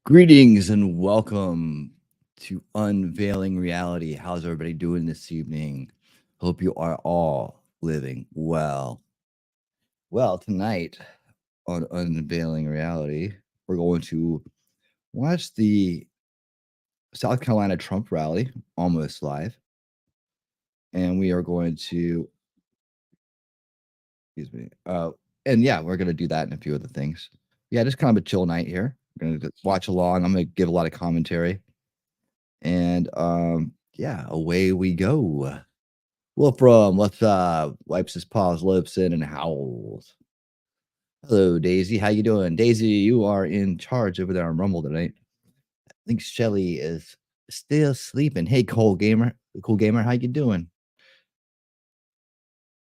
Greetings and welcome to Unveiling Reality. How's everybody doing this evening? Hope you are all living well. Well, tonight on Unveiling Reality, we're going to watch the South Carolina Trump rally almost live. And we are going to, excuse me, and yeah, we're going to do that and a few other things. Yeah, just kind of a chill night here. We're going to watch along. I'm going to give a lot of commentary. And yeah, away we go. Wolfram, let's wipes his paws, lips in, and howls. Hello, Daisy. How you doing? Daisy, you are in charge over there on Rumble tonight. I think Shelly is still sleeping. Hey, Cool Gamer, how you doing?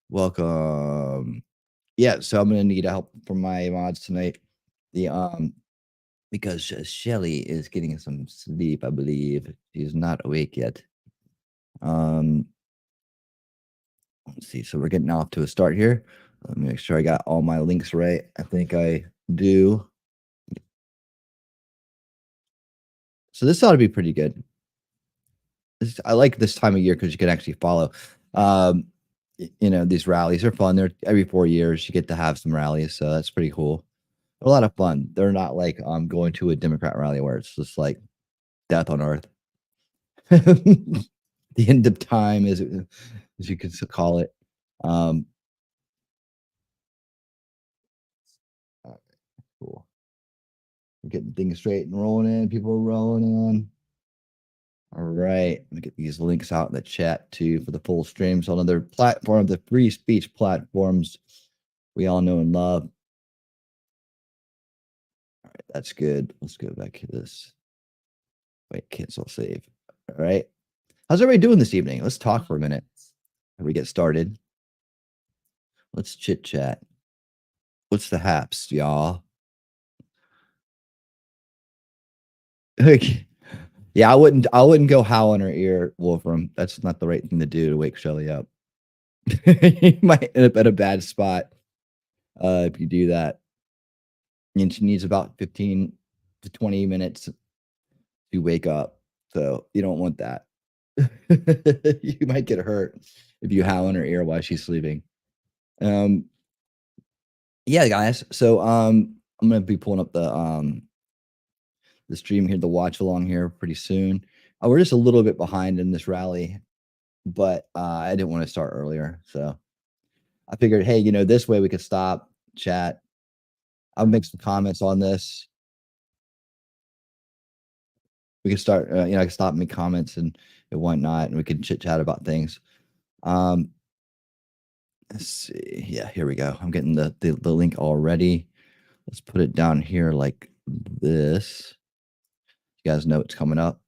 Welcome. Yeah, so I'm gonna need help from my mods tonight. The because Shelly is getting some sleep, I believe. She's not awake yet. Let's see. So we're getting off to a start here. Let me make sure I got all my links right. I think I do. So this ought to be pretty good. I like this time of year because you can actually follow. You know, these rallies are fun. They're every 4 years. You get to have some rallies, so that's pretty cool. They're a lot of fun. They're not like going to a Democrat rally where it's just like death on earth. The end of time, as you could call it. Cool. We're getting things straight and rolling in. People are rolling in. All right. Let me get these links out in the chat too for the full streams on other platforms, the free speech platforms we all know and love. All right, that's good. Let's go back to this. Wait, cancel save. All right. How's everybody doing this evening? Let's talk for a minute before we get started. Let's chit chat. What's the haps, y'all? Yeah, I wouldn't go howl in her ear, Wolfram. That's not the right thing to do to wake Shelly up. You might end up at a bad spot if you do that. And she needs about 15 to 20 minutes to wake up. So you don't want that. You might get hurt if you howl in her ear while she's sleeping. Yeah, guys. So I'm gonna be pulling up the stream here, the watch along here pretty soon. We're just a little bit behind in this rally, but I didn't want to start earlier. So I figured, hey, you know, this way we could stop, chat. I'll make some comments on this. We could start, you know, I can stop and make comments and whatnot, and we can chit chat about things. Let's see. Yeah, here we go. I'm getting the link already. Let's put it down here like this. You guys know it's coming up.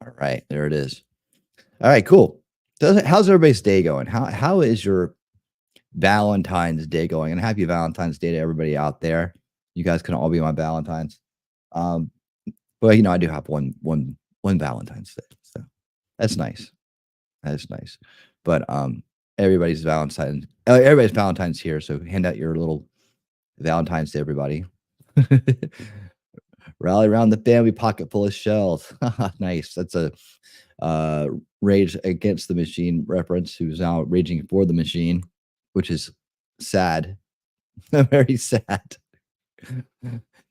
All right, there it is. All right, cool. So how's everybody's day going? How is your Valentine's Day going? And happy Valentine's Day to everybody out there. You guys can all be my Valentines. But you know, I do have one Valentine's Day, so that's nice. That's nice. But everybody's Valentine's here, so hand out your little Valentines to everybody. Rally around the family, pocket full of shells. Nice. That's a Rage Against the Machine reference, who's now raging for the machine, which is sad. Very sad.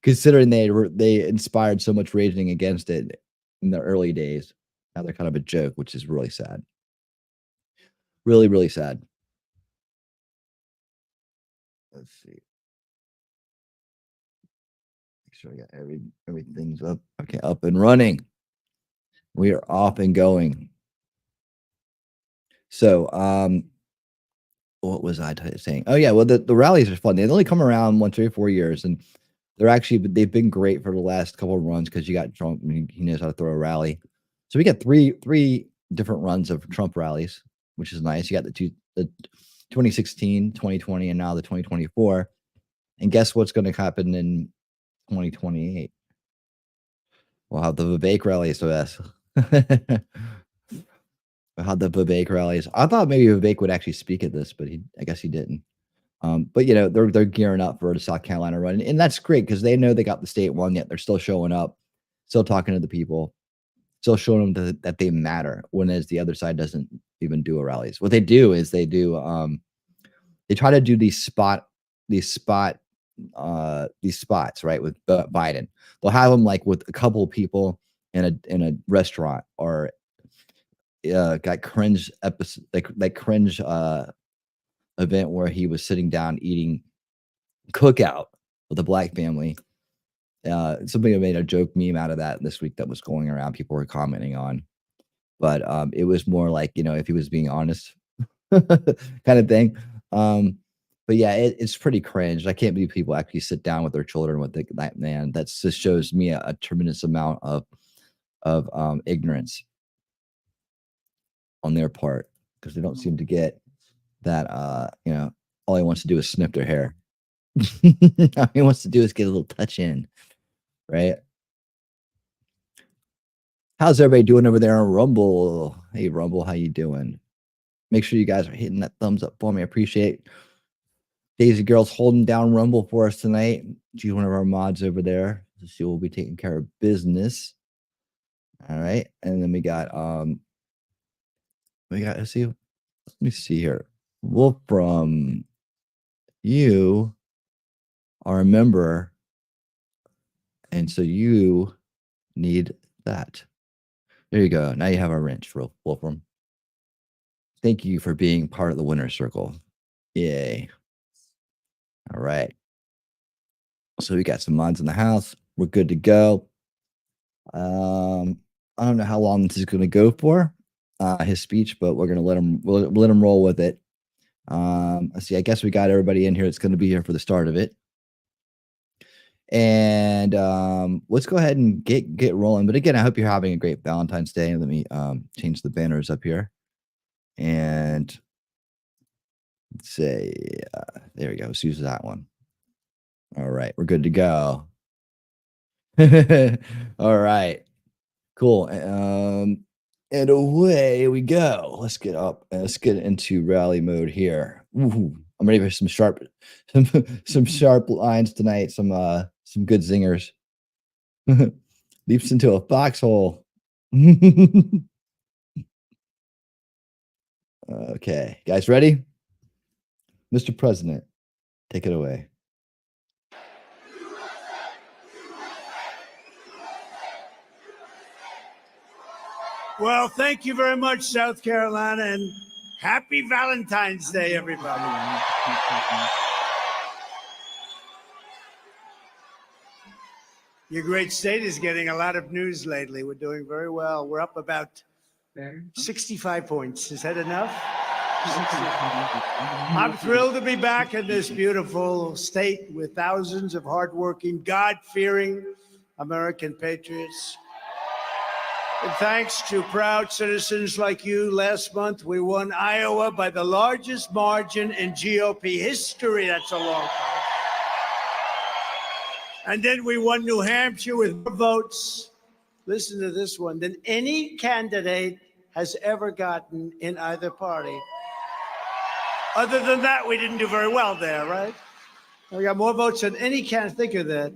Considering they inspired so much raging against it in the early days. Now they're kind of a joke, which is really sad. Really, really sad. Let's see. Make sure I got everything's up. Okay, up and running. We are off and going. So, what was I saying? Oh yeah, well the rallies are fun. They only come around once every 4 years, and they've been great for the last couple of runs because you got Trump. I mean, he knows how to throw a rally. So we got three different runs of Trump rallies, which is nice. You got the 2016, 2020, and now the 2024. And guess what's going to happen in 2028? We'll have the Vivek rallies. So yes. We'll have the Vivek rallies. I thought maybe Vivek would actually speak at this, but I guess he didn't. But you know, they're gearing up for the South Carolina run, and that's great because they know they got the state one, yet they're still showing up, still talking to the people, still showing them that they matter. When as the other side doesn't even do a rallies. What they do is they try to do these spots, right, with Biden. They'll have them like with a couple of people in a restaurant or got cringe episode like cringe event where he was sitting down eating cookout with a black family. Somebody made a joke meme out of that this week that was going around. People were commenting on, but it was more like, you know, if he was being honest, kind of thing. But yeah, it's pretty cringe. I can't believe people actually sit down with their children with that man. That just shows me a tremendous amount of ignorance on their part because they don't seem to get that. You know, all he wants to do is snip their hair. All he wants to do is get a little touch in, right? How's everybody doing over there on Rumble? Hey, Rumble, how you doing? Make sure you guys are hitting that thumbs up for me. I appreciate Daisy Girl's holding down Rumble for us tonight. She's one of our mods over there. So she will be taking care of business. All right. And then we got let's see. Let me see here. Wolfram, you are a member. And so you need that. There you go. Now you have a wrench, Wolfram. Thank you for being part of the winner's circle. Yay. All right. So we got some mods in the house. We're good to go. I don't know how long this is going to go for, his speech, but we're going to let him roll with it. Let's see. I guess we got everybody in here that's going to be here for the start of it. And let's go ahead and get rolling. But again, I hope you're having a great Valentine's Day. Let me change the banners up here. And let's say, there we go. Let's use that one. All right. We're good to go. All right. Cool. And away we go. Let's get up and let's get into rally mode here. Ooh, I'm ready for some sharp lines tonight. Some good zingers. Leaps into a foxhole. Okay, guys, ready? Mr. President, take it away. Well, thank you very much, South Carolina, and happy Valentine's Day, everybody. Your great state is getting a lot of news lately. We're doing very well. We're up about 65 points. Is that enough? I'm thrilled to be back in this beautiful state with thousands of hardworking, God-fearing American patriots. And thanks to proud citizens like you, last month we won Iowa by the largest margin in GOP history. That's a long time. And then we won New Hampshire with more votes, listen to this one, than any candidate has ever gotten in either party. Other than that, we didn't do very well there, right? We got more votes than any candidate. Think of that.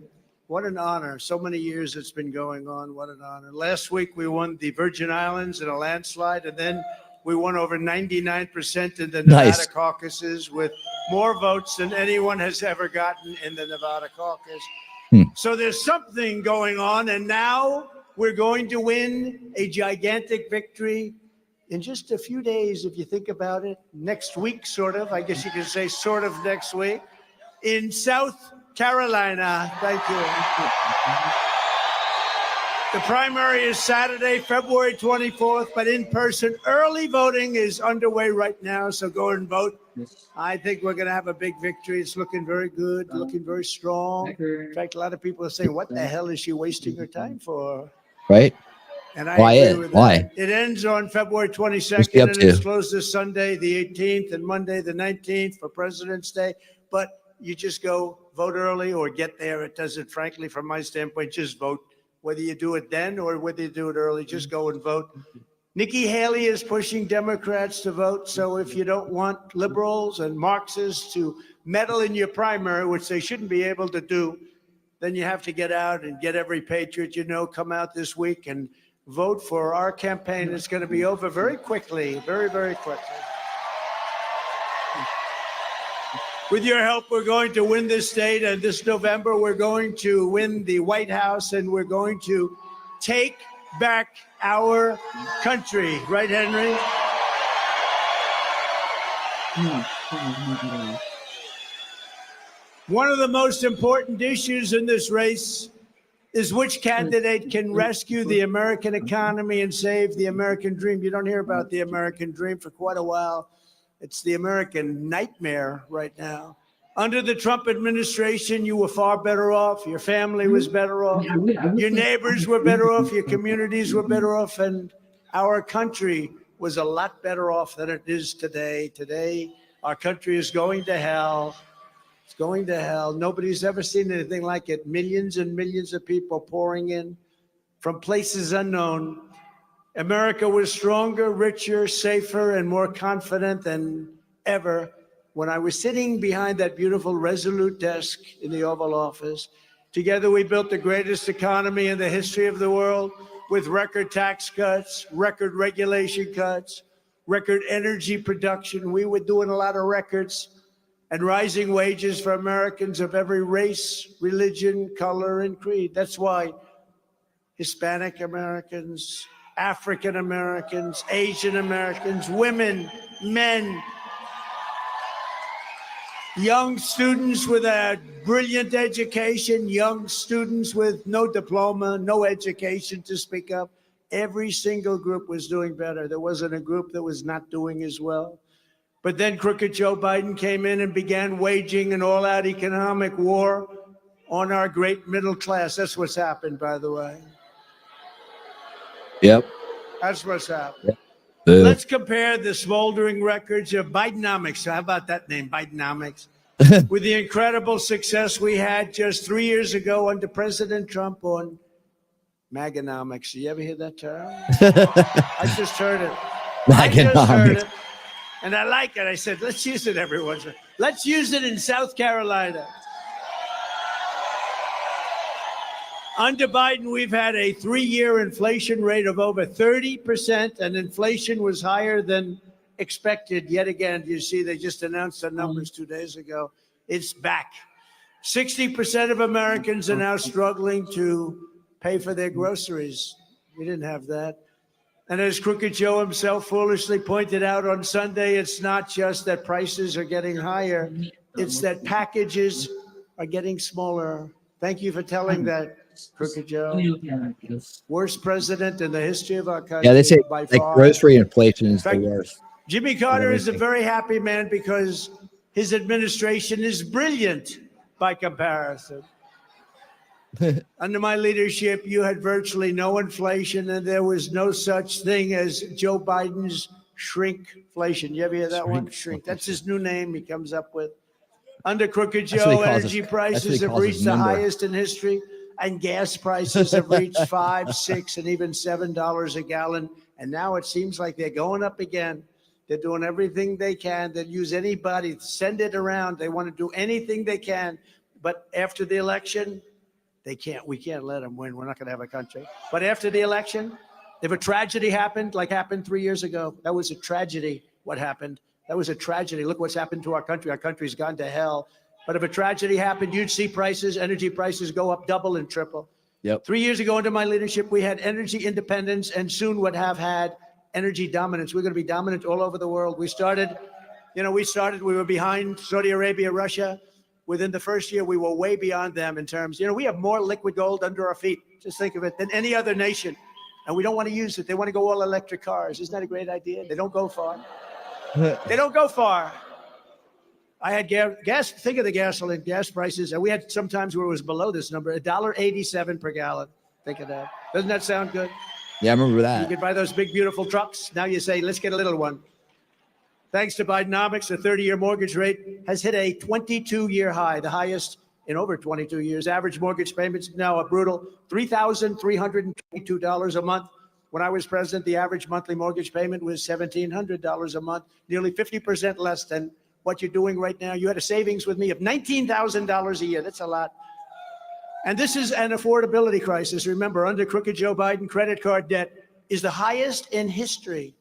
What an honor. So many years it's been going on. What an honor. Last week, we won the Virgin Islands in a landslide, and then we won over 99% in the Nevada caucuses with more votes than anyone has ever gotten in the Nevada caucus. So there's something going on, and now we're going to win a gigantic victory in just a few days, if you think about it. Next week, sort of. I guess you could say sort of next week. In South Carolina. Thank you. The primary is Saturday, February 24th, but in person. Early voting is underway right now, so go and vote. I think we're going to have a big victory. It's looking very good, looking very strong. In fact, a lot of people are saying, what the hell is she wasting her time for? Right? And I agree with that. It ends on February 22nd, and it's closed this Sunday, the 18th, and Monday, the 19th for President's Day. But you just go vote early or get there. It doesn't, frankly, from my standpoint, just vote. Whether you do it then or whether you do it early, just go and vote. Nikki Haley is pushing Democrats to vote. So if you don't want liberals and Marxists to meddle in your primary, which they shouldn't be able to do, then you have to get out and get every patriot you know, come out this week and vote for our campaign. It's going to be over very quickly, very, very quickly. With your help, we're going to win this state, and this November, we're going to win the White House, and we're going to take back our country. Right, Henry? One of the most important issues in this race is which candidate can rescue the American economy and save the American dream. You don't hear about the American dream for quite a while. It's the American nightmare right now. Under the Trump administration, you were far better off. Your family was better off. Your neighbors were better off. Your communities were better off. And our country was a lot better off than it is today. Today, our country is going to hell. It's going to hell. Nobody's ever seen anything like it. Millions and millions of people pouring in from places unknown. America was stronger, richer, safer, and more confident than ever when I was sitting behind that beautiful Resolute desk in the Oval Office. Together, we built the greatest economy in the history of the world with record tax cuts, record regulation cuts, record energy production. We were doing a lot of records, and rising wages for Americans of every race, religion, color, and creed. That's why Hispanic Americans, African Americans, Asian Americans, women, men, young students with a brilliant education, young students with no diploma, no education to speak of. Every single group was doing better. There wasn't a group that was not doing as well. But then crooked Joe Biden came in and began waging an all-out economic war on our great middle class. That's what's happened, by the way. Yep. That's what's happened. Yep. Let's compare the smoldering records of Bidenomics. How about that name, Bidenomics? With the incredible success we had just 3 years ago under President Trump on Maganomics. You ever hear that term? I just heard it. I just heard it. And I like it. I said, let's use it every once in a while. Let's use it in South Carolina. Under Biden, we've had a 3-year inflation rate of over 30%, and inflation was higher than expected. Yet again, you see, they just announced the numbers 2 days ago. It's back. 60% of Americans are now struggling to pay for their groceries. We didn't have that. And as Crooked Joe himself foolishly pointed out on Sunday, it's not just that prices are getting higher, it's that packages are getting smaller. Thank you for telling that, Crooked Joe. Worst president in the history of our country. Yeah, they say by like far. grocery inflation is the worst. Jimmy Carter is a very happy man because his administration is brilliant by comparison. Under my leadership, you had virtually no inflation, and there was no such thing as Joe Biden's shrinkflation. You ever hear that one? Shrink. That's his new name he comes up with. Under Crooked Joe, energy prices have reached the highest in history, and gas prices have reached $5, $6, and even $7 a gallon. And now it seems like they're going up again. They're doing everything they can. They'll use anybody, send it around. They want to do anything they can. But after the election, they can't. We can't let them win. We're not going to have a country. But after the election, if a tragedy happened, like happened 3 years ago, that was a tragedy. What happened? That was a tragedy. Look what's happened to our country. Our country's gone to hell. But if a tragedy happened, you'd see prices, energy prices go up double and triple. Yep. 3 years ago, under my leadership, we had energy independence, and soon would have had energy dominance. We're going to be dominant all over the world. We were behind Saudi Arabia, Russia. Within the first year, we were way beyond them in terms, we have more liquid gold under our feet, just think of it, than any other nation. And we don't want to use it. They want to go all electric cars. Isn't that a great idea? They don't go far. They don't go far. I had gas, think of the gasoline, gas prices, and we had some times where it was below this number, $1.87 per gallon. Think of that. Doesn't that sound good? Yeah, I remember that. You could buy those big, beautiful trucks. Now you say, let's get a little one. Thanks to Bidenomics, the 30-year mortgage rate has hit a 22-year high, the highest in over 22 years. Average mortgage payments now a brutal $3,322 a month. When I was president, the average monthly mortgage payment was $1,700 a month, nearly 50% less than what you're doing right now. You had a savings with me of $19,000 a year. That's a lot. And this is an affordability crisis. Remember, under crooked Joe Biden, credit card debt is the highest in history.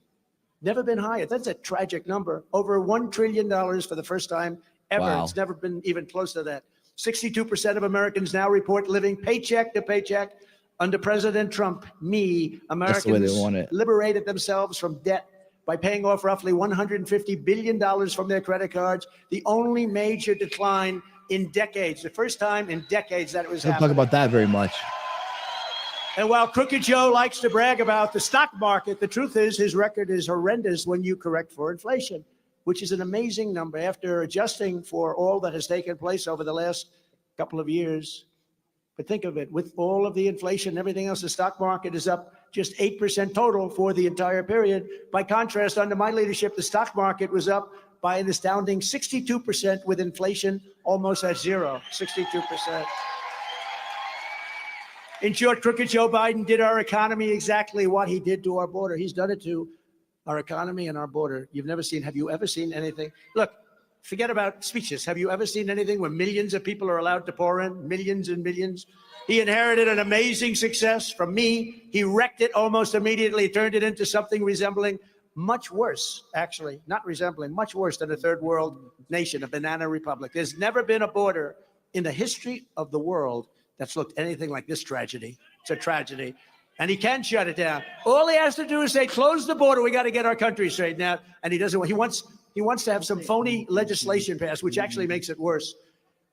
Never been higher. That's a tragic number. Over $1 trillion for the first time ever. Wow. It's never been even close to that. 62% of Americans now report living paycheck to paycheck. Under President Trump, Americans liberated themselves from debt by paying off roughly $150 billion from their credit cards. The only major decline in decades. The first time in decades that it was happening. Don't talk about that very much. And while Crooked Joe likes to brag about the stock market, the truth is his record is horrendous when you correct for inflation, which is an amazing number. After adjusting for all that has taken place over the last couple of years. But think of it, with all of the inflation and everything else, the stock market is up just 8% total for the entire period. By contrast, under my leadership, the stock market was up by an astounding 62% with inflation almost at zero, 62%. In short, crooked Joe Biden did our economy exactly what he did to our border. He's done it to our economy and our border. Have you ever seen anything? Look, forget about speeches. Have you ever seen anything where millions of people are allowed to pour in? Millions and millions. He inherited an amazing success from me. He wrecked it almost immediately, turned it into something resembling much worse, actually, not resembling, much worse than a third world nation, a banana republic. There's never been a border in the history of the world that's looked anything like this tragedy. It's a tragedy. And he can shut it down. All he has to do is say, close the border. We got to get our country straightened out. And he doesn't. He wants to have some phony legislation passed, which actually makes it worse.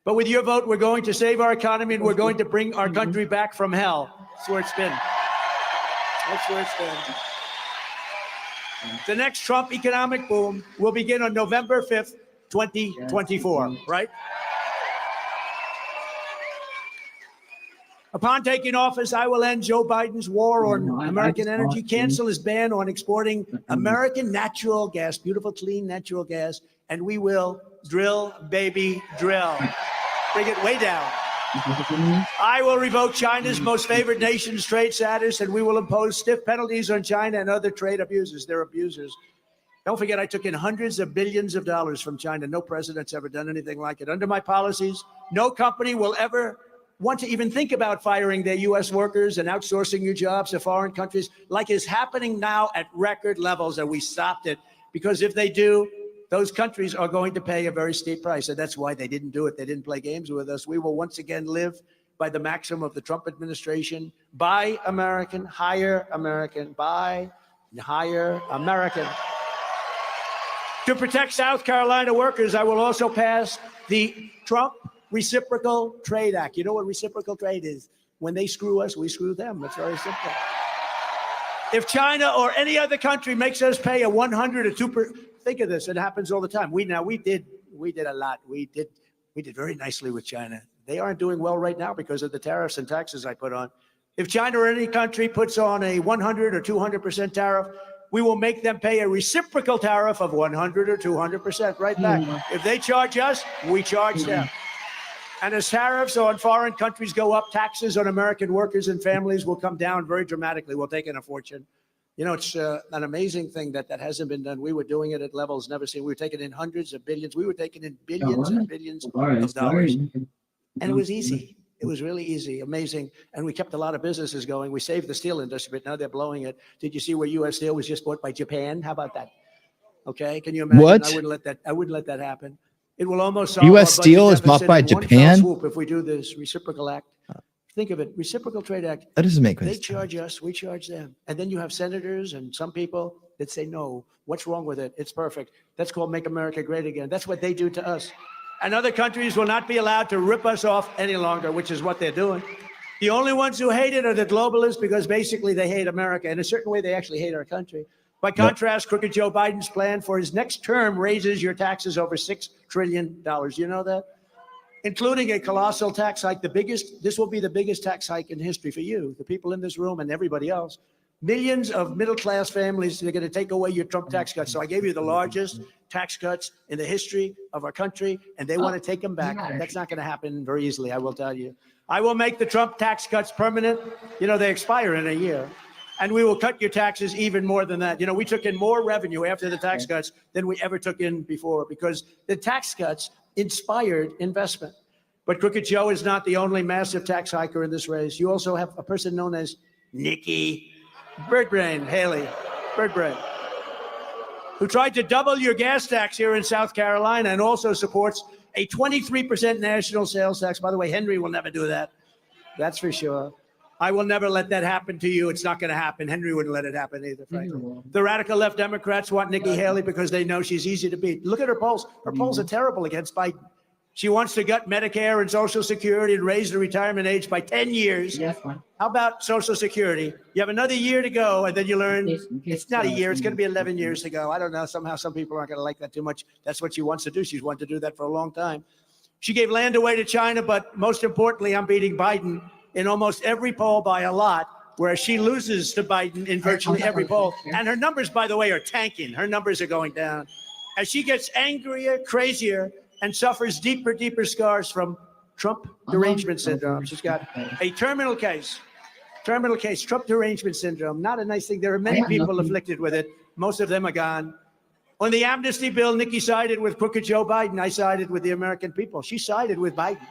But with your vote, we're going to save our economy and we're going to bring our country back from hell. That's where it's been. That's where it's been. The next Trump economic boom will begin on November 5th, 2024, right? Upon taking office, I will end Joe Biden's war on American energy, cancel his ban on exporting American natural gas, beautiful, clean natural gas, and we will drill, baby, drill. Bring it way down. I will revoke China's most favored nation's trade status, and we will impose stiff penalties on China and other trade abusers. They're abusers. Don't forget, I took in hundreds of billions of dollars from China. No president's ever done anything like it. Under my policies, no company will ever want to even think about firing their U.S. workers and outsourcing your jobs to foreign countries, like is happening now at record levels, and we stopped it. Because if they do, those countries are going to pay a very steep price, and that's why they didn't do it. They didn't play games with us. We will once again live by the maxim of the Trump administration: buy American, hire American, buy and hire American. To protect South Carolina workers, I will also pass the Trump Reciprocal Trade Act. You know what reciprocal trade is? When they screw us, we screw them. It's very simple. If China or any other country makes us pay a 100 or 2%, think of this. It happens all the time. We did a lot. We did very nicely with China. They aren't doing well right now because of the tariffs and taxes I put on. If China or any country puts on a 100 or 200% tariff, we will make them pay a reciprocal tariff of 100 or 200% right back. If they charge us, we charge them. And as tariffs on foreign countries go up, taxes on American workers and families will come down very dramatically. We'll take in a fortune. You know, it's an amazing thing that hasn't been done. We were doing it at levels never seen. We were taking in hundreds of billions. We were taking in billions and billions of dollars. And it was easy. It was really easy, amazing. And we kept a lot of businesses going. We saved the steel industry, but now they're blowing it. Did you see where U.S. Steel was just bought by Japan? How about that? Okay, can you imagine? What? I wouldn't let that happen. It will almost solve U.S. Steel is bought by Japan? Swoop if we do this reciprocal act. Think of it, reciprocal trade act. That doesn't make sense. They charge us, we charge them. And then you have senators and some people that say, no, what's wrong with it? It's perfect. That's called Make America Great Again. That's what they do to us. And other countries will not be allowed to rip us off any longer, which is what they're doing. The only ones who hate it are the globalists, because basically they hate America. In a certain way, they actually hate our country. By contrast, crooked Joe Biden's plan for his next term raises your taxes over $6 trillion. You know that? Including a colossal tax hike, this will be the biggest tax hike in history for you, the people in this room and everybody else. Millions of middle-class families, they're going to take away your Trump tax cuts. So I gave you the largest tax cuts in the history of our country, and they want to take them back. That's not going to happen very easily, I will tell you. I will make the Trump tax cuts permanent. You know, they expire in a year. And we will cut your taxes even more than that. You know, we took in more revenue after the tax cuts than we ever took in before because the tax cuts inspired investment. But Crooked Joe is not the only massive tax hiker in this race. You also have a person known as Nikki Birdbrain Haley, Birdbrain, who tried to double your gas tax here in South Carolina and also supports a 23% national sales tax. By the way, Henry will never do that. That's for sure. I will never let that happen to you. It's not going to happen. Henry wouldn't let it happen either, frankly. The radical left Democrats want Nikki Haley because they know she's easy to beat. Look at her polls. Her polls are terrible against Biden. She wants to gut Medicare and Social Security and raise the retirement age by 10 years. Yes, how about Social Security? You have another year to go, and then you learn it's not a year. It's going to be 11 years to go. I don't know. Somehow some people aren't going to like that too much. That's what she wants to do. She's wanted to do that for a long time. She gave land away to China, but most importantly, I'm beating Biden in almost every poll by a lot, whereas she loses to Biden in virtually every poll. And her numbers, by the way, are tanking. Her numbers are going down. As she gets angrier, crazier, and suffers deeper scars from Trump derangement syndrome. She's got a terminal case, Trump derangement syndrome. Not a nice thing. There are many people afflicted with it. Most of them are gone. On the amnesty bill, Nikki sided with crooked Joe Biden. I sided with the American people. She sided with Biden.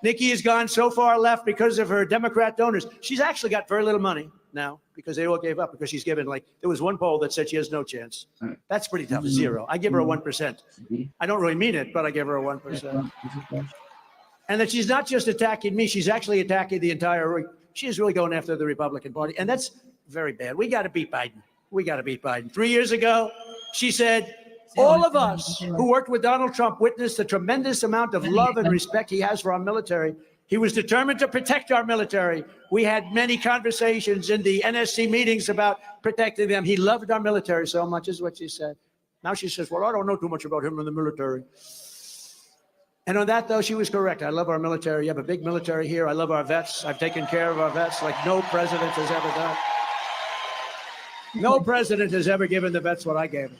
Nikki has gone so far left because of her Democrat donors. She's actually got very little money now because they all gave up because she's given, like, there was one poll that said she has no chance. That's pretty tough, 0. I give her a 1%. I don't really mean it, but I give her a 1%. And that she's not just attacking me, she's actually attacking the entire, she is really going after the Republican Party. And that's very bad. We got to beat Biden. We got to beat Biden. 3 years ago, she said, all of us who worked with Donald Trump witnessed the tremendous amount of love and respect he has for our military. He was determined to protect our military. We had many conversations in the NSC meetings about protecting them. He loved our military so much, is what she said. Now she says, well, I don't know too much about him in the military. And on that, though, she was correct. I love our military. You have a big military here. I love our vets. I've taken care of our vets like no president has ever done. No president has ever given the vets what I gave them.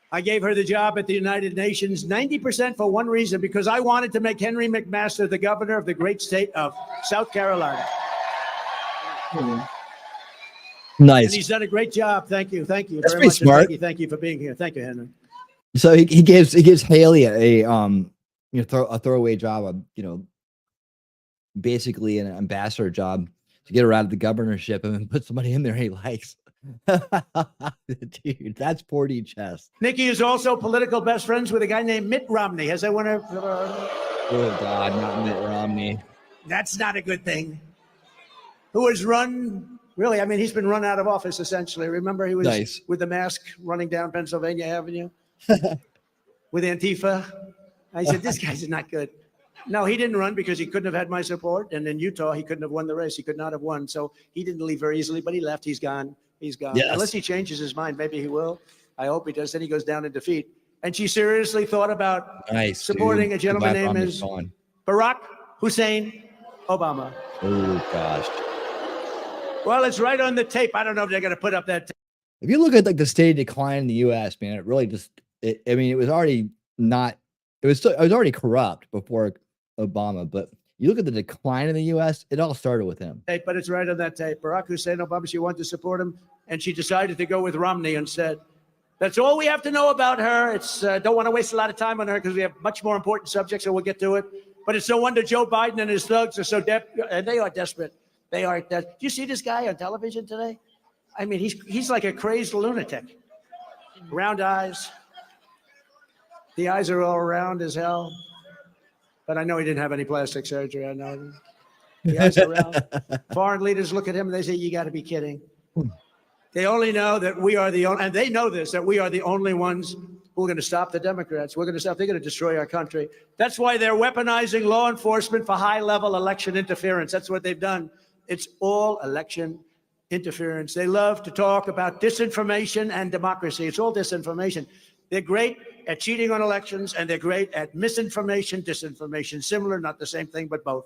I gave her the job at the United Nations, 90% for one reason, because I wanted to make Henry McMaster the governor of the great state of South Carolina. Nice. And he's done a great job. Thank you. Thank you. That's very pretty much. smart. Thank you for being here. Thank you, Henry. So he gives Haley a throwaway job, basically an ambassador job to get her out of the governorship and then put somebody in there he likes. Dude, that's 4D chess. Nikki is also political best friends with a guy named Mitt Romney. Has anyone ever? Oh God, not Mitt Romney. That's not a good thing. Who has run? Really, I mean, he's been run out of office essentially. Remember, he was with the mask running down Pennsylvania Avenue with Antifa. I said, this guy's not good. No, he didn't run because he couldn't have had my support. And in Utah, he couldn't have won the race. He could not have won. So he didn't leave very easily, but he left. He's gone. He's gone. Yes. Unless he changes his mind. Maybe he will. I hope he does. Then he goes down in defeat. And she seriously thought about supporting a gentleman named Barack Hussein Obama. Oh, gosh. Well, it's right on the tape. I don't know if they're going to put up that tape. If you look at like the state of decline in the U.S., man, it really just, it was already not, it was already corrupt before Obama, but you look at the decline in the U.S., it all started with him. But it's right on that tape. Barack Hussein Obama, she wanted to support him, and she decided to go with Romney and said, that's all we have to know about her. It's don't want to waste a lot of time on her because we have much more important subjects, so we'll get to it. But it's no wonder Joe Biden and his thugs are so and they are desperate. They are. Do you see this guy on television today? I mean, he's like a crazed lunatic. Round eyes. The eyes are all round as hell. But I know he didn't have any plastic surgery. I know. The eyes are round. Foreign leaders look at him and they say, you got to be kidding. They only know that we are the only, and they know this, that we are the only ones who are going to stop the Democrats. They're going to destroy our country. That's why they're weaponizing law enforcement for high-level election interference. That's what they've done. It's all election interference. They love to talk about disinformation and democracy. It's all disinformation. They're great at cheating on elections, and they're great at misinformation, disinformation. Similar, not the same thing, but both.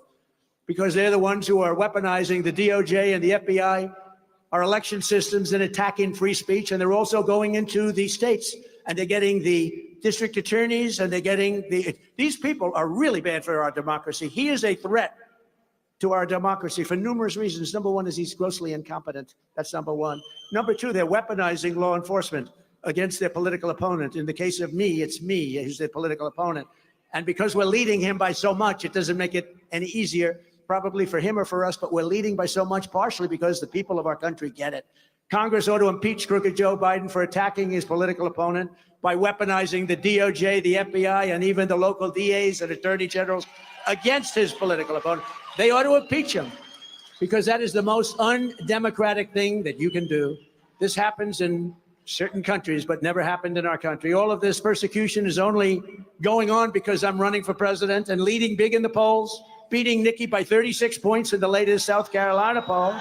Because they're the ones who are weaponizing the DOJ and the FBI, our election systems, and attacking free speech. And they're also going into the states, and they're getting the district attorneys, and they're getting these people are really bad for our democracy. He is a threat to our democracy for numerous reasons. Number one is he's grossly incompetent. That's number one. Number two, they're weaponizing law enforcement against their political opponent. In the case of me, it's me who's their political opponent. And because we're leading him by so much, it doesn't make it any easier, probably for him or for us, but we're leading by so much, partially because the people of our country get it. Congress ought to impeach crooked Joe Biden for attacking his political opponent by weaponizing the DOJ, the FBI, and even the local DAs and attorney generals against his political opponent. They ought to impeach him because that is the most undemocratic thing that you can do. This happens in certain countries, but never happened in our country. All of this persecution is only going on because I'm running for president and leading big in the polls, beating Nikki by 36 points in the latest South Carolina poll,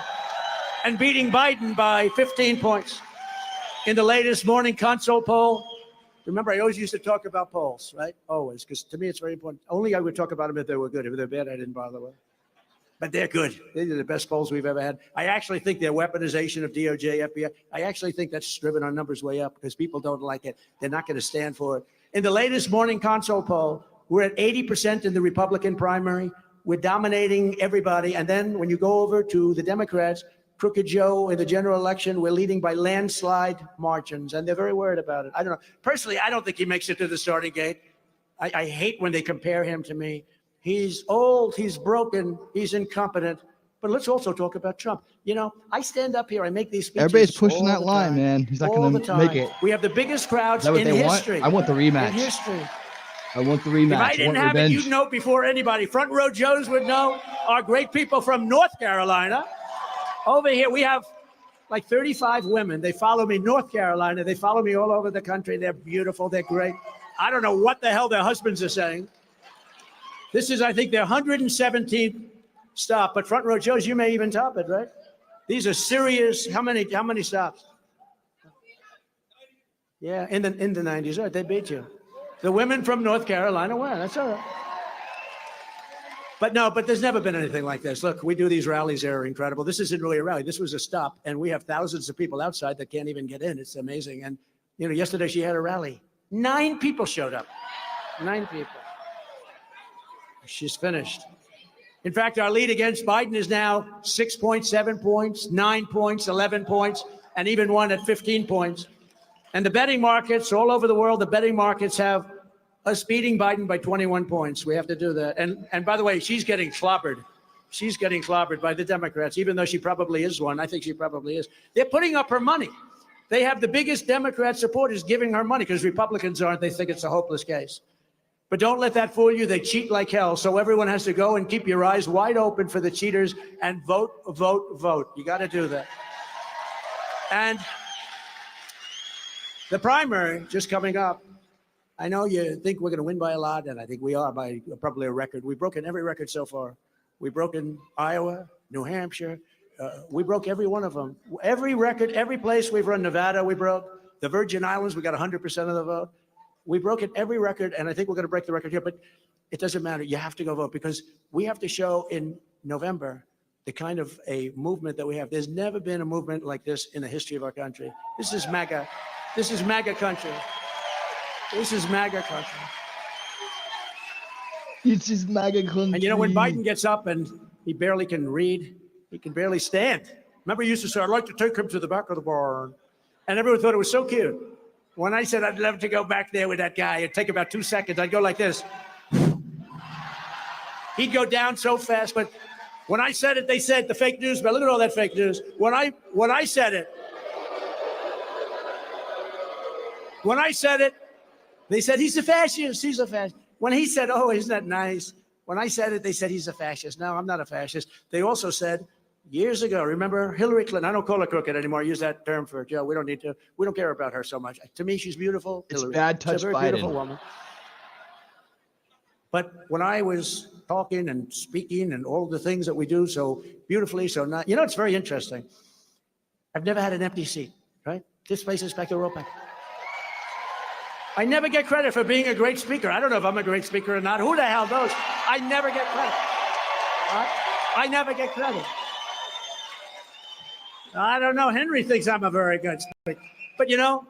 and beating Biden by 15 points in the latest morning consult poll. Remember, I always used to talk about polls, right? Always, because to me it's very important. Only I would talk about them if they were good. If they're bad, I didn't bother with. But they're good. These are the best polls we've ever had. I actually think their weaponization of DOJ, FBI, I actually think that's driven our numbers way up because people don't like it. They're not going to stand for it. In the latest morning consult poll, we're at 80% in the Republican primary. We're dominating everybody. And then when you go over to the Democrats, Crooked Joe in the general election, we're leading by landslide margins, and they're very worried about it. I don't know. Personally, I don't think he makes it to the starting gate. I hate when they compare him to me. He's old, he's broken, he's incompetent. But let's also talk about Trump. You know, I stand up here, I make these speeches. Everybody's pushing that line, time, man. He's not going to make it. We have the biggest crowds in history. I want the rematch. In history. I want the rematch. If I didn't have it, you'd know before anybody. Front row Joes would know. Our great people from North Carolina. Over here, we have like 35 women. They follow me, North Carolina. They follow me all over the country. They're beautiful. They're great. I don't know what the hell their husbands are saying. This is, I think, their 117th stop. But front row Joes, you may even top it, right? These are serious. How many stops? Yeah, in the 90s. Right, they beat you. The women from North Carolina won. That's all right. But no, but there's never been anything like this. Look, we do these rallies. They're incredible. This isn't really a rally. This was a stop. And we have thousands of people outside that can't even get in. It's amazing. And, you know, yesterday she had a rally. 9 people showed up. 9 people. She's finished. In fact, our lead against Biden is now 6.7 points, 9 points, 11 points, and even one at 15 points. And the betting markets all over the world, the betting markets have us beating Biden by 21 points. We have to do that. And by the way, she's getting clobbered. She's getting clobbered by the Democrats, even though she probably is one. I think she probably is. They're putting up her money. They have the biggest Democrat supporters giving her money because Republicans aren't. They think it's a hopeless case. But don't let that fool you. They cheat like hell. So everyone has to go and keep your eyes wide open for the cheaters and vote, vote, vote. You got to do that. And the primary just coming up. I know you think we're going to win by a lot, and I think we are by probably a record. We've broken every record so far. We've broken Iowa, New Hampshire. We broke every one of them. Every record, every place we've run. Nevada, we broke. The Virgin Islands, we got 100% of the vote. We broke it every record, and I think we're going to break the record here. But it doesn't matter. You have to go vote because we have to show in November the kind of a movement that we have. There's never been a movement like this in the history of our country. This is MAGA. This is MAGA country. This is MAGA country. It's just MAGA country. And you know, when Biden gets up and he barely can read, he can barely stand. Remember, he used to say, I'd like to take him to the back of the barn. And everyone thought it was so cute. When I said I'd love to go back there with that guy, it'd take about 2 seconds. I'd go like this. He'd go down so fast. But when I said it, they said the fake news. But look at all that fake news. When I said it, they said, he's a fascist. He's a fascist. When he said, oh, isn't that nice? When I said it, they said he's a fascist. No, I'm not a fascist. They also said years ago, remember Hillary Clinton? I don't call her crooked anymore. I use that term for Joe. We don't need to. We don't care about her so much. To me, she's beautiful. It's Hillary. bad touch She's a very Biden. beautiful woman. But when I was talking and speaking and all the things that we do so beautifully, so not, you know, it's very interesting. I've never had an empty seat, right? This place is packed to open. I never get credit for being a great speaker. I don't know if I'm a great speaker or not. Who the hell knows? I never get credit. I never get credit. I don't know. Henry thinks I'm a very good speaker. But you know,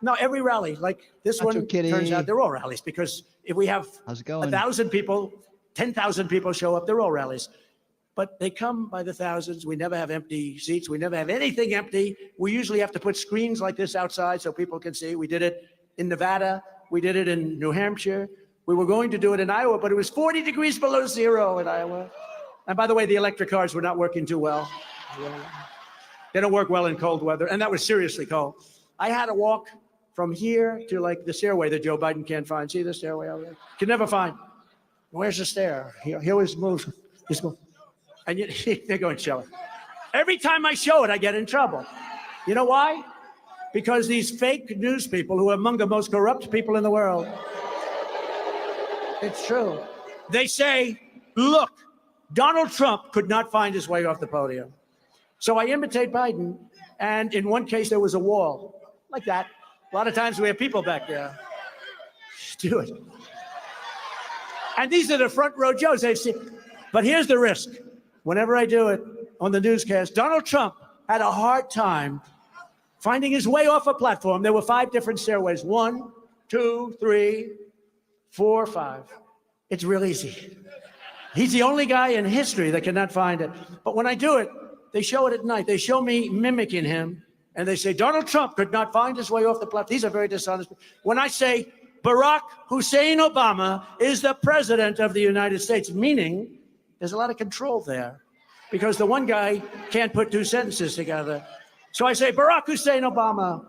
no, every rally, like this one, turns out they're all rallies because if we have 1,000 people, 10,000 people show up, they're all rallies. but they come by the thousands. We never have empty seats. We never have anything empty. We usually have to put screens like this outside so people can see. We did it in Nevada. We did it in New Hampshire. We were going to do it in Iowa, but it was 40 degrees below zero in Iowa. And by the way, the electric cars were not working too well. They don't work well in cold weather, and that was seriously cold. I had to walk from here to like the stairway that Joe Biden can't find. See the stairway over there? Can never find. Where's the stair? He always moves. Just go. And they're going to show it. Every time I show it, I get in trouble. You know why? Because these fake news people who are among the most corrupt people in the world. It's true. They say, look, Donald Trump could not find his way off the podium. So I imitate Biden, and in one case there was a wall, like that. A lot of times we have people back there. Do it. And these are the front row Joes. They've seen. But here's the risk. Whenever I do it on the newscast, Donald Trump had a hard time finding his way off a platform. There were 5 different stairways. 1, 2, 3, 4, 5. It's real easy. He's the only guy in history that cannot find it. But when I do it, they show it at night. They show me mimicking him, and they say, Donald Trump could not find his way off the platform. These are very dishonest. When I say, Barack Hussein Obama is the president of the United States, meaning there's a lot of control there because the one guy can't put 2 sentences together. So I say, Barack Hussein Obama.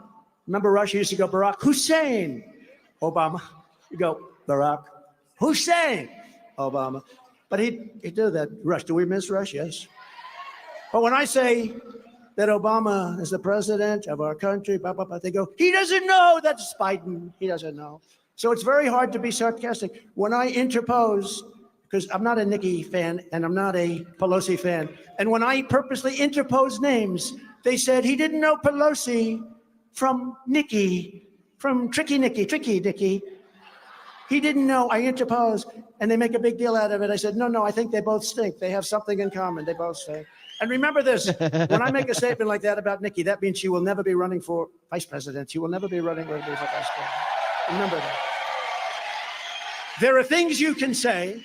Remember Russia used to go, Barack Hussein Obama. You go, Barack Hussein Obama. But he'd do that. Rush, do we miss Rush? Yes. But when I say that Obama is the president of our country, blah, blah, blah, they go, he doesn't know that's Biden. He doesn't know. So it's very hard to be sarcastic. When I interpose, because I'm not a Nikki fan and I'm not a Pelosi fan, and when I purposely interpose names, they said he didn't know Pelosi from Nikki, from Tricky Nikki. He didn't know. I interposed, and they make a big deal out of it. I said, no, I think they both stink. They have something in common. They both stink. And remember this, when I make a statement like that about Nikki, that means she will never be running for vice president. She will never be running for vice president. Remember that. There are things you can say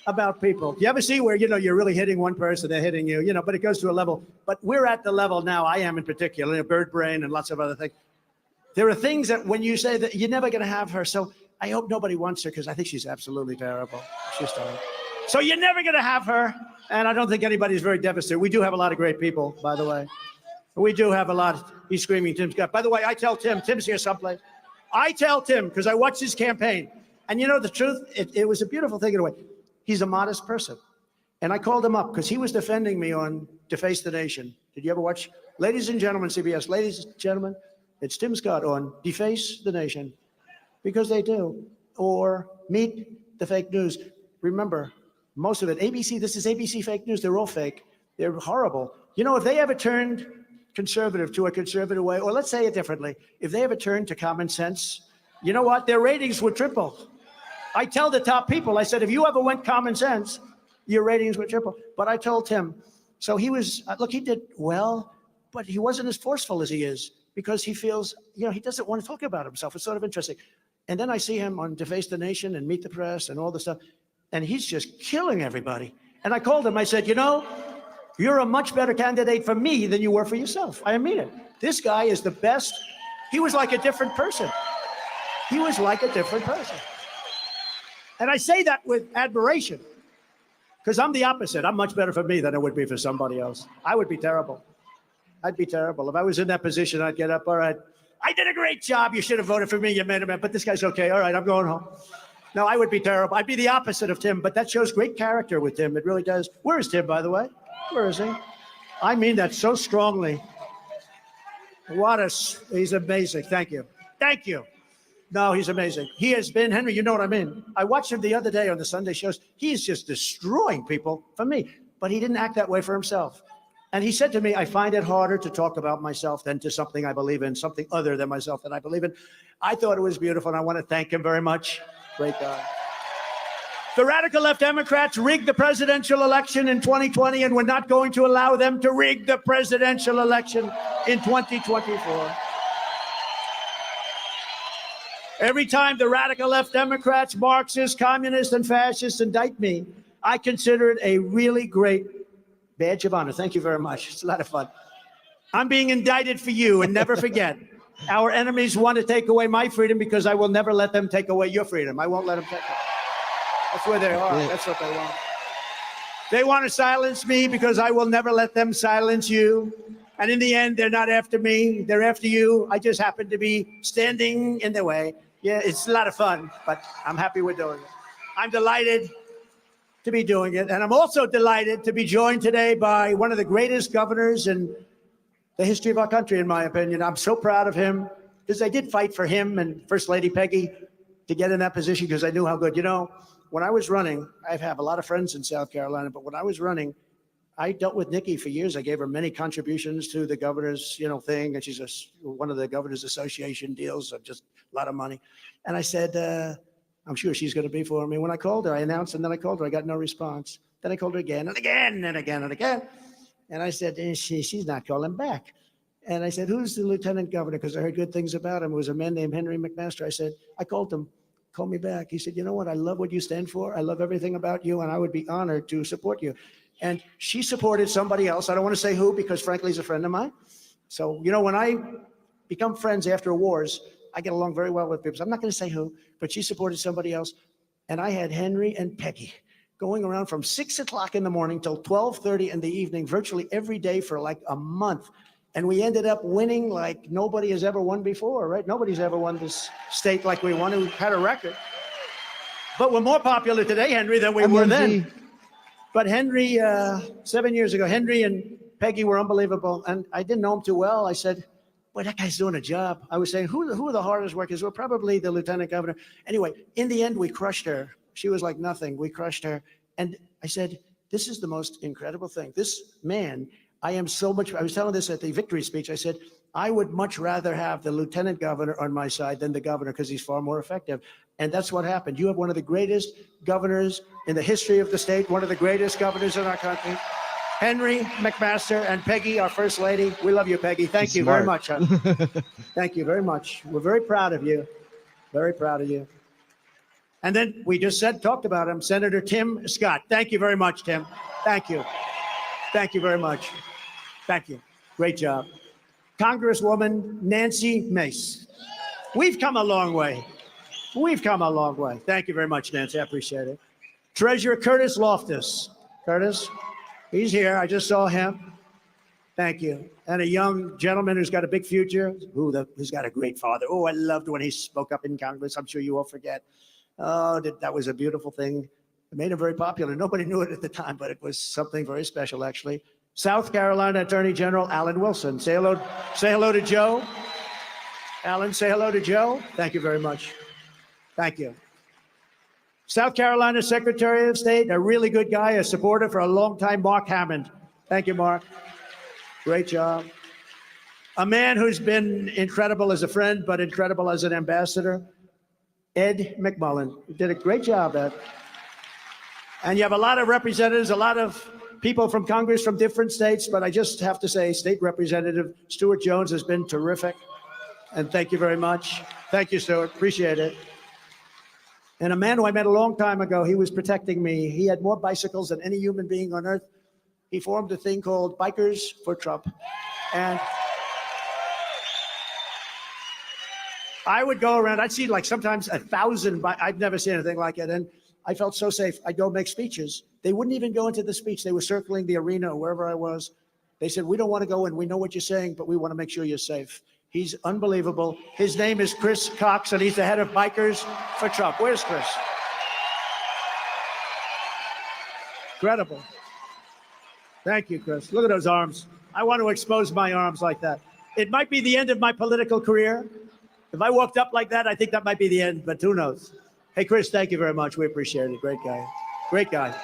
about people. You ever see where, you're really hitting one person, they're hitting you, but it goes to a level. But we're at the level now, I am in particular, bird brain and lots of other things. There are things that when you say that you're never going to have her. So I hope nobody wants her because I think she's absolutely terrible. She's terrible. So you're never going to have her. And I don't think anybody's very devastated. We do have a lot of great people, by the way. We do have a lot. He's screaming, Tim's got. By the way, I tell Tim's here someplace. I tell Tim, because I watched his campaign. And the truth, it was a beautiful thing in a way. He's a modest person. And I called him up because he was defending me on Deface the Nation. Did you ever watch? Ladies and gentlemen, CBS, ladies and gentlemen, it's Tim Scott on Deface the Nation. Because they do. Or Meet the Fake News. Remember, most of it, ABC, this is ABC fake news. They're all fake. They're horrible. If they ever turned conservative to a conservative way, or let's say it differently, if they ever turned to common sense, you know what? Their ratings would triple. I tell the top people, I said, if you ever went common sense, your ratings would triple. But I told him, so he was, look, he did well, but he wasn't as forceful as he is because he feels, he doesn't want to talk about himself. It's sort of interesting. And then I see him on Deface the Nation and Meet the Press and all this stuff. And he's just killing everybody. And I called him, I said, you're a much better candidate for me than you were for yourself. I mean it. This guy is the best. He was like a different person. He was like a different person. And I say that with admiration, because I'm the opposite. I'm much better for me than it would be for somebody else. I would be terrible. I'd be terrible. If I was in that position, I'd get up, all right, I did a great job. You should have voted for me. You made a man, but this guy's okay. All right, I'm going home. No, I would be terrible. I'd be the opposite of Tim, but that shows great character with Tim. It really does. Where is Tim, by the way? Where is he? I mean that so strongly. He's amazing. Thank you. Thank you. No, he's amazing. He has been, Henry, you know what I mean. I watched him the other day on the Sunday shows. He's just destroying people for me, but he didn't act that way for himself. And he said to me, I find it harder to talk about myself than to something I believe in, something other than myself that I believe in. I thought it was beautiful, and I want to thank him very much. Great guy. The radical left Democrats rigged the presidential election in 2020, and we're not going to allow them to rig the presidential election in 2024. Every time the radical left Democrats, Marxists, communists, and fascists indict me, I consider it a really great badge of honor. Thank you very much. It's a lot of fun. I'm being indicted for you, and never forget, our enemies want to take away my freedom because I will never let them take away your freedom. I won't let them take it. That's where they are. That's what they want. They want to silence me because I will never let them silence you. And in the end, they're not after me. They're after you. I just happen to be standing in their way. Yeah, it's a lot of fun, but I'm happy we're doing it. I'm delighted to be doing it. And I'm also delighted to be joined today by one of the greatest governors in the history of our country, in my opinion. I'm so proud of him because I did fight for him and First Lady Peggy to get in that position because I knew how good. You know, when I was running, I have a lot of friends in South Carolina, but when I was running, I dealt with Nikki for years. I gave her many contributions to the governor's, thing, and she's one of the governor's association deals of just a lot of money. And I said, I'm sure she's going to be for me. When I called her, I announced, and then I called her. I got no response. Then I called her again and again and again and again. And I said, she's not calling back. And I said, who's the lieutenant governor? Because I heard good things about him. It was a man named Henry McMaster. I said, I called him. Call me back. He said, you know what? I love what you stand for. I love everything about you, and I would be honored to support you. And she supported somebody else. I don't want to say who because, frankly, he's a friend of mine. So, when I become friends after wars, I get along very well with people. So I'm not going to say who, but she supported somebody else. And I had Henry and Peggy going around from 6 o'clock in the morning till 12:30 in the evening, virtually every day for like a month. And we ended up winning like nobody has ever won before, right? Nobody's ever won this state like we won. We had a record. But we're more popular today, Henry, than we were then. But Henry, 7 years ago, Henry and Peggy were unbelievable. And I didn't know him too well. I said, boy, that guy's doing a job. I was saying, who are the hardest workers? Well, probably the lieutenant governor. Anyway, in the end, we crushed her. She was like nothing. We crushed her. And I said, this is the most incredible thing. This man, I was telling this at the victory speech. I said, I would much rather have the lieutenant governor on my side than the governor because he's far more effective. And that's what happened. You have one of the greatest governors in the history of the state, one of the greatest governors in our country, Henry McMaster, and Peggy, our First Lady. We love you, Peggy. Thank you very much. Huh? Thank you very much. We're very proud of you. Very proud of you. And then we just talked about him, Senator Tim Scott. Thank you very much, Tim. Thank you. Thank you very much. Thank you. Great job. Congresswoman Nancy Mace. We've come a long way. We've come a long way. Thank you very much, Nancy. I appreciate it. Treasurer Curtis Loftus. Curtis, he's here. I just saw him. Thank you. And a young gentleman who's got a big future, who's got a great father. Oh, I loved when he spoke up in Congress. I'm sure you all forget. Oh, that was a beautiful thing. It made him very popular. Nobody knew it at the time, but it was something very special, actually. South Carolina Attorney General Alan Wilson. Say hello to Joe. Alan, say hello to Joe. Thank you very much. Thank you. South Carolina Secretary of State, a really good guy, a supporter for a long time, Mark Hammond. Thank you, Mark. Great job. A man who's been incredible as a friend, but incredible as an ambassador, Ed McMullen. You did a great job, Ed. And you have a lot of representatives, a lot of people from Congress from different states, but I just have to say, State Representative Stuart Jones has been terrific. And thank you very much. Thank you, Stuart. Appreciate it. And a man who I met a long time ago, he was protecting me. He had more bicycles than any human being on earth. He formed a thing called Bikers for Trump. And I would go around, I'd see like sometimes 1,000, I've never seen anything like it. And I felt so safe. I'd go make speeches. They wouldn't even go into the speech. They were circling the arena or wherever I was. They said, we don't want to go in. We know what you're saying, but we want to make sure you're safe. He's unbelievable. His name is Chris Cox, and he's the head of Bikers for Trump. Where's Chris? Incredible. Thank you, Chris. Look at those arms. I want to expose my arms like that. It might be the end of my political career. If I walked up like that, I think that might be the end, but who knows? Hey, Chris, thank you very much. We appreciate it. Great guy. Great guy.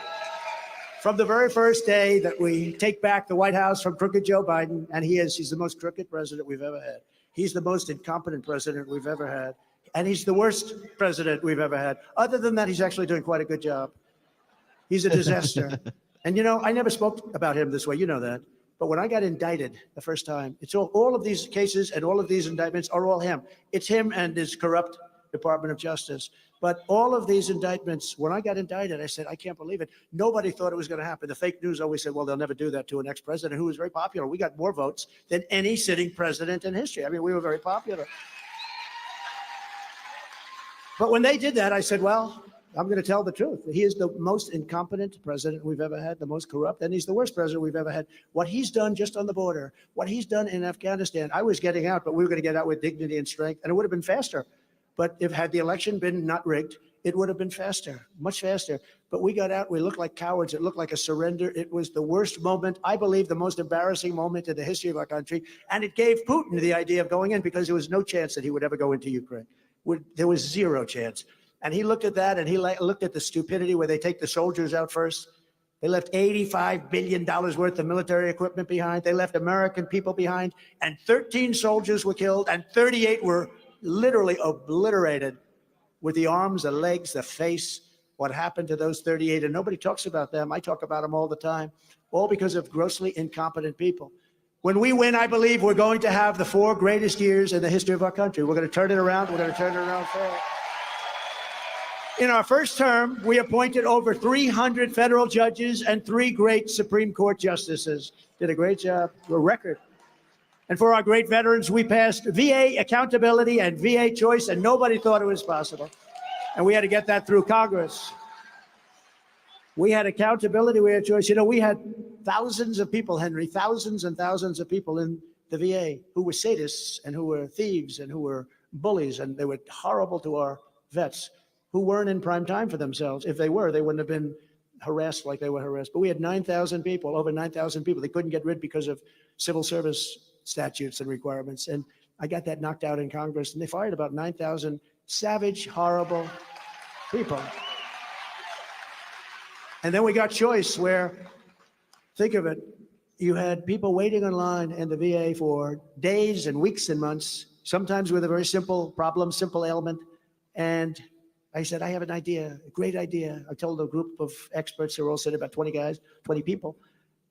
From the very first day that we take back the White House from crooked Joe Biden, and he's the most crooked president we've ever had. He's the most incompetent president we've ever had. And he's the worst president we've ever had. Other than that, he's actually doing quite a good job. He's a disaster. And I never spoke about him this way. You know that. But when I got indicted the first time, it's all of these cases and all of these indictments are all him. It's him and his corrupt Department of Justice. But all of these indictments, when I got indicted, I said, I can't believe it. Nobody thought it was going to happen. The fake news always said, well, they'll never do that to an ex-president who was very popular. We got more votes than any sitting president in history. I mean, we were very popular. But when they did that, I said, well, I'm going to tell the truth. He is the most incompetent president we've ever had, the most corrupt, and he's the worst president we've ever had. What he's done just on the border, what he's done in Afghanistan, I was getting out, but we were going to get out with dignity and strength, and it would have been faster. But if had the election been not rigged, it would have been faster, much faster. But we got out, we looked like cowards. It looked like a surrender. It was the worst moment, I believe, the most embarrassing moment in the history of our country. And it gave Putin the idea of going in because there was no chance that he would ever go into Ukraine. There was zero chance. And he looked at that and he looked at the stupidity where they take the soldiers out first. They left $85 billion worth of military equipment behind. They left American people behind, and 13 soldiers were killed and 38 were literally obliterated with the arms, the legs, the face. What happened to those 38? And nobody talks about them. I talk about them all the time, all because of grossly incompetent people. When we win, I believe we're going to have the 4 greatest years in the history of our country. We're going to turn it around. We're going to turn it around fast. In our first term, we appointed over 300 federal judges and 3 great Supreme Court justices. Did a great job, a record. And for our great veterans, we passed VA accountability and VA choice, and nobody thought it was possible. And we had to get that through Congress. We had accountability, we had choice. You know, we had thousands of people, Henry, thousands and thousands of people in the VA who were sadists and who were thieves and who were bullies, and they were horrible to our vets who weren't in prime time for themselves. If they were, they wouldn't have been harassed like they were harassed. But we had 9,000 people, over 9,000 people. They couldn't get rid because of civil service statutes and requirements. And I got that knocked out in Congress, and they fired about 9,000 savage, horrible people. And then we got choice where, think of it, you had people waiting in line in the VA for days and weeks and months, sometimes with a very simple problem, simple ailment. And I said, I have an idea, a great idea. I told a group of experts, who were all sitting, about 20 guys, 20 people.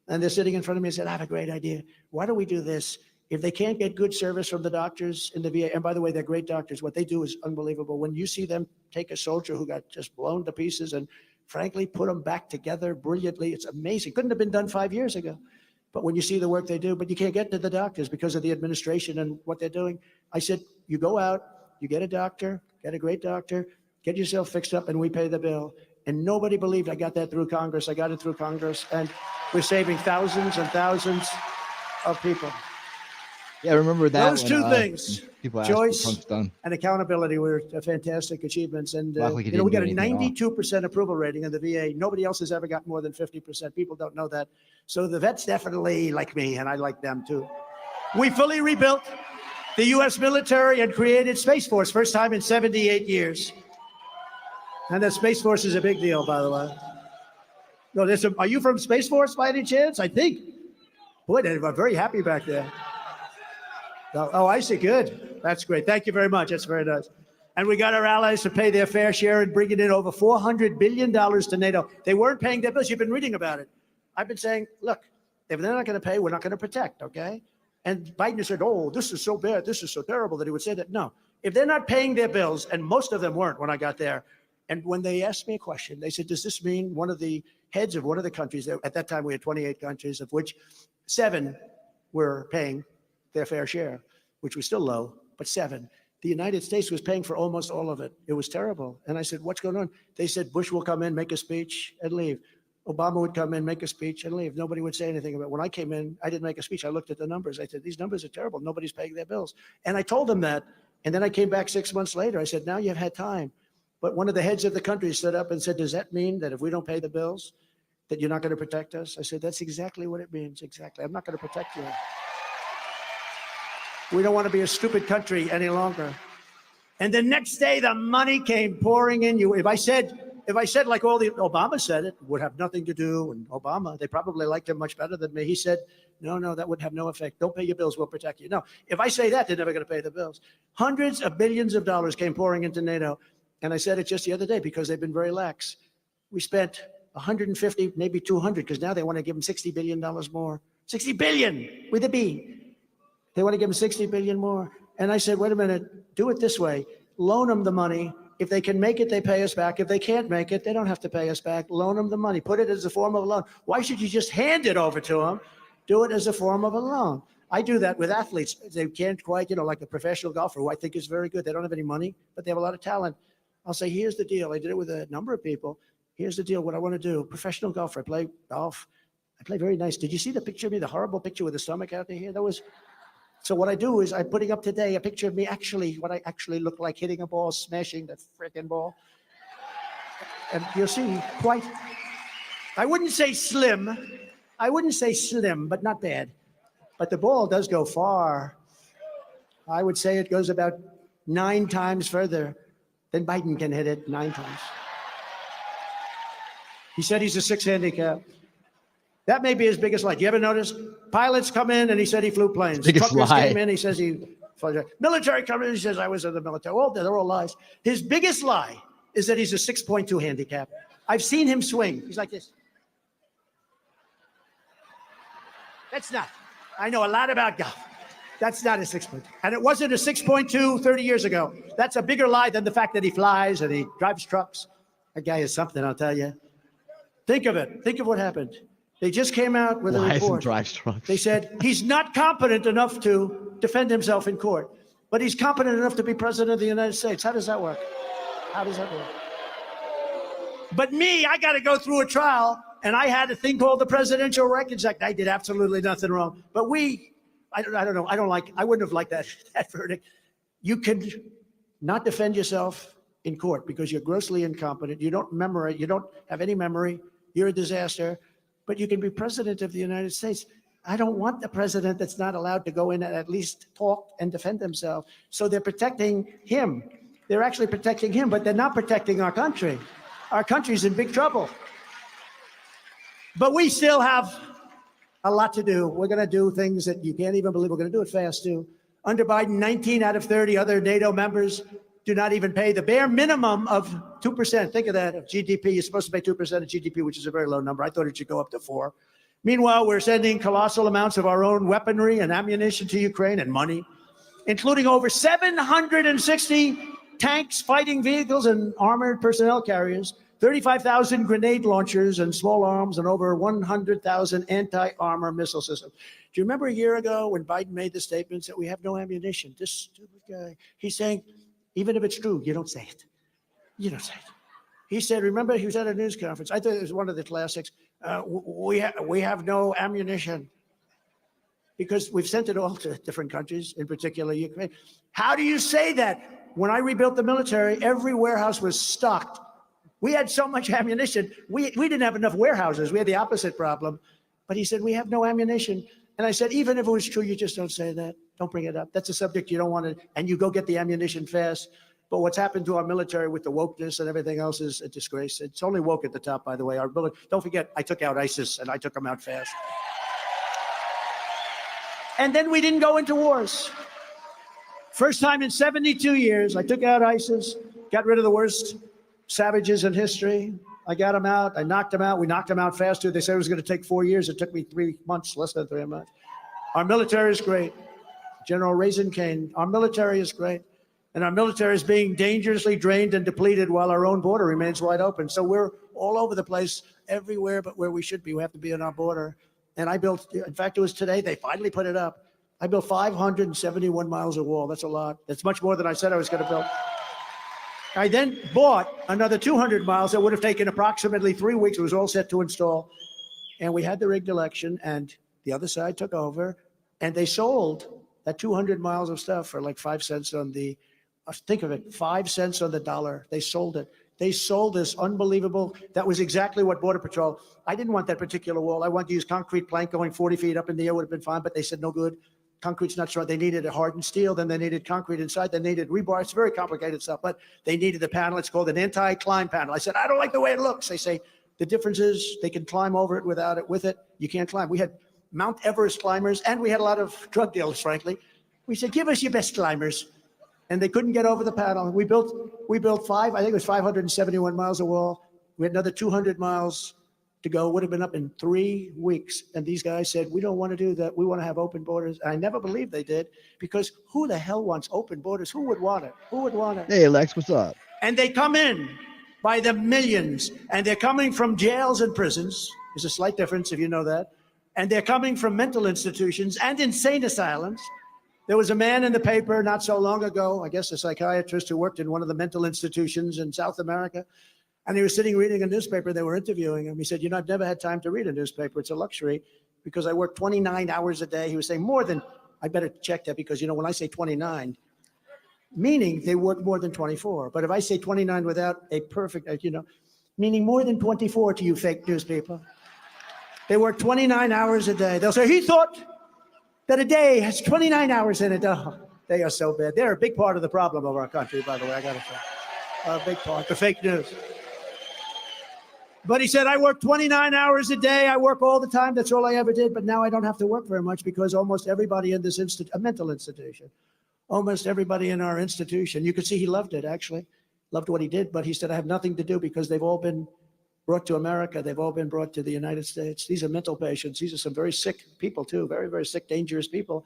And they're sitting in front of me and said, I have a great idea. Why don't we do this? If they can't get good service from the doctors in the VA, and by the way, they're great doctors. What they do is unbelievable. When you see them take a soldier who got just blown to pieces and frankly put them back together brilliantly, it's amazing. Couldn't have been done 5 years ago. But when you see the work they do, but you can't get to the doctors because of the administration and what they're doing. I said, you go out, you get a doctor, get a great doctor, get yourself fixed up, and we pay the bill. And nobody believed I got that through Congress. I got it through Congress, and we're saving thousands and thousands of people. Yeah, I remember that. Those two things, choice and accountability, were fantastic achievements. And we got a 92% approval rating in the VA. Nobody else has ever got more than 50%. People don't know that. So the vets definitely like me, and I like them too. We fully rebuilt the U.S. military and created Space Force, first time in 78 years. And the Space Force is a big deal, by the way. No, are you from Space Force by any chance? I think. Boy, they were very happy back there. Oh, I see. Good. That's great. Thank you very much. That's very nice. And we got our allies to pay their fair share and bringing in over $400 billion to NATO. They weren't paying their bills. You've been reading about it. I've been saying, look, if they're not going to pay, we're not going to protect, okay? And Biden said, oh, this is so bad. This is so terrible that he would say that. No, if they're not paying their bills, and most of them weren't when I got there, and when they asked me a question, they said, does this mean one of the heads of one of the countries, at that time we had 28 countries, of which 7 were paying their fair share, which was still low, but 7. The United States was paying for almost all of it. It was terrible. And I said, what's going on? They said, Bush will come in, make a speech, and leave. Obama would come in, make a speech, and leave. Nobody would say anything about it. When I came in, I didn't make a speech. I looked at the numbers. I said, these numbers are terrible. Nobody's paying their bills. And I told them that. And then I came back 6 months later. I said, now you've had time. But one of the heads of the country stood up and said, does that mean that if we don't pay the bills, that you're not going to protect us? I said, that's exactly what it means. Exactly. I'm not going to protect you. We don't want to be a stupid country any longer. And the next day, the money came pouring in. If I said like all the Obama said, it would have nothing to do. And Obama, they probably liked him much better than me. He said, no, that would have no effect. Don't pay your bills. We'll protect you. No, if I say that, they're never going to pay the bills. Hundreds of billions of dollars came pouring into NATO. And I said it just the other day because they've been very lax. We spent 150, maybe 200, because now they want to give them $60 billion more. 60 billion with a B. They want to give them 60 billion more. And I said, wait a minute, do it this way. Loan them the money. If they can make it, they pay us back. If they can't make it, they don't have to pay us back. Loan them the money. Put it as a form of a loan. Why should you just hand it over to them? Do it as a form of a loan. I do that with athletes. They can't quite, like a professional golfer who I think is very good. They don't have any money, but they have a lot of talent. I'll say, here's the deal. I did it with a number of people. Here's the deal. What I want to do. Professional golfer. I play golf. I play very nice. Did you see the picture of me, the horrible picture with the stomach out here? So what I do is I'm putting up today a picture of me what I actually look like hitting a ball, smashing that freaking ball. And you'll see I wouldn't say slim, but not bad. But the ball does go far. I would say it goes about 9 times further than Biden can hit it, 9 times. He said he's a 6 handicap. That may be his biggest lie. Do you ever notice? Pilots come in and he said he flew planes. Biggest Truckers lie. came in, he says he flew. Military come in, he says I was in the military. They're all lies. His biggest lie is that he's a 6.2 handicap. I've seen him swing. He's like this. That's not. I know a lot about golf. That's not a 6.2. And it wasn't a 6.2 30 years ago. That's a bigger lie than the fact that he flies and he drives trucks. That guy is something, I'll tell you. Think of it. Think of what happened. They just came out with a report. Drives trucks. They said he's not competent enough to defend himself in court, but he's competent enough to be president of the United States. How does that work? How does that work? But me, I got to go through a trial, and I had a thing called the Presidential Records Act. I did absolutely nothing wrong. But I don't know. I wouldn't have liked that verdict. You can not defend yourself in court because you're grossly incompetent. You don't memorize. You don't have any memory. You're a disaster. But you can be president of the United States. I don't want the president that's not allowed to go in and at least talk and defend himself. So they're protecting him. They're actually protecting him, but they're not protecting our country. Our country's in big trouble. But we still have a lot to do. We're going to do things that you can't even believe. We're going to do it fast, too. Under Biden, 19 out of 30 other NATO members do not even pay the bare minimum of 2%. Think of that. Of GDP, you're supposed to pay 2% of GDP, which is a very low number. I thought it should go up to 4%. Meanwhile, we're sending colossal amounts of our own weaponry and ammunition to Ukraine and money, including over 760 tanks, fighting vehicles, and armored personnel carriers, 35,000 grenade launchers and small arms, and over 100,000 anti-armor missile systems. Do you remember a year ago when Biden made the statements that we have no ammunition? This stupid guy. He's saying, even if it's true, you don't say it. You don't say it. He said, remember, he was at a news conference. I thought it was one of the classics. We have no ammunition because we've sent it all to different countries, in particular Ukraine. How do you say that? When I rebuilt the military, every warehouse was stocked. We had so much ammunition. We didn't have enough warehouses. We had the opposite problem. But he said, we have no ammunition. And I said, even if it was true, you just don't say that. Don't bring it up. That's a subject you don't want to, and you go get the ammunition fast. But what's happened to our military with the wokeness and everything else is a disgrace. It's only woke at the top, by the way. Our military, don't forget, I took out ISIS, and I took them out fast. And then we didn't go into wars. First time in 72 years, I took out ISIS, got rid of the worst savages in history. I got them out. I knocked them out. We knocked them out faster. They said it was going to take 4 years. It took me 3 months, less than 3 months. Our military is great. General Raisin Kane, our military is great. And our military is being dangerously drained and depleted while our own border remains wide open. So we're all over the place, everywhere but where we should be. We have to be on our border. And I built, in fact, it was today, they finally put it up. I built 571 miles of wall. That's a lot. That's much more than I said I was going to build. I then bought another 200 miles that would have taken approximately 3 weeks. It was all set to install. And we had the rigged election, and the other side took over, and they sold that 200 miles of stuff for like 5 cents on the, think of it, 5 cents on the dollar. They sold it. They sold this unbelievable, that was exactly what Border Patrol, I didn't want that particular wall. I wanted to use concrete plank going 40 feet up in the air, would have been fine, but they said no good. Concrete's not strong. They needed a hardened steel, then they needed concrete inside, they needed rebar. It's very complicated stuff, but they needed the panel. It's called an anti-climb panel. I said, I don't like the way it looks. They say, the difference is they can climb over it. Without it, with it, you can't climb. We had Mount Everest climbers, and we had a lot of drug dealers, frankly. We said, give us your best climbers. And they couldn't get over the panel. We built five, I think it was 571 miles of wall. We had another 200 miles to go, would have been up in 3 weeks. And these guys said, we don't want to do that. We want to have open borders. And I never believed they did, because who the hell wants open borders? Who would want it? Who would want it? Hey, Lex, what's up? And they come in by the millions, and they're coming from jails and prisons. There's a slight difference if you know that. And they're coming from mental institutions and insane asylums. There was a man in the paper not so long ago, I guess a psychiatrist who worked in one of the mental institutions in South America. And he was sitting reading a newspaper. They were interviewing him. He said, I've never had time to read a newspaper. It's a luxury because I work 29 hours a day. He was saying more than, I better check that because, when I say 29, meaning they work more than 24. But if I say 29 without a perfect, meaning more than 24 to you fake news people. They work 29 hours a day. They'll say, he thought that a day has 29 hours in it. Oh, they are so bad. They're a big part of the problem of our country, by the way, I got to say. A big part, the fake news. But he said, I work 29 hours a day. I work all the time. That's all I ever did. But now I don't have to work very much because almost everybody in this a mental institution, almost everybody in our institution, you could see he loved it, actually, loved what he did. But he said, I have nothing to do because they've all been brought to America. They've all been brought to the United States. These are mental patients. These are some very sick people, too, very, very sick, dangerous people.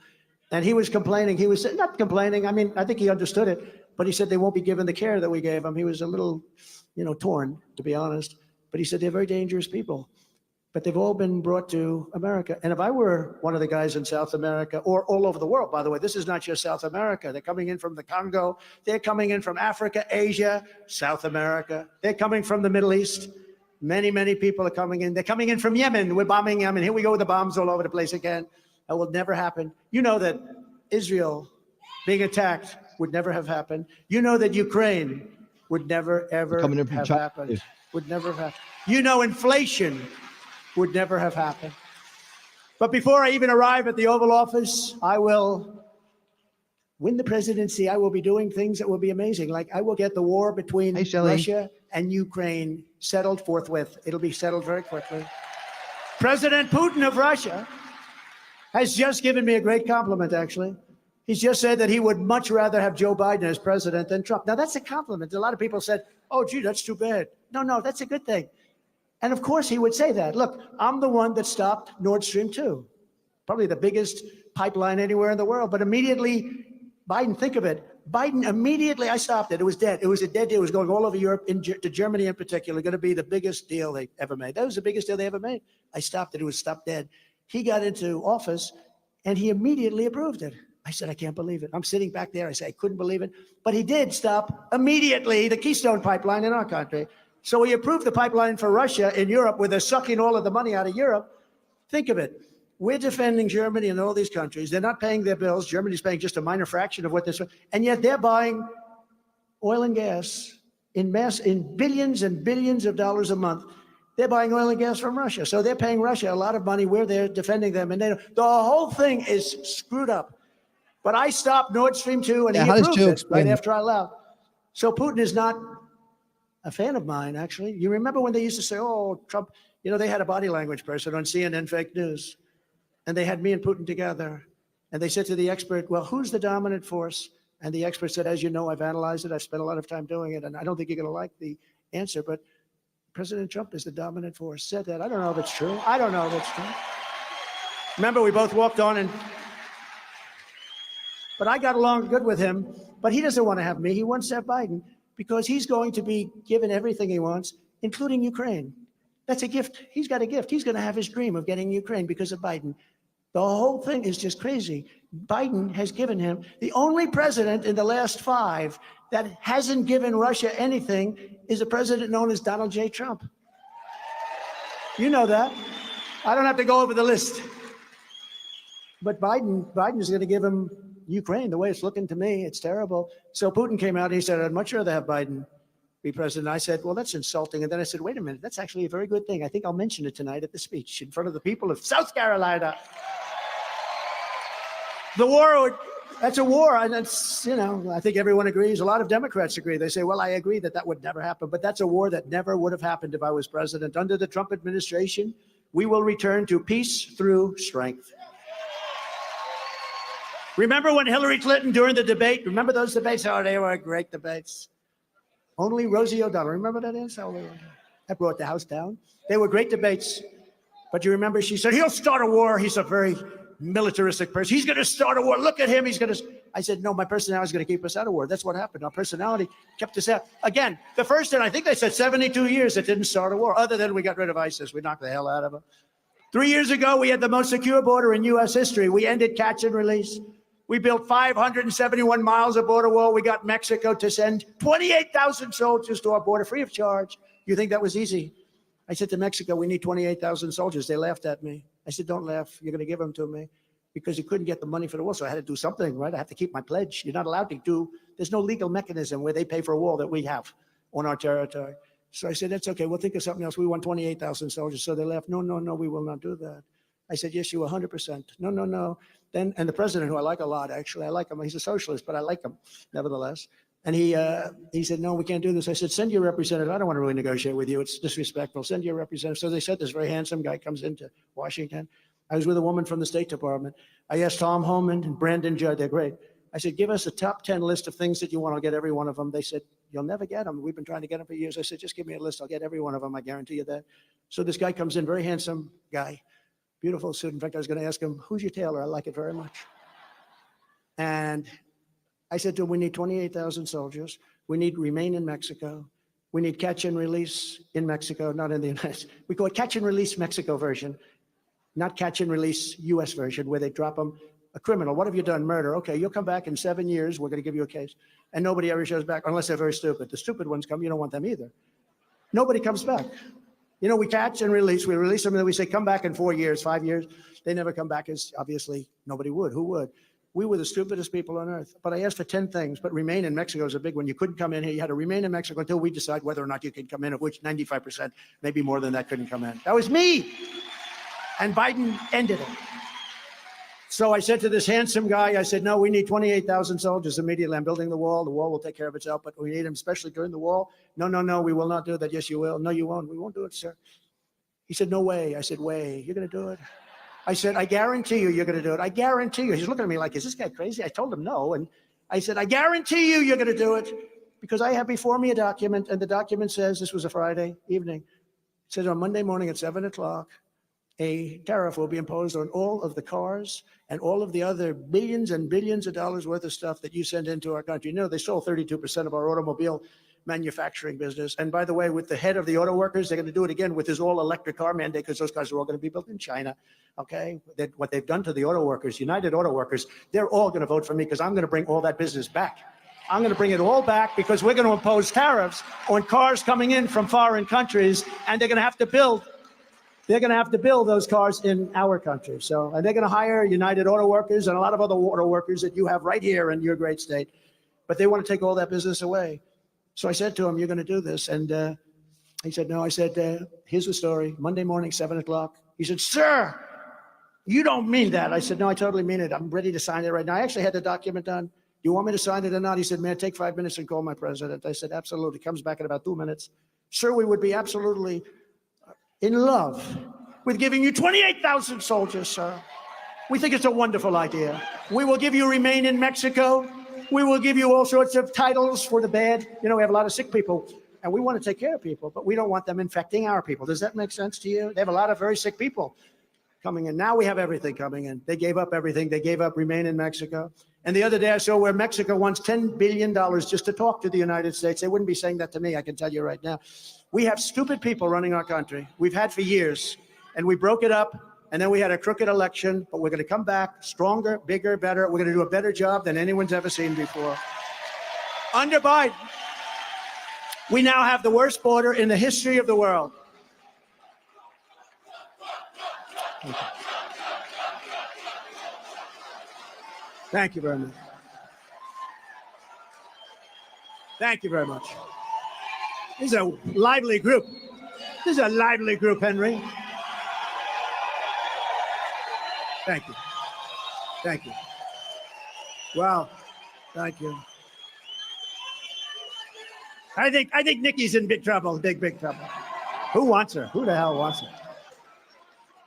And he was complaining. He was not complaining. I mean, I think he understood it. But he said they won't be given the care that we gave him. He was a little, torn, to be honest. But he said they're very dangerous people. But they've all been brought to America. And if I were one of the guys in South America, or all over the world, by the way, this is not just South America. They're coming in from the Congo. They're coming in from Africa, Asia, South America. They're coming from the Middle East. Many, many people are coming in. They're coming in from Yemen. We're bombing Yemen. Here we go with the bombs all over the place again. That will never happen. You know that Israel being attacked would never have happened. You know that Ukraine would never, ever have happened. Would never have happened. Inflation would never have happened. But before I even arrive at the Oval Office, I will win the presidency. I will be doing things that will be amazing. Like I will get the war between Russia and Ukraine settled forthwith. It'll be settled very quickly. President Putin of Russia has just given me a great compliment, actually. He's just said that he would much rather have Joe Biden as president than Trump. Now, that's a compliment. A lot of people said, oh, gee, that's too bad. No, that's a good thing. And of course, he would say that. Look, I'm the one that stopped Nord Stream 2, probably the biggest pipeline anywhere in the world. But immediately, Biden, think of it. Biden immediately, I stopped it. It was dead. It was a dead deal. It was going all over Europe, to Germany in particular, going to be the biggest deal they ever made. That was the biggest deal they ever made. I stopped it. It was stopped dead. He got into office, and he immediately approved it. I said, I can't believe it. I'm sitting back there. I say, I couldn't believe it. But he did stop immediately the Keystone Pipeline in our country. So he approved the pipeline for Russia in Europe, where they're sucking all of the money out of Europe. Think of it. We're defending Germany and all these countries. They're not paying their bills. Germany's paying just a minor fraction of what they're spending. And yet they're buying oil and gas in billions and billions of dollars a month. They're buying oil and gas from Russia. So they're paying Russia a lot of money. We're there defending them. And the whole thing is screwed up. But I stopped Nord Stream 2, and he approved it right after I left. So Putin is not a fan of mine, actually. You remember when they used to say, oh, Trump, they had a body language person on CNN Fake News, and they had me and Putin together. And they said to the expert, well, who's the dominant force? And the expert said, as you know, I've analyzed it. I've spent a lot of time doing it, and I don't think you're going to like the answer, but President Trump is the dominant force. Said that. I don't know if it's true. I don't know if it's true. Remember, we both walked on but I got along good with him. But he doesn't want to have me. He wants to have Biden because he's going to be given everything he wants, including Ukraine. That's a gift. He's got a gift. He's going to have his dream of getting Ukraine because of Biden. The whole thing is just crazy. Biden has given him the only president in the last 5 that hasn't given Russia anything is a president known as Donald J. Trump. You know that. I don't have to go over the list. But Biden is going to give him Ukraine, the way it's looking to me, it's terrible. So Putin came out and he said, I'd much rather have Biden be president. I said, well, that's insulting. And then I said, wait a minute, that's actually a very good thing. I think I'll mention it tonight at the speech in front of the people of South Carolina. The war, that's a war. And that's, I think everyone agrees. A lot of Democrats agree. They say, well, I agree that would never happen. But that's a war that never would have happened if I was president. Under the Trump administration, we will return to peace through strength. Remember when Hillary Clinton during the debate, remember those debates? Oh, they were great debates. Only Rosie O'Donnell, remember that is? That brought the House down. They were great debates. But you remember she said, he'll start a war. He's a very militaristic person. He's going to start a war. Look at him. I said, no, my personality is going to keep us out of war. That's what happened. Our personality kept us out. Again, the first, and I think they said 72 years, it didn't start a war, other than we got rid of ISIS. We knocked the hell out of them. 3 years ago, we had the most secure border in U.S. history. We ended catch and release. We built 571 miles of border wall. We got Mexico to send 28,000 soldiers to our border free of charge. You think that was easy? I said to Mexico, we need 28,000 soldiers. They laughed at me. I said, don't laugh. You're going to give them to me. Because you couldn't get the money for the wall. So I had to do something, right? I have to keep my pledge. You're not allowed to do, there's no legal mechanism where they pay for a wall that we have on our territory. So I said, that's okay. We'll think of something else. We want 28,000 soldiers. So they laughed. No, no, no, we will not do that. I said, yes, you 100%. No, no, no. Then, and the president, who I like a lot, actually, I like him. He's a socialist, but I like him nevertheless. And he said, no, we can't do this. I said, send your representative. I don't want to really negotiate with you. It's disrespectful. Send your representative. So they said, this very handsome guy comes into Washington. I was with a woman from the State Department. I asked Tom Homan and Brandon Judd, they're great. I said, give us a top 10 list of things that you want. I'll get every one of them. They said, you'll never get them. We've been trying to get them for years. I said, just give me a list. I'll get every one of them. I guarantee you that. So this guy comes in, very handsome guy, beautiful suit. In fact, I was going to ask him, who's your tailor? I like it very much. And I said to him, we need 28,000 soldiers. We need remain in Mexico. We need catch and release in Mexico, not in the United States. We call it catch and release Mexico version. Not catch and release U.S. version where they drop them. A criminal, what have you done? Murder. Okay, you'll come back in 7 years. We're going to give you a case. And nobody ever shows back unless they're very stupid. The stupid ones come. You don't want them either. Nobody comes back. You know, we catch and release. We release them and then we say, come back in 4 years, 5 years. They never come back as obviously nobody would. Who would? We were the stupidest people on earth. But I asked for 10 things, but remain in Mexico is a big one. You couldn't come in here. You had to remain in Mexico until we decide whether or not you could come in, of which 95%, maybe more than that, couldn't come in. That was me. And Biden ended it. So I said to this handsome guy, I said, no, we need 28,000 soldiers immediately. I'm building the wall. The wall will take care of itself, but we need them, especially during the wall. No, no, no, we will not do that. Yes, you will. No, you won't. We won't do it, sir. He said, no way. I said, way. You're going to do it? I said, I guarantee you, you're going to do it. I guarantee you. He's looking at me like, is this guy crazy? I told him no. And I said, I guarantee you, you're going to do it. Because I have before me a document, and the document says, this was a Friday evening. It says on Monday morning at 7 o'clock, a tariff will be imposed on all of the cars and all of the other billions and billions of dollars worth of stuff that you send into our country. You know, they stole 32% of our automobile manufacturing business. And by the way, with the head of the auto workers, they're going to do it again with his all-electric car mandate because those cars are all going to be built in China. Okay? What they've done to the auto workers, United Auto Workers, they're all going to vote for me because I'm going to bring all that business back. I'm going to bring it all back because we're going to impose tariffs on cars coming in from foreign countries, and they're going to have to build those cars in our country. So, and they're going to hire United Auto Workers and a lot of other auto workers that you have right here in your great state. But they want to take all that business away. So I said to him, you're going to do this. And he said, no. I said, here's the story. Monday morning, 7 o'clock. He said, sir, you don't mean that. I said, no, I totally mean it. I'm ready to sign it right now. I actually had the document done. Do you want me to sign it or not? He said, man, take 5 minutes and call my president. I said, absolutely. Comes back in about 2 minutes. Sir, we would be absolutely in love with giving you 28,000 soldiers, sir. We think it's a wonderful idea. We will give you remain in Mexico. We will give you all sorts of titles for the bad. You know, we have a lot of sick people, and we want to take care of people, but we don't want them infecting our people. Does that make sense to you? They have a lot of very sick people coming in. Now we have everything coming in. They gave up everything. They gave up remain in Mexico. And the other day I saw where Mexico wants $10 billion just to talk to the United States. They wouldn't be saying that to me, I can tell you right now. We have stupid people running our country. We've had for years, and we broke it up, and then we had a crooked election, but we're going to come back stronger, bigger, better. We're going to do a better job than anyone's ever seen before. Under Biden, we now have the worst border in the history of the world. Thank you very much. Thank you very much. This is a lively group. This is a lively group, Henry. Thank you. Thank you. Wow. Thank you. I think Nikki's in big trouble, big trouble. Who wants her? Who the hell wants her?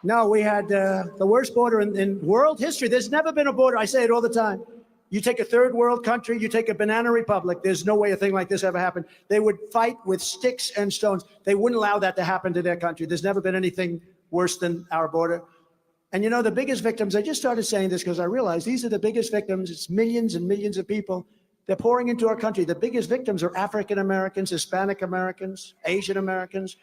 No, we had the worst border in world history. There's never been a border. I say it all the time. You take a third world country, you take a banana republic. There's no way a thing like this ever happened. They would fight with sticks and stones. They wouldn't allow that to happen to their country. There's never been anything worse than our border. And you know, the biggest victims, I just started saying this because I realized these are the biggest victims. It's millions and millions of people. They're pouring into our country. The biggest victims are African Americans, Hispanic Americans, Asian Americans,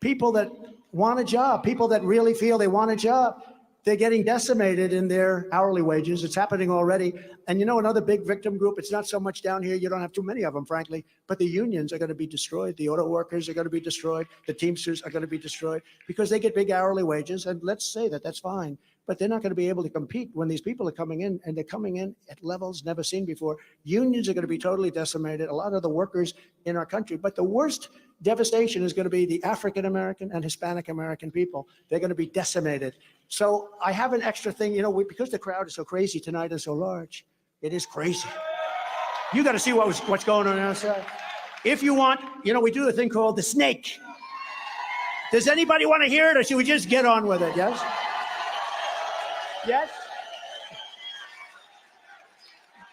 people that want a job, people that really feel they want a job. They're getting decimated in their hourly wages. It's happening already. And you know, another big victim group, it's not so much down here. You don't have too many of them, frankly, but the unions are going to be destroyed. The auto workers are going to be destroyed. The Teamsters are going to be destroyed because they get big hourly wages. And let's say that that's fine, but they're not going to be able to compete when these people are coming in, and they're coming in at levels never seen before. Unions are going to be totally decimated. A lot of the workers in our country, but the worst devastation is going to be the African American and Hispanic American people. They're going to be decimated. So I have an extra thing, you know, because the crowd is so crazy tonight and so large. It is crazy. You got to see what's going on outside. If you want, you know, we do a thing called the snake. Does anybody want to hear it, or should we just get on with it? Yes? Yes?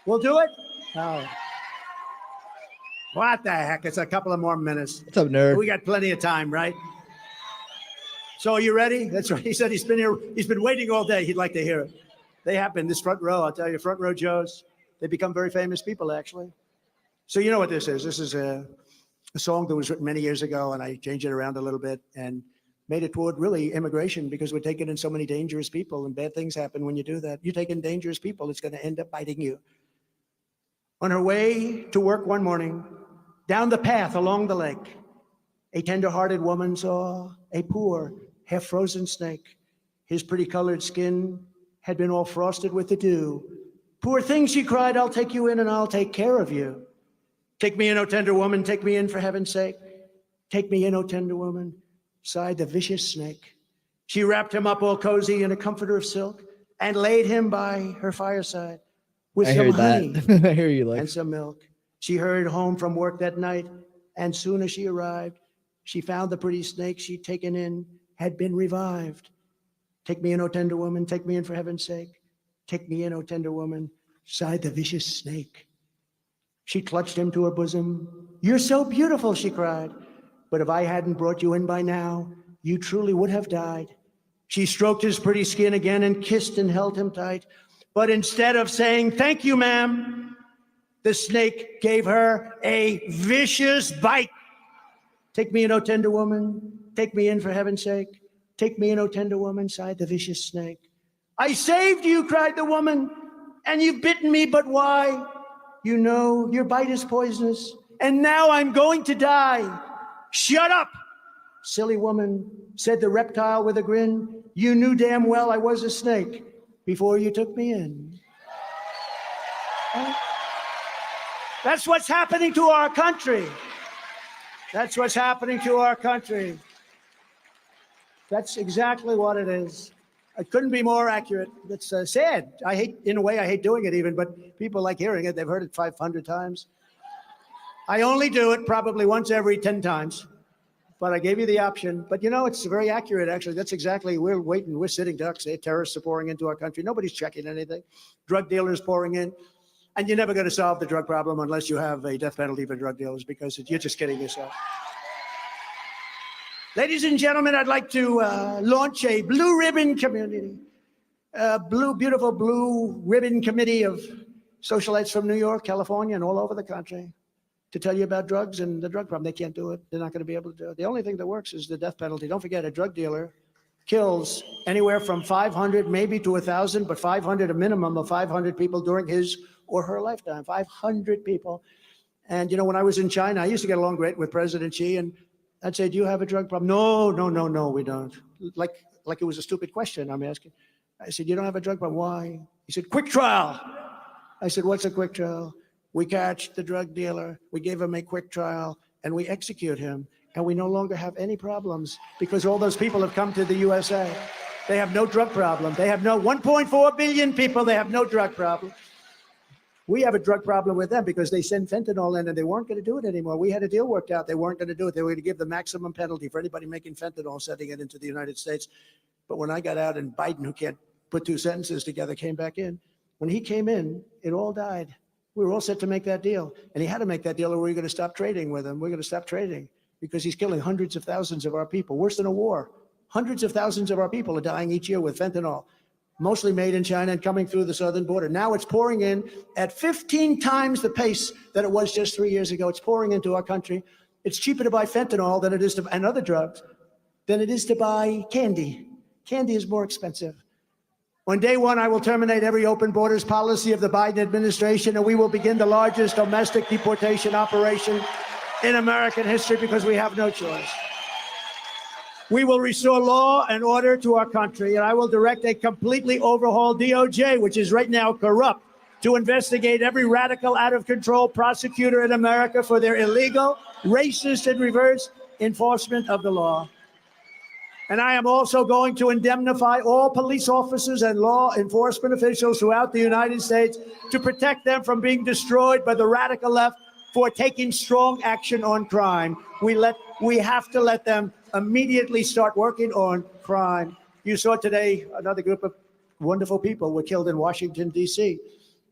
We'll do it? Oh. What the heck? It's a couple of more minutes. What's up, nerd? We got plenty of time, right? So are you ready? That's right. He said he's been here. He's been waiting all day. He'd like to hear it. They happen. This front row, I'll tell you, front row Joes, they become very famous people, actually. So you know what this is. This is a song that was written many years ago, and I changed it around a little bit and made it toward really immigration, because we're taking in so many dangerous people, and bad things happen when you do that. You take in dangerous people, it's going to end up biting you. On her way to work one morning, down the path along the lake, a tender-hearted woman saw a poor, half-frozen snake. His pretty colored skin had been all frosted with the dew. Poor thing, she cried, I'll take you in and I'll take care of you. Take me in, O tender woman, take me in for heaven's sake. Take me in, O tender woman, sighed the vicious snake. She wrapped him up all cozy in a comforter of silk and laid him by her fireside with some honey I hear you, and some milk. She hurried home from work that night, and soon as she arrived, she found the pretty snake she'd taken in had been revived. Take me in, O tender woman, take me in for heaven's sake. Take me in, O tender woman, sighed the vicious snake. She clutched him to her bosom. You're so beautiful, she cried. But if I hadn't brought you in by now, you truly would have died. She stroked his pretty skin again and kissed and held him tight. But instead of saying, thank you, ma'am, the snake gave her a vicious bite. Take me in, O tender woman, take me in for heaven's sake. Take me in, O tender woman, sighed the vicious snake. I saved you, cried the woman, and you've bitten me, but why? You know your bite is poisonous, and now I'm going to die. Shut up, silly woman, said the reptile with a grin. You knew damn well I was a snake before you took me in. That's what's happening to our country. That's what's happening to our country. That's exactly what it is. It couldn't be more accurate. It's sad. I hate doing it even, but people like hearing it. They've heard it 500 times. I only do it probably once every 10 times, but I gave you the option. But you know, it's very accurate, actually. That's exactly, we're waiting. We're sitting ducks. Terrorists are pouring into our country. Nobody's checking anything. Drug dealers pouring in. And you're never going to solve the drug problem unless you have a death penalty for drug dealers, because you're just kidding yourself. Ladies and gentlemen, I'd like to launch a blue ribbon community, beautiful blue ribbon committee of socialites from New York, California, and all over the country to tell you about drugs and the drug problem. They can't do it. They're not going to be able to do it. The only thing that works is the death penalty. Don't forget, a drug dealer kills anywhere from 500 maybe to 1,000, but 500, a minimum of 500 people during his or her lifetime. 500 people. And you know, when I was in China, I used to get along great with President Xi, and I'd say, do you have a drug problem? No, we don't. Like it was a stupid question I'm asking. I said, you don't have a drug problem? Why? He said, quick trial. I said, what's a quick trial? We catch the drug dealer, we give him a quick trial, and we execute him. And we no longer have any problems because all those people have come to the USA. They have no drug problem. They have no 1.4 billion people. They have no drug problem. We have a drug problem with them because they send fentanyl in and they weren't going to do it anymore. We had a deal worked out. They weren't going to do it. They were going to give the maximum penalty for anybody making fentanyl, sending it into the United States. But when I got out and Biden, who can't put two sentences together, came back in, when he came in, it all died. We were all set to make that deal. And he had to make that deal or we were going to stop trading with him. We're going to stop trading because he's killing hundreds of thousands of our people, worse than a war. Hundreds of thousands of our people are dying each year with fentanyl, mostly made in China and coming through the southern border. Now it's pouring in at 15 times the pace that it was just 3 years ago. It's pouring into our country. It's cheaper to buy fentanyl than it is to, and other drugs, than it is to buy candy. Candy is more expensive. On day one, I will terminate every open borders policy of the Biden administration, and we will begin the largest domestic deportation operation in American history because we have no choice. We will restore law and order to our country, and I will direct a completely overhauled DOJ, which is right now corrupt, to investigate every radical, out-of-control prosecutor in America for their illegal, racist, and reverse enforcement of the law. And I am also going to indemnify all police officers and law enforcement officials throughout the United States to protect them from being destroyed by the radical left for taking strong action on crime. We have to let them immediately start working on crime. You saw today another group of wonderful people were killed in Washington, D.C.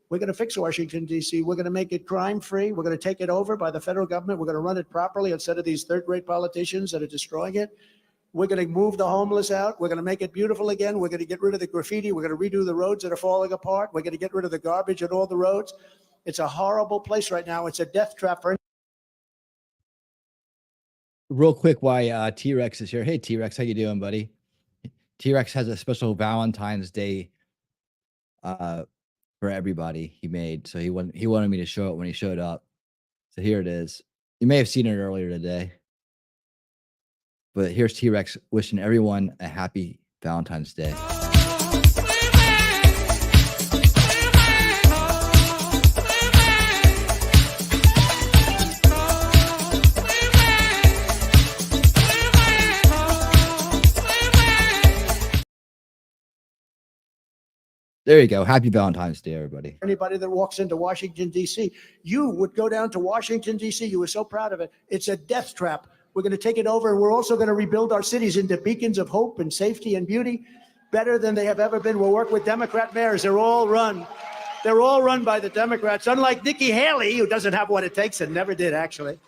We're going to fix Washington, D.C. We're going to make it crime-free. We're going to take it over by the federal government. We're going to run it properly instead of these third-rate politicians that are destroying it. We're going to move the homeless out. We're going to make it beautiful again. We're going to get rid of the graffiti. We're going to redo the roads that are falling apart. We're going to get rid of the garbage on all the roads. It's a horrible place right now. It's a death trap for. Real quick, why T-Rex is here. Hey, T-Rex, how you doing, buddy? T-Rex has a special Valentine's Day for everybody he made. So he wanted me to show it when he showed up. So here it is. You may have seen it earlier today. But here's T-Rex wishing everyone a happy Valentine's Day. There you go. Happy Valentine's Day, everybody. Anybody that walks into Washington, D.C., you would go down to Washington, D.C. You were so proud of it. It's a death trap. We're going to take it over. We're also going to rebuild our cities into beacons of hope and safety and beauty, better than they have ever been. We'll work with Democrat mayors. They're all run by the Democrats, unlike Nikki Haley, who doesn't have what it takes and never did, actually.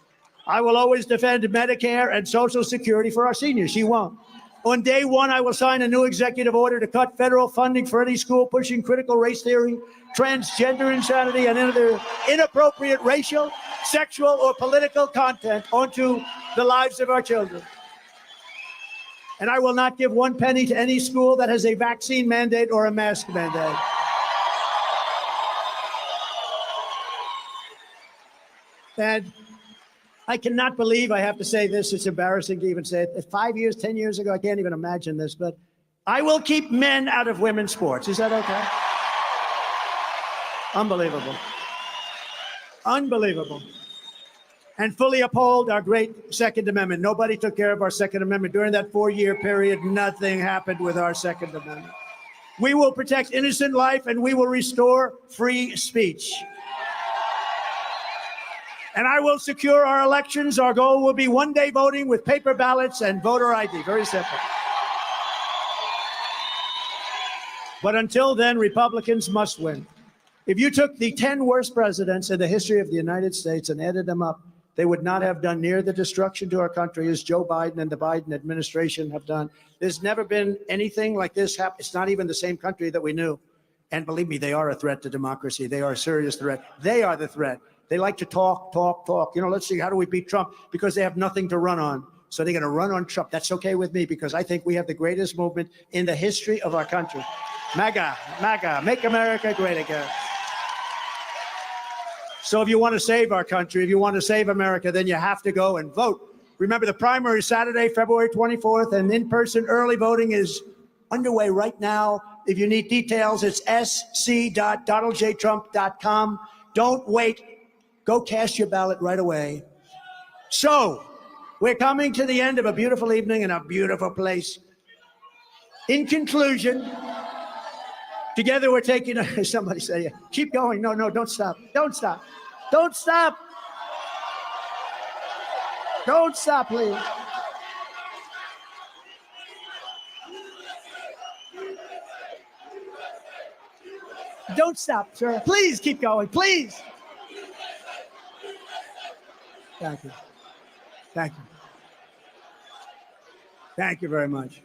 I will always defend Medicare and Social Security for our seniors. She won't. On day one, I will sign a new executive order to cut federal funding for any school pushing critical race theory, transgender insanity, and other inappropriate racial, sexual, or political content onto the lives of our children. And I will not give 1 penny to any school that has a vaccine mandate or a mask mandate. And I cannot believe I have to say this. It's embarrassing to even say it. 5 years, 10 years ago, I can't even imagine this, but I will keep men out of women's sports. Is that okay? Unbelievable. Unbelievable. And fully uphold our great Second Amendment. Nobody took care of our Second Amendment. During that 4-year period, nothing happened with our Second Amendment. We will protect innocent life and we will restore free speech. And I will secure our elections. Our goal will be one-day voting with paper ballots and voter ID. Very simple. But until then, Republicans must win. If you took the 10 worst presidents in the history of the United States and added them up, they would not have done near the destruction to our country as Joe Biden and the Biden administration have done. There's never been anything like this happen. It's not even the same country that we knew. And believe me, they are a threat to democracy. They are a serious threat. They are the threat. They like to talk. You know, let's see, how do we beat Trump? Because they have nothing to run on. So they're going to run on Trump. That's okay with me because I think we have the greatest movement in the history of our country. MAGA, MAGA, make America great again. So if you want to save our country, if you want to save America, then you have to go and vote. Remember, the primary is Saturday, February 24th, and in-person early voting is underway right now. If you need details, it's sc.donaldjtrump.com. Don't wait. Go cast your ballot right away. So we're coming to the end of a beautiful evening in a beautiful place. In conclusion, together we're taking, somebody say, keep going. No, don't stop. Don't stop. Don't stop. Don't stop, please. Don't stop, sir. Please keep going, please. Thank you. Thank you. Thank you very much.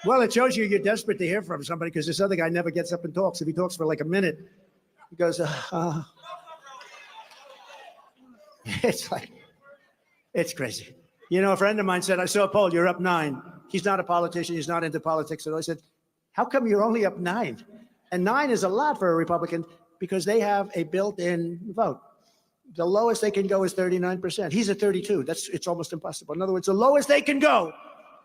Well, it shows you're desperate to hear from somebody because this other guy never gets up and talks. If he talks for like a minute, he goes, it's like, it's crazy. You know, a friend of mine said, I saw a poll, you're up 9. He's not a politician. He's not into politics at all. I said, how come you're only up 9? And 9 is a lot for a Republican because they have a built-in vote. The lowest they can go is 39%. He's at 32. It's almost impossible. In other words, the lowest they can go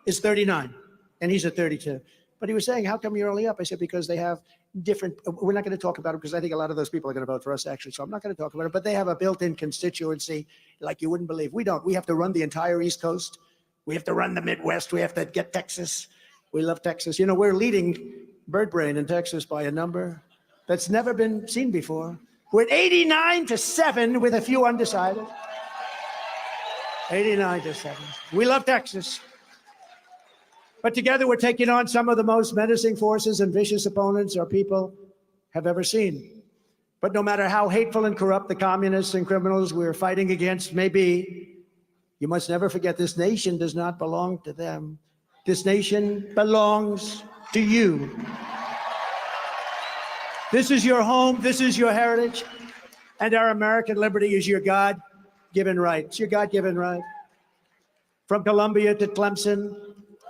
is 39, and he's at 32. But he was saying, how come you're only up? I said, because they have different, we're not going to talk about it because I think a lot of those people are going to vote for us, actually, so I'm not going to talk about it. But they have a built-in constituency like you wouldn't believe. We don't. We have to run the entire East Coast. We have to run the Midwest. We have to get Texas. We love Texas. You know, we're leading bird brain in Texas by a number that's never been seen before. We're at 89-7 with a few undecided. 89-7. We love Texas. But together we're taking on some of the most menacing forces and vicious opponents our people have ever seen. But no matter how hateful and corrupt the communists and criminals we're fighting against may be, you must never forget this nation does not belong to them. This nation belongs to you. This is your home, this is your heritage, and our American liberty is your God-given right. It's your God-given right. From Columbia to Clemson,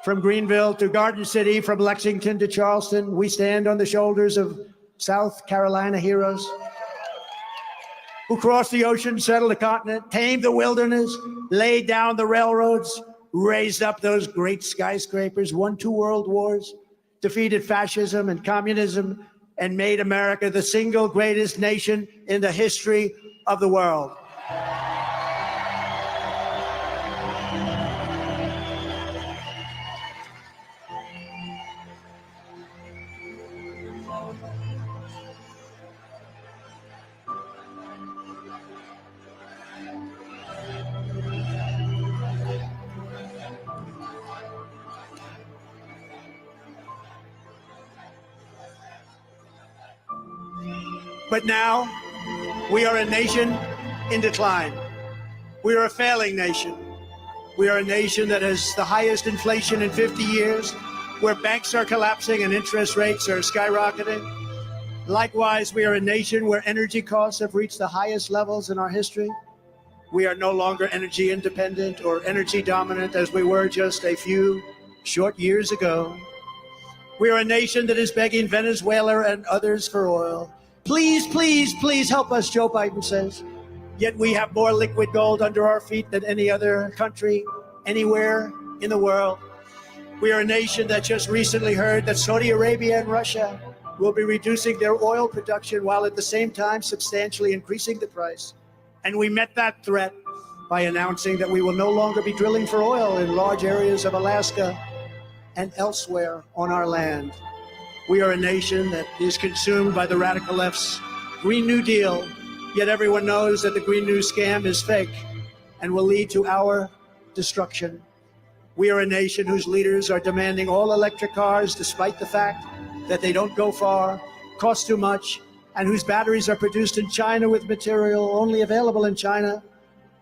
from Greenville to Garden City, from Lexington to Charleston, we stand on the shoulders of South Carolina heroes who crossed the ocean, settled the continent, tamed the wilderness, laid down the railroads, raised up those great skyscrapers, won 2 world wars, defeated fascism and communism, and made America the single greatest nation in the history of the world. But now, we are a nation in decline. We are a failing nation. We are a nation that has the highest inflation in 50 years, where banks are collapsing and interest rates are skyrocketing. Likewise, we are a nation where energy costs have reached the highest levels in our history. We are no longer energy independent or energy dominant as we were just a few short years ago. We are a nation that is begging Venezuela and others for oil. Please, please, please help us, Joe Biden says. Yet we have more liquid gold under our feet than any other country anywhere in the world. We are a nation that just recently heard that Saudi Arabia and Russia will be reducing their oil production while at the same time substantially increasing the price. And we met that threat by announcing that we will no longer be drilling for oil in large areas of Alaska and elsewhere on our land. We are a nation that is consumed by the radical left's Green New Deal, yet everyone knows that the Green New scam is fake and will lead to our destruction. We are a nation whose leaders are demanding all electric cars despite the fact that they don't go far, cost too much, and whose batteries are produced in China with material only available in China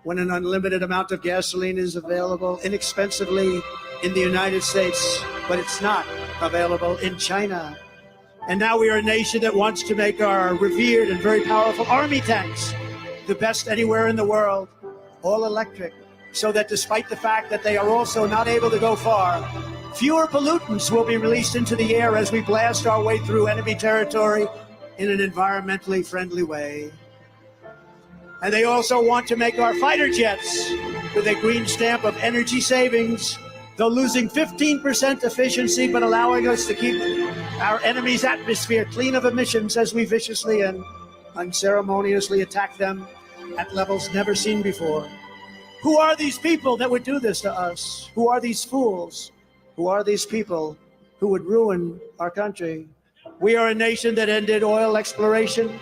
when an unlimited amount of gasoline is available inexpensively in the United States, but it's not available in China. And now we are a nation that wants to make our revered and very powerful army tanks the best anywhere in the world, all electric, so that despite the fact that they are also not able to go far, fewer pollutants will be released into the air as we blast our way through enemy territory in an environmentally friendly way. And they also want to make our fighter jets with a green stamp of energy savings, though losing 15% efficiency, but allowing us to keep our enemy's atmosphere clean of emissions as we viciously and unceremoniously attack them at levels never seen before. Who are these people that would do this to us? Who are these fools? Who are these people who would ruin our country? We are a nation that ended oil exploration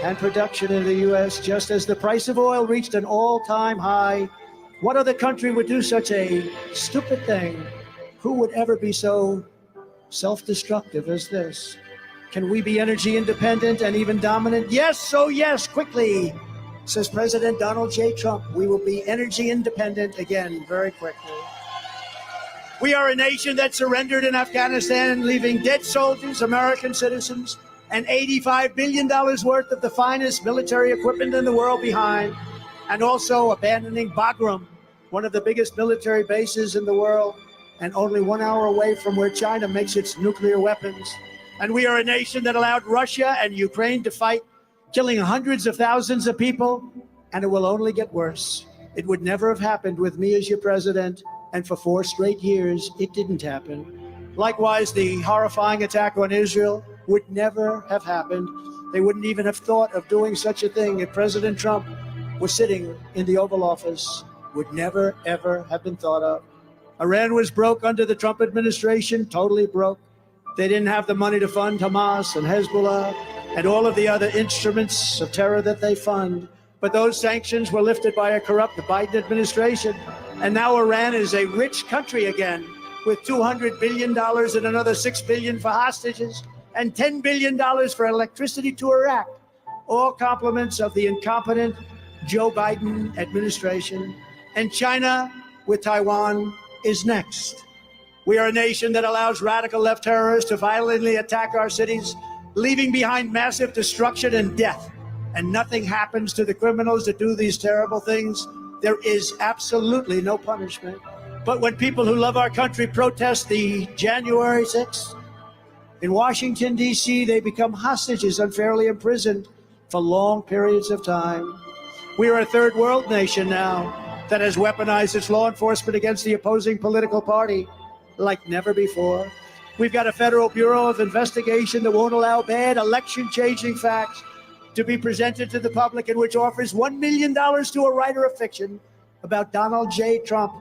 and production in the U.S. just as the price of oil reached an all-time high. What other country would do such a stupid thing? Who would ever be so self-destructive as this? Can we be energy independent and even dominant? Yes, oh yes, quickly, says President Donald J. Trump. We will be energy independent again very quickly. We are a nation that surrendered in Afghanistan, leaving dead soldiers, American citizens, and $85 billion worth of the finest military equipment in the world behind, and also abandoning Bagram, one of the biggest military bases in the world, and only 1 hour away from where China makes its nuclear weapons. And we are a nation that allowed Russia and Ukraine to fight, killing hundreds of thousands of people, and it will only get worse. It would never have happened with me as your president, and for 4 straight years, it didn't happen. Likewise, the horrifying attack on Israel would never have happened. They wouldn't even have thought of doing such a thing if President Trump was sitting in the Oval Office. Would never, ever have been thought of. Iran was broke under the Trump administration, totally broke. They didn't have the money to fund Hamas and Hezbollah and all of the other instruments of terror that they fund. But those sanctions were lifted by a corrupt Biden administration. And now Iran is a rich country again, with $200 billion and another $6 billion for hostages and $10 billion for electricity to Iraq. All compliments of the incompetent Joe Biden administration. And China, with Taiwan, is next. We are a nation that allows radical left terrorists to violently attack our cities, leaving behind massive destruction and death. And nothing happens to the criminals that do these terrible things. There is absolutely no punishment. But when people who love our country protest the January 6th, in Washington, D.C., they become hostages, unfairly imprisoned for long periods of time. We are a third world nation now that has weaponized its law enforcement against the opposing political party like never before. We've got a Federal Bureau of Investigation that won't allow bad election-changing facts to be presented to the public, and which offers $1 million to a writer of fiction about Donald J. Trump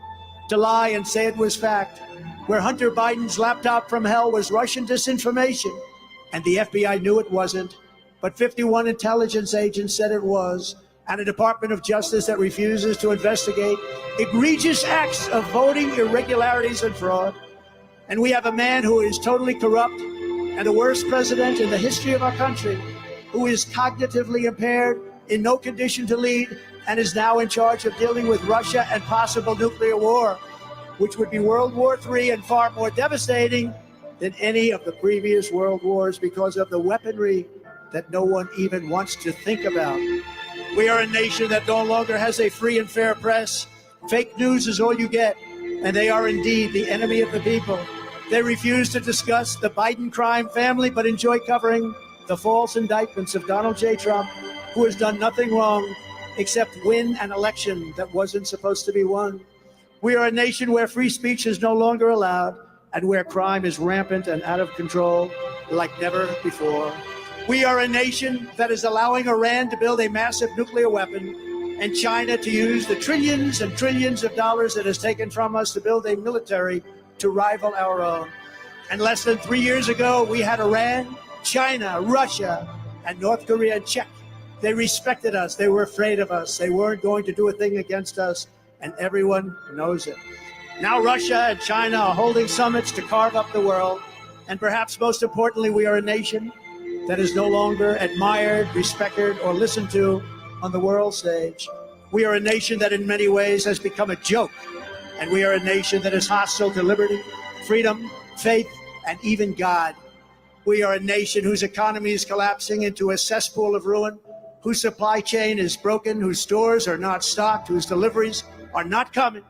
to lie and say it was fact, where Hunter Biden's laptop from hell was Russian disinformation, and the FBI knew it wasn't, but 51 intelligence agents said it was, and a Department of Justice that refuses to investigate egregious acts of voting irregularities and fraud. And we have a man who is totally corrupt and the worst president in the history of our country, who is cognitively impaired, in no condition to lead, and is now in charge of dealing with Russia and possible nuclear war, which would be World War III and far more devastating than any of the previous world wars because of the weaponry that no one even wants to think about. We are a nation that no longer has a free and fair press. Fake news is all you get, and they are indeed the enemy of the people. They refuse to discuss the Biden crime family, but enjoy covering the false indictments of Donald J. Trump, who has done nothing wrong except win an election that wasn't supposed to be won. We are a nation where free speech is no longer allowed and where crime is rampant and out of control like never before. We are a nation that is allowing Iran to build a massive nuclear weapon and China to use the trillions and trillions of dollars it has taken from us to build a military to rival our own. And less than 3 years ago, we had Iran, China, Russia, and North Korea in check. They respected us. They were afraid of us. They weren't going to do a thing against us, and everyone knows it. Now Russia and China are holding summits to carve up the world, and perhaps most importantly, we are a nation that is no longer admired, respected, or listened to on the world stage. We are a nation that in many ways has become a joke, and we are a nation that is hostile to liberty, freedom, faith, and even God. We are a nation whose economy is collapsing into a cesspool of ruin, whose supply chain is broken, whose stores are not stocked, whose deliveries are not coming,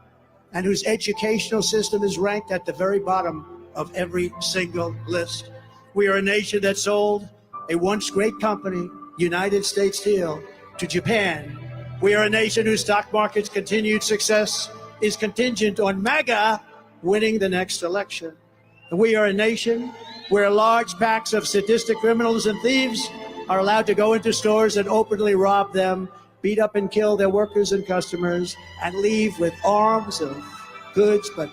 and whose educational system is ranked at the very bottom of every single list. We are a nation that sold a once great company, United States Steel, to Japan. We are a nation whose stock market's continued success is contingent on MAGA winning the next election. And we are a nation where large packs of sadistic criminals and thieves are allowed to go into stores and openly rob them, beat up and kill their workers and customers, and leave with arms of goods, but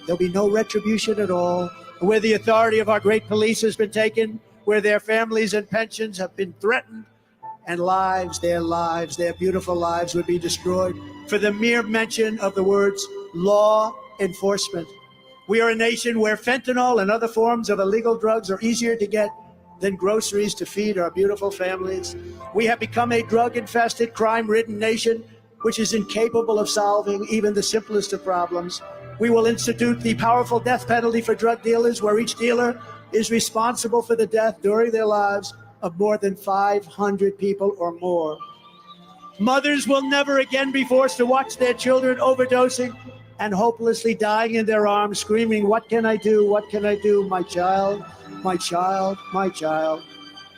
there'll be no retribution at all. Where the authority of our great police has been taken, where their families and pensions have been threatened, and their beautiful lives would be destroyed for the mere mention of the words law enforcement. We are a nation where fentanyl and other forms of illegal drugs are easier to get than groceries to feed our beautiful families. We have become a drug-infested, crime-ridden nation which is incapable of solving even the simplest of problems. We will institute the powerful death penalty for drug dealers, where each dealer is responsible for the death during their lives of more than 500 people or more. Mothers will never again be forced to watch their children overdosing and hopelessly dying in their arms, screaming, "What can I do? What can I do? My child, my child, my child."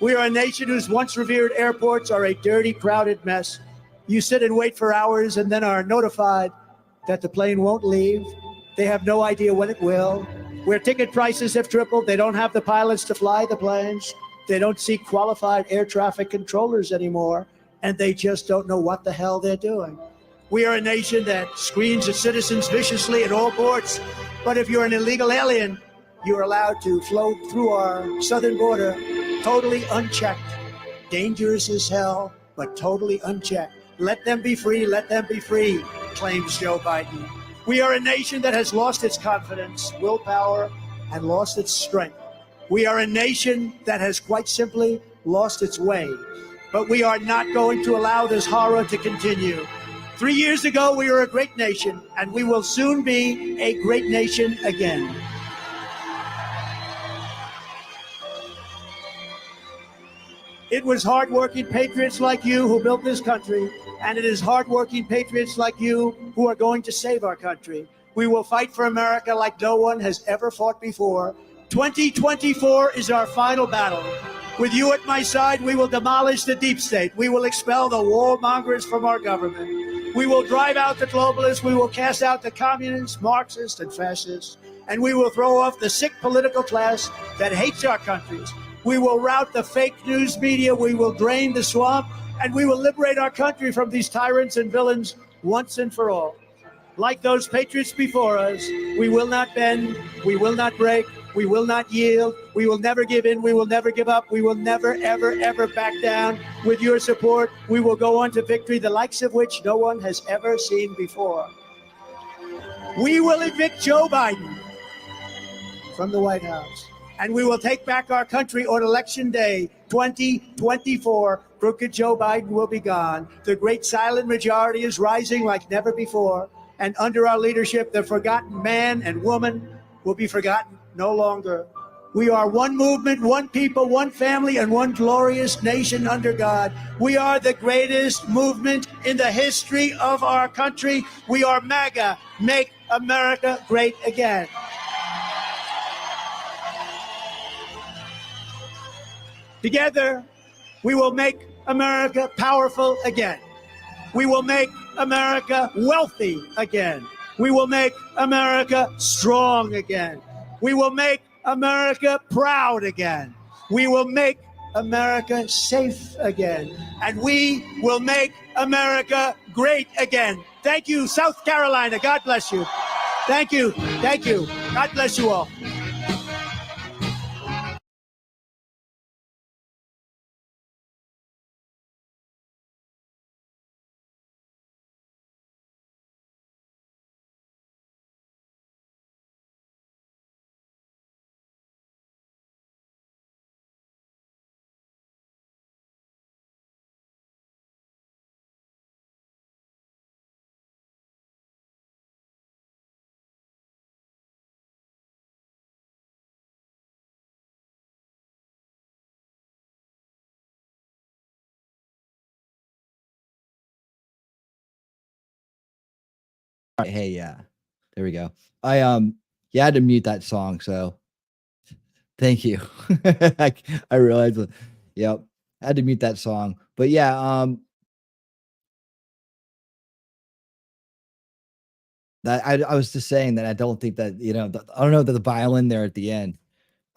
We are a nation whose once revered airports are a dirty, crowded mess. You sit and wait for hours and then are notified that the plane won't leave. They have no idea when it will. Where ticket prices have tripled, they don't have the pilots to fly the planes. They don't see qualified air traffic controllers anymore, and they just don't know what the hell they're doing. We are a nation that screens its citizens viciously at all ports, but if you're an illegal alien, you're allowed to float through our southern border totally unchecked. Dangerous as hell, but totally unchecked. Let them be free, let them be free, claims Joe Biden. We are a nation that has lost its confidence, willpower, and lost its strength. We are a nation that has quite simply lost its way. But we are not going to allow this horror to continue. 3 years ago, we were a great nation, and we will soon be a great nation again. It was hardworking patriots like you who built this country, and it is hardworking patriots like you who are going to save our country. We will fight for America like no one has ever fought before. 2024 is our final battle. With you at my side, we will demolish the deep state. We will expel the warmongers from our government. We will drive out the globalists. We will cast out the communists, Marxists, and fascists. And we will throw off the sick political class that hates our countries. We will rout the fake news media. We will drain the swamp. And we will liberate our country from these tyrants and villains once and for all. Like those patriots before us, we will not bend. We will not break. We will not yield. We will never give in. We will never give up. We will never, ever, ever back down. With your support, we will go on to victory, the likes of which no one has ever seen before. We will evict Joe Biden from the White House, and we will take back our country on Election Day 2024. Crooked Joe Biden will be gone. The great silent majority is rising like never before, and under our leadership, the forgotten man and woman will be forgotten no longer. We are one movement, one people, one family, and one glorious nation under God. We are the greatest movement in the history of our country. We are MAGA, Make America Great Again. Together, we will make America powerful again. We will make America wealthy again. We will make America strong again. We will make America proud again. We will make America safe again. And we will make America great again. Thank you, South Carolina. God bless you. Thank you. Thank you. God bless you all. Hey, yeah. There we go. I yeah, I had to mute that song, so thank you. I realized yep. I had to mute that song. But yeah, that I was just saying that I don't think that, I don't know that the violin there at the end,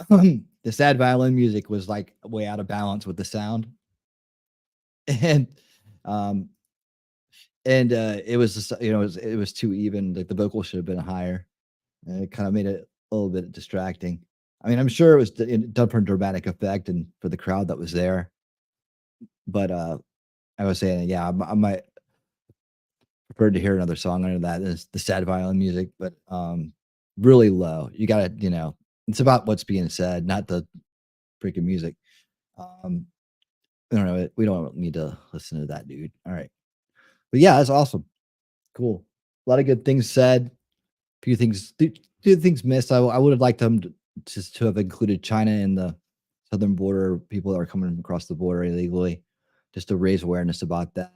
the sad violin music was like way out of balance with the sound. And um it was just, it was too even. Like the vocal should have been higher. And it kind of made it a little bit distracting. I mean, I'm sure it was done for dramatic effect and for the crowd that was there. But I was saying, yeah, I might prefer to hear another song under that. Is the sad violin music, but really low. You gotta, it's about what's being said, not the freaking music. I don't know. We don't need to listen to that, dude. All right. But yeah, that's awesome. Cool. A lot of good things said. few things missed. I would have liked them to have included China in the southern border, people that are coming across the border illegally, just to raise awareness about that.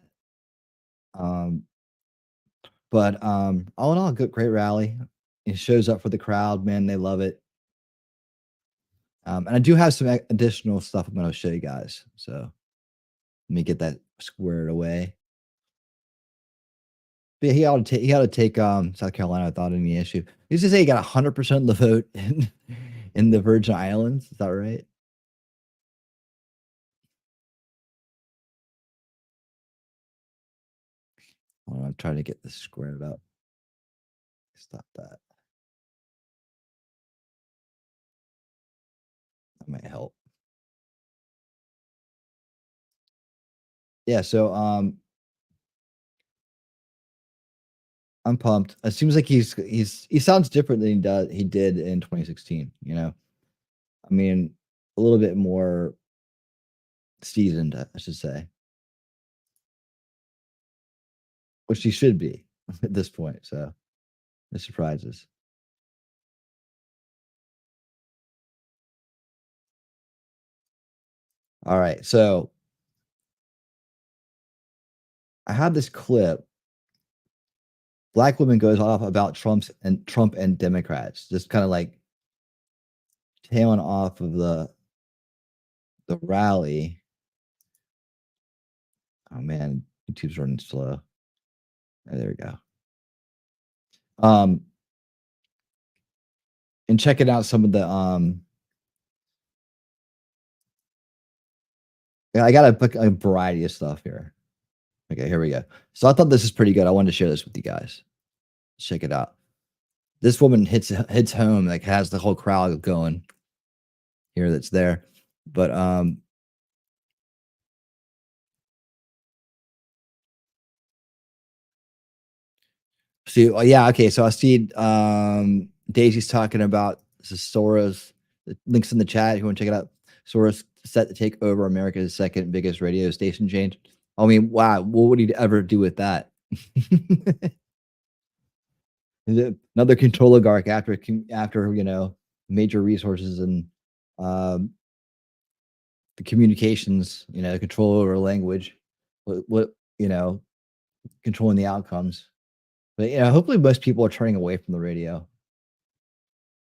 But all in all, great rally. It shows up for the crowd, man. They love it. And I do have some additional stuff I'm going to show you guys. So let me get that squared away. But yeah, he ought to take South Carolina without any issue. He used to say he got 100% of the vote in the Virgin Islands. Is that right? I'm trying to get this squared up. Stop that. That might help. Yeah, so I'm pumped. It seems like he sounds different than he did in 2016, you know. I mean, a little bit more seasoned, I should say. Which he should be at this point, so no surprises. All right, so I have this clip. Black woman goes off about Trump and Democrats, just kind of like tailing off of the rally. Oh man, YouTube's running slow. Oh, there we go. And checking out some of the yeah, I got a variety of stuff here. Okay, here we go. So I thought this is pretty good. I wanted to share this with you guys. Check it out. This woman hits home, like has the whole crowd going here that's there. But see, yeah, okay. So I see Daisy's talking about Soros. The links in the chat. If you want to check it out. Soros set to take over America's second biggest radio station chain. I mean, wow, what would he ever do with that? Another control oligarch after you know, major resources and the communications, you know, control over language, what you know, controlling the outcomes. But you know, hopefully most people are turning away from the radio.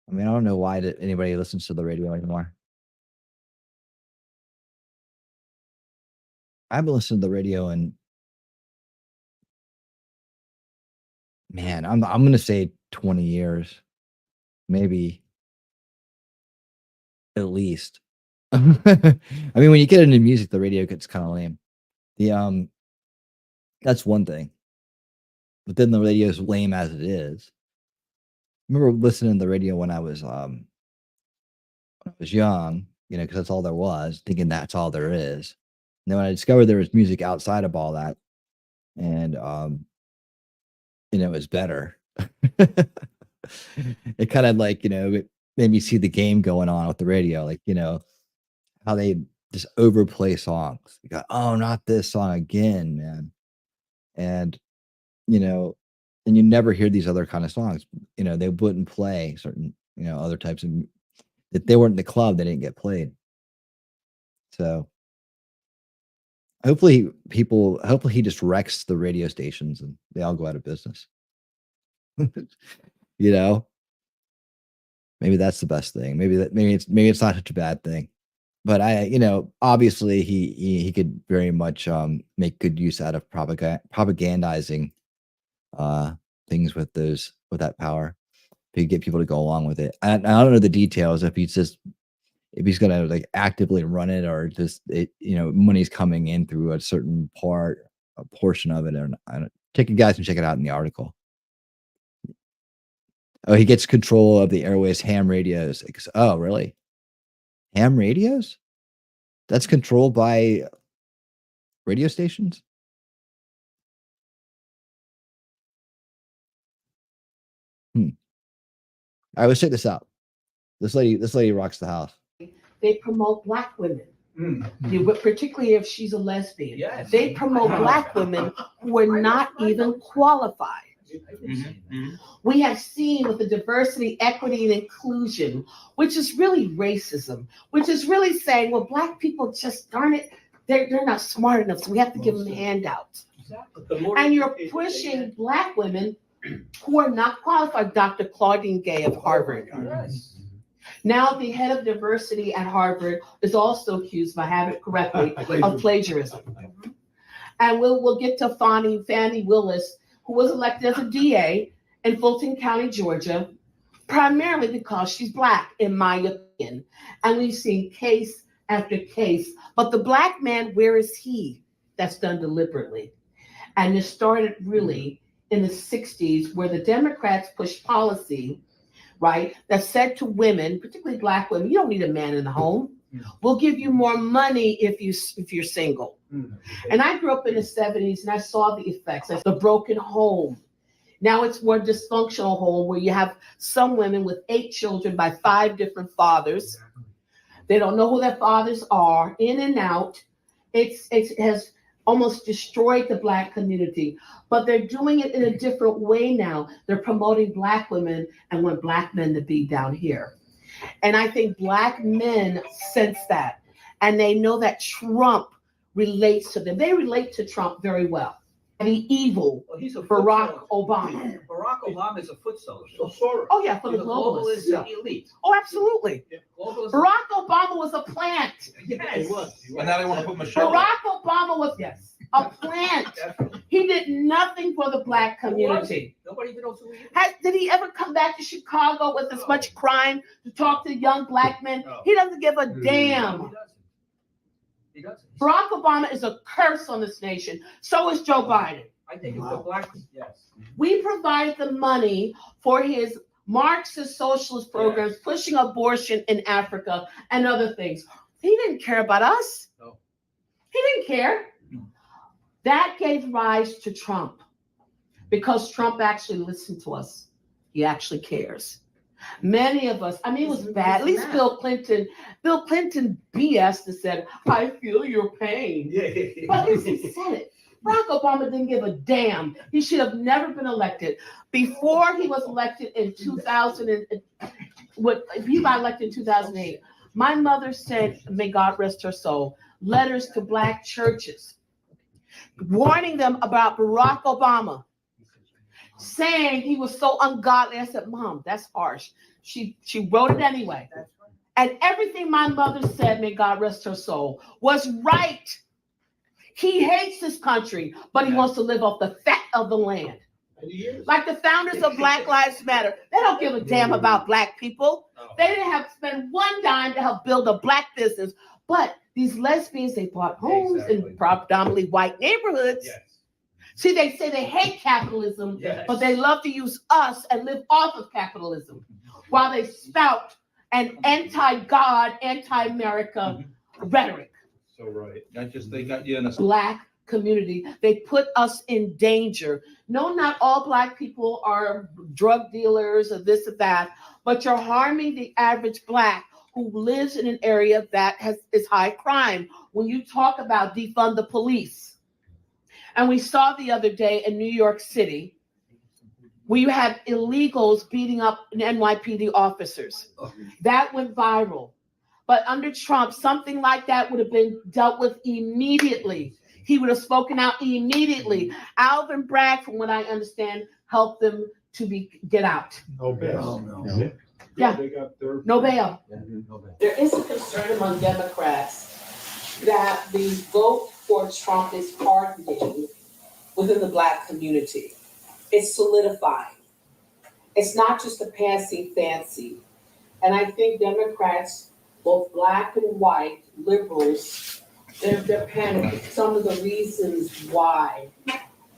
I mean, I don't know why anybody listens to the radio anymore. I haven't listened to the radio in, man, I'm gonna say 20 years, maybe at least. I mean, when you get into music, the radio gets kind of lame. The that's one thing. But then the radio is lame as it is. I remember listening to the radio when I was young, you know, because that's all there was, thinking that's all there is. And then when I discovered there was music outside of all that, and you know, it was better. It kind of like, you know, it made me see the game going on with the radio, like, you know, how they just overplay songs. You go, oh, not this song again, man. And you know, and you never hear these other kind of songs. You know, they wouldn't play certain, you know, other types of, if they weren't in the club, they didn't get played. So hopefully he just wrecks the radio stations and they all go out of business. You know, maybe that's the best thing. Maybe it's not such a bad thing. But you know, obviously he could very much make good use out of propagandizing things with that power. If you get people to go along with it. I don't know the details if he's gonna like actively run it or just you know, money's coming in through a certain a portion of it. And I don't take you guys and check it out in the article. Oh, he gets control of the airways ham radios. Oh, really? Ham radios? That's controlled by radio stations? All right, let's check this out. This lady rocks the house. They promote Black women, particularly if she's a lesbian. Yes. They promote Black women who are not even qualified. We have seen with the diversity, equity, and inclusion, which is really racism, which is really saying, well, Black people just, darn it, they're not smart enough, so we have to give them handouts. And you're pushing Black women who are not qualified. Dr. Claudine Gay of Harvard. Now the head of diversity at Harvard is also accused, if I have it correctly, of plagiarism. And we'll get to Fannie Willis, who was elected as a DA in Fulton County, Georgia, primarily because she's Black, in my opinion. And we've seen case after case. But the Black man, where is he? That's done deliberately. And it started really in the 60s, where the Democrats pushed policy, right, that said to women, particularly Black women, you don't need a man in the home. We'll give you more money if you're single. And I grew up in the 70s and I saw the effects. The broken home. Now it's more dysfunctional home where you have some women with 8 children by 5 different fathers. They don't know who their fathers are, in and out. It has almost destroyed the Black community, but they're doing it in a different way now. They're promoting Black women and want Black men to be down here. And I think Black men sense that, and they know that Trump relates to them. They relate to Trump very well. The evil Barack Obama. Barack Obama is a foot soldier. Oh yeah, for the globalists. Elite. Oh, absolutely. Globalists. Barack Obama was a plant. Yes. And now they want to put Michelle. Barack Obama was a plant. He did nothing for the Black community. Nobody even knows who he is. Did he ever come back to Chicago with as much crime to talk to young Black men? He doesn't give a damn. He doesn't. Barack Obama is a curse on this nation. So is Joe Biden. I think it's the Black. Yes. We provide the money for his Marxist socialist programs, pushing abortion in Africa and other things. He didn't care about us. No. He didn't care. That gave rise to Trump, because Trump actually listened to us. He actually cares. Many of us, I mean, it was bad. At least Bill Clinton BS and said, I feel your pain. But at least he said it. Barack Obama didn't give a damn. He should have never been elected. Before he was elected in 2000, he got elected in 2008, my mother sent, may God rest her soul, letters to Black churches, warning them about Barack Obama, saying he was so ungodly. I said, Mom, that's harsh. She wrote it anyway. And everything my mother said, may God rest her soul, was right. He hates this country, but he wants to live off the fat of the land. Like the founders of Black Lives Matter, they don't give a damn about Black people. They didn't have to spend one dime to help build a Black business. But these lesbians, they bought homes in predominantly white neighborhoods. See, they say they hate capitalism, but they love to use us and live off of capitalism while they spout an anti-God, anti-America rhetoric. So right. Not just they got you in a Black community. They put us in danger. No, not all Black people are drug dealers or this or that, but you're harming the average Black who lives in an area that is high crime. When you talk about defund the police, and we saw the other day in New York City, where you had illegals beating up NYPD officers. That went viral. But under Trump, something like that would have been dealt with immediately. He would have spoken out immediately. Alvin Bragg, from what I understand, helped them to get out. No bail. no. Yeah. They got their. No bail. There is a concern among Democrats that the vote for Trump is hardening within the Black community. It's solidifying. It's not just a passing fancy. And I think Democrats, both Black and white, liberals, they're panicking. Some of the reasons why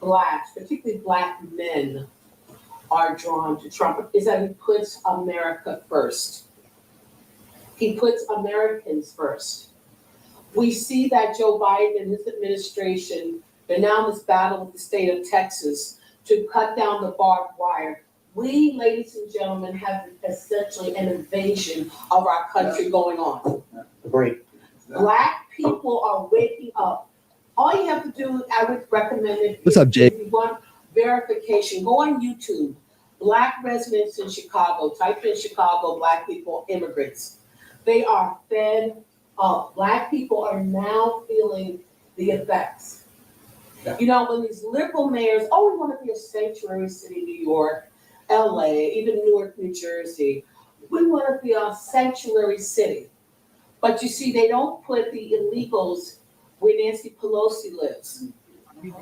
Blacks, particularly Black men, are drawn to Trump is that he puts America first. He puts Americans first. We see that Joe Biden and his administration, they're now in this battle with the state of Texas to cut down the barbed wire. We, ladies and gentlemen, have essentially an invasion of our country going on. Great. Black people are waking up. All you have to do, I would recommend it. What's up, Jake? If you want verification. Go on YouTube, Black residents in Chicago. Type in Chicago, Black people, immigrants. They are fed up. Black people are now feeling the effects. Yeah. You know, when these liberal mayors, oh, we want to be a sanctuary city, New York, LA, even Newark, New Jersey. We want to be a sanctuary city. But you see, they don't put the illegals where Nancy Pelosi lives,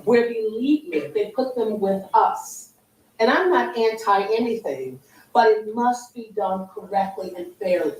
where the elite live. They put them with us. And I'm not anti anything, but it must be done correctly and fairly.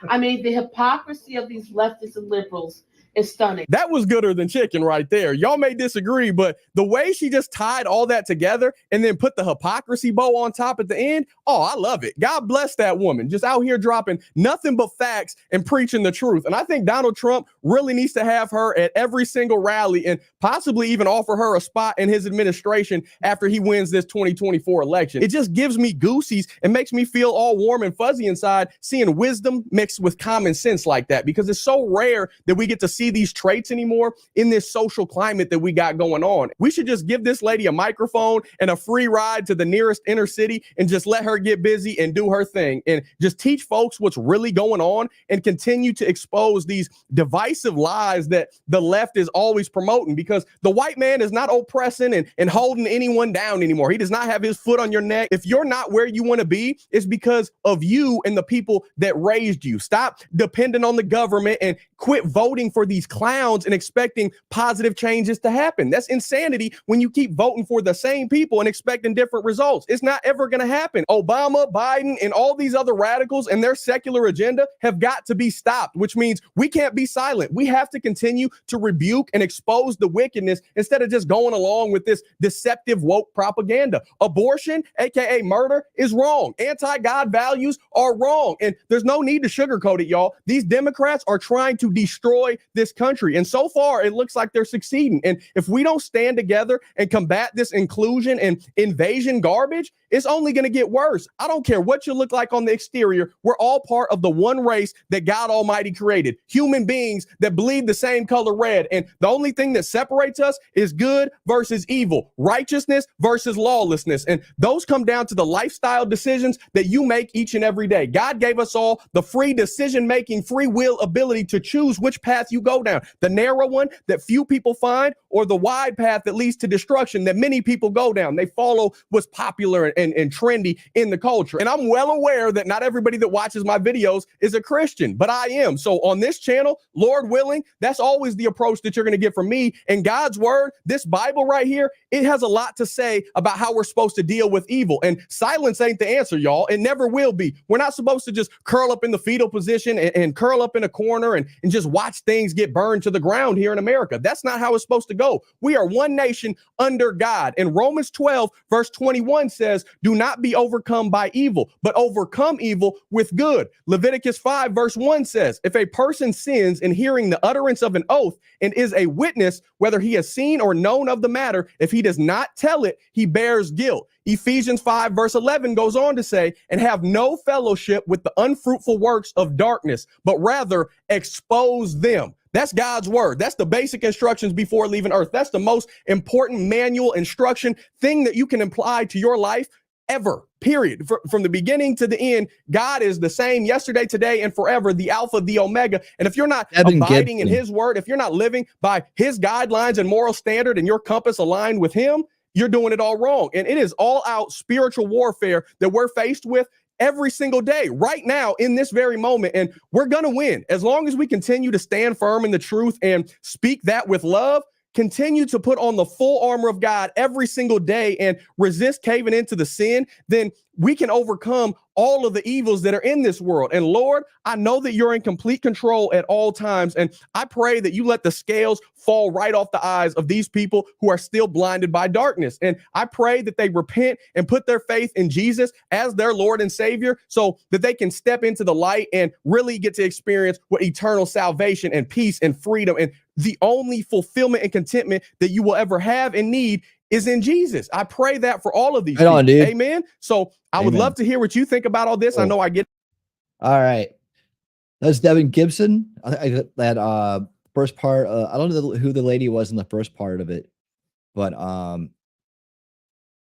I mean, the hypocrisy of these leftists and liberals is stunning. That was gooder than chicken right there. Y'all may disagree, but the way she just tied all that together and then put the hypocrisy bow on top at the end, oh, I love it. God bless that woman. Just out here dropping nothing but facts and preaching the truth. And I think Donald Trump really needs to have her at every single rally and possibly even offer her a spot in his administration after he wins this 2024 election. It just gives me goosies and makes me feel all warm and fuzzy inside seeing wisdom mixed with common sense like that, because it's so rare that we get to see these traits anymore in this social climate that we got going on. We should just give this lady a microphone and a free ride to the nearest inner city and just let her get busy and do her thing and just teach folks what's really going on and continue to expose these divisive lies that the left is always promoting, because the white man is not oppressing and holding anyone down anymore. He does not have his foot on your neck. If you're not where you want to be, it's because of you and the people that raised you. Stop depending on the government and quit voting for these clowns and expecting positive changes to happen. That's insanity when you keep voting for the same people and expecting different results. It's not ever going to happen. Obama, Biden, and all these other radicals and their secular agenda have got to be stopped, which means we can't be silent. We have to continue to rebuke and expose the wickedness instead of just going along with this deceptive woke propaganda. Abortion, aka murder, is wrong. Anti-God values are wrong. And there's no need to sugarcoat it, y'all. These Democrats are trying to destroy this country. And so far, it looks like they're succeeding. And if we don't stand together and combat this inclusion and invasion garbage, it's only going to get worse. I don't care what you look like on the exterior. We're all part of the one race that God Almighty created. Human beings that bleed the same color red. And the only thing that separates us is good versus evil, righteousness versus lawlessness. And those come down to the lifestyle decisions that you make each and every day. God gave us all the free decision-making, free will ability to choose which path you go down. The narrow one that few people find, or the wide path that leads to destruction that many people go down. They follow what's popular and trendy in the culture. And I'm well aware that not everybody that watches my videos is a Christian, but I am. So on this channel, Lord willing, that's always the approach that you're going to get from me. And God's word, this Bible right here, it has a lot to say about how we're supposed to deal with evil. And silence ain't the answer, y'all. It never will be. We're not supposed to just curl up in the fetal position and curl up in a corner and just watch things get burned to the ground here in America. That's not how it's supposed to go. We are one nation under God. And Romans 12, verse 21 says, do not be overcome by evil, but overcome evil with good. Leviticus 5, verse 1 says, if a person sins in hearing the utterance of an oath and is a witness, whether he has seen or known of the matter, if he does not tell it, he bears guilt. Ephesians 5, verse 11 goes on to say, and have no fellowship with the unfruitful works of darkness, but rather expose them. That's God's word. That's the basic instructions before leaving earth. That's the most important manual instruction thing that you can apply to your life ever, period. From the beginning to the end, God is the same yesterday, today, and forever, the Alpha, the Omega. And if you're not abiding in his word, if you're not living by his guidelines and moral standard and your compass aligned with him, you're doing it all wrong. And it is all out spiritual warfare that we're faced with every single day, right now, in this very moment. And we're going to win. As long as we continue to stand firm in the truth and speak that with love, continue to put on the full armor of God every single day and resist caving into the sin, then we can overcome all of the evils that are in this world. And Lord, I know that you're in complete control at all times. And I pray that you let the scales fall right off the eyes of these people who are still blinded by darkness. And I pray that they repent and put their faith in Jesus as their Lord and Savior so that they can step into the light and really get to experience what eternal salvation and peace and freedom and the only fulfillment and contentment that you will ever have and need is in Jesus. I pray that for all of these people. Amen. So I would love to hear what you think about all this. Cool. I know I get. All right. That's Devin Gibson. That first part. I don't know who the lady was in the first part of it, but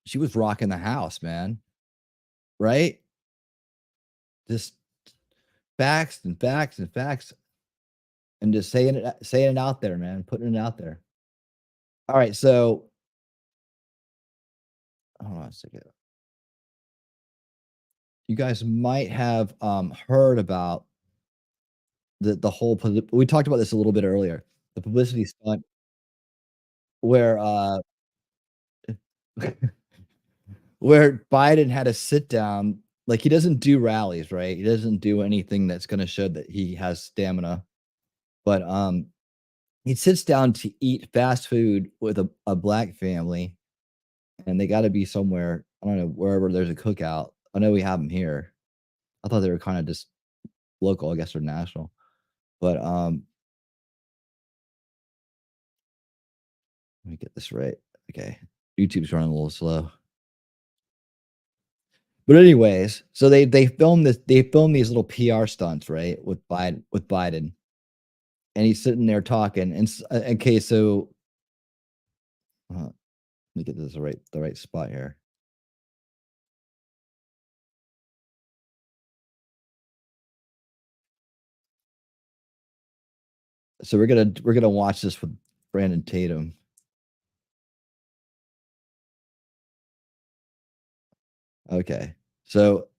she was rocking the house, man. Right? Just facts and facts and facts, and just saying it out there, man, putting it out there. All right, so hold on a second. You guys might have heard about the whole we talked about this a little bit earlier. The publicity stunt where where Biden had a sit down. Like, he doesn't do rallies, right? He doesn't do anything that's going to show that he has stamina. But he sits down to eat fast food with a black family, and they got to be somewhere, I don't know, wherever there's a cookout. I know we have them here. I thought they were kind of just local. I guess they're national. But let me get this right. Okay. YouTube's running a little slow. But anyways, so they filmed these little PR stunts, right, with Biden. And he's sitting there talking. And okay, so let me get this the right spot here. So we're gonna watch this with Brandon Tatum. Okay, so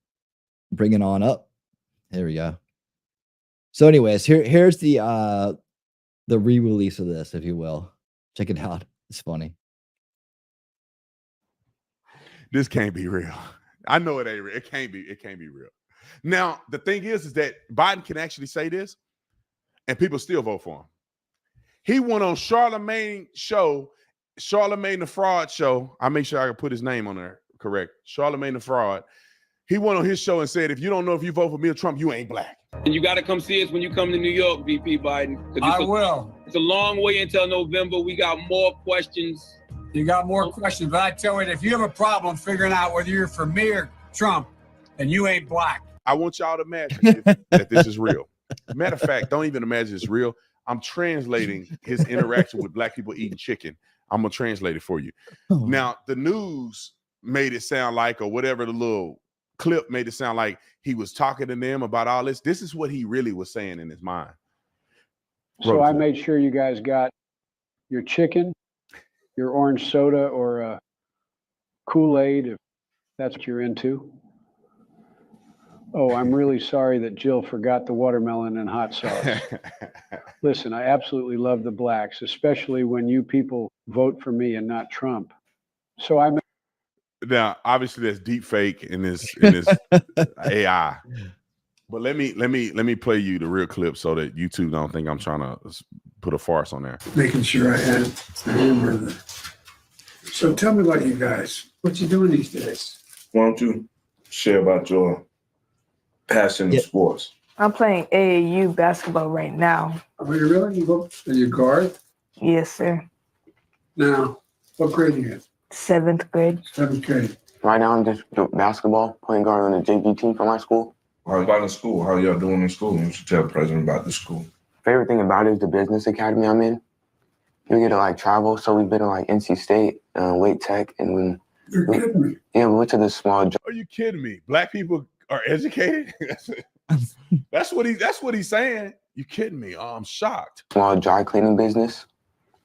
bring it on up. Here we go. So, anyways, here's the re-release of this, if you will. Check it out. It's funny. This can't be real. I know it ain't real. It can't be real. Now, the thing is that Biden can actually say this, and people still vote for him. He went on Charlemagne the Fraud show. I make sure I can put his name on there correct. Charlemagne the Fraud. He went on his show and said, if you don't know if you vote for me or Trump, you ain't black. And you got to come see us when you come to New York, VP Biden. I will. It's a long way until November. We got more questions. You got more questions, but I tell you, if you have a problem figuring out whether you're for me or Trump, then you ain't black. I want y'all to imagine that this is real. Matter of fact, don't even imagine it's real. I'm translating his interaction with black people eating chicken. I'm going to translate it for you. Now, the news made it sound like, or whatever the little clip made it sound like, he was talking to them about all this. This is what he really was saying in his mind. So I made sure you guys got your chicken, your orange soda, or Kool-Aid, if that's what you're into. Oh, I'm really sorry that Jill forgot the watermelon and hot sauce. Listen, I absolutely love the blacks, especially when you people vote for me and not Trump. So I'm now obviously that's deep fake in this AI. But let me play you the real clip so that YouTube don't think I'm trying to put a farce on there. Making sure I had the hamburger. So tell me about you guys. What you doing these days? Why don't you share about your passion in sports? I'm playing AAU basketball right now. Are you really? Are you guard? Yes, sir. Now, what grade are you in? 7th grade. 7th grade. Right now, I'm just basketball, playing guard on the JV team for my school. How about in school? How y'all doing in school? You should tell the president about the school. Favorite thing about it is the business academy I'm in. You get to like travel, so we've been to like NC State, Wake Tech, and when you're kidding me. Yeah, we went to this small. Are you kidding me? Black people are educated. That's what he's saying. You kidding me? Oh, I'm shocked. Small dry cleaning business,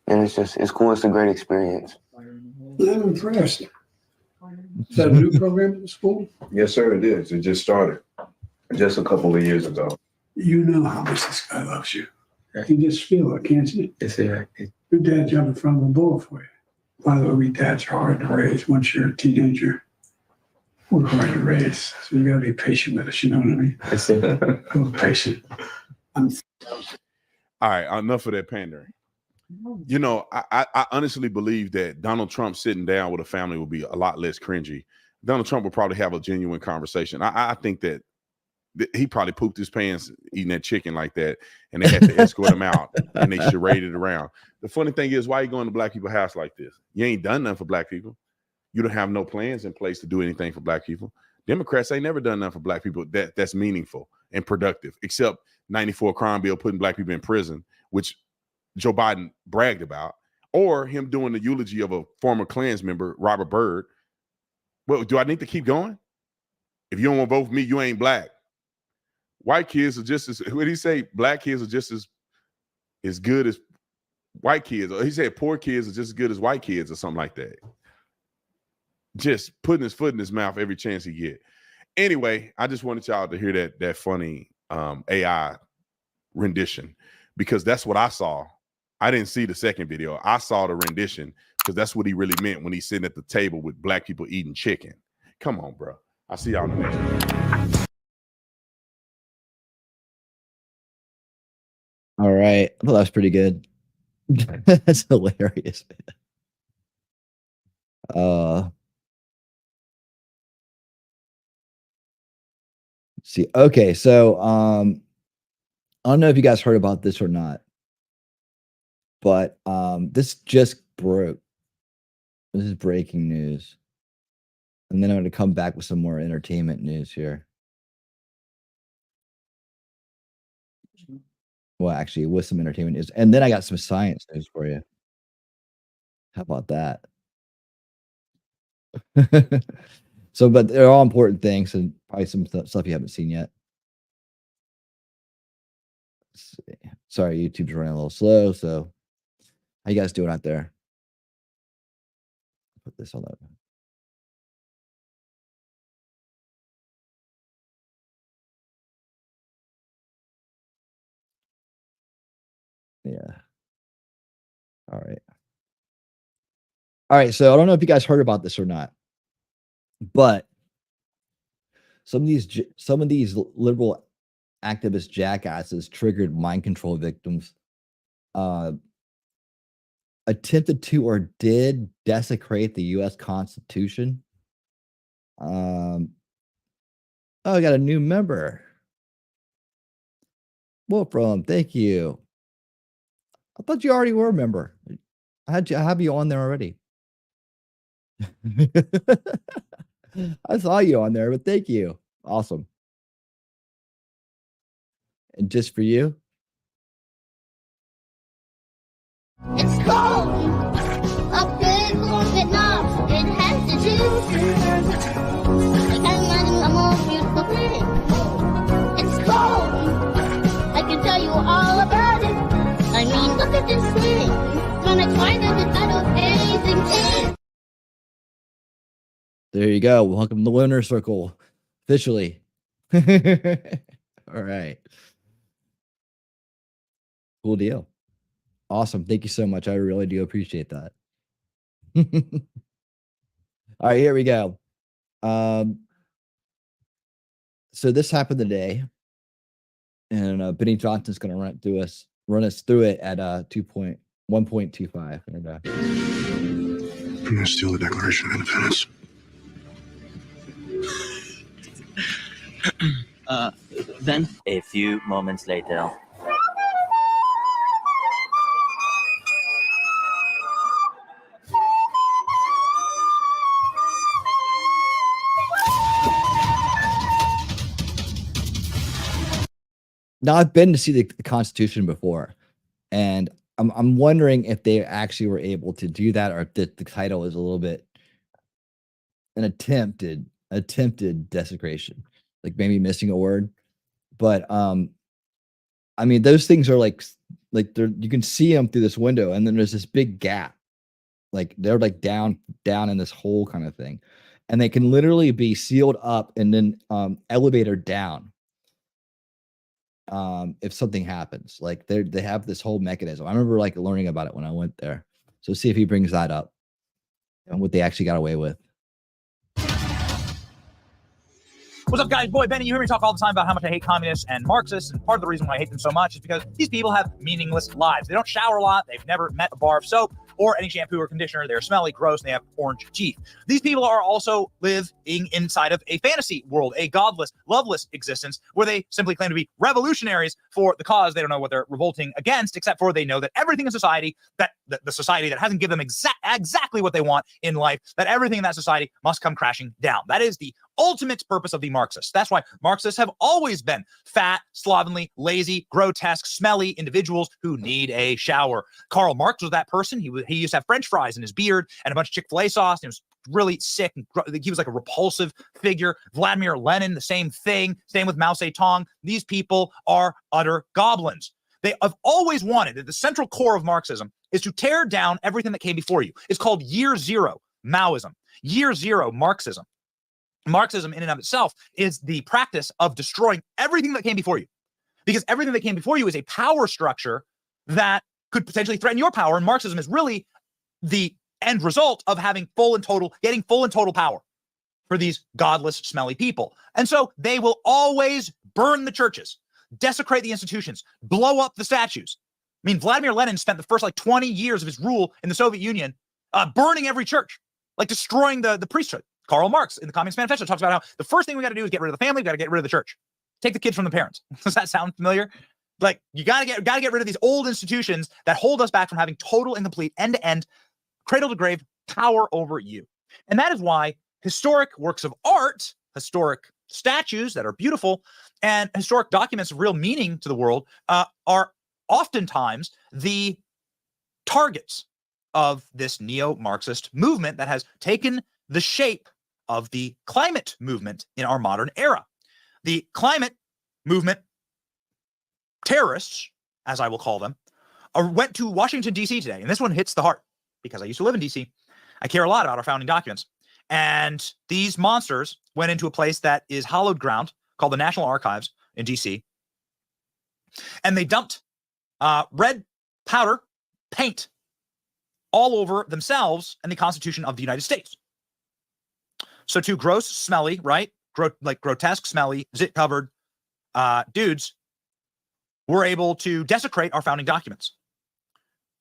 and it's cool. It's a great experience. I'm impressed. Is that a new program at the school? Yes, sir, it is. It just started just a couple of years ago. You know how much this guy loves you. You can just feel it, can't you? Yes, sir. Your dad jumped in front of a bull for you. By the way, we dads are hard to raise. Once you're a teenager, we're hard to raise. So you gotta be patient with us, you know what I mean? Yes, sir. A little patient. All right, enough of that pandering. You know, I honestly believe that Donald Trump sitting down with a family will be a lot less cringy. Donald Trump will probably have a genuine conversation. I think that he probably pooped his pants eating that chicken like that, and they had to escort him out, and they charaded around. The funny thing is, why are you going to black people's house like this? You ain't done nothing for black people. You don't have no plans in place to do anything for black people. Democrats ain't never done nothing for black people that's meaningful and productive, except 94 crime bill putting black people in prison, which Joe Biden bragged about, or him doing the eulogy of a former Klans member, Robert Byrd, Well, do I need to keep going? If you don't want to vote for me, you ain't black. White kids are just as, what did he say? Black kids are just as good as white kids. Or he said poor kids are just as good as white kids or something like that. Just putting his foot in his mouth every chance he get. Anyway, I just wanted y'all to hear that funny AI rendition, because that's what I saw. I didn't see the second video. I saw the rendition because that's what he really meant when he's sitting at the table with black people eating chicken. Come on, bro. I'll see y'all in the next one. All right. I thought that was pretty good. That's hilarious. Let's see. Okay, so I don't know if you guys heard about this or not, but this just broke. This is breaking news. And then I'm going to come back with some more entertainment news here. Well, actually, with some entertainment news. And then I got some science news for you. How about that? So, but they're all important things and probably some stuff you haven't seen yet. Let's see. Sorry, YouTube's running a little slow. So, how you guys doing out there? Put this on that. Yeah. All right. All right. So I don't know if you guys heard about this or not, but some of these liberal activist jackasses triggered mind control victims, attempted to or did desecrate the U.S. Constitution. Oh, I got a new member. Wolfram, thank you. I thought you already were a member. I have you on there already. I saw you on there, but thank you. Awesome. And just for you. It's cold up there in Vietnam. It has to choose. I can't imagine a more beautiful thing. It's cold. I can tell you all about it. I mean, look at this thing. Gonna try to the title amazing thing. There you go. Welcome to the Lunar Circle, officially. All right. Cool deal. Awesome. Thank you so much. I really do appreciate that. All right, here we go. So this happened today, and Benny Johnson's going to run us through it at 1.25. And I'm going to steal the Declaration of Independence. Then a few moments later. Now, I've been to see the Constitution before, and I'm wondering if they actually were able to do that, or if the title is a little bit an attempted desecration, like maybe missing a word. But I mean, those things are like they're, you can see them through this window, and then there's this big gap, like they're like down in this hole kind of thing, and they can literally be sealed up and then elevator down. If something happens, like they have this whole mechanism. I remember like learning about it when I went there. So see if he brings that up and what they actually got away with. What's up, guys? Boy, Benny, you hear me talk all the time about how much I hate communists and Marxists, and part of the reason why I hate them so much is because these people have meaningless lives. They don't shower a lot. They've never met a bar of soap or any shampoo or conditioner. They're smelly, gross, and they have orange teeth. These people are also living inside of a fantasy world, a godless, loveless existence where they simply claim to be revolutionaries for the cause. They don't know what they're revolting against, except for they know that everything in society, that the society that hasn't given them exactly what they want in life, that everything in that society must come crashing down. That is the ultimate purpose of the Marxists. That's why Marxists have always been fat, slovenly, lazy, grotesque, smelly individuals who need a shower. Karl Marx was that person. He used to have French fries in his beard and a bunch of Chick-fil-A sauce. And he was really sick. He was like a repulsive figure. Vladimir Lenin, the same thing. Same with Mao Zedong. These people are utter goblins. They have always wanted that the central core of Marxism is to tear down everything that came before you. It's called Year Zero Maoism, Year Zero Marxism. Marxism in and of itself is the practice of destroying everything that came before you, because everything that came before you is a power structure that could potentially threaten your power. And Marxism is really the end result of having getting full and total power for these godless, smelly people. And so they will always burn the churches, desecrate the institutions, blow up the statues. I mean, Vladimir Lenin spent the first 20 years of his rule in the Soviet Union burning every church, like destroying the priesthood. Karl Marx in the Communist Manifesto talks about how the first thing we got to do is get rid of the family. We got to get rid of the church. Take the kids from the parents. Does that sound familiar? Like, you got to get rid of these old institutions that hold us back from having total and complete end-to-end, cradle-to-grave power over you. And that is why historic works of art, historic statues that are beautiful, and historic documents of real meaning to the world are oftentimes the targets of this neo-Marxist movement that has taken the shape of the climate movement in our modern era. The climate movement terrorists, as I will call them, went to Washington, D.C. today. And this one hits the heart because I used to live in D.C. I care a lot about our founding documents. And these monsters went into a place that is hallowed ground called the National Archives in D.C. And they dumped red powder paint all over themselves and the Constitution of the United States. So two gross, smelly, right? Grotesque, smelly, zit-covered dudes were able to desecrate our founding documents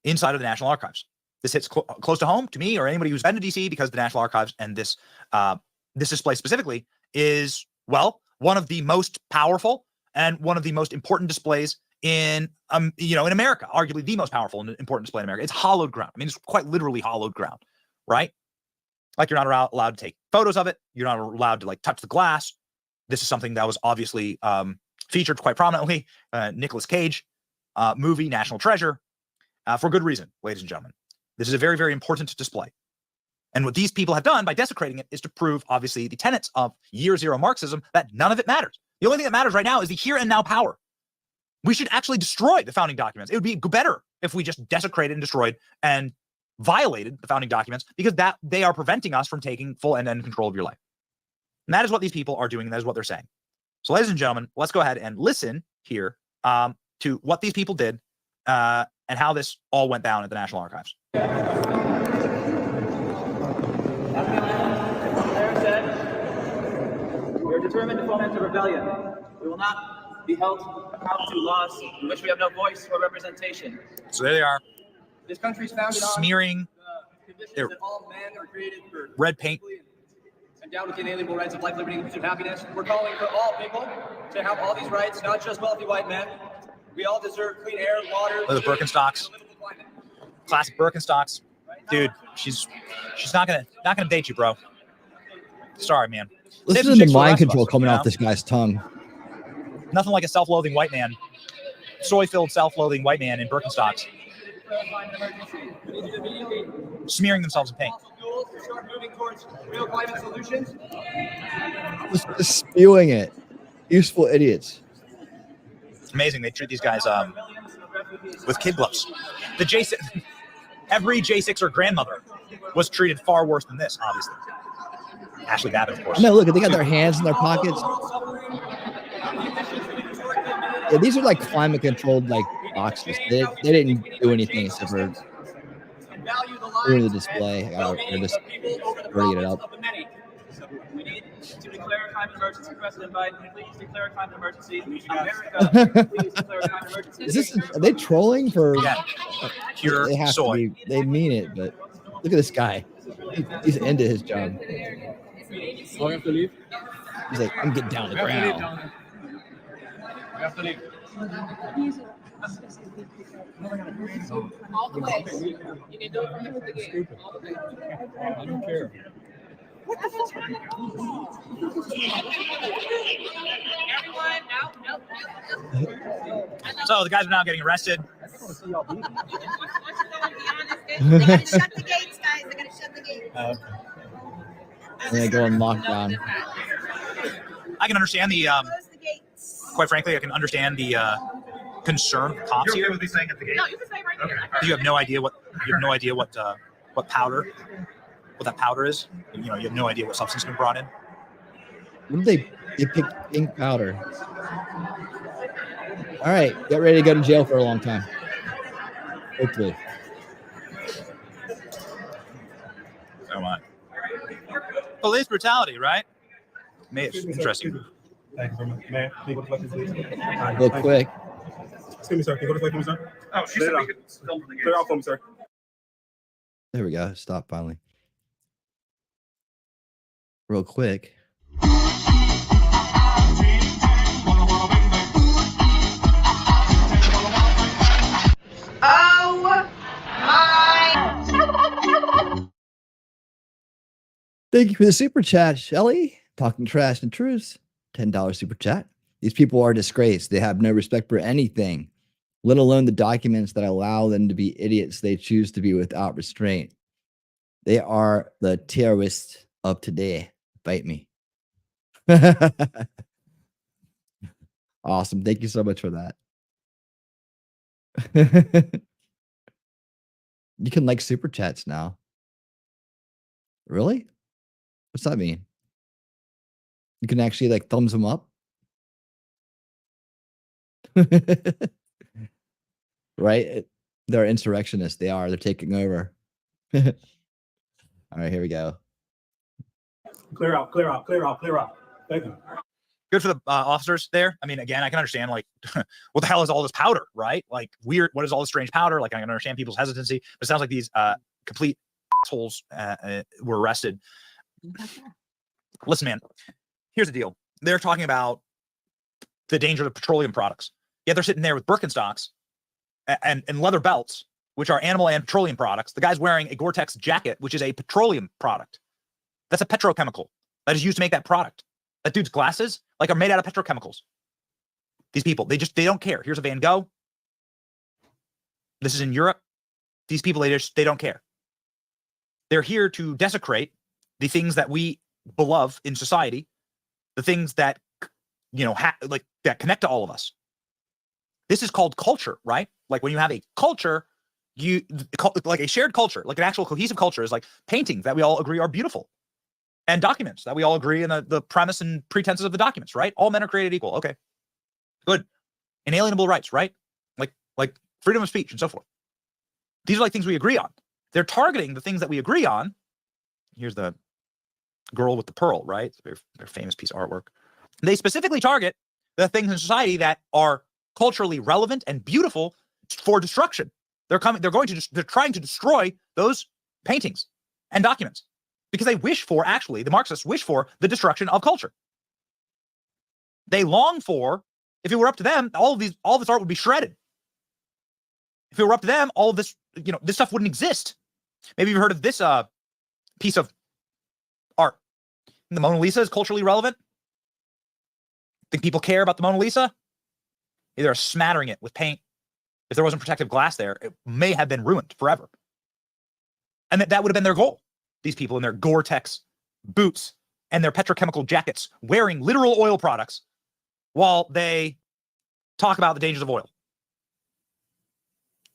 inside of the National Archives. This hits close to home to me or anybody who's been to DC, because the National Archives and this display specifically is, well, one of the most powerful and one of the most important displays in in America, arguably the most powerful and important display in America. It's hallowed ground. I mean, it's quite literally hallowed ground, right? Like, you're not allowed to take photos of it. You're not allowed to touch the glass. This is something that was obviously featured quite prominently. Nicolas Cage movie, National Treasure, for good reason, ladies and gentlemen. This is a very, very important display. And what these people have done by desecrating it is to prove, obviously, the tenets of Year Zero Marxism, that none of it matters. The only thing that matters right now is the here and now power. We should actually destroy the founding documents. It would be better if we just desecrated and destroyed and violated the founding documents, because that they are preventing us from taking full end-to-end control of your life. And that is what these people are doing. And that is what they're saying. So, ladies and gentlemen, let's go ahead and listen here to what these people did and how this all went down at the National Archives. We are determined to foment a rebellion. We will not be held accountable to laws in which we have no voice or representation. So there they are. This country is founded smearing their that all men are created for red paint. Endowed with the inalienable rights of life, liberty, and pursuit of happiness. We're calling for all people to have all these rights, not just wealthy white men. We all deserve clean air, water. The Birkenstocks, classic Birkenstocks, dude. She's not gonna date you, bro. Sorry, man. Listen to the mind control coming off this guy's tongue. Nothing like a self-loathing white man, soy-filled self-loathing white man in Birkenstocks, smearing themselves in paint. Moving towards real climate solutions. Just spewing it. Useful idiots. It's amazing. They treat these guys with kid gloves. Every J6er grandmother was treated far worse than this, obviously. Ashley Babbitt, of course. I mean, look, they got their hands in their pockets. Yeah, these are like climate controlled boxes. They didn't do anything except for ruin the display. They're just bringing it up. We need to declare a climate emergency. President Biden, please declare a climate emergency. America, please declare a climate emergency. Are they trolling for? Yeah. Pure they have soy. To be, they mean it, but look at this guy. He's into his job. Oh, we have to leave? He's like, I'm getting down to the ground. We have to leave. All the way. You can do it from the beginning. All the way. I don't care. So the guys are now getting arrested. They gotta shut the gates, guys. They gotta shut the gates. And they go on lockdown. I can understand the, quite frankly, I can understand the concern of cops here. with me saying at the gate? No, you can say right there. You have no idea what powder, what that powder is. You have no idea what substance has been brought in. What did they picked pink powder? All right, get ready to go to jail for a long time. Hopefully. Come on. Police brutality, right? It's interesting. Thank you very much. Man, can you go to the left, please? Real quick. Excuse me, sir. Can you go to the left, please, sir? Oh, she said we could film the gate. Clear out for me, sir. There we go. Stop finally. Real quick. Oh my! Thank you for the super chat, Shelly. Talking trash and truths. $10 super chat. These people are a disgrace. They have no respect for anything, let alone the documents that allow them to be idiots they choose to be without restraint. They are the terrorists of today. Bite me. Awesome. Thank you so much for that. You can like super chats now. Really? What's that mean? You can actually like thumbs them up? Right? They're insurrectionists. They are. They're taking over. All right, here we go. Clear out, clear out, clear out, clear out. Thank you. Good for the officers there. I mean, again, I can understand, like, what the hell is all this powder, right? Like, weird. What is all this strange powder? Like, I can understand people's hesitancy. But it sounds like these complete assholes were arrested. Listen, man, here's the deal. They're talking about the danger of petroleum products. Yet they're sitting there with Birkenstocks and leather belts, which are animal and petroleum products. The guy's wearing a Gore-Tex jacket, which is a petroleum product. That's a petrochemical that is used to make that product. That dude's glasses, like, are made out of petrochemicals. These people, they don't care. Here's a Van Gogh. This is in Europe. These people, they don't care. They're here to desecrate the things that we beloved in society, the things that, that connect to all of us. This is called culture, right? Like, when you have a culture, like a shared culture, like an actual cohesive culture, is like paintings that we all agree are beautiful, and documents that we all agree in the premise and pretenses of the documents, right? All men are created equal. Okay, good. Inalienable rights, right? Like freedom of speech and so forth. These are like things we agree on. They're targeting the things that we agree on. Here's the girl with the pearl, right? It's a very famous piece of artwork. They specifically target the things in society that are culturally relevant and beautiful for destruction. They're trying to destroy those paintings and documents because they wish for, actually, the Marxists wish for the destruction of culture. They long for, if it were up to them, all this art would be shredded. If it were up to them, all of this, this stuff wouldn't exist. Maybe you've heard of this piece of art. The Mona Lisa is culturally relevant. Think people care about the Mona Lisa? They're smattering it with paint. If there wasn't protective glass there, it may have been ruined forever. And that would have been their goal. These people in their Gore-Tex boots and their petrochemical jackets, wearing literal oil products while they talk about the dangers of oil.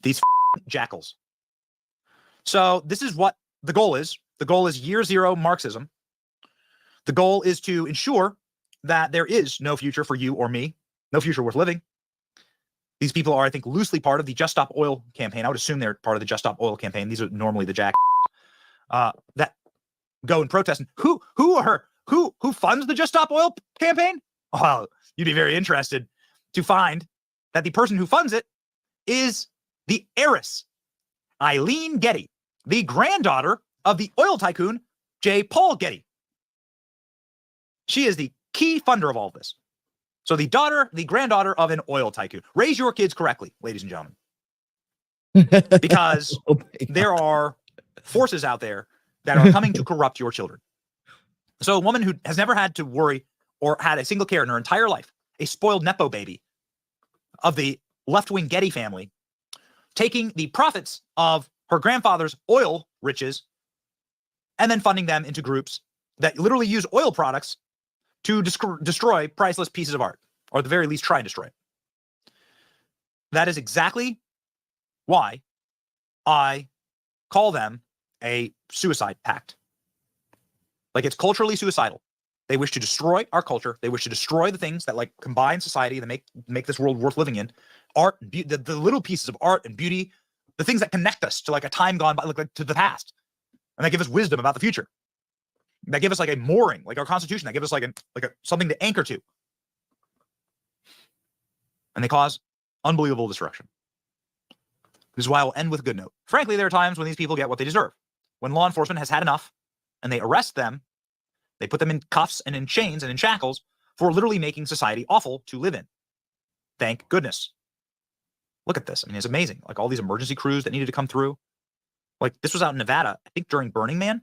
These jackals. So this is what the goal is. The goal is year zero Marxism. The goal is to ensure that there is no future for you or me, no future worth living. These people are, I think, loosely part of the Just Stop Oil campaign. I would assume they're part of the Just Stop Oil campaign. These are normally the jack that go and protest. And who funds the Just Stop Oil campaign? Well, you'd be very interested to find that the person who funds it is the heiress, Eileen Getty, the granddaughter of the oil tycoon, J. Paul Getty. She is the key funder of all of this. So the granddaughter of an oil tycoon. Raise your kids correctly, ladies and gentlemen. Because there are forces out there that are coming to corrupt your children. So a woman who has never had to worry or had a single care in her entire life, a spoiled Nepo baby of the left-wing Getty family, taking the profits of her grandfather's oil riches and then funding them into groups that literally use oil products to destroy priceless pieces of art, or at the very least try and destroy it. That is exactly why I call them a suicide pact. Like, it's culturally suicidal. They wish to destroy our culture. They wish to destroy the things that like combine society, that make this world worth living in. Art, the little pieces of art and beauty, the things that connect us to like a time gone by, like to the past, and that give us wisdom about the future. That give us like a mooring, like our Constitution. That give us like a something to anchor to. And they cause unbelievable destruction. This is why I will end with a good note. Frankly, there are times when these people get what they deserve. When law enforcement has had enough and they arrest them, they put them in cuffs and in chains and in shackles for literally making society awful to live in. Thank goodness. Look at this. I mean, it's amazing. Like all these emergency crews that needed to come through. Like this was out in Nevada, I think during Burning Man,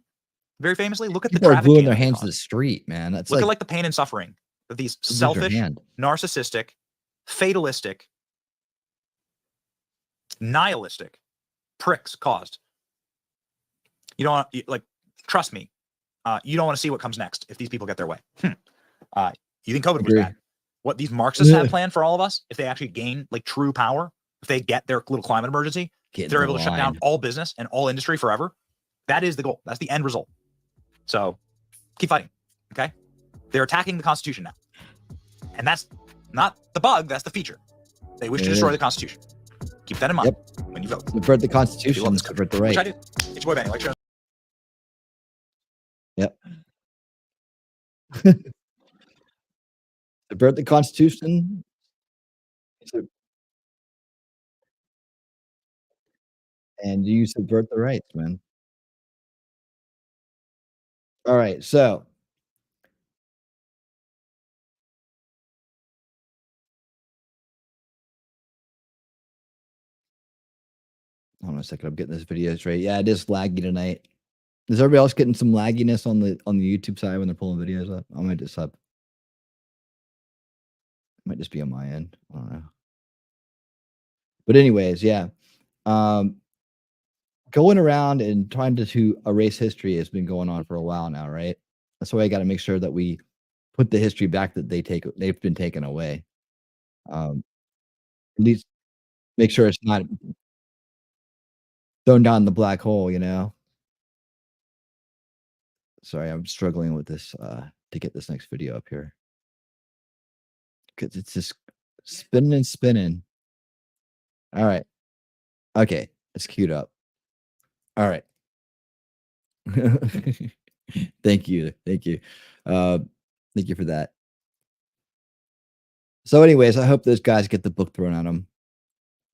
very famously. Look at People the are traffic gluing jam their that they hands to caused. the street, man. That's Look like, at like the pain and suffering that these lose their selfish, hand. narcissistic, fatalistic, nihilistic pricks caused. You don't want, like, trust me, you don't want to see what comes next if these people get their way. You think COVID was Agree. bad? What these Marxists have planned for all of us, if they actually gain like true power, if they get their little climate emergency, Get they're in able to shut down line. all business and all industry forever. That is the goal. That's the end result. So keep fighting. Okay. They're attacking the Constitution now. And that's not the bug, that's the feature. They wish to destroy the Constitution. Keep that in mind when you vote. Subvert the Constitution, subvert the Which I right. do. It's your boy Benny. Like, share. Yep. Subvert the Constitution. And you subvert the rights, man. All right, so hold on a second. I'm getting this video straight. Yeah, it is laggy tonight. Is everybody else getting some lagginess on the YouTube side when they're pulling videos up? I might just up. Might just be on my end. I don't know. But anyways, yeah. Going around and trying to erase history has been going on for a while now, right? That's why I got to make sure that we put the history back that they've been taken away. At least make sure it's not thrown down the black hole, you know. Sorry, I'm struggling with this to get this next video up here. Because it's just spinning and spinning. All right. Okay, it's queued up. All right. Thank you. Thank you. Thank you for that. So anyways, I hope those guys get the book thrown at them.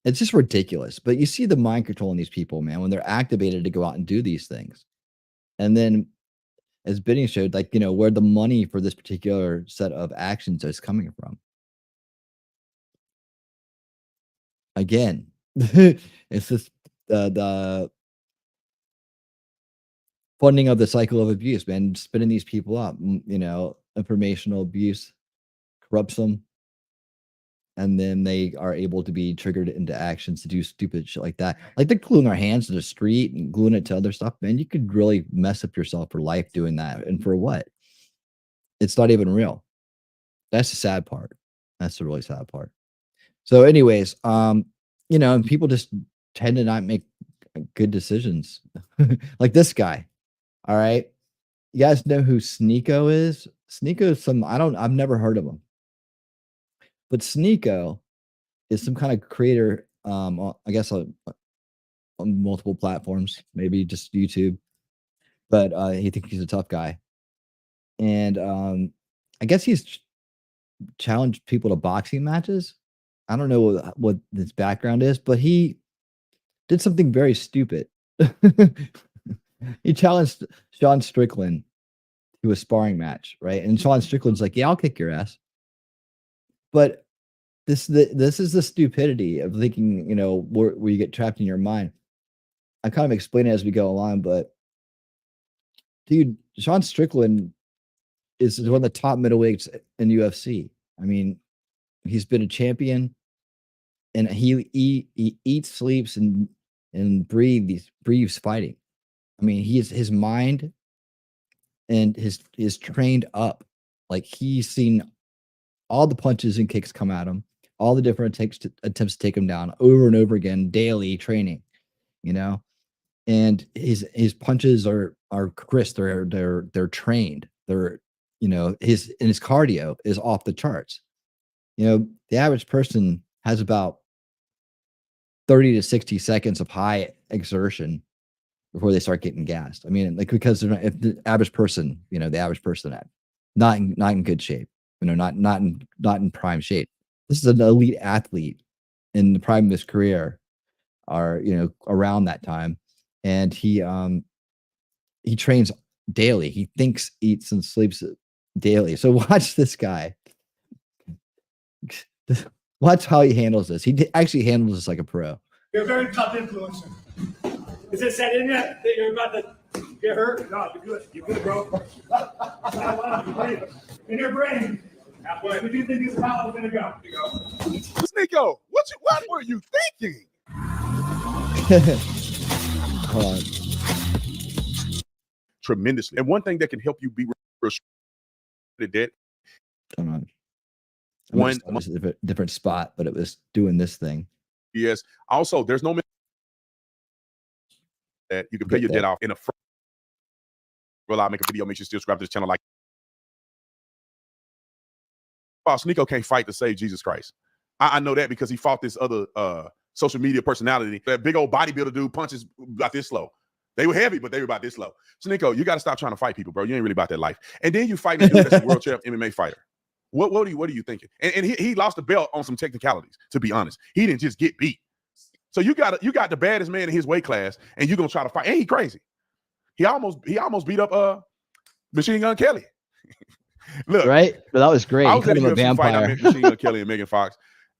It's just ridiculous. But you see the mind control in these people, man, when they're activated to go out and do these things. And then as Benny showed, like, you know, where the money for this particular set of actions is coming from. Again, it's just the funding of the cycle of abuse, man, spinning these people up, you know, informational abuse corrupts them. And then they are able to be triggered into actions to do stupid shit like that. Like they're gluing their hands to the street and gluing it to other stuff, man. You could really mess up yourself for life doing that. And for what? It's not even real. That's the sad part. That's the really sad part. So anyways, you know, and people just tend to not make good decisions. Like this guy. All right. You guys know who Sneeko is? Sneeko is I've never heard of him. But Sneeko is some kind of creator, I guess on multiple platforms, maybe just YouTube. But he thinks he's a tough guy. And I guess he's challenged people to boxing matches. I don't know what his background is, but he did something very stupid. He challenged Sean Strickland to a sparring match, right? And Sean Strickland's like, "Yeah, I'll kick your ass." But this is the stupidity of thinking, you know, where you get trapped in your mind. I kind of explain it as we go along, but dude, Sean Strickland is one of the top middleweights in UFC. I mean, he's been a champion, and he eats, sleeps, and breathes fighting. I mean, his mind and is trained up. Like he's seen all the punches and kicks come at him, all the different attempts to take him down over and over again, daily training, you know. And his punches are crisp. They're trained. They're, you know, his cardio is off the charts. You know, the average person has about 30 to 60 seconds of high exertion before they start getting gassed. I mean, like, because they're not, if the average person, you know, the average person not in good shape, you know, not in prime shape. This is an elite athlete in the prime of his career, are, you know, around that time. And he trains daily. He thinks, eats, and sleeps daily. So watch this guy. Watch how he handles this. He actually handles this like a pro. You're a very tough influencer. Is it set in yet that you're about to get hurt? No, you're good. You're good, bro. In your brain. Halfway. What do you think is how it's gonna go? Sneeko, what were you thinking? Hold on. Tremendously. And one thing that can help you be that. Hold on. One was a different spot, but it was doing this thing. Yes. Also, there's no that you can pay your debt off in a front. Well, I'll make a video. Make sure you still subscribe to this channel. Like, Sneeko can't fight to save Jesus Christ. I know that because he fought this other social media personality. That big old bodybuilder dude punches about this slow. They were heavy, but they were about this slow. Sneeko, you got to stop trying to fight people, bro. You ain't really about that life. And then you fight a dude that's a world champ MMA fighter. What are you thinking? And he lost the belt on some technicalities, to be honest. He didn't just get beat. So you got the baddest man in his weight class, and you're gonna try to fight. And he crazy. He almost beat up Machine Gun Kelly. Look, right? But that was great. I was at a UFC vampire. fight. I met Machine Gun Kelly and Megan Fox,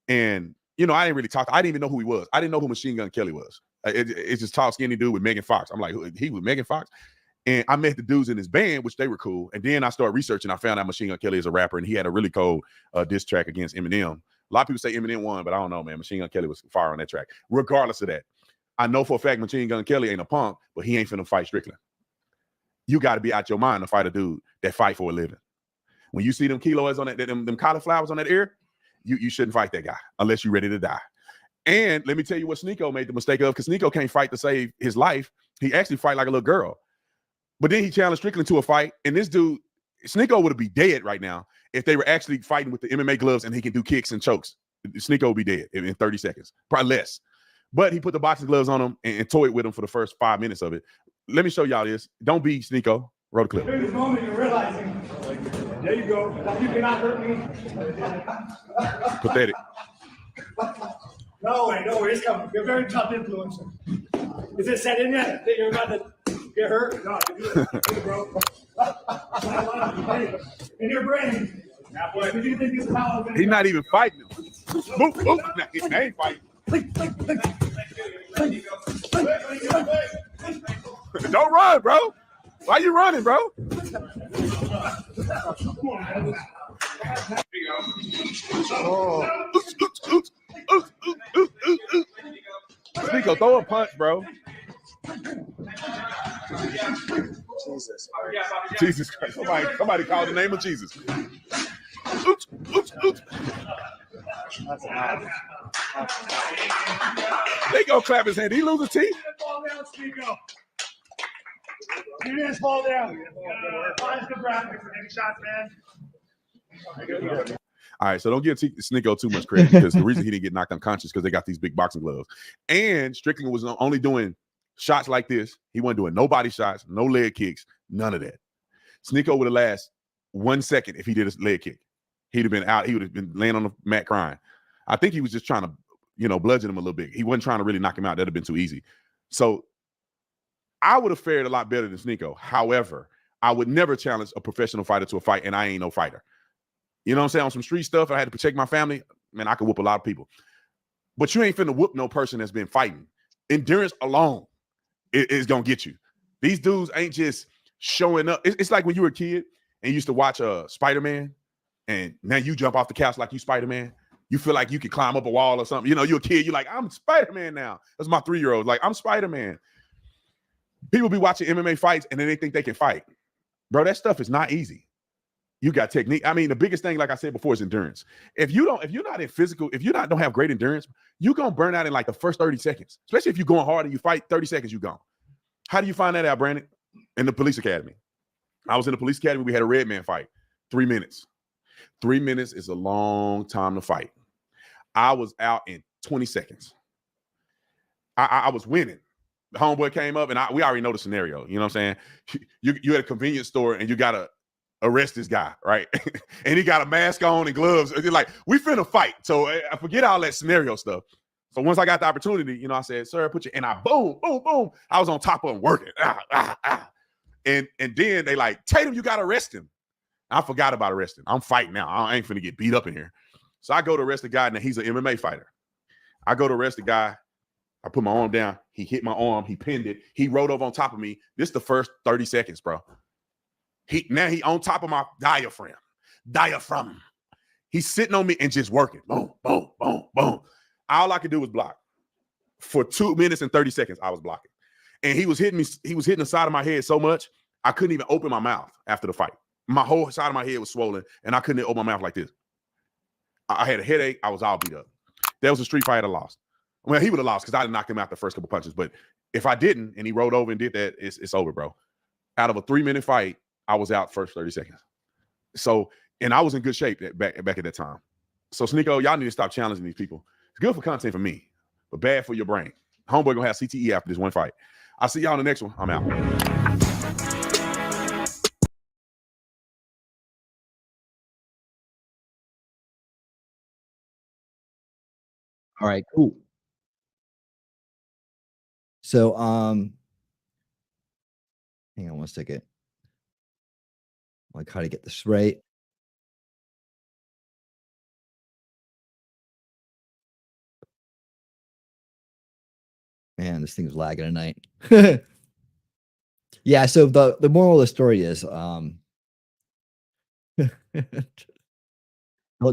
and you know I didn't really talk. I didn't even know who he was. I didn't know who Machine Gun Kelly was. It's just tall, skinny dude with Megan Fox. I'm like, he was Megan Fox. And I met the dudes in his band, which they were cool. And then I started researching. I found out Machine Gun Kelly is a rapper, and he had a really cold diss track against Eminem. A lot of people say Eminem won, but I don't know, man. Machine Gun Kelly was fire on that track. Regardless of that, I know for a fact Machine Gun Kelly ain't a punk, but he ain't finna fight Strickland. You got to be out your mind to fight a dude that fight for a living. When you see them kilos on that, them cauliflowers on that ear, you shouldn't fight that guy unless you're ready to die. And let me tell you what Sneeko made the mistake of, because Sneeko can't fight to save his life. He actually fight like a little girl. But then he challenged Strickland to a fight, and this dude, Sneeko would be dead right now if they were actually fighting with the MMA gloves and he can do kicks and chokes. Sneeko would be dead in 30 seconds, probably less. But he put the boxing gloves on him and toyed with him for the first 5 minutes of it. Let me show y'all this. Don't be Sneeko. Roll the clip. In this moment, you're realizing, there you go. You cannot hurt me. Pathetic. No way, it's coming. You're a very tough influencer. Is it set in yet that you're about to get hurt? No, you're good, bro. In your brain. Halfway. What do you think is how He's not even fighting him. Boop, boop. Nah, he ain't fighting. Don't run, bro. Why you running, bro? Sneeko, throw a punch, bro. Jesus Christ. Somebody call the name of Jesus. They go clap his hand. Did he lose his teeth? Fall down, Sneeko. You didn't fall down. Find the graphics for any shots, man. All right, so don't give Sneeko too much credit, because the reason he didn't get knocked unconscious because they got these big boxing gloves. And Strickland was only doing shots like this. He wasn't doing no body shots, no leg kicks, none of that. Sneeko would have lasted 1 second if he did a leg kick. He'd have been out. He would have been laying on the mat crying. I think he was just trying to, bludgeon him a little bit. He wasn't trying to really knock him out. That'd have been too easy. So I would have fared a lot better than Sneeko. However, I would never challenge a professional fighter to a fight, and I ain't no fighter. You know what I'm saying? On some street stuff, I had to protect my family. Man, I could whoop a lot of people. But you ain't finna whoop no person that's been fighting. Endurance alone is going to get you. These dudes ain't just showing up. It's like when you were a kid and you used to watch Spider-Man, and now you jump off the couch like you Spider-Man. You feel like you could climb up a wall or something. You're a kid. You're like, I'm Spider-Man now. That's my 3-year-old. Like, I'm Spider-Man. People be watching MMA fights and then they think they can fight. Bro, that stuff is not easy. You got technique. I mean, the biggest thing, like I said before, is endurance. If you're not in physical, if you don't have great endurance, you're gonna burn out in like the first 30 seconds. Especially if you're going hard and you fight 30 seconds, you're gone. How do you find that out, Brandon? In the police academy. I was in the police academy. We had a red man fight. 3 minutes. 3 minutes is a long time to fight. I was out in 20 seconds. I was winning. The homeboy came up, and we already know the scenario. You know what I'm saying? You at a convenience store, and you gotta arrest this guy, right? And he got a mask on and gloves. It's like, we finna fight. So I forget all that scenario stuff. So once I got the opportunity, you know, I said, sir, put your, and I boom, boom, boom. I was on top of him working. And then they like, Tatum, you gotta arrest him. I forgot about arresting. I'm fighting now. I ain't finna get beat up in here. So I go to arrest the guy, and he's an MMA fighter. I go to arrest the guy. I put my arm down. He hit my arm. He pinned it. He rolled over on top of me. This is the first 30 seconds, bro. Now he on top of my diaphragm. He's sitting on me and just working. Boom, boom, boom, boom. All I could do was block. For 2 minutes and 30 seconds, I was blocking. And he was hitting me. He was hitting the side of my head so much, I couldn't even open my mouth after the fight. My whole side of my head was swollen, and I couldn't open my mouth like this. I had a headache. I was all beat up. That was a street fight I lost. Well, he would have lost because I didn't knock him out the first couple punches. But if I didn't, and he rolled over and did that, it's over, bro. Out of a 3-minute fight, I was out first 30 seconds. So, and I was in good shape back at that time. So, Sneeko, y'all need to stop challenging these people. It's good for content for me, but bad for your brain. Homeboy gonna have CTE after this one fight. I'll see y'all in the next one. I'm out. All right, cool. So, hang on one second. Like how to get this right. Man, this thing's lagging tonight. Yeah, so the moral of the story is don't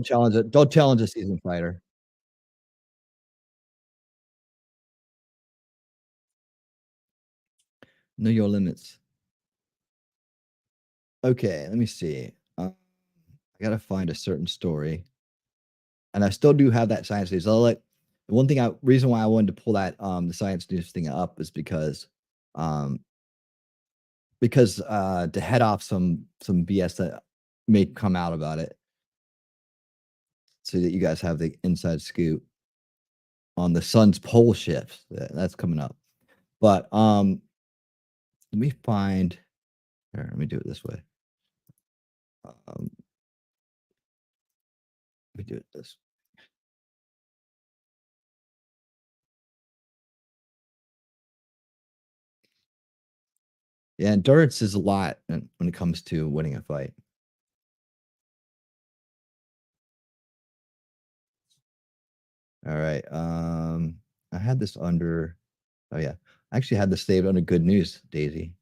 challenge a seasoned fighter. Know your limits. Okay, let me see. I gotta find a certain story. And I still do have that science news. So like the one thing reason why I wanted to pull that the science news thing up is because to head off some BS that may come out about it, so that you guys have the inside scoop on the sun's pole shift. That's coming up. But let me find here, let me do it this way. Let me do it this. Yeah, endurance is a lot when it comes to winning a fight. All right. I had this under. Oh yeah, I actually had this saved under good news, Daisy.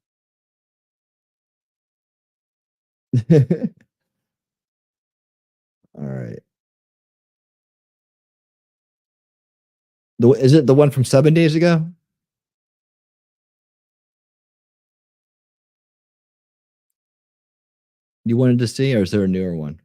All right. Is it the one from 7 days ago? You wanted to see, or is there a newer one?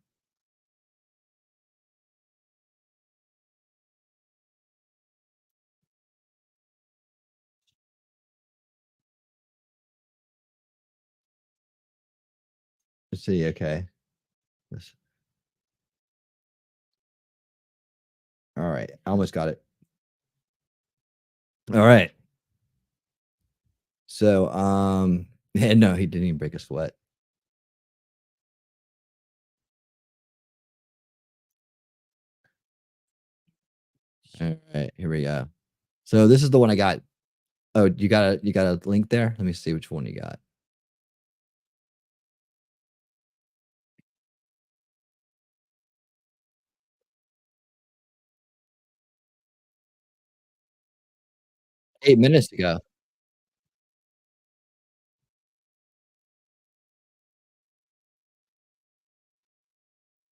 Let's see. Okay. All right. I almost got it. All right. So, yeah, no, he didn't even break a sweat. All right, here we go. So this is the one I got. Oh, you got a link there? Let me see which one you got. Eight minutes ago.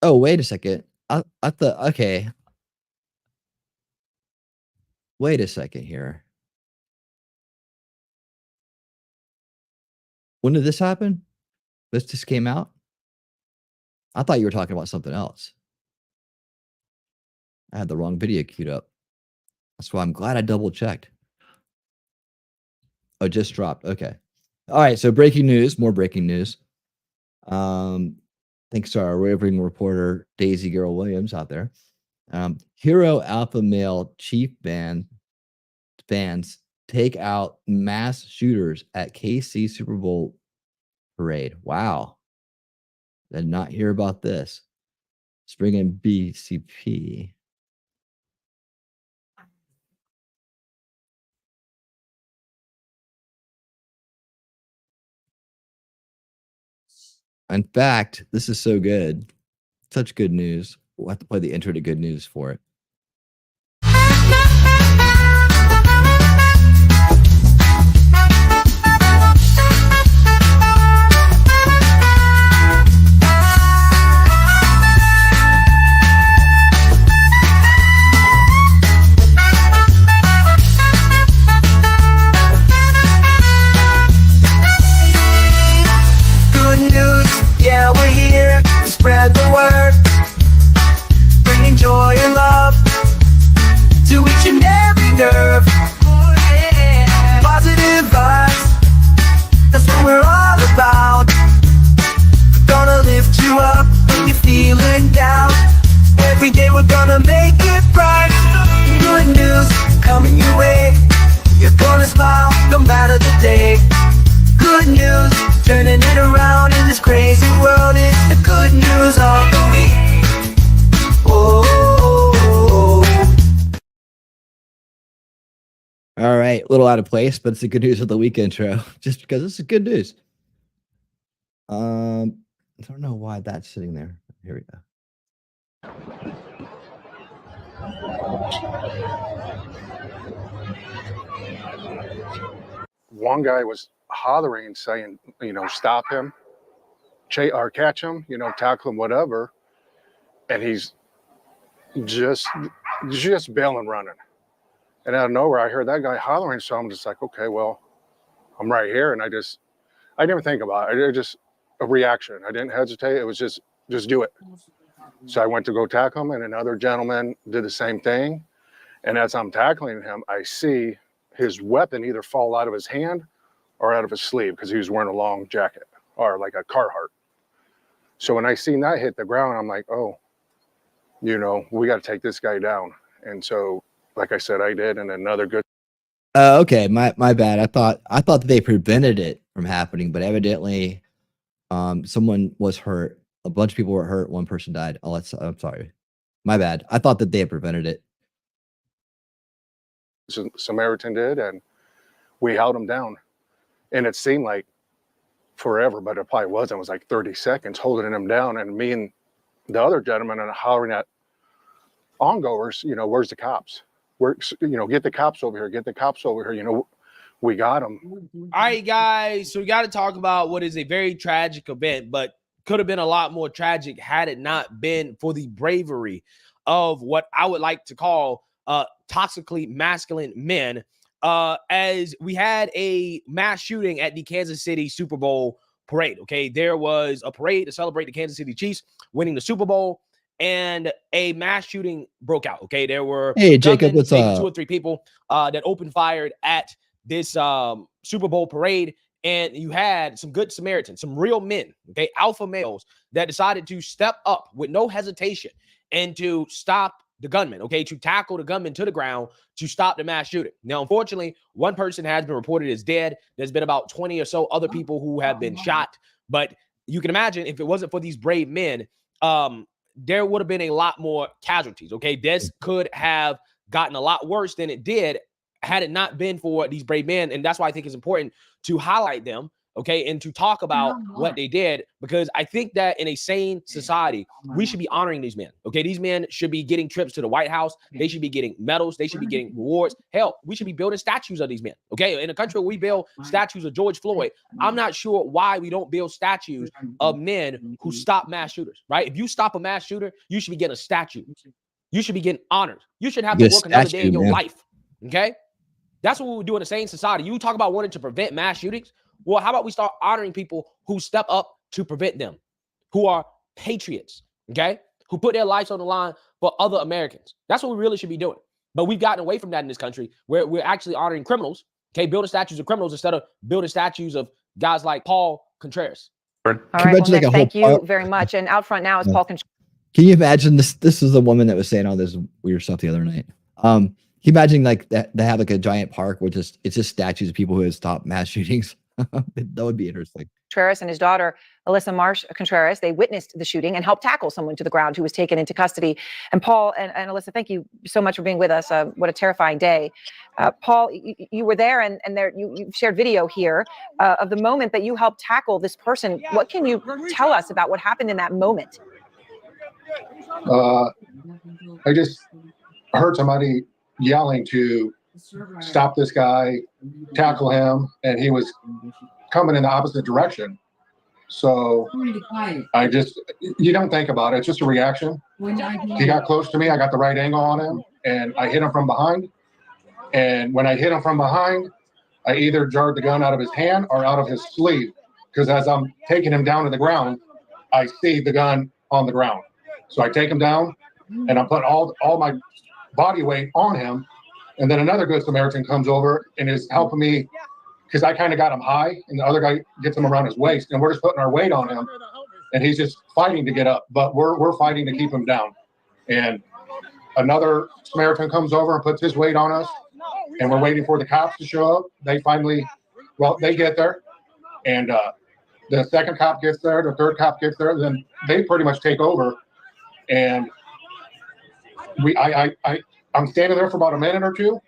Oh, wait a second. I thought, okay. Wait a second here. When did this happen? This just came out? I thought you were talking about something else. I had the wrong video queued up. That's why I'm glad I double checked. Oh, just dropped. Okay. All right. So breaking news, more breaking news. Thanks to our raving reporter, Daisy Girl Williams out there. Hero Alpha Male Chief fans take out mass shooters at KC Super Bowl parade. Wow. Did not hear about this. Let's bring in BCP. In fact, this is so good. Such good news. We'll have to play the intro to good news for it. Good news, yeah, we're here to spread the word, bringing joy and love to each and every nerve. Positive vibes, that's what we're all about. Gonna lift you up when you're feeling down. Every day we're gonna make it bright. Good news coming your way. You're gonna smile no matter the day. Good news, turning it around in this crazy world. It's the good news of the week. Oh. All right, a little out of place, but it's the good news of the week intro, just because this is good news. I don't know why that's sitting there. Here we go. One guy was hollering and saying, stop him, or catch him, tackle him, whatever. And he's just bailing running. And out of nowhere, I heard that guy hollering. So I'm just like, okay, well, I'm right here. And I didn't even think about it. It just a reaction. I didn't hesitate. It was just do it. So I went to go tackle him, and another gentleman did the same thing. And as I'm tackling him, I see his weapon either fall out of his hand or out of his sleeve, because he was wearing a long jacket or like a Carhartt. So when I seen that hit the ground, I'm like, oh, we got to take this guy down. And so, like I said, I did. And another good. Okay, my bad. I thought that they prevented it from happening, but evidently, someone was hurt. A bunch of people were hurt. One person died. I'm sorry. My bad. I thought that they had prevented it. Samaritan did, and we held him down. And it seemed like forever, but it probably wasn't. It was like 30 seconds holding him down, and me and the other gentleman are hollering at ongoers, where's the cops? Get the cops over here, get the cops over here. We got them. All right, guys, so we got to talk about what is a very tragic event, but could have been a lot more tragic had it not been for the bravery of what I would like to call toxically masculine men. As we had a mass shooting at the Kansas City Super Bowl parade. Okay, there was a parade to celebrate the Kansas City Chiefs winning the Super Bowl, and a mass shooting broke out. Okay, there were Jacob, what's up? 2 or 3 people that opened fired at this Super Bowl parade, and you had some good Samaritans, some real men, okay, alpha males that decided to step up with no hesitation and to stop the gunman, okay, to tackle the gunman to the ground to stop the mass shooting. Now, unfortunately, one person has been reported as dead. There's been about 20 or so other people who have been shot. But you can imagine if it wasn't for these brave men, there would have been a lot more casualties, okay? This could have gotten a lot worse than it did had it not been for these brave men. And that's why I think it's important to highlight them, okay, and to talk about what they did, because I think that in a sane society, we should be honoring these men, okay? These men should be getting trips to the White House. They should be getting medals. They should be getting rewards. Hell, we should be building statues of these men, okay? In a country where we build statues of George Floyd, I'm not sure why we don't build statues of men who stop mass shooters, right? If you stop a mass shooter, you should be getting a statue. You should be getting honored. You should have to work another day in your life, okay? That's what we would do in a sane society. You talk about wanting to prevent mass shootings. Well, how about we start honoring people who step up to prevent them, who are patriots, okay, who put their lives on the line for other Americans. That's what we really should be doing. But we've gotten away from that in this country, where we're actually honoring criminals, okay, building statues of criminals instead of building statues of guys like Paul Contreras. All right, well, Nick, thank you very much. And out front now is Paul Contreras. Can you imagine this? This is the woman that was saying all this weird stuff the other night. Can you imagine like that they have like a giant park where it's just statues of people who have stopped mass shootings? That would be interesting. Contreras and his daughter, Alyssa Marsh Contreras, they witnessed the shooting and helped tackle someone to the ground who was taken into custody. And Paul and Alyssa, thank you so much for being with us. What a terrifying day. Paul, you were there, and there you shared video here of the moment that you helped tackle this person. What can you tell us about what happened in that moment? I just heard somebody yelling to stop this guy, tackle him, and he was coming in the opposite direction. So I just, you don't think about it. It's just a reaction. He got close to me. I got the right angle on him, and I hit him from behind. And when I hit him from behind, I either jarred the gun out of his hand or out of his sleeve, because as I'm taking him down to the ground, I see the gun on the ground. So I take him down, and I'm putting all my body weight on him. And then another good Samaritan comes over and is helping me, because I kind of got him high, and the other guy gets him around his waist, and we're just putting our weight on him, and he's just fighting to get up, but we're fighting to keep him down. And another Samaritan comes over and puts his weight on us, and we're waiting for the cops to show up. They finally, well, they get there, and the second cop gets there, the third cop gets there, then they pretty much take over. And I'm standing there for about a minute or two.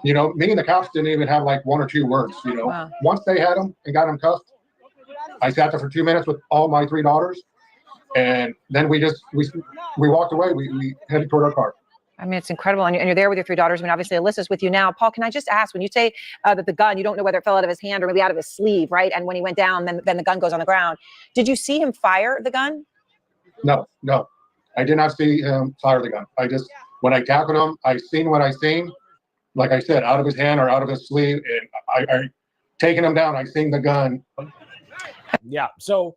You know, me and the cops didn't even have like one or two words, you know. Wow. Once they had him and got him cuffed, I sat there for 2 minutes with all my 3 daughters. And then we walked away. We headed toward our car. I mean, it's incredible. And you're there with your 3 daughters. I mean, obviously, Alyssa's with you now. Paul, can I just ask, when you say that the gun, you don't know whether it fell out of his hand or maybe out of his sleeve, right? And when he went down, then the gun goes on the ground. Did you see him fire the gun? No. I did not see him fire the gun. When I tackled him, I seen what I seen. Like I said, out of his hand or out of his sleeve. And I taking him down, I seen the gun. Yeah. So,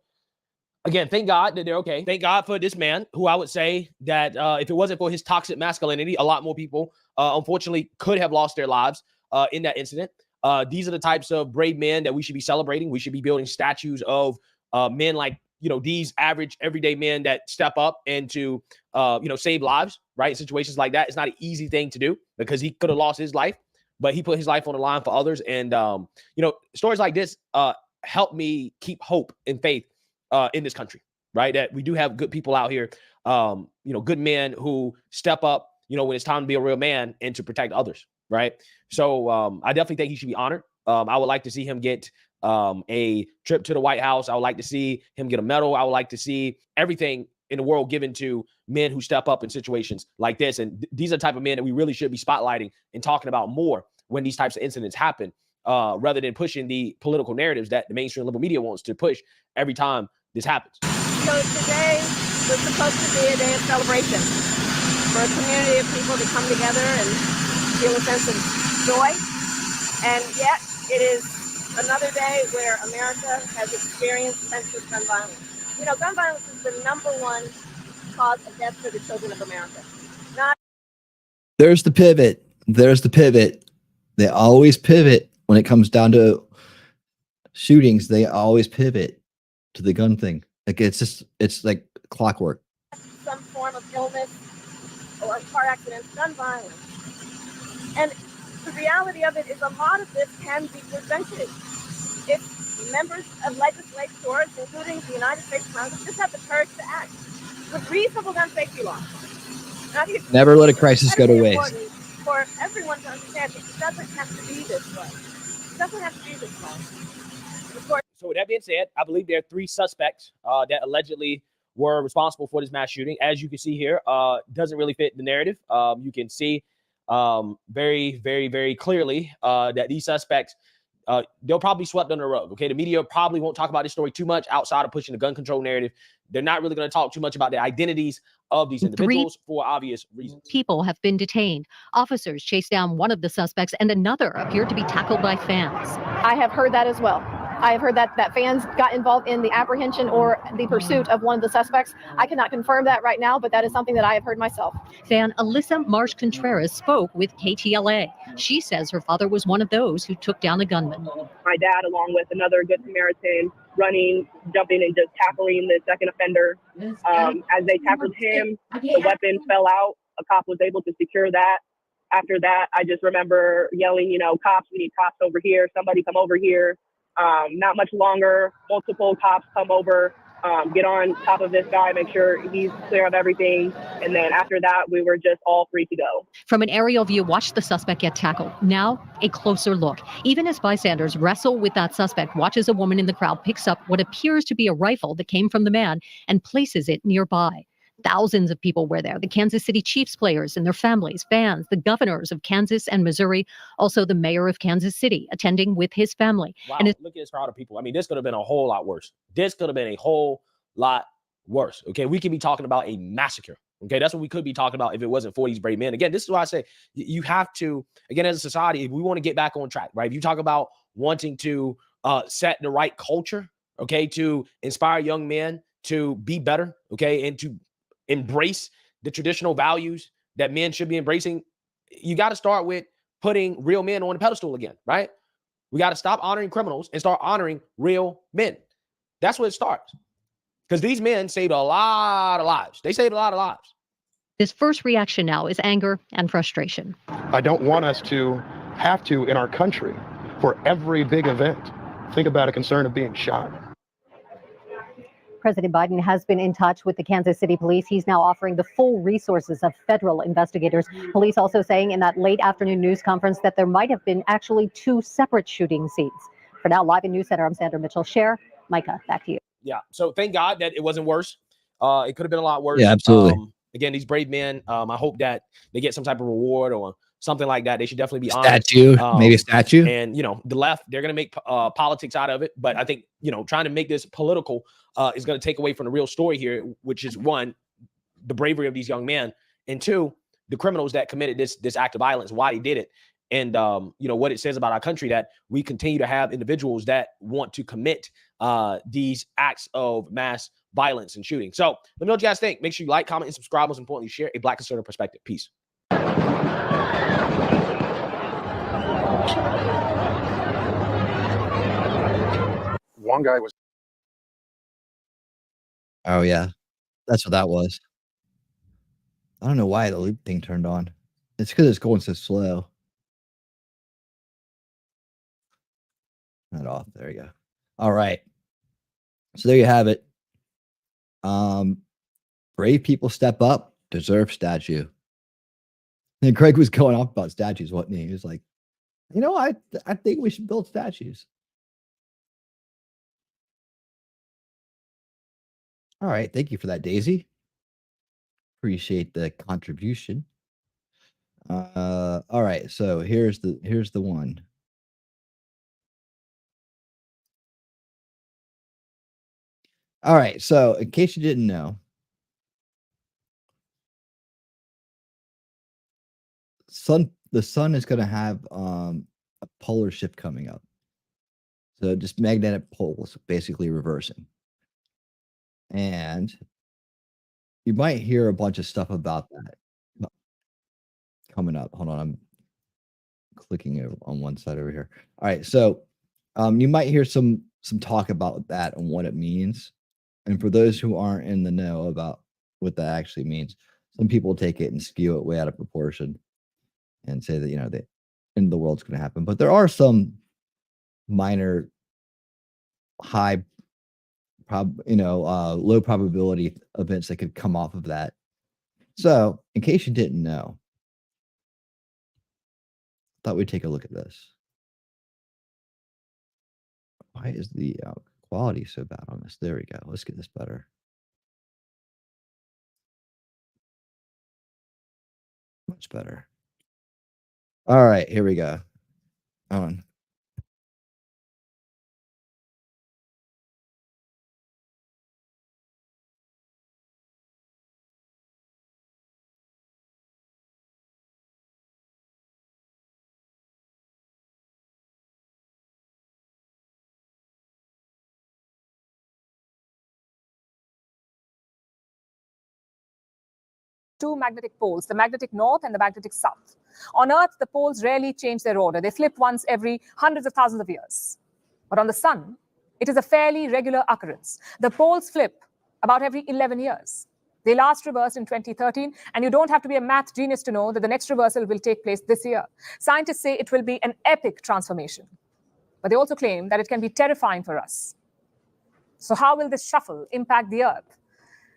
again, thank God that they're okay. Thank God for this man, who I would say that if it wasn't for his toxic masculinity, a lot more people, unfortunately, could have lost their lives in that incident. These are the types of brave men that we should be celebrating. We should be building statues of men like, these average, everyday men that step up and to, save lives, right? Situations like that. It's not an easy thing to do, because he could have lost his life, but he put his life on the line for others. And, stories like this help me keep hope and faith in this country, right? That we do have good people out here, good men who step up, when it's time to be a real man and to protect others, right? So I definitely think he should be honored. I would like to see him get a trip to the White House. I would like to see him get a medal. I would like to see everything in the world given to men who step up in situations like this. And these are the type of men that we really should be spotlighting and talking about more when these types of incidents happen, rather than pushing the political narratives that the mainstream liberal media wants to push every time this happens. So today was supposed to be a day of celebration for a community of people to come together and feel a sense of joy. And yet it is another day where America has experienced senseless gun violence. Gun violence is the #1 cause of death for the children of America. There's the pivot. They always pivot when it comes down to shootings. They always pivot to the gun thing. Like it's like clockwork. Some form of illness or car accident, gun violence. And the reality of it is a lot of this can be prevented if members of legislators, including the United States Congress, just have the courage to act with reasonable gun safety laws. Never let a crisis go to waste. For everyone to understand, it doesn't have to be this way. It doesn't have to be this way. So with that being said, I believe there are 3 suspects that allegedly were responsible for this mass shooting. As you can see here, doesn't really fit the narrative. You can see very, very, very clearly that these suspects, they'll probably be swept under the rug. Okay, the media probably won't talk about this story too much outside of pushing the gun control narrative. They're not really going to talk too much about the identities of these individuals for obvious reasons. People have been detained. Officers chased down one of the suspects, and another appeared to be tackled by fans. I have heard that as well. I have heard that fans got involved in the apprehension or the pursuit of one of the suspects. I cannot confirm that right now, but that is something that I have heard myself. Fan Alyssa Marsh Contreras spoke with KTLA. She says her father was one of those who took down the gunman. My dad, along with another Good Samaritan, running, jumping, and just tackling the second offender. As they tackled him, the weapon fell out. A cop was able to secure that. After that, I just remember yelling, you know, cops, we need cops over here. Somebody come over here. Not much longer, multiple cops come over, get on top of this guy, make sure he's clear of everything. And then after that, we were just all free to go. From an aerial view, watch the suspect get tackled. Now, a closer look. Even as bystanders wrestle with that suspect, watch as a woman in the crowd picks up what appears to be a rifle that came from the man and places it nearby. Thousands of people were there. The Kansas City Chiefs players and their families, fans, the governors of Kansas and Missouri, also the mayor of Kansas City attending with his family. Wow, And look at this crowd of people. I mean, this could have been a whole lot worse. This could have been a whole lot worse. Okay, we could be talking about a massacre. Okay, that's what we could be talking about if it wasn't for these brave men. Again, this is why I say you have to, again, as a society, if we want to get back on track, right? If you talk about wanting to set the right culture, okay, to inspire young men to be better, okay, and to embrace the traditional values that men should be embracing, you got to start with putting real men on the pedestal again, right? We got to stop honoring criminals and start honoring real men. That's where it starts. Because these men saved a lot of lives. They saved a lot of lives. his first reaction now is anger and frustration. I don't want us to have to, in our country, for every big event, think about a concern of being shot. President Biden has been in touch with the Kansas City Police. He's now offering the full resources of federal investigators. Police also saying in that late afternoon news conference that there might have been actually two separate shooting scenes. For now, live in News Center, I'm Sandra Mitchell. Cher, Micah, back to you. Yeah, so thank God that it wasn't worse. It could have been a lot worse. Yeah, absolutely. Again, these brave men, I hope that they get some type of reward or something like that. They should definitely be honored. Statue, maybe a statue. And, you know, the left, they're going to make politics out of it. But I think, you know, trying to make this political is going to take away from the real story here, which is one, the bravery of these young men, and two, the criminals that committed this act of violence, why they did it. And, you know, what it says about our country, that we continue to have individuals that want to commit these acts of mass violence and shooting. So let me know what you guys think. Make sure you like, comment, and subscribe. Most importantly, share a Black conservative perspective. Peace. One guy was. Oh, yeah. That's what that was. I don't know why the loop thing turned on. It's because it's going so slow. Turn it off. There you go. All right. So there you have it. Brave people step up, deserve statue. And Craig was going off about statues, wasn't he? He was like, you know, I think we should build statues. All right. Thank you for that, Daisy. Appreciate the contribution. All right. So here's the one. All right. So in case you didn't know, the sun is going to have a polar shift coming up. So just magnetic poles basically reversing. And you might hear a bunch of stuff about that coming up. Hold on, I'm clicking on one side over here. All right, so you might hear some talk about that and what it means. And for those who aren't in the know about what that actually means, some people take it and skew it way out of proportion and say that, you know, the end of the world's going to happen. But there are some minor, low probability events that could come off of that. So, in case you didn't know, I thought we'd take a look at this. Why is the quality so bad on this? There we go. Let's get this better. Much better. All right, here we go. On. two magnetic poles, the magnetic north and the magnetic south. On Earth, the poles rarely change their order. They flip once every hundreds of thousands of years. But on the sun, it is a fairly regular occurrence. The poles flip about every 11 years. They last reversed in 2013, and you don't have to be a math genius to know that the next reversal will take place this year. Scientists say it will be an epic transformation. But they also claim that it can be terrifying for us. So how will this shuffle impact the Earth?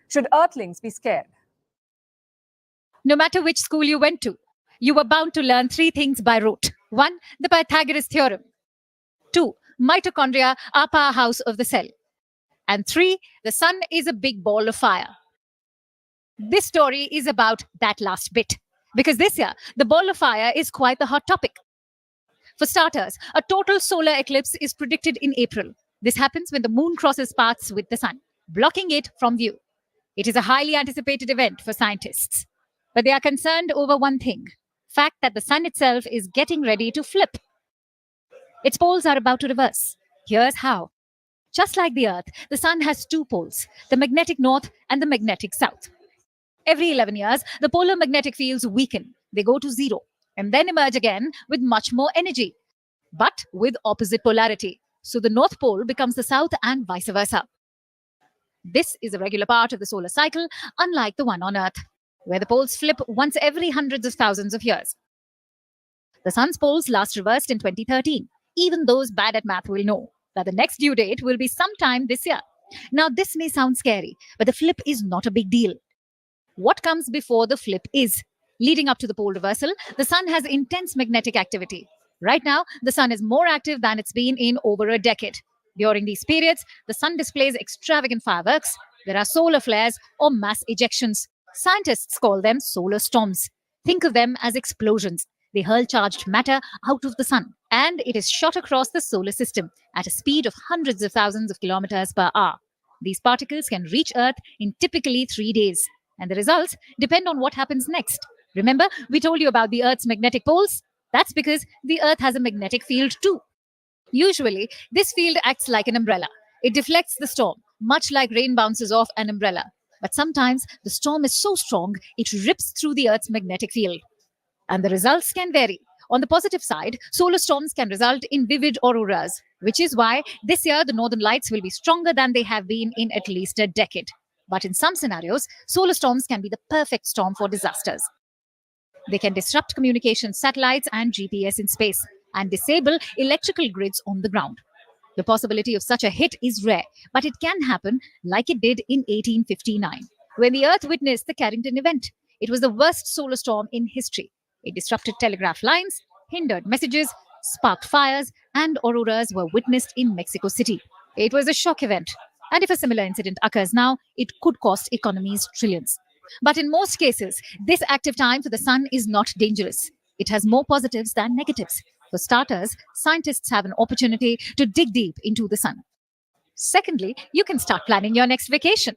Should Earthlings be scared? No matter which school you went to, you were bound to learn three things by rote. 1, the Pythagoras theorem. 2, mitochondria are powerhouse of the cell. And 3, the sun is a big ball of fire. This story is about that last bit, because this year, the ball of fire is quite the hot topic. For starters, a total solar eclipse is predicted in April. This happens when the moon crosses paths with the sun, blocking it from view. It is a highly anticipated event for scientists. But they are concerned over one thing, fact that the sun itself is getting ready to flip. Its poles are about to reverse. Here's how. Just like the Earth, the sun has two poles, the magnetic north and the magnetic south. Every 11 years, the polar magnetic fields weaken. They go to zero and then emerge again with much more energy, but with opposite polarity. So the North Pole becomes the South and vice versa. This is a regular part of the solar cycle, unlike the one on Earth, where the poles flip once every hundreds of thousands of years. The sun's poles last reversed in 2013. Even those bad at math will know that the next due date will be sometime this year. Now, this may sound scary, but the flip is not a big deal. What comes before the flip is, leading up to the pole reversal, the sun has intense magnetic activity. Right now, the sun is more active than it's been in over a decade. During these periods, the sun displays extravagant fireworks. There are solar flares or mass ejections. Scientists call them solar storms. Think of them as explosions. They hurl charged matter out of the sun, and it is shot across the solar system at a speed of hundreds of thousands of kilometers per hour. These particles can reach Earth in typically 3 days, and the results depend on what happens next. Remember, we told you about the Earth's magnetic poles? That's because the Earth has a magnetic field too. Usually, this field acts like an umbrella. It deflects the storm, much like rain bounces off an umbrella. But sometimes the storm is so strong, it rips through the Earth's magnetic field. And the results can vary. On the positive side, solar storms can result in vivid auroras, which is why this year the northern lights will be stronger than they have been in at least a decade. But in some scenarios, solar storms can be the perfect storm for disasters. They can disrupt communication satellites and GPS in space and disable electrical grids on the ground. The possibility of such a hit is rare, but it can happen like it did in 1859, when the Earth witnessed the Carrington event. It was the worst solar storm in history. It disrupted telegraph lines, hindered messages, sparked fires, and auroras were witnessed in Mexico City. It was a shock event, and if a similar incident occurs now, it could cost economies trillions. But in most cases, this active time for the sun is not dangerous. It has more positives than negatives. For starters, scientists have an opportunity to dig deep into the sun. Secondly, you can start planning your next vacation.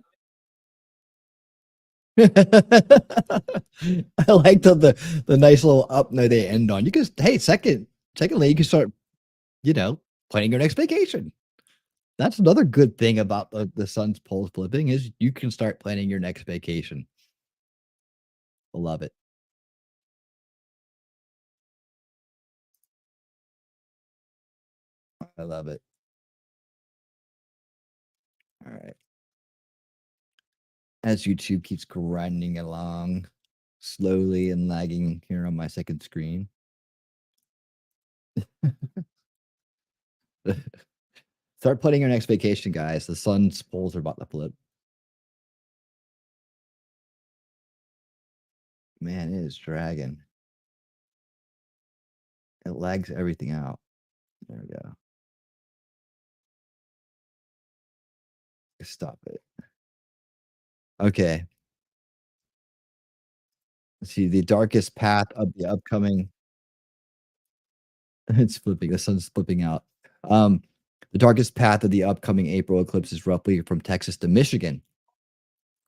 I like the nice little up note they end on. You can, hey, secondly, you can start, planning your next vacation. That's another good thing about the sun's poles flipping is you can start planning your next vacation. I love it. I love it. All right. As YouTube keeps grinding along slowly and lagging here on my second screen. Start planning your next vacation, guys. The sun's poles are about to flip. Man, it is dragging. It lags everything out. There we go. Stop it. Okay. Let's see, the darkest path of the upcoming. It's flipping. The sun's flipping out. The darkest path of the upcoming April eclipse is roughly from Texas to Michigan.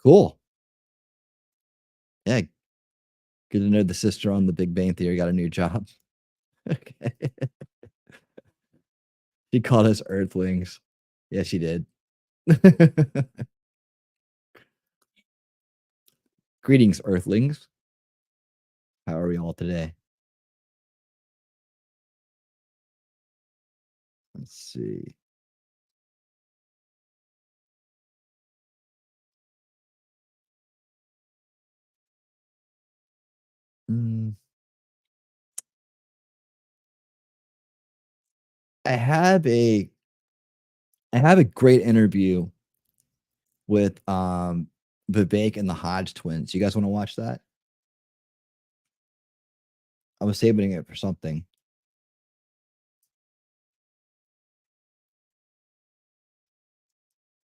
Cool. Yeah. Good to know the sister on the Big Bang Theory got a new job. Okay. She called us Earthlings. Yeah, she did. Greetings, Earthlings. How are we all today? Let's see. I have a great interview with Vivek and the Hodge twins. You guys want to watch that? I was saving it for something.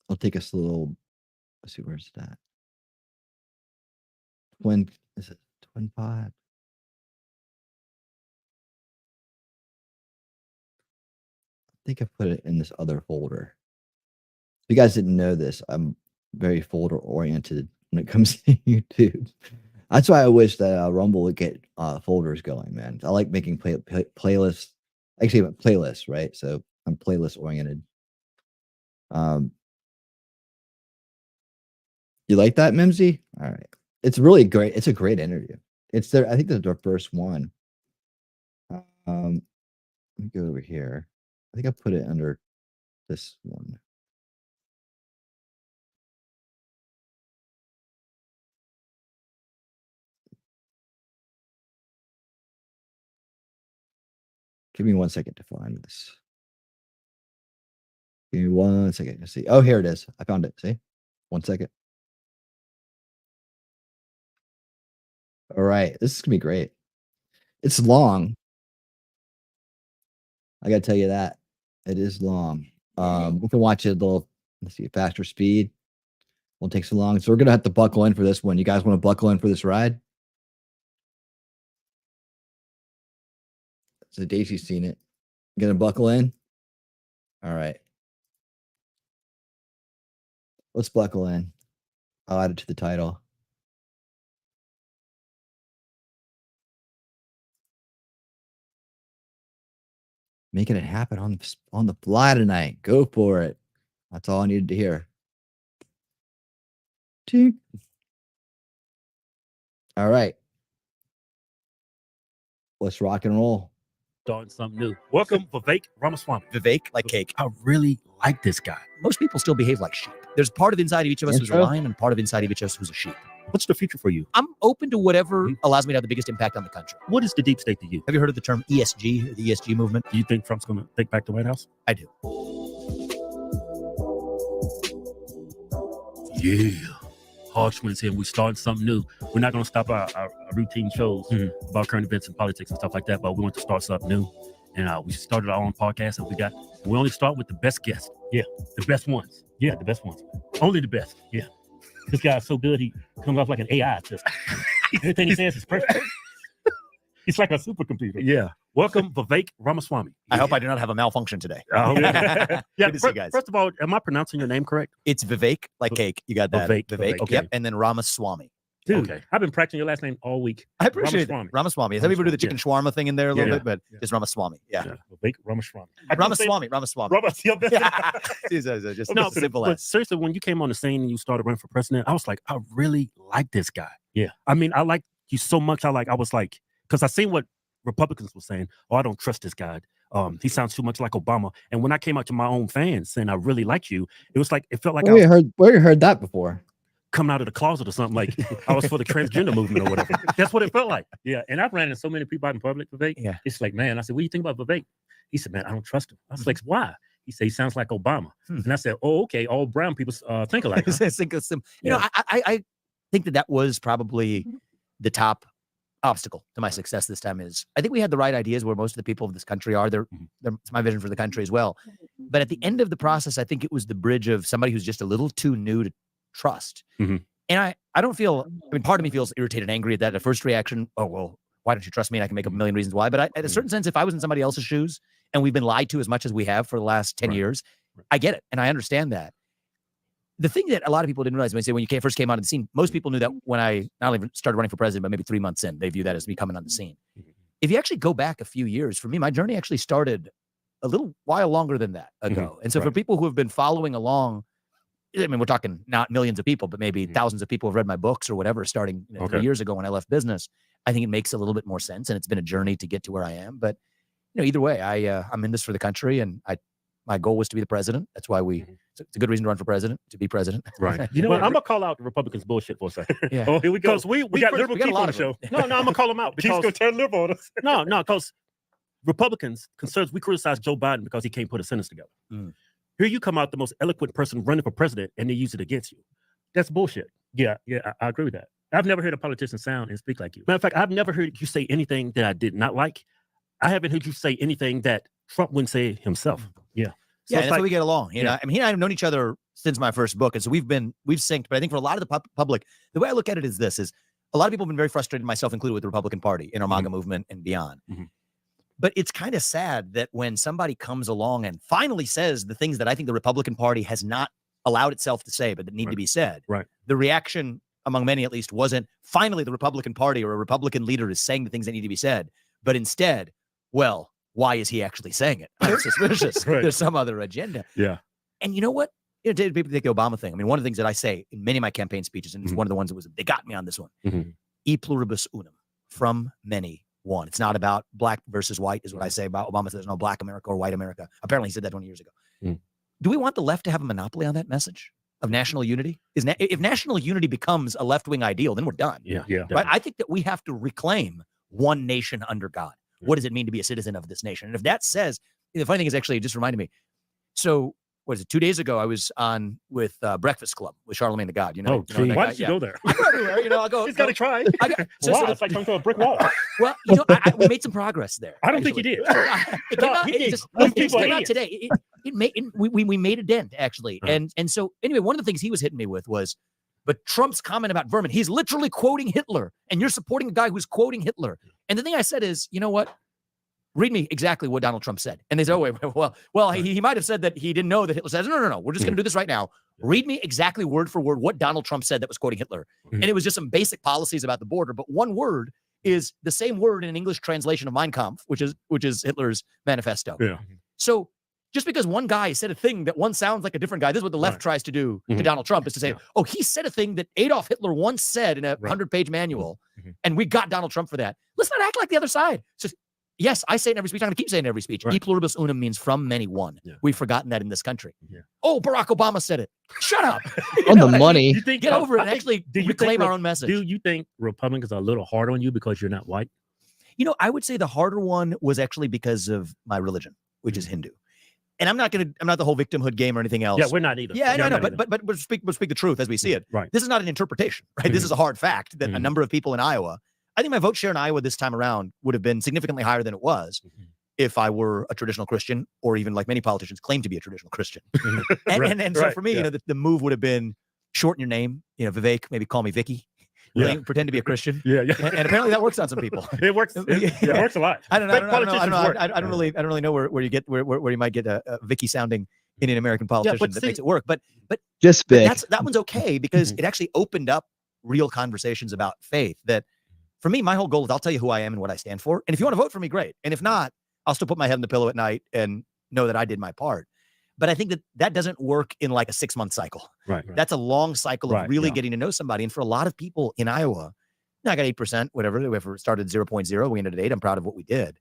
I'll take us a little. Let's see, where's that? Is it Twin Pod? I think I put it in this other folder. If you guys didn't know this, I'm very folder oriented when it comes to YouTube. That's why I wish that Rumble would get folders going, man. I like making playlists. Actually, playlists, right? So I'm playlist oriented. You like that, Mimsy? All right. It's really great. It's a great interview. It's their, I think that's their first one. Let me go over here. I think I put it under this one. Give me 1 second to find this. Give me 1 second to see. Oh, here it is. I found it. See? 1 second. All right. This is going to be great. It's long. I got to tell you that. It is long. We can watch it a little, let's see, faster speed. Won't take so long. So we're going to have to buckle in for this one. You guys want to buckle in for this ride? So Daisy's seen it. You going to buckle in? All right. Let's buckle in. I'll add it to the title. Making it happen on the fly tonight. Go for it. That's all I needed to hear. Tink. All right. Let's rock and roll. Starting something new. Welcome, Vivek Ramaswamy. Vivek like cake. I really like this guy. Most people still behave like sheep. There's part of inside of each of us who's a lion and part of inside of each of us who's a sheep. What's the future for you? I'm open to whatever allows me to have the biggest impact on the country. What is the deep state to you? Have you heard of the term ESG, or the ESG movement? Do you think Trump's going to take back the White House? I do. Yeah. Hodge twins here. We're starting something new. We're not going to stop our routine shows about current events and politics and stuff like that, but we want to start something new. And we started our own podcast, and we only start with the best guests. Yeah, the best ones. Yeah, the best ones. Only the best. Yeah. This guy's so good, he comes off like an AI system. Everything he says is perfect. He's like a supercomputer. Yeah. Welcome, Vivek Ramaswamy. I hope I do not have a malfunction today. Yeah. Good to see you guys. First of all, am I pronouncing your name correct? It's Vivek like cake. You got that? Vivek. Okay. Yep. And then Ramaswamy. Dude, okay. I've been practicing your last name all week. I appreciate it. Ramaswamy. Some people do the chicken shawarma thing in there a little bit, but just Ramaswamy. Yeah. Vivek Ramaswamy. Ramaswamy. Just No, simple but as. seriously, when you came on the scene and you started running for president, I was like, I really like this guy. Yeah. I mean, I like you so much. I was like, because I seen what Republicans were saying. Oh, I don't trust this guy. He sounds too much like Obama. And when I came out to my own fans saying I really like you, it was like, it felt like Where you heard that before? Coming out of the closet or something, like I was for the transgender movement or whatever. That's what it felt like. Yeah. And I've ran into so many people out in public, Vivek. Yeah. It's like, man, I said, what do you think about Vivek? He said, man, I don't trust him. I was like, why? He said, he sounds like Obama. And I said, oh, okay. All brown people think alike. Huh? You know, I think that was probably the top obstacle to my success this time. Is I think we had the right ideas where most of the people of this country are. It's my vision for the country as well. But at the end of the process, I think it was the bridge of somebody who's just a little too new to trust. And I don't feel, I mean, part of me feels irritated and angry at that. The first reaction, oh, well, why don't you trust me? And I can make up a million reasons why. But at a certain sense, if I was in somebody else's shoes and we've been lied to as much as we have for the last 10 years, I get it. And I understand that. The thing that a lot of people didn't realize when you first came on the scene, most people knew that when I not only started running for president, but maybe 3 months in, they view that as me coming on the scene. If you actually go back a few years, for me, my journey actually started a little while longer than that ago. And so for people who have been following along I mean, we're talking not millions of people, but maybe thousands of people have read my books or whatever, starting 3 years ago when I left business. I think it makes a little bit more sense, and it's been a journey to get to where I am. But either way, I'm in this for the country, and my goal was to be the president. That's why it's a good reason to run for president, to be president. Right. You know what? I'm gonna call out the Republicans' bullshit for a second. Yeah. Oh, here we go. Because we got liberal we got a Keith lot on the of show. them. No, I'm gonna call them out He's because gonna turn liberal on us. no, because Republicans, conservatives, we criticize Joe Biden because he can't put a sentence together. Here you come out, the most eloquent person running for president, and they use it against you. That's bullshit. Yeah, I agree with that. I've never heard a politician sound and speak like you. Matter of fact, I've never heard you say anything that I did not like. I haven't heard you say anything that Trump wouldn't say himself. Yeah. So Yeah, that's how we get along. You know, I mean, he and I have known each other since my first book, and so we've synced. But I think for a lot of the public, the way I look at it is this: is a lot of people have been very frustrated, myself included, with the Republican Party in our MAGA movement and beyond. But it's kind of sad that when somebody comes along and finally says the things that I think the Republican Party has not allowed itself to say, but that need to be said, the reaction among many at least wasn't finally the Republican Party or a Republican leader is saying the things that need to be said, but instead, well, why is he actually saying it? I'm suspicious. There's some other agenda. Yeah. And you know what? People take the Obama thing. I mean, one of the things that I say in many of my campaign speeches, and it's one of the ones that they got me on this one, e pluribus unum, from many one. It's not about black versus white, is what I say about Obama. There's no black America or white America. Apparently he said that 20 years ago. Do we want the left to have a monopoly on that message of national unity? If national unity becomes a left-wing ideal, then we're done. Yeah. But I think that we have to reclaim one nation under God. What does it mean to be a citizen of this nation? And if that says, the funny thing is actually, it just reminded me. So, what is it? 2 days ago, I was on with Breakfast Club with Charlemagne the God. Why did you go there? I go everywhere. I'll go. He's got to try. So it's like coming to a brick wall. Well, we made some progress there. I don't think you did. It came out today. We made a dent, actually. And so, anyway, one of the things he was hitting me with was, but Trump's comment about vermin, he's literally quoting Hitler, and you're supporting a guy who's quoting Hitler. And the thing I said is, you know what? Read me exactly what Donald Trump said. And they said, oh, wait, well, he might have said that he didn't know that Hitler says, no. We're just going to do this right now. Read me exactly word for word what Donald Trump said that was quoting Hitler. And it was just some basic policies about the border. But one word is the same word in an English translation of Mein Kampf, which is Hitler's manifesto. Yeah. So just because one guy said a thing that one sounds like a different guy, this is what the left tries to do to Donald Trump, is to say, oh, he said a thing that Adolf Hitler once said in a 100-page manual, and we got Donald Trump for that. Let's not act like the other side. So, yes, I say it in every speech. I'm going to keep saying it in every speech. E pluribus unum means from many one. We've forgotten that in this country. Oh, Barack Obama said it. Shut up. On the money. Get over it and actually reclaim our own message. Do you think Republicans are a little hard on you because you're not white? I would say the harder one was actually because of my religion, which is Hindu. And I'm not the whole victimhood game or anything else. Yeah, we're not either. Yeah, I know. But we'll speak the truth as we see it. Right. This is not an interpretation, right? This is a hard fact that a number of people in Iowa, I think my vote share in Iowa this time around would have been significantly higher than it was if I were a traditional Christian, or even like many politicians claim to be a traditional Christian. And so for me, the move would have been shorten your name. Vivek, maybe call me Vicky. Pretend to be a Christian. And apparently that works on some people. It works. It works a lot. I don't really know where you might get a Vicky sounding Indian American politician that makes it work. But just that one's okay because it actually opened up real conversations about faith. That for me, my whole goal is I'll tell you who I am and what I stand for. And if you want to vote for me, great. And if not, I'll still put my head on the pillow at night and know that I did my part. But I think that doesn't work in like a 6-month cycle. Right. That's a long cycle of really getting to know somebody. And for a lot of people in Iowa, I got 8%, whatever. We started 0.0. We ended at 8. I'm proud of what we did.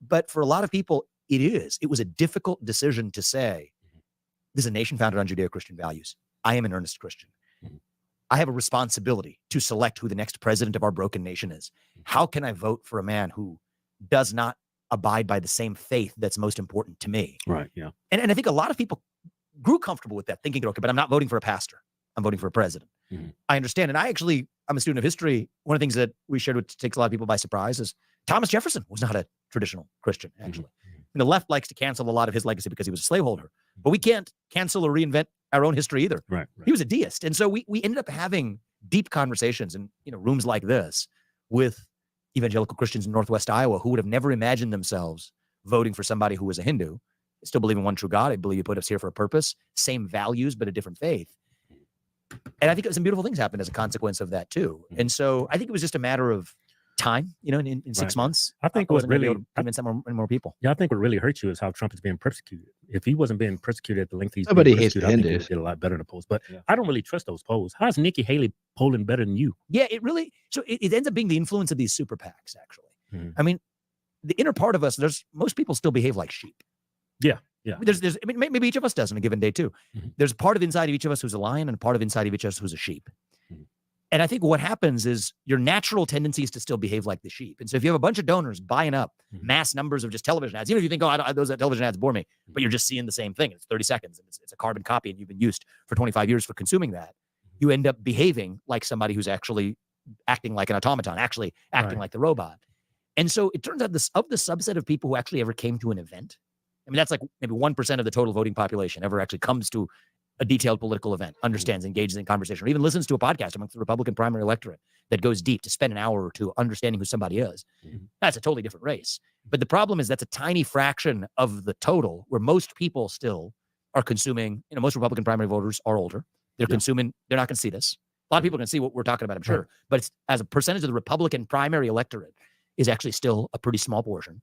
But for a lot of people, it was a difficult decision to say, this is a nation founded on Judeo-Christian values. I am an earnest Christian. I have a responsibility to select who the next president of our broken nation is. How can I vote for a man who does not abide by the same faith that's most important to me? Right. Yeah. And I think a lot of people grew comfortable with that, thinking, okay, but I'm not voting for a pastor. I'm voting for a president. I understand. And I'm a student of history. One of the things that we shared, which takes a lot of people by surprise, is Thomas Jefferson was not a traditional Christian, actually. And the left likes to cancel a lot of his legacy because he was a slaveholder. But we can't cancel or reinvent our own history either. Right. He was a deist. And so we ended up having deep conversations in rooms like this with evangelical Christians in Northwest Iowa who would have never imagined themselves voting for somebody who was a Hindu. I still believe in one true God. I believe he put us here for a purpose, same values, but a different faith. And I think some beautiful things happened as a consequence of that too. And so I think it was just a matter of time, in 6 months. I think I what wasn't gonna be really able to convince many more people. Yeah, I think what really hurts you is how Trump is being persecuted. If he wasn't being persecuted at the length he's Nobody being hates persecuted, I think he Hindus. would get a lot better in the polls. But I don't really trust those polls. How's Nikki Haley polling better than you? Yeah, it ends up being the influence of these super PACs, actually. Mhm. I mean, the inner part of us, most people still behave like sheep. Yeah. I mean, maybe each of us does on a given day too. There's a part of inside of each of us who's a lion and a part of inside of each of us who's a sheep. And I think what happens is your natural tendency is to still behave like the sheep. And so if you have a bunch of donors buying up mass numbers of just television ads, even if you think, those television ads bore me, but you're just seeing the same thing. It's 30 seconds and it's a carbon copy and you've been used for 25 years for consuming that. You end up behaving like somebody who's actually acting like an automaton, actually acting like the robot. And so it turns out of the subset of people who actually ever came to an event, I mean, that's like maybe 1% of the total voting population ever actually comes to a detailed political event, understands, engages in conversation, or even listens to a podcast amongst the Republican primary electorate that goes deep to spend an hour or two understanding who somebody is. That's a totally different race. But the problem is that's a tiny fraction of the total where most people still are consuming, most Republican primary voters are older. They're consuming, they're not going to see this. A lot of people can see what we're talking about, I'm sure. But it's, as a percentage of the Republican primary electorate is actually still a pretty small portion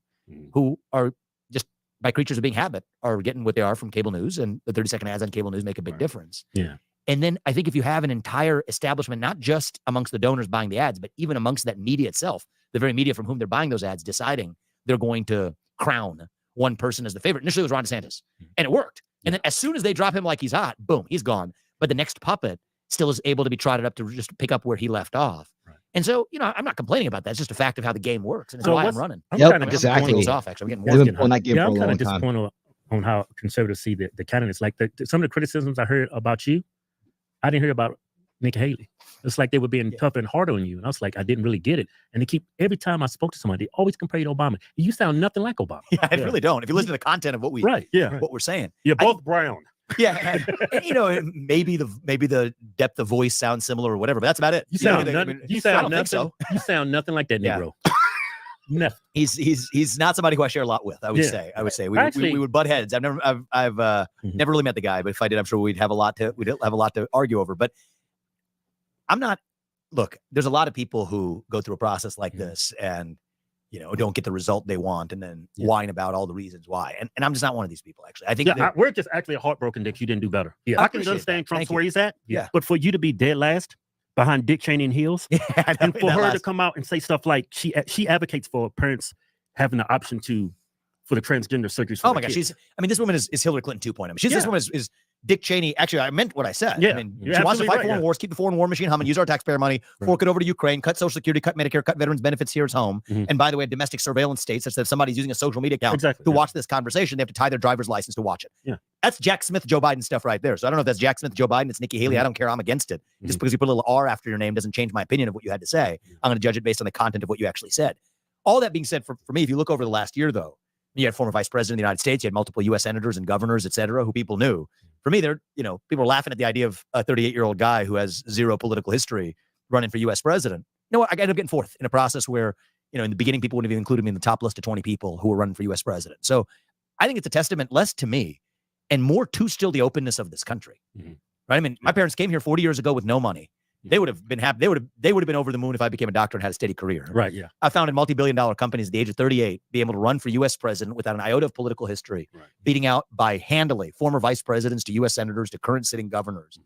who are just by creatures of being habit are getting what they are from cable news, and the 30-second ads on cable news make a big difference. Yeah. And then I think if you have an entire establishment, not just amongst the donors buying the ads, but even amongst that media itself, the very media from whom they're buying those ads, deciding they're going to crown one person as the favorite. Initially it was Ron DeSantis, and it worked. And then as soon as they drop him like he's hot, boom, he's gone. But the next puppet still is able to be trotted up to just pick up where he left off. And so, I'm not complaining about that. It's just a fact of how the game works. And it's why I'm running. I'm Yep, kind of exactly. Actually, I'm getting They've more. been pulling that game for a I'm kind long of time. disappointed on how conservatives see the candidates. Like some of the criticisms I heard about you, I didn't hear about Nikki Haley. It's like they were being tougher and harder on you. And I was like, I didn't really get it. And they keep, every time I spoke to somebody, they always compare you to Obama. You sound nothing like Obama. Yeah, I really don't. If you listen to the content of what what we're saying. You're both brown. Yeah, and maybe the depth of voice sounds similar or whatever, but that's about it. You sound I nothing. mean, You I sound don't nothing. think so. You sound nothing like that Negro. Nothing. He's not somebody who I share a lot with. I would say we would butt heads. I've never really met the guy, but if I did, I'm sure we'd have a lot to argue over. But I'm not. Look, there's a lot of people who go through a process like this and don't get the result they want and then whine about all the reasons why. And I'm just not one of these people, actually. I think we're just actually heartbroken that you didn't do better. Yeah, I can understand Trump's where he's at. Yeah. But for you to be dead last behind Dick Cheney and Hills, and for her to come out and say stuff like she advocates for parents having the option for the transgender surgeries. Oh my gosh, this woman is Hillary Clinton 2.0. This woman is Dick Cheney. Actually, I meant what I said. Yeah, I mean, she wants to fight foreign wars, keep the foreign war machine humming, use our taxpayer money, fork it over to Ukraine, cut Social Security, cut Medicare, cut veterans benefits here at home. And by the way, domestic surveillance states such that if somebody's using a social media account to watch this conversation, they have to tie their driver's license to watch it. Yeah. That's Jack Smith, Joe Biden stuff right there. So I don't know if that's Jack Smith, Joe Biden, it's Nikki Haley. I don't care. I'm against it. Just because you put a little R after your name doesn't change my opinion of what you had to say. I'm going to judge it based on the content of what you actually said. All that being said, for me, if you look over the last year, though, you had former vice president of the United States, you had multiple U.S. senators and governors, et cetera, who people knew. For me, people are laughing at the idea of a 38-year-old guy who has zero political history running for U.S. president. You know what? I ended up getting fourth in a process where, in the beginning, people wouldn't have even included me in the top list of 20 people who were running for U.S. president. So I think it's a testament less to me and more to still the openness of this country. Right? I mean, my parents came here 40 years ago with no money. They would have been happy. They would have been over the moon if I became a doctor and had a steady career. Right. Yeah. I founded multi-billion-dollar companies at the age of 38, be able to run for U.S. president without an iota of political history, beating out by handily former vice presidents to U.S. senators to current sitting governors.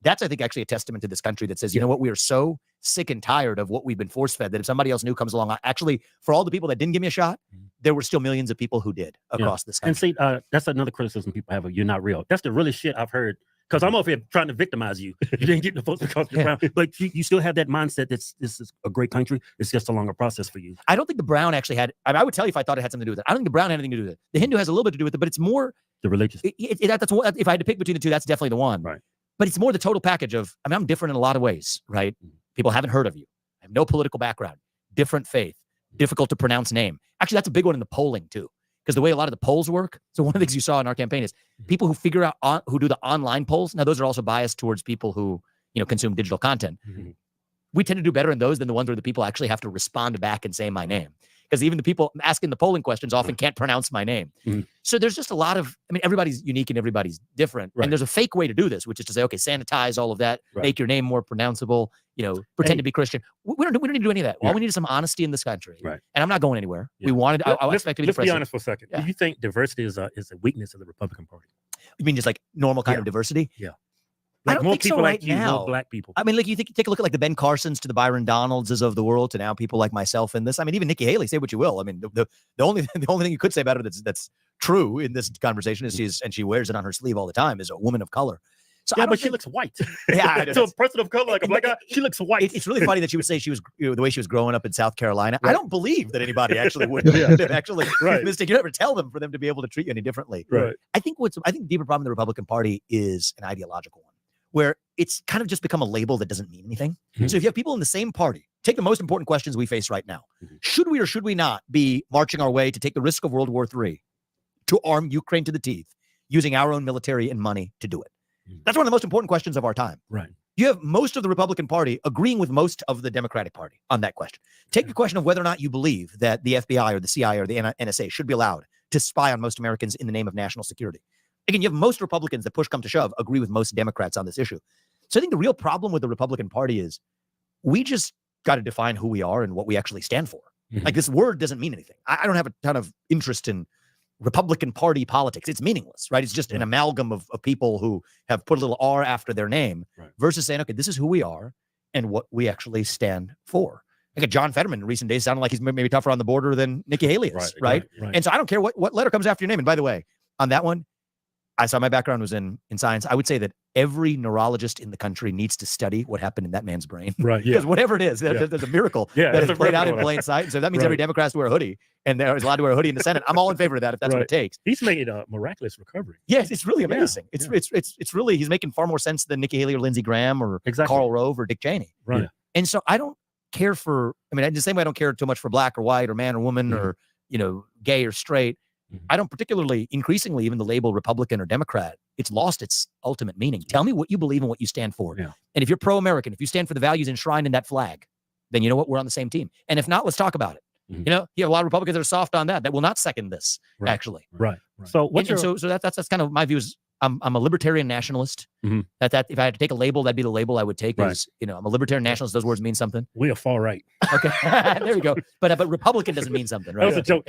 That's, I think, actually a testament to this country that says, you know what, we are so sick and tired of what we've been force-fed that if somebody else new comes along, actually, for all the people that didn't give me a shot, there were still millions of people who did across this country. And see, that's another criticism people have of you're not real. That's the really shit I've heard. Because I'm over here trying to victimize you. You didn't get the votes because you're brown. But you still have that mindset that this is a great country. It's just a longer process for you. I don't think the brown actually had, I would tell you if I thought it had something to do with it. I don't think the brown had anything to do with it. The Hindu has a little bit to do with it, but it's more the religious. That's what, if I had to pick between the two, that's definitely the one. Right. But it's more the total package of, I'm different in a lot of ways, right? People haven't heard of you. I have no political background, different faith, difficult to pronounce name. Actually, that's a big one in the polling too. Because the way a lot of the polls work, so one of the things you saw in our campaign is people who figure out who do the online polls. Now, those are also biased towards people who consume digital content. We tend to do better in those than the ones where the people actually have to respond back and say my name. because even the people asking the polling questions often can't pronounce my name. So there's just a lot of, I mean, everybody's unique and everybody's different. And there's a fake way to do this, which is to say, okay, sanitize all of that, make your name more pronounceable, you know, pretend to be Christian. We don't need to do any of that. All we need is some honesty in this country. And I'm not going anywhere. We wanted, I expect to be the Let's be president. honest for a second. Do you think diversity is a weakness of the Republican Party? You mean just like normal kind of diversity? Yeah. I Like don't more think people so like right you, now. more black people. I mean, like you take a look at like the Ben Carsons to the Byron Donaldses of the world to now people like myself in this. I mean, even Nikki Haley, say what you will. I mean, the only thing you could say about her that's true in this conversation is she wears it on her sleeve all the time, is a woman of color. So yeah, but she looks white. Yeah, so a person of color like a black guy, she looks white. It's really funny that she would say she was, you know, the way she was growing up in South Carolina. I don't believe that anybody actually would actually mistake. You never tell them for them to be able to treat you any differently. I think the deeper problem in the Republican Party is an ideological one, where it's kind of just become a label that doesn't mean anything. So if you have people in the same party, take the most important questions we face right now. Should we or should we not be marching our way to take the risk of World War III, to arm Ukraine to the teeth, using our own military and money to do it? That's one of the most important questions of our time. You have most of the Republican Party agreeing with most of the Democratic Party on that question. Take the question of whether or not you believe that the FBI or the CIA or the NSA should be allowed to spy on most Americans in the name of national security. Again, you have most Republicans that push come to shove agree with most Democrats on this issue. So I think the real problem with the Republican Party is we just got to define who we are and what we actually stand for. Like this word doesn't mean anything. I don't have a ton of interest in Republican Party politics. It's meaningless, right? It's just an amalgam of people who have put a little R after their name versus saying, okay, this is who we are and what we actually stand for. Like John Fetterman in recent days sounded like he's maybe tougher on the border than Nikki Haley is, right? And so I don't care what letter comes after your name. And by the way, on that one, I saw my background was in science. I would say that every neurologist in the country needs to study what happened in that man's brain. Because whatever it is, there's a miracle that is played out in plain sight. And so that means every Democrat has to wear a hoodie, and there's allowed to wear a hoodie in the Senate. I'm all in favor of that if that's what it takes. He's making a miraculous recovery. Yes, it's really amazing. It's really, he's making far more sense than Nikki Haley or Lindsey Graham or Karl Rove or Dick Cheney. And so I don't care for, I mean, the same way I don't care too much for black or white or man or woman or, you know, gay or straight. I don't particularly, increasingly, even the label Republican or Democrat, it's lost its ultimate meaning. Tell me what you believe and what you stand for. And if you're pro-American, if you stand for the values enshrined in that flag, then you know what? We're on the same team. And if not, let's talk about it. You know, you have a lot of Republicans that are soft on that will not second this, actually. So what's so that's kind of my view is I'm a libertarian nationalist. That if I had to take a label, that'd be the label I would take is, you know, I'm a libertarian nationalist. Those words mean something. We are far right. Okay. There we go. But Republican doesn't mean something, right? That was a joke.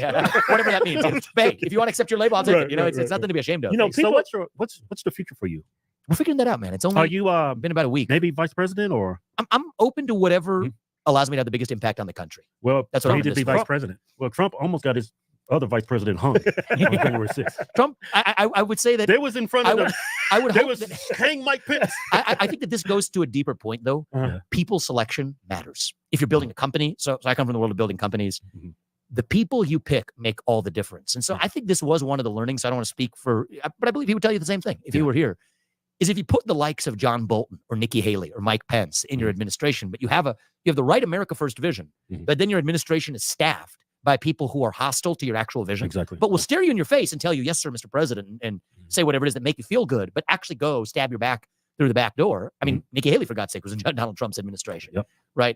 Whatever that means. Hey, if you want to accept your label, I'll take it. You know, it's nothing to be ashamed of. You know, People, so what's the future for you? We're figuring that out, man. It's only been about a week. Maybe vice president or I'm open to whatever allows me to have the biggest impact on the country. Well, that's what what he did be vice president. Well, Trump almost got his other vice president hung on January 6th. Trump, I would say that they was in front of them. I would they hope was that, hang Mike Pence. I think that this goes to a deeper point, though. People selection matters. If you're building a company, so I come from the world of building companies, the people you pick make all the difference. And so I think this was one of the learnings. I don't want to speak for, but I believe he would tell you the same thing if he were here. Is if you put the likes of John Bolton or Nikki Haley or Mike Pence in your administration, but you have the right America First vision, but then your administration is staffed by people who are hostile to your actual vision, but will stare you in your face and tell you, yes, sir, Mr. President, and say whatever it is that make you feel good, but actually go stab your back through the back door. I mean, Nikki Haley, for God's sake, was in Donald Trump's administration, right?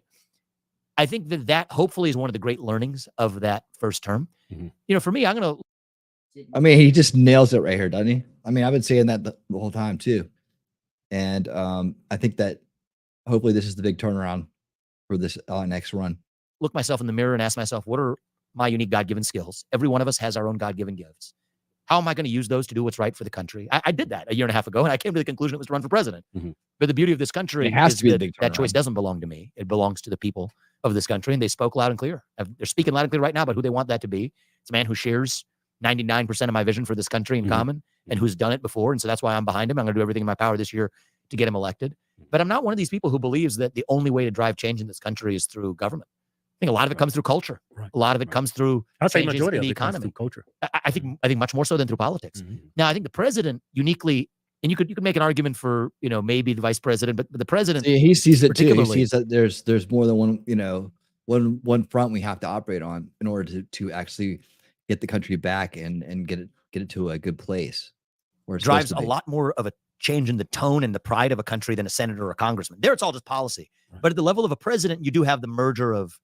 I think that hopefully is one of the great learnings of that first term. You know, for me, I mean, he just nails it right here, doesn't he? I mean, I've been saying that the whole time too. And I think that hopefully this is the big turnaround for this next run. Look myself in the mirror and ask myself, what are my unique God-given skills? Every one of us has our own God-given gifts. How am I going to use those to do what's right for the country? I did that a year and a half ago, and I came to the conclusion it was to run for president. But the beauty of this country is that choice doesn't belong to me. It belongs to the people of this country, and they spoke loud and clear. They're speaking loud and clear right now about who they want that to be. It's a man who shares 99% of my vision for this country in common and who's done it before, and so that's why I'm behind him. I'm going to do everything in my power this year to get him elected. But I'm not one of these people who believes that the only way to drive change in this country is through government. I think a lot of it comes through culture. A lot of it comes through changes in the economy. Culture. I think much more so than through politics. Now, I think the president uniquly, and you could make an argument for, you know, maybe the vice president, but the president, he sees it too. He sees that there's more than one, you know, one front we have to operate on in order to actually get the country back and get it to a good place. Where it's drives a lot more of a change in the tone and the pride of a country than a senator or a congressman. There, it's all just policy. But at the level of a president, you do have the merger of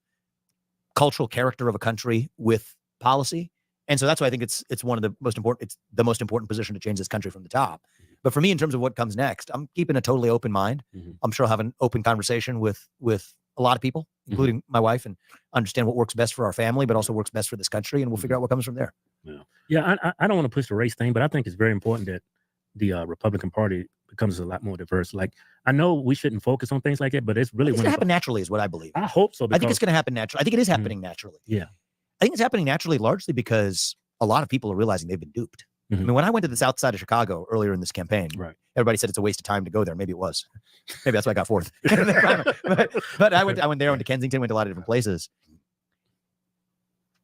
cultural character of a country with policy. And so that's why I think it's one of the most important, it's the most important position to change this country from the top. But for me, in terms of what comes next, I'm keeping a totally open mind. I'm sure I'll have an open conversation with a lot of people, including my wife, and understand what works best for our family, but also works best for this country. And we'll figure out what comes from there. Yeah, I don't want to push the race thing, but I think it's very important that the Republican Party becomes a lot more diverse. Like, I know we shouldn't focus on things like that, but it's really It's going to happen naturally is what I believe. I hope so. I think it's going to happen naturally. I think it is happening naturally. Yeah. I think it's happening naturally largely because a lot of people are realizing they've been duped. I mean, when I went to the south side of Chicago earlier in this campaign, everybody said it's a waste of time to go there. Maybe it was. Maybe that's why I got fourth. but I went there, went to Kensington, went to a lot of different places.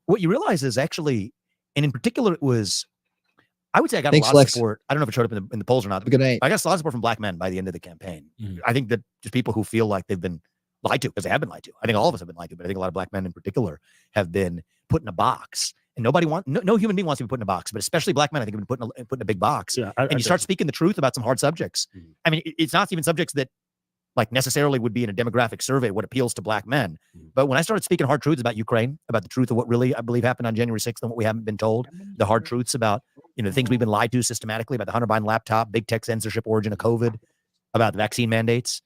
What you realize is actually, and in particular, it was, I would say I got a lot of support. I don't know if it showed up in the polls or not. Good night. I got a lot of support from black men by the end of the campaign. I think that just people who feel like they've been lied to, because they have been lied to. I think all of us have been lied to, but I think a lot of black men in particular have been put in a box. And no human being wants to be put in a box, but especially black men, I think, have been put in a big box. Yeah, and you start speaking the truth about some hard subjects. I mean, it's not even subjects that like necessarily would be in a demographic survey what appeals to black men. But when I started speaking hard truths about Ukraine, about the truth of what really I believe happened on January 6th and what we haven't been told, the hard truths about, the things we've been lied to systematically about the Hunter Biden laptop, big tech censorship, origin of COVID, about the vaccine mandates.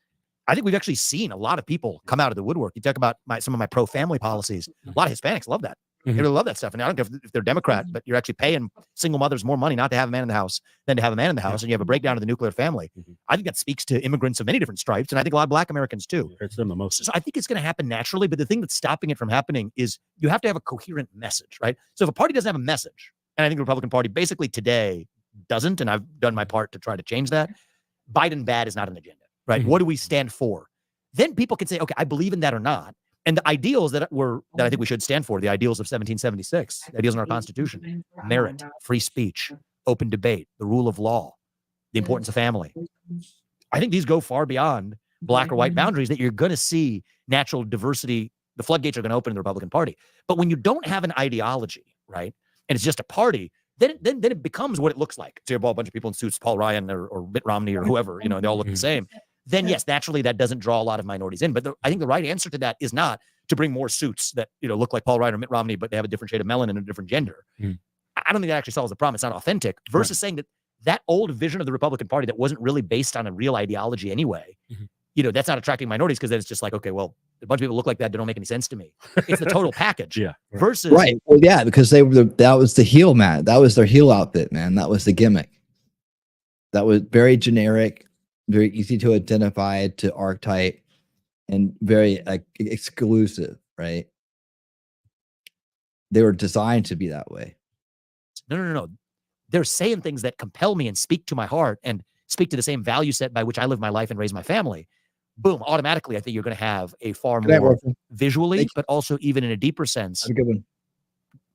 I think we've actually seen a lot of people come out of the woodwork. You talk about some of my pro-family policies. A lot of Hispanics love that. They really love that stuff. And I don't care if they're Democrat, but you're actually paying single mothers more money not to have a man in the house than to have a man in the house. And you have a breakdown of the nuclear family. I think that speaks to immigrants of many different stripes. And I think a lot of black Americans too. It's them the most. So I think it's going to happen naturally. But the thing that's stopping it from happening is you have to have a coherent message, right? So if a party doesn't have a message, and I think the Republican Party basically today doesn't, and I've done my part to try to change that, Biden bad is not an agenda, right? What do we stand for? Then people can say, okay, I believe in that or not. And the ideals that I think we should stand for, the ideals of 1776, the ideals in our Constitution, merit, free speech, open debate, the rule of law, the importance of family. I think these go far beyond black or white boundaries, that you're going to see natural diversity. The floodgates are going to open in the Republican Party. But when you don't have an ideology, right, and it's just a party, then it becomes what it looks like. So you have a bunch of people in suits, Paul Ryan or Mitt Romney or whoever, they all look the same. Then yes, naturally that doesn't draw a lot of minorities in. But I think the right answer to that is not to bring more suits that look like Paul Ryan or Mitt Romney, but they have a different shade of melanin and a different gender. I don't think that actually solves the problem. It's not authentic. Versus saying that old vision of the Republican Party that wasn't really based on a real ideology anyway, that's not attracting minorities, because then it's just like, okay, well, a bunch of people look like that don't make any sense to me. It's the total package. Versus Well, yeah, because that was the heel, man. That was their heel outfit, man. That was the gimmick. That was very generic, very easy to identify, to archetype, and very exclusive, right? They were designed to be that way. No. They're saying things that compel me and speak to my heart and speak to the same value set by which I live my life and raise my family. Boom, automatically, I think you're going to have a far more visually, but also even in a deeper sense,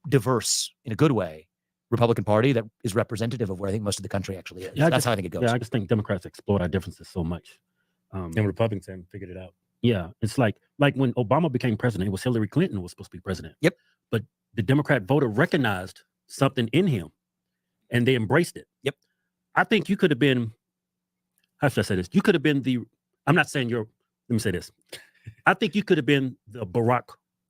diverse, in a good way, Republican Party that is representative of where I think most of the country actually is. That's how I think it goes. Yeah, I just think Democrats exploit our differences so much. And Republicans haven't figured it out. Yeah, it's like when Obama became president, it was Hillary Clinton who was supposed to be president. Yep. But the Democrat voter recognized something in him, and they embraced it. Yep. I think you could have been, how should I say this? You could have been I'm not saying let me say this. I think you could have been the Barack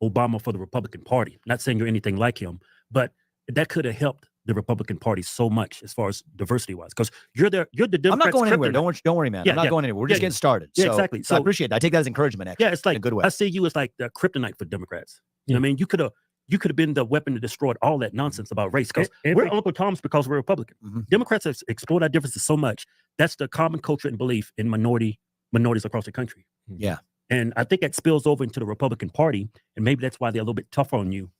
Obama for the Republican Party. Not saying you're anything like him, but that could have helped the Republican Party so much as far as diversity wise, because you're the Democrats. I'm not going anywhere. Don't worry, man. I'm not going anywhere. We're just getting started. Yeah, exactly. So I appreciate that. I take that as encouragement, actually. Yeah, it's like in a good way. I see you as like the kryptonite for Democrats. You know what I mean? You could have been the weapon that destroyed all that nonsense about race, because we're Uncle Toms because we're Republican. Democrats exploit our differences so much. That's the common culture and belief in minorities across the country. Yeah. And I think that spills over into the Republican Party, and maybe that's why they're a little bit tougher on you.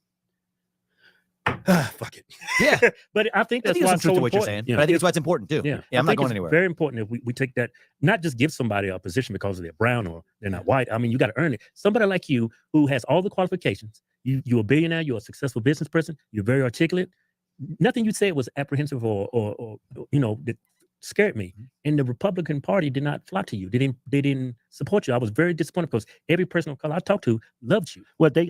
Fuck it. Yeah. But I think that's why it's so to important. what you're saying. Yeah. But I think that's why it's important too. Yeah. I'm not going anywhere. It's very important if we take that, not just give somebody a position because they're brown or they're not white. I mean, you got to earn it. Somebody like you who has all the qualifications, you're a billionaire, you're a successful business person, you're very articulate. Nothing you said was apprehensive or that scared me. And the Republican Party did not flock to you. They didn't support you. I was very disappointed because every person of color I talked to loved you. Well, they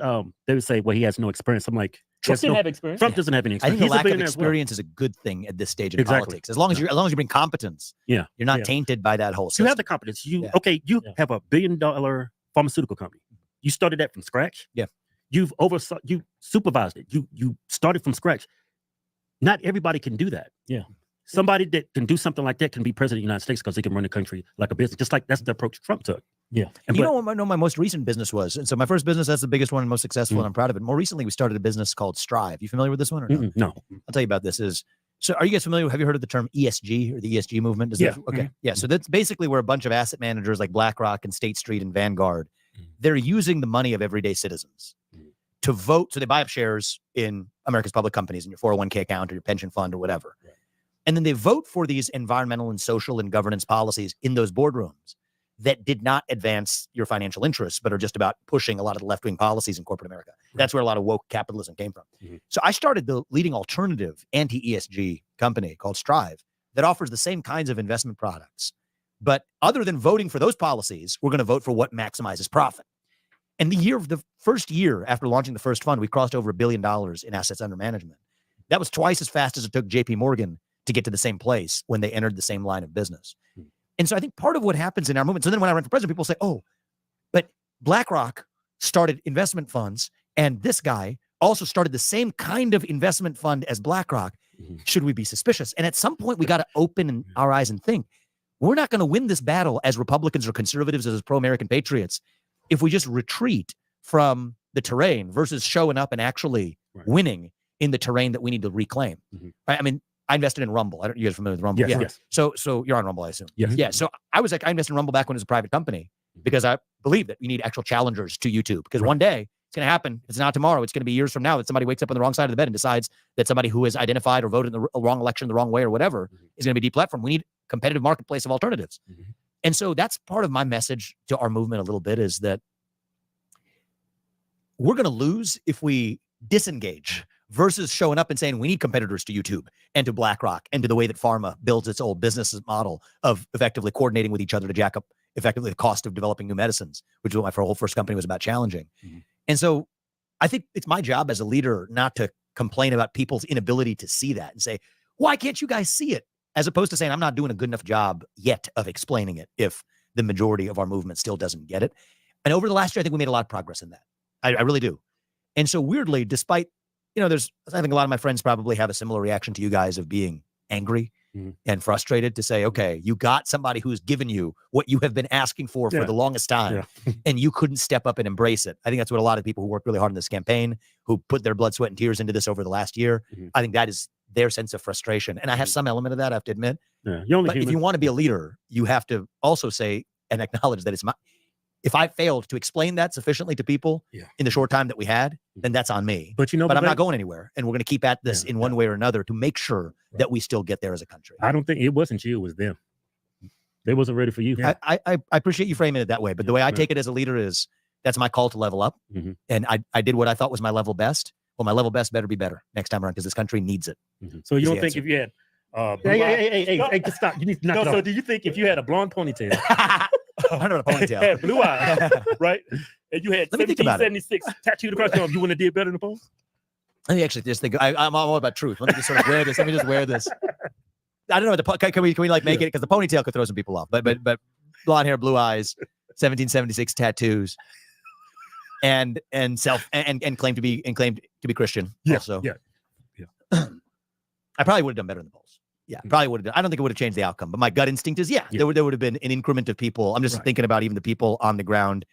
would say, well, he has no experience. I'm like, Trump didn't have experience. Trump doesn't have any experience. I think the lack of experience is a good thing at this stage in politics. As long as you bring competence, you're not tainted by that whole system. You have the competence. You have a $1 billion pharmaceutical company. You started that from scratch. Yeah. You've oversaw, you supervised it. You started from scratch. Not everybody can do that. Yeah. Somebody that can do something like that can be president of the United States because they can run the country like a business. Just like that's the approach Trump took. Yeah. And You know what my most recent business was? And so my first business, that's the biggest one and most successful, and I'm proud of it. More recently, we started a business called Strive. You familiar with this one or no? No. I'll tell you about this. So are you guys familiar? Have you heard of the term ESG or the ESG movement? Yeah. Okay. Yeah. So that's basically where a bunch of asset managers like BlackRock and State Street and Vanguard, they're using the money of everyday citizens to vote. So they buy up shares in America's public companies in your 401k account or your pension fund or whatever. And then they vote for these environmental and social and governance policies in those boardrooms that did not advance your financial interests, but are just about pushing a lot of the left-wing policies in corporate America. That's where a lot of woke capitalism came from. So I started the leading alternative anti-ESG company called Strive that offers the same kinds of investment products. But other than voting for those policies, we're going to vote for what maximizes profit. And the first year after launching the first fund, we crossed over $1 billion in assets under management. That was twice as fast as it took JP Morgan to get to the same place when they entered the same line of business. And so I think part of what happens in our movement, so then when I ran for president, people say, oh, but BlackRock started investment funds and this guy also started the same kind of investment fund as BlackRock. Should we be suspicious? And at some point we got to open our eyes and think, we're not going to win this battle as Republicans or conservatives, as pro-American patriots, if we just retreat from the terrain versus showing up and actually winning in the terrain that we need to reclaim. Right? I mean, I invested in Rumble. You guys are familiar with Rumble? Yes, yeah. yes. So you're on Rumble, I assume. Yes. Yeah. So I invested in Rumble back when it was a private company because I believe that we need actual challengers to YouTube because one day it's going to happen. It's not tomorrow. It's going to be years from now that somebody wakes up on the wrong side of the bed and decides that somebody who has identified or voted in the wrong election the wrong way or whatever is going to be deplatformed. We need a competitive marketplace of alternatives. And so that's part of my message to our movement a little bit is that we're going to lose if we disengage versus showing up and saying we need competitors to YouTube and to BlackRock and to the way that pharma builds its old business model of effectively coordinating with each other to jack up effectively the cost of developing new medicines, which is what my whole first company was about challenging. And so I think it's my job as a leader not to complain about people's inability to see that and say, why can't you guys see it? As opposed to saying, I'm not doing a good enough job yet of explaining it if the majority of our movement still doesn't get it. And over the last year, I think we made a lot of progress in that. I really do. And so weirdly, despite, I think a lot of my friends probably have a similar reaction to you guys of being angry and frustrated to say, okay, you got somebody who's given you what you have been asking for the longest time and you couldn't step up and embrace it. I think that's what a lot of people who worked really hard on this campaign, who put their blood, sweat, and tears into this over the last year, I think that is their sense of frustration. And I have some element of that, I have to admit. But if you want to be a leader, you have to also say and acknowledge that if I failed to explain that sufficiently to people in the short time that we had, then that's on me. But I'm not going anywhere. And we're going to keep at this in one way or another to make sure that we still get there as a country. I don't think it wasn't you, it was them. They wasn't ready for you. I appreciate you framing it that way. But the way I take it as a leader is that's my call to level up. And I did what I thought was my level best. Well, my level best better be better next time around because this country needs it. So you don't think if you had hey, just stop. You need to knock it off. So do you think if you had a blonde ponytail? I don't know, a ponytail. Had blue eyes, right? And you had 1776 tattooed across your arm, you wouldn't have did better in the polls? Let me actually just think. I'm all about truth. Let me just sort of wear this. Let me just wear this. I don't know. Can we like make it because the ponytail could throw some people off. But blonde hair, blue eyes, 1776 tattoos, and claim to be Christian. Also, I probably would have done better in the polls. Yeah, probably would have done. I don't think it would have changed the outcome, but my gut instinct is, there would have been an increment of people. I'm just thinking about even the people on the ground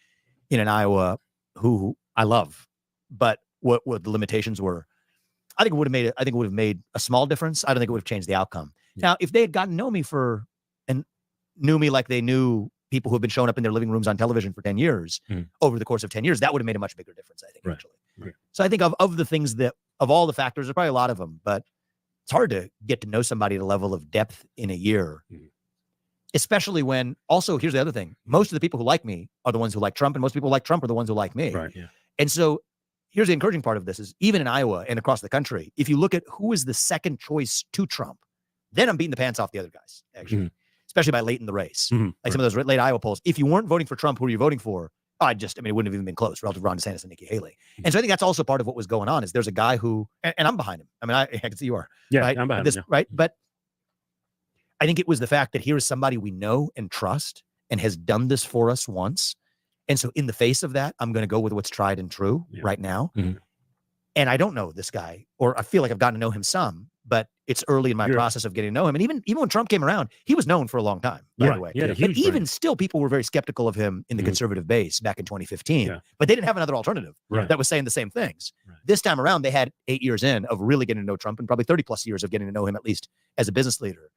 in Iowa who I love, but what the limitations were. I think it would have made a small difference. I don't think it would have changed the outcome. Now, if they had gotten to know me and knew me like they knew people who have been showing up in their living rooms on television for 10 years over the course of 10 years, that would have made a much bigger difference, I think, actually. So I think of the things of all the factors, there's probably a lot of them, but it's hard to get to know somebody at a level of depth in a year, especially when also, here's the other thing. Most of the people who like me are the ones who like Trump, and most people who like Trump are the ones who like me. Right. Yeah. And so here's the encouraging part of this is even in Iowa and across the country, if you look at who is the second choice to Trump, then I'm beating the pants off the other guys, actually, especially by late in the race. Like some of those late Iowa polls. If you weren't voting for Trump, who are you voting for? It wouldn't have even been close relative to Ron DeSantis and Nikki Haley. And so I think that's also part of what was going on is there's a guy who, and I'm behind him. I can see you are. Yeah, right? I'm behind him. Right. But I think it was the fact that here is somebody we know and trust and has done this for us once. And so in the face of that, I'm going to go with what's tried and true right now. And I don't know this guy, or I feel like I've gotten to know him some, but it's early in my process of getting to know him. And even when Trump came around, he was known for a long time, by the way. But even still, people were very skeptical of him in the conservative base back in 2015. But they didn't have another alternative that was saying the same things. This time around, they had 8 years in of really getting to know Trump and probably 30 plus years of getting to know him, at least as a business leader.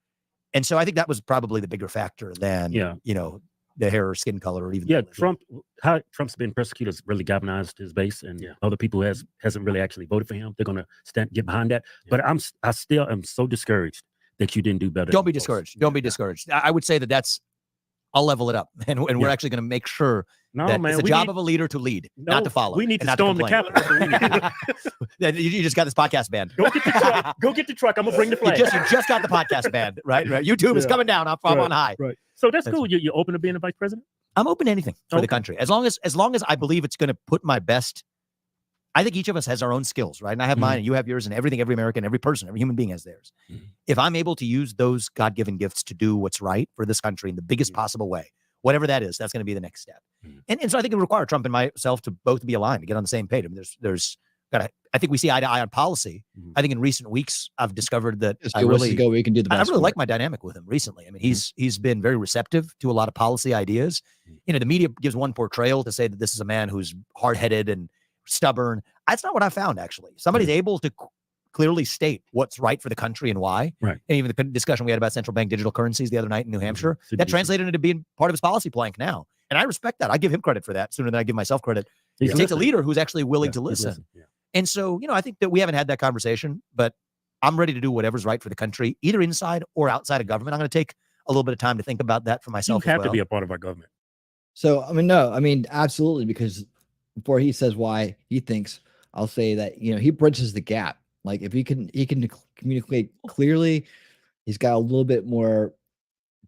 And so I think that was probably the bigger factor than, you know, the hair or skin color or even how Trump's been persecuted has really galvanized his base, and other people hasn't really actually voted for him. They're going to get behind that. But I still am so discouraged that you didn't do better. Don't be discouraged. Don't be discouraged. I would say that's I'll level it up, and we're actually going to make sure that it's the job of a leader to lead, not to follow. We need to storm the Capitol. You just got this podcast banned. Go get the truck. Go get the truck. I'm gonna bring the flag. You just got the podcast banned, right? YouTube is coming down. I'm on high. Right. So that's cool. You're open to being a vice president? I'm open to anything for the country, as long as I believe it's going to put my best. I think each of us has our own skills, right? And I have mine, and you have yours, and every American, every person, every human being has theirs. If I'm able to use those God-given gifts to do what's right for this country in the biggest possible way, whatever that is, that's going to be the next step. And so I think it would require Trump and myself to both be aligned, to get on the same page. I mean, I think we see eye to eye on policy. I think in recent weeks, I've discovered that I really like my dynamic with him recently. I mean, he's been very receptive to a lot of policy ideas. You know, the media gives one portrayal to say that this is a man who's hard-headed and stubborn. That's not what I found, actually. Somebody's able to clearly state what's right for the country and why. Right. And even the discussion we had about central bank digital currencies the other night in New Hampshire, that translated into being part of his policy plank now. And I respect that. I give him credit for that sooner than I give myself credit. It takes a leader who's actually willing to listen. And so, you know, I think that we haven't had that conversation, but I'm ready to do whatever's right for the country, either inside or outside of government. I'm going to take a little bit of time to think about that for myself. You have to be a part of our government. So, I mean, absolutely, because before he says why he thinks, I'll say that, you know, he bridges the gap. Like if he can communicate clearly, he's got a little bit more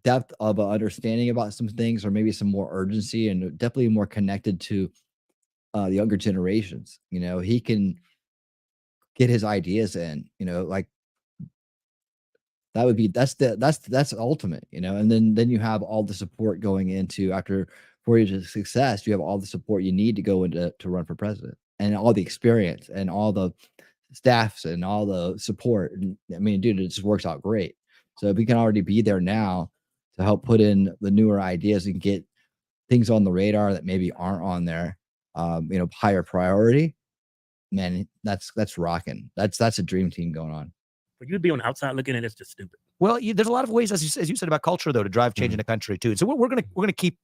depth of understanding about some things, or maybe some more urgency, and definitely more connected to the younger generations. You know, he can get his ideas in, you know, like that's ultimate, you know. And then you have all the support going into, after 4 years of success, you have all the support you need to go into to run for president, and all the experience and all the staffs and all the support. And I mean, dude, it just works out great. So if we can already be there now to help put in the newer ideas and get things on the radar that maybe aren't on there, you know, higher priority, man, that's rocking. That's a dream team going on. But you'd be on the outside looking at it, it's just stupid. Well, there's a lot of ways, as you said about culture, though, to drive change in the country too. So we're gonna keep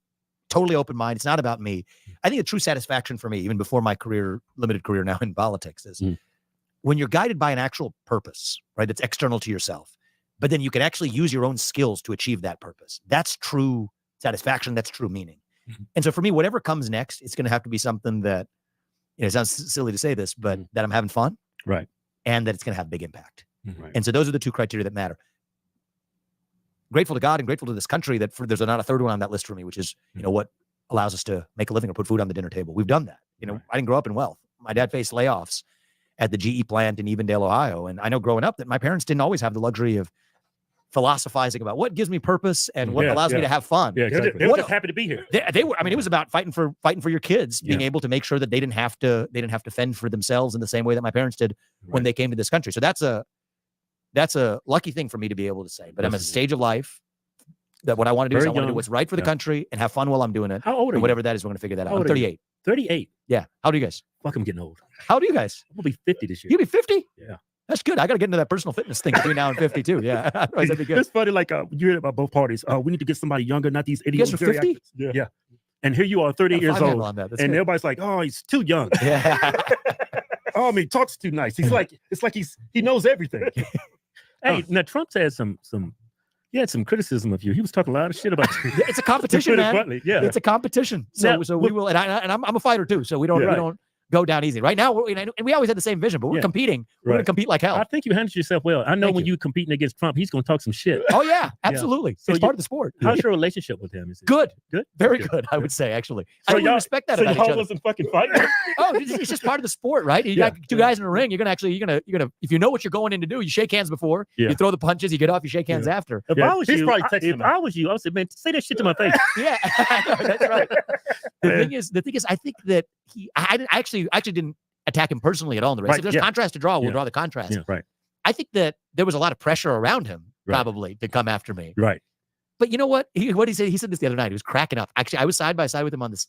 totally open mind. It's not about me. I think the true satisfaction for me, even before my limited career now in politics, is when you're guided by an actual purpose, right? That's external to yourself, but then you can actually use your own skills to achieve that purpose. That's true satisfaction. That's true meaning. And so for me, whatever comes next, it's going to have to be something that, you know, it sounds silly to say this, but that I'm having fun. Right. And that it's going to have big impact. Right. And so those are the two criteria that matter. Grateful to God and grateful to this country that there's not a third one on that list for me, which is, you know, what allows us to make a living or put food on the dinner table. We've done that. You know, I didn't grow up in wealth. My dad faced layoffs at the GE plant in Evendale, Ohio. And I know growing up that my parents didn't always have the luxury of philosophizing about what gives me purpose and what allows me to have fun. Yeah, exactly. They were just happy to be here. They were. I mean, it was about fighting for your kids, being able to make sure that they didn't have to fend for themselves in the same way that my parents did when they came to this country. So that's a lucky thing for me to be able to say. But I'm at a stage of life that what I want to do is I want to do what's right for the country and have fun while I'm doing it. How old are you? Whatever that is, we're going to figure that out. I'm 38. 38. Yeah. How old are you guys? Fuck, I'm getting old. How old are you guys? I'm gonna be 50 this year. You'll be 50? Yeah. That's good. I got to get into that personal fitness thing between now and 52. Yeah. That'd be good. It's funny, like you hear about both parties. We need to get somebody younger, not these idiots. You guys are 50? Yeah. And here you are, 38 years old. And good. Everybody's like, oh, he's too young. Yeah. Oh, I mean, he talks too nice. He's like, it's like he knows everything. Hey, now Trump's had some criticism of you. He was talking a lot of shit about you. It's a competition, man. Bluntly. Yeah. It's a competition. So we will, and I'm a fighter too. So we don't go down easy. Right now, and we always had the same vision, but we're competing. We're going to compete like hell. I think you handled yourself well. I know when you competing against Trump, he's going to talk some shit. Oh yeah, absolutely. So it's part of the sport. How's your relationship with him? Is it good? Good, very good. I would say actually. So I really y'all respect that so about each y'all other. wasn't fucking fighting. Oh, it's just part of the sport, right? You got two guys in a ring. You're gonna if you know what you're going in to do, you shake hands before. You throw the punches. You get off. You shake hands after. If I was you, I would say, man, say that shit to my face. Yeah, that's right. The thing is, I think that I actually didn't attack him personally at all in the race. Right, If there's yeah. contrast to draw, we'll draw the contrast. Yeah, right. I think that there was a lot of pressure around him probably to come after me. Right. But you know what? What he said? He said this the other night. He was cracking up. Actually, I was side by side with him on this.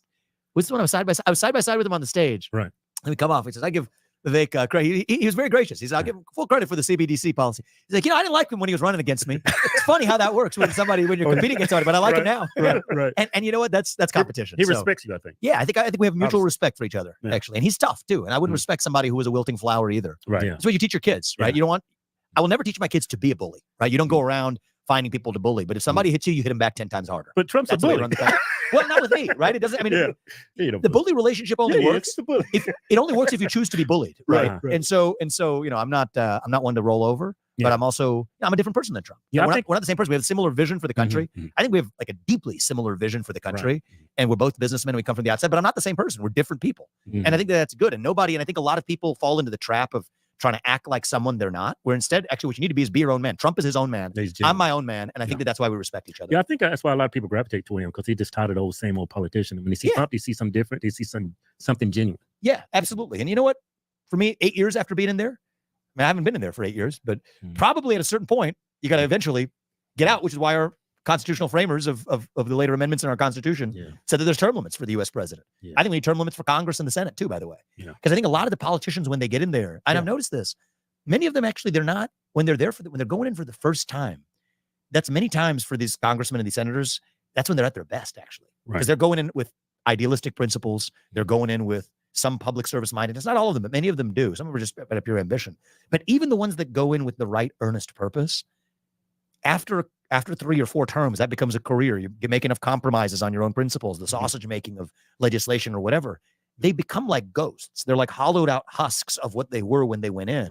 Was this one I was side by side? I was side by side with him on the stage. Right. Let me come off. He says, I give Vivek credit. He was very gracious. He said, I'll give him full credit for the CBDC policy. He's like, I didn't like him when he was running against me. It's funny how that works when you're competing against somebody, but I like him now. Right. And you know what? That's competition. He So, respects you, I think. yeah, I think we have mutual respect for each other, actually. And he's tough too. And I wouldn't respect somebody who was a wilting flower either. Right. Yeah. That's what you teach your kids, right? You don't want. I will never teach my kids to be a bully, right? You don't go around finding people to bully, but if somebody hits you, you hit them back 10 times harder. But Trump's That's a the way bully. to run the country. Well, not with me, right? It doesn't. I mean, the bully relationship only works. If it only works if you choose to be bullied, right? Right. And so, I'm not one to roll over, but I'm a different person than Trump. Yeah, we're not the same person. We have a similar vision for the country. I think we have like a deeply similar vision for the country, and we're both businessmen. We come from the outside, but I'm not the same person. We're different people, and I think that's good. And I think a lot of people fall into the trap of trying to act like someone they're not, where instead, actually, what you need to be is be your own man. Trump is his own man. I'm my own man. And I think that's why we respect each other. Yeah, I think that's why a lot of people gravitate to him, because he just tired of those same old politician. When they see Trump, they see something different. They see something genuine. Yeah, absolutely. And you know what? For me, 8 years after being in there, I mean, I haven't been in there for 8 years, but probably at a certain point, you got to eventually get out, which is why our constitutional framers of the later amendments in our Constitution said that there's term limits for the U.S. president. I think we need term limits for Congress and the Senate too, by the way. Because I think a lot of the politicians, when they get in there, and I've noticed this, many of them actually, they're not, when they're there when they're going in for the first time, that's many times for these congressmen and these senators, that's when they're at their best, actually. Because they're going in with idealistic principles. They're going in with some public service mindedness. Not all of them, but many of them do. Some of them are just out of pure ambition. But even the ones that go in with the right earnest purpose, after 3 or 4 terms, that becomes a career. You make enough compromises on your own principles, the sausage making of legislation or whatever. They become like ghosts. They're like hollowed out husks of what they were when they went in.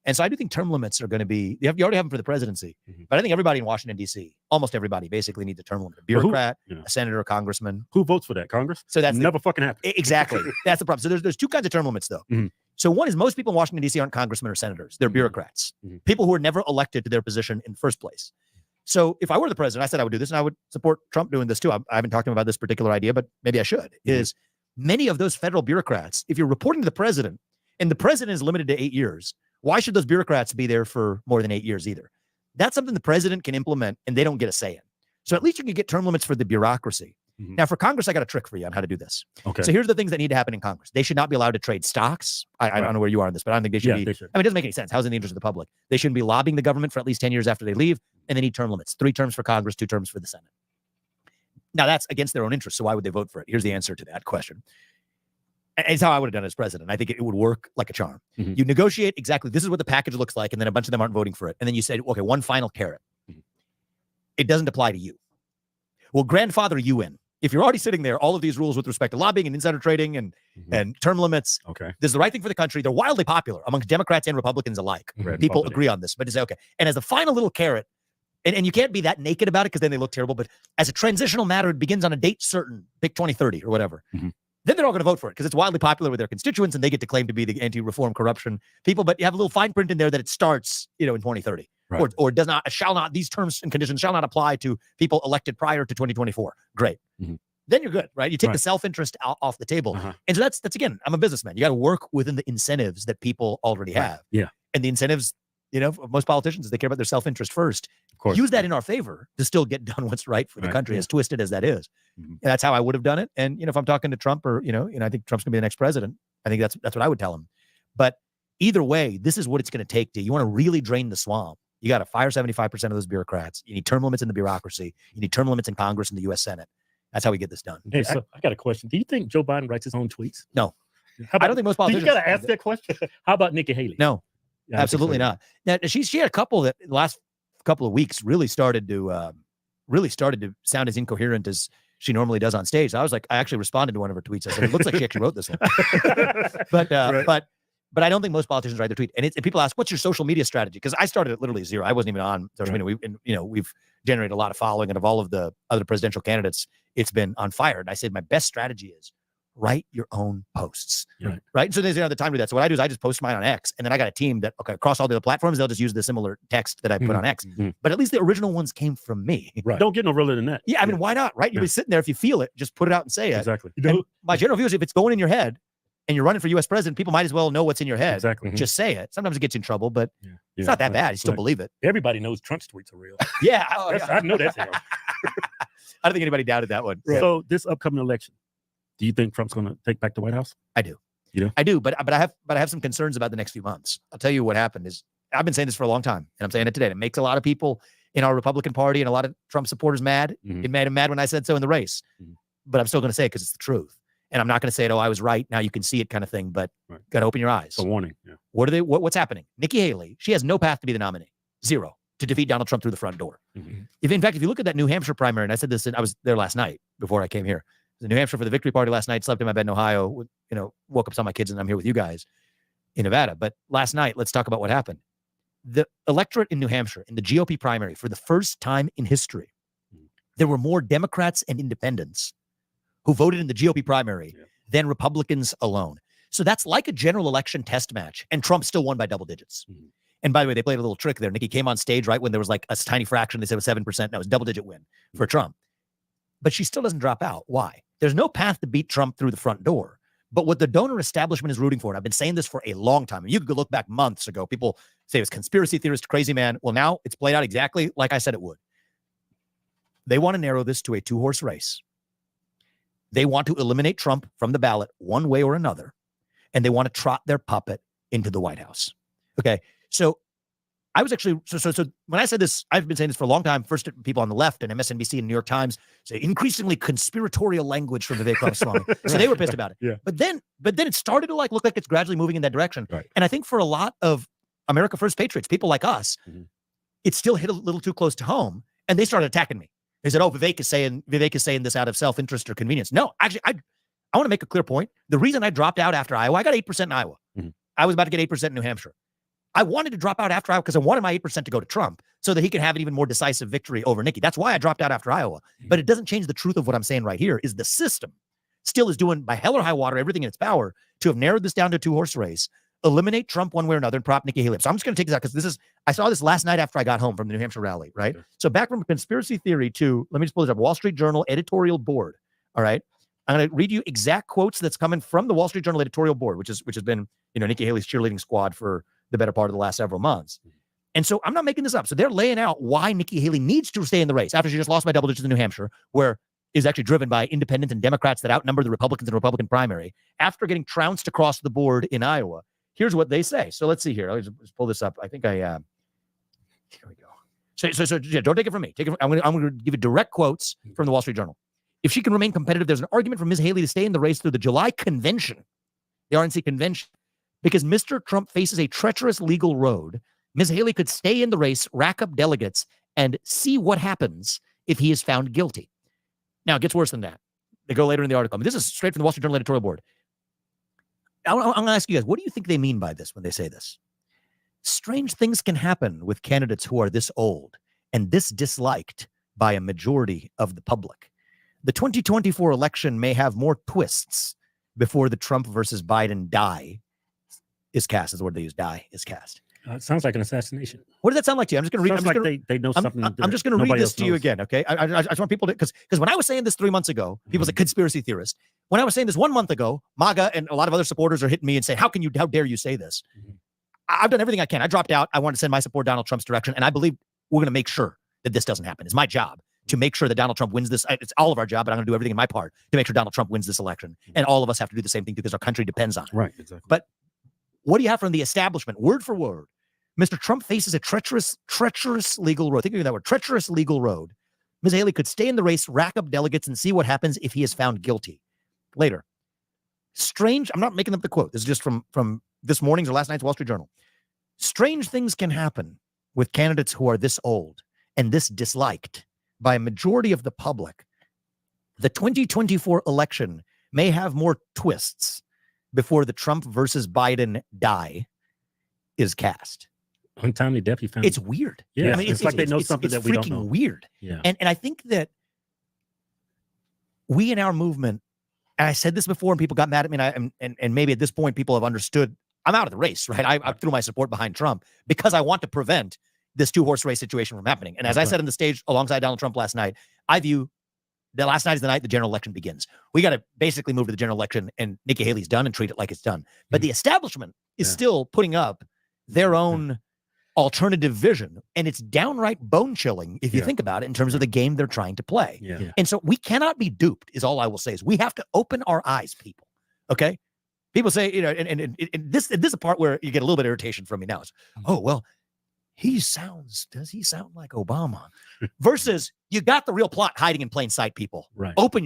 And so I do think term limits are going to be, you already have them for the presidency, but I think everybody in Washington, D.C., almost everybody basically needs a term limit. A bureaucrat, a senator, a congressman. Who votes for that? Congress? So that's never fucking happens. Exactly. That's the problem. So there's 2 kinds of term limits, though. So one is most people in Washington, D.C. aren't congressmen or senators. They're bureaucrats, people who were never elected to their position in the first place. So if I were the president, I said I would do this, and I would support Trump doing this too. I haven't talked to him about this particular idea, but maybe I should, is many of those federal bureaucrats, if you're reporting to the president, and the president is limited to 8 years, why should those bureaucrats be there for more than 8 years either? That's something the president can implement, and they don't get a say in. So at least you can get term limits for the bureaucracy. Now, for Congress, I got a trick for you on how to do this. Okay. So here's the things that need to happen in Congress. They should not be allowed to trade stocks. I don't know where you are on this, but I don't think they should be. They should. I mean, it doesn't make any sense. How's it in the interest of the public? They shouldn't be lobbying the government for at least 10 years after they leave, and they need term limits. 3 terms for Congress, 2 terms for the Senate. Now, that's against their own interest, so why would they vote for it? Here's the answer to that question. It's how I would have done it as president. I think it would work like a charm. You negotiate exactly, this is what the package looks like, and then a bunch of them aren't voting for it. And then you say, okay, one final carrot. It doesn't apply to you. Well, grandfather you in. If you're already sitting there, all of these rules with respect to lobbying and insider trading and term limits, this is the right thing for the country. They're wildly popular amongst Democrats and Republicans alike. People agree on this, but it's okay. And as the final little carrot, and you can't be that naked about it because then they look terrible, but as a transitional matter, it begins on a date certain, pick 2030 or whatever. Then they're all going to vote for it because it's wildly popular with their constituents and they get to claim to be the anti-reform corruption people. But you have a little fine print in there that it starts, in 2030 or does not, shall not, these terms and conditions shall not apply to people elected prior to 2024. Great. Then you're good, right? You take the self-interest off the table. And so that's again, I'm a businessman. You got to work within the incentives that people already have. Yeah. And the incentives, of most politicians is they care about their self-interest first. Of course. Use that in our favor to still get done what's right for the country, as twisted as that is. And that's how I would have done it. And, if I'm talking to Trump or, I think Trump's gonna be the next president, I think that's what I would tell him. But either way, this is what it's going to take you want to really drain the swamp. You got to fire 75% of those bureaucrats. You need term limits in the bureaucracy. You need term limits in Congress and the U.S. Senate. That's how we get this done. Hey, so I got a question. Do you think Joe Biden writes his own tweets? No. How about, I don't think most politicians. You got to ask that question. How about Nikki Haley? No, absolutely not. Now she had a couple that the last couple of weeks really started to sound as incoherent as she normally does on stage. I was like, I actually responded to one of her tweets. I said, it looks like she actually wrote this one. But I don't think most politicians write their tweet. And people ask, what's your social media strategy? Because I started at literally zero. I wasn't even on social media. We've generated a lot of following, and of all of the other presidential candidates, it's been on fire. And I said, my best strategy is write your own posts. Right. And so there's the time to do that. So what I do is I just post mine on X, and then I got a team that, across all the other platforms, they'll just use the similar text that I put on X. But at least the original ones came from me. Right. Don't get no realer than that. Yeah. I mean, why not? Right. You'll be sitting there. If you feel it, just put it out and say it. Exactly. And my general view is if it's going in your head and you're running for U.S. president, people might as well know what's in your head. Exactly. Just say it. Sometimes it gets you in trouble, but it's not that bad. You still believe it. Everybody knows Trump's tweets are real. Yeah. I know that's real. I don't think anybody doubted that one. So this upcoming election, do you think Trump's going to take back the White House? I do. You do? I do, but I have some concerns about the next few months. I'll tell you what happened is I've been saying this for a long time, and I'm saying it today. It makes a lot of people in our Republican Party and a lot of Trump supporters mad. It made them mad when I said so in the race, but I'm still going to say it because it's the truth. And I'm not going to say it, oh, I was right, now you can see it kind of thing, but got to open your eyes. It's a warning. Yeah. What's happening? Nikki Haley, she has no path to be the nominee. Zero. To defeat Donald Trump through the front door. In fact, if you look at that New Hampshire primary, and I said this, I was there last night before I came here. The New Hampshire for the victory party last night, slept in my bed in Ohio, woke up, saw my kids, and I'm here with you guys in Nevada. But last night, let's talk about what happened. The electorate in New Hampshire, in the GOP primary, for the first time in history, there were more Democrats and independents who voted in the GOP primary than Republicans alone. So that's like a general election test match, and Trump still won by double digits. And by the way, they played a little trick there. Nikki came on stage right when there was like a tiny fraction. They said it was 7%. That was a double-digit win for Trump. But she still doesn't drop out. Why? There's no path to beat Trump through the front door. But what the donor establishment is rooting for, and I've been saying this for a long time, and you could go look back months ago, people say it was conspiracy theorist, crazy man. Well, now it's played out exactly like I said it would. They want to narrow this to a two-horse race. They want to eliminate Trump from the ballot one way or another, and they want to trot their puppet into the White House. Okay, so I was actually, so when I said this, I've been saying this for a long time, first people on the left and MSNBC and New York Times say increasingly conspiratorial language from Vivek Ramaswamy. So they were pissed about it. Yeah. But then it started to look like it's gradually moving in that direction. Right. And I think for a lot of America First patriots, people like us, it still hit a little too close to home, and they started attacking me. They said, oh, Vivek is saying this out of self-interest or convenience. No, actually, I want to make a clear point. The reason I dropped out after Iowa, I got 8% in Iowa. I was about to get 8% in New Hampshire. I wanted to drop out after Iowa because I wanted my 8% to go to Trump so that he could have an even more decisive victory over Nikki. That's why I dropped out after Iowa. But it doesn't change the truth of what I'm saying right here is the system still is doing by hell or high water everything in its power to have narrowed this down to a two-horse race, eliminate Trump one way or another, and prop Nikki Haley up. So I'm just going to take this out because I saw this last night after I got home from the New Hampshire rally, right? So back from conspiracy theory to, let me just pull this up, Wall Street Journal editorial board, all right? I'm going to read you exact quotes that's coming from the Wall Street Journal editorial board, which has been, Nikki Haley's cheerleading squad for the better part of the last several months. And so I'm not making this up. So they're laying out why Nikki Haley needs to stay in the race after she just lost by double digits in New Hampshire, where is actually driven by independents and Democrats that outnumber the Republicans in the Republican primary. After getting trounced across the board in Iowa, here's what they say. So let's see here. Let's pull this up. I think here we go. So yeah, don't take it from me. I'm going to give you direct quotes from the Wall Street Journal. If she can remain competitive, there's an argument for Ms. Haley to stay in the race through the July convention, the RNC convention. Because Mr. Trump faces a treacherous legal road, Ms. Haley could stay in the race, rack up delegates, and see what happens if he is found guilty. Now, it gets worse than that. They go later in the article. I mean, this is straight from the Wall Street Journal editorial board. I'm going to ask you guys, what do you think they mean by this when they say this? Strange things can happen with candidates who are this old and this disliked by a majority of the public. The 2024 election may have more twists before the Trump versus Biden die is cast, is the word they use. Die is cast. It sounds like an assassination. What does that sound like to you? I'm just going to read. Sounds like they know something. I'm just going to read this to you again, okay? I just want people to, because when I was saying this 3 months ago, people said conspiracy theorist. When I was saying this 1 month ago, MAGA and a lot of other supporters are hitting me and saying, how dare you say this? I've done everything I can. I dropped out. I wanted to send my support Donald Trump's direction, and I believe we're going to make sure that this doesn't happen. It's my job to make sure that Donald Trump wins this. It's all of our job, but I'm going to do everything in my part to make sure Donald Trump wins this election. And all of us have to do the same thing because our country depends on it. Right, exactly. But what do you have from the establishment? Word for word, Mr. Trump faces a treacherous legal road. Think of that word, treacherous legal road. Ms. Haley could stay in the race, rack up delegates, and see what happens if he is found guilty. Later. Strange, I'm not making up the quote. This is just from this morning's or last night's Wall Street Journal. Strange things can happen with candidates who are this old and this disliked by a majority of the public. The 2024 election may have more twists before the Trump versus Biden die is cast. Untimely death, you found. It's weird. Yeah, I mean, it's like they know something that we don't know. It's freaking weird. Yeah. And I think that we in our movement, and I said this before and people got mad at me, and maybe at this point people have understood I'm out of the race, right? I threw my support behind Trump because I want to prevent this 2-horse race situation from happening. And as I said on the stage alongside Donald Trump last night, I view that last night is the night the general election begins. We got to basically move to the general election and Nikki Haley's done and treat it like it's done. But the establishment is still putting up their own alternative vision. And it's downright bone chilling if you think about it in terms of the game they're trying to play. And so we cannot be duped is all I will say is we have to open our eyes, people. Okay. People say, you know, and this is a part where you get a little bit of irritation from me now. It's, oh, well, does he sound like Obama? Versus you got the real plot hiding in plain sight, people. Right. Open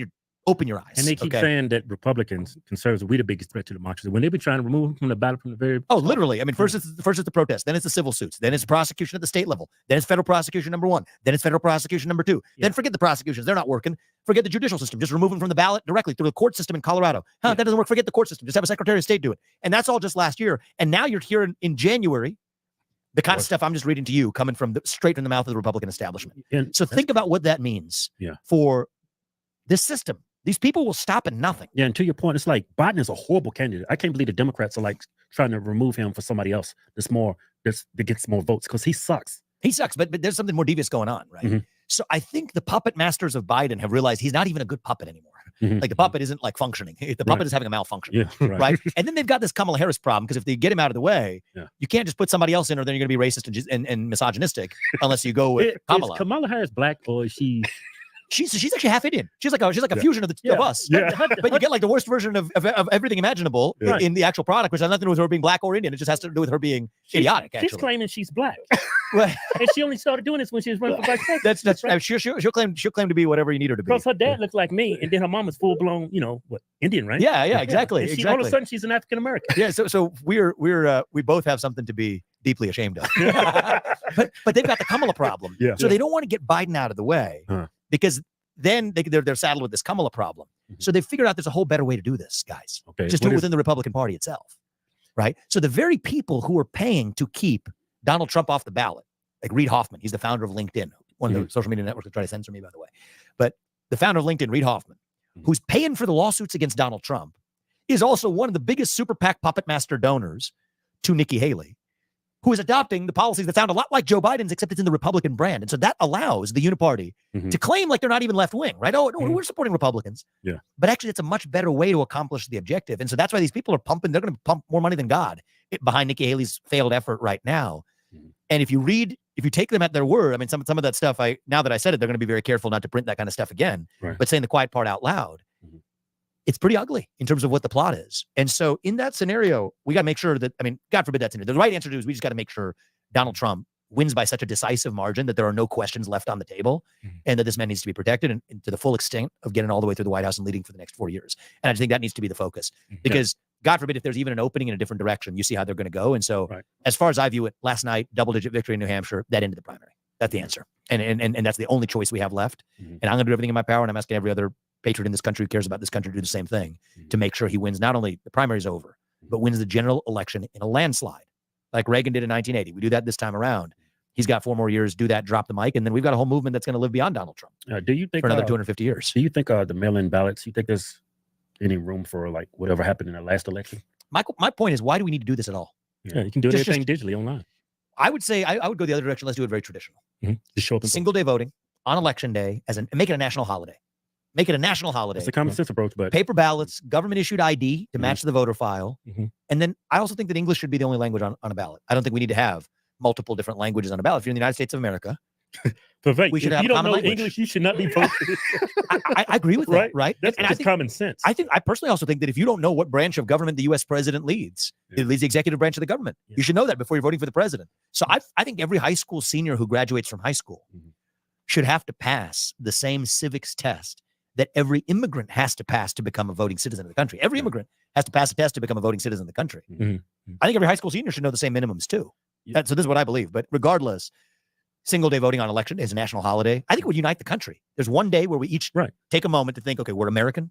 your eyes. And they keep saying that Republicans, conservatives, we the biggest threat to democracy. When they've been trying to remove him from the ballot from the very literally. I mean, first it's the protest, then it's the civil suits, then it's prosecution at the state level, then it's federal prosecution number 1, then it's federal prosecution number 2. Then forget the prosecutions, they're not working. Forget the judicial system, just remove them from the ballot directly through the court system in Colorado. That doesn't work. Forget the court system. Just have a Secretary of State do it. And that's all just last year. And now you're hearing in January the kind of stuff I'm just reading to you coming from straight from the mouth of the Republican establishment. And so think about what that means for this system. These people will stop at nothing. Yeah, and to your point, it's like Biden is a horrible candidate. I can't believe the Democrats are like trying to remove him for somebody else that gets more votes because he sucks. He sucks, but there's something more devious going on, right? So I think the puppet masters of Biden have realized he's not even a good puppet anymore. Like the puppet isn't like functioning. The puppet is having a malfunction, right? And then they've got this Kamala Harris problem because if they get him out of the way, you can't just put somebody else in or then you're going to be racist and misogynistic unless you go with Kamala. Is Kamala Harris black or is she... She's actually half Indian. She's like a fusion of of us. But you get like the worst version of everything imaginable in the actual product, which has nothing to do with her being black or Indian. It just has to do with her being idiotic. Actually, she's claiming she's black, and she only started doing this when she was running for vice president. That's right. She'll claim to be whatever you need her to be. Because her dad looks like me, and then her mom is full blown, Indian, right? Yeah, exactly. And all of a sudden, she's an African American. Yeah, so we both have something to be deeply ashamed of. but they've got the Kamala problem. So they don't want to get Biden out of the way. Because then they're saddled with this Kamala problem. So they figured out there's a whole better way to do this, guys. Just do it within the Republican Party itself, right? So the very people who are paying to keep Donald Trump off the ballot, like Reid Hoffman, he's the founder of LinkedIn, one of the social media networks that try to censor me, by the way. But the founder of LinkedIn, Reid Hoffman, who's paying for the lawsuits against Donald Trump, is also one of the biggest super PAC puppet master donors to Nikki Haley, who is adopting the policies that sound a lot like Joe Biden's, except it's in the Republican brand. And so that allows the Uniparty to claim like they're not even left-wing, right? Oh, no, we're supporting Republicans. But actually, it's a much better way to accomplish the objective. And so that's why these people are pumping. They're going to pump more money than God behind Nikki Haley's failed effort right now. And if you take them at their word, I mean, some of that stuff, now that I said it, they're going to be very careful not to print that kind of stuff again. But saying the quiet part out loud, it's pretty ugly in terms of what the plot is. And so in that scenario, we got to make sure that, I mean, God forbid that's in it. The right answer to is we just got to make sure Donald Trump wins by such a decisive margin that there are no questions left on the table and that this man needs to be protected and to the full extent of getting all the way through the White House and leading for the next 4 years. And I just think that needs to be the focus because God forbid if there's even an opening in a different direction, you see how they're going to go. And so as far as I view it, last night, double-digit victory in New Hampshire, that ended the primary. That's the answer. And that's the only choice we have left. And I'm going to do everything in my power, and I'm asking every other patriot in this country who cares about this country to do the same thing to make sure he wins not only the primary's over, but wins the general election in a landslide, like Reagan did in 1980. We do that this time around. He's got 4 more years, do that, drop the mic, and then we've got a whole movement that's going to live beyond Donald Trump. Do you think for another 250 years? Do you think the mail-in ballots, you think there's any room for like whatever happened in the last election? My point is, why do we need to do this at all? Yeah, you can do everything digitally online. I would say I would go the other direction. Let's do it very traditional. Just show up single day voting on election day make it a national holiday. Make it a national holiday. It's a common sense approach, but paper ballots, government issued ID to match the voter file. And then I also think that English should be the only language on a ballot. I don't think we need to have multiple different languages on a ballot. If you're in the United States of America, Vivek, we should if have you don't common know language. English, you should not be voting. I agree with that, right? That's and just common sense. I personally also think that if you don't know what branch of government the U.S. president leads, it leads the executive branch of the government. You should know that before you're voting for the president. So I think every high school senior who graduates from high school should have to pass the same civics test that every immigrant has to pass to become a voting citizen of the country. Every immigrant has to pass a test to become a voting citizen of the country. I think every high school senior should know the same minimums too. So this is what I believe. But regardless, single day voting on election day is a national holiday, I think it would unite the country. There's one day where we each take a moment to think, okay, we're American.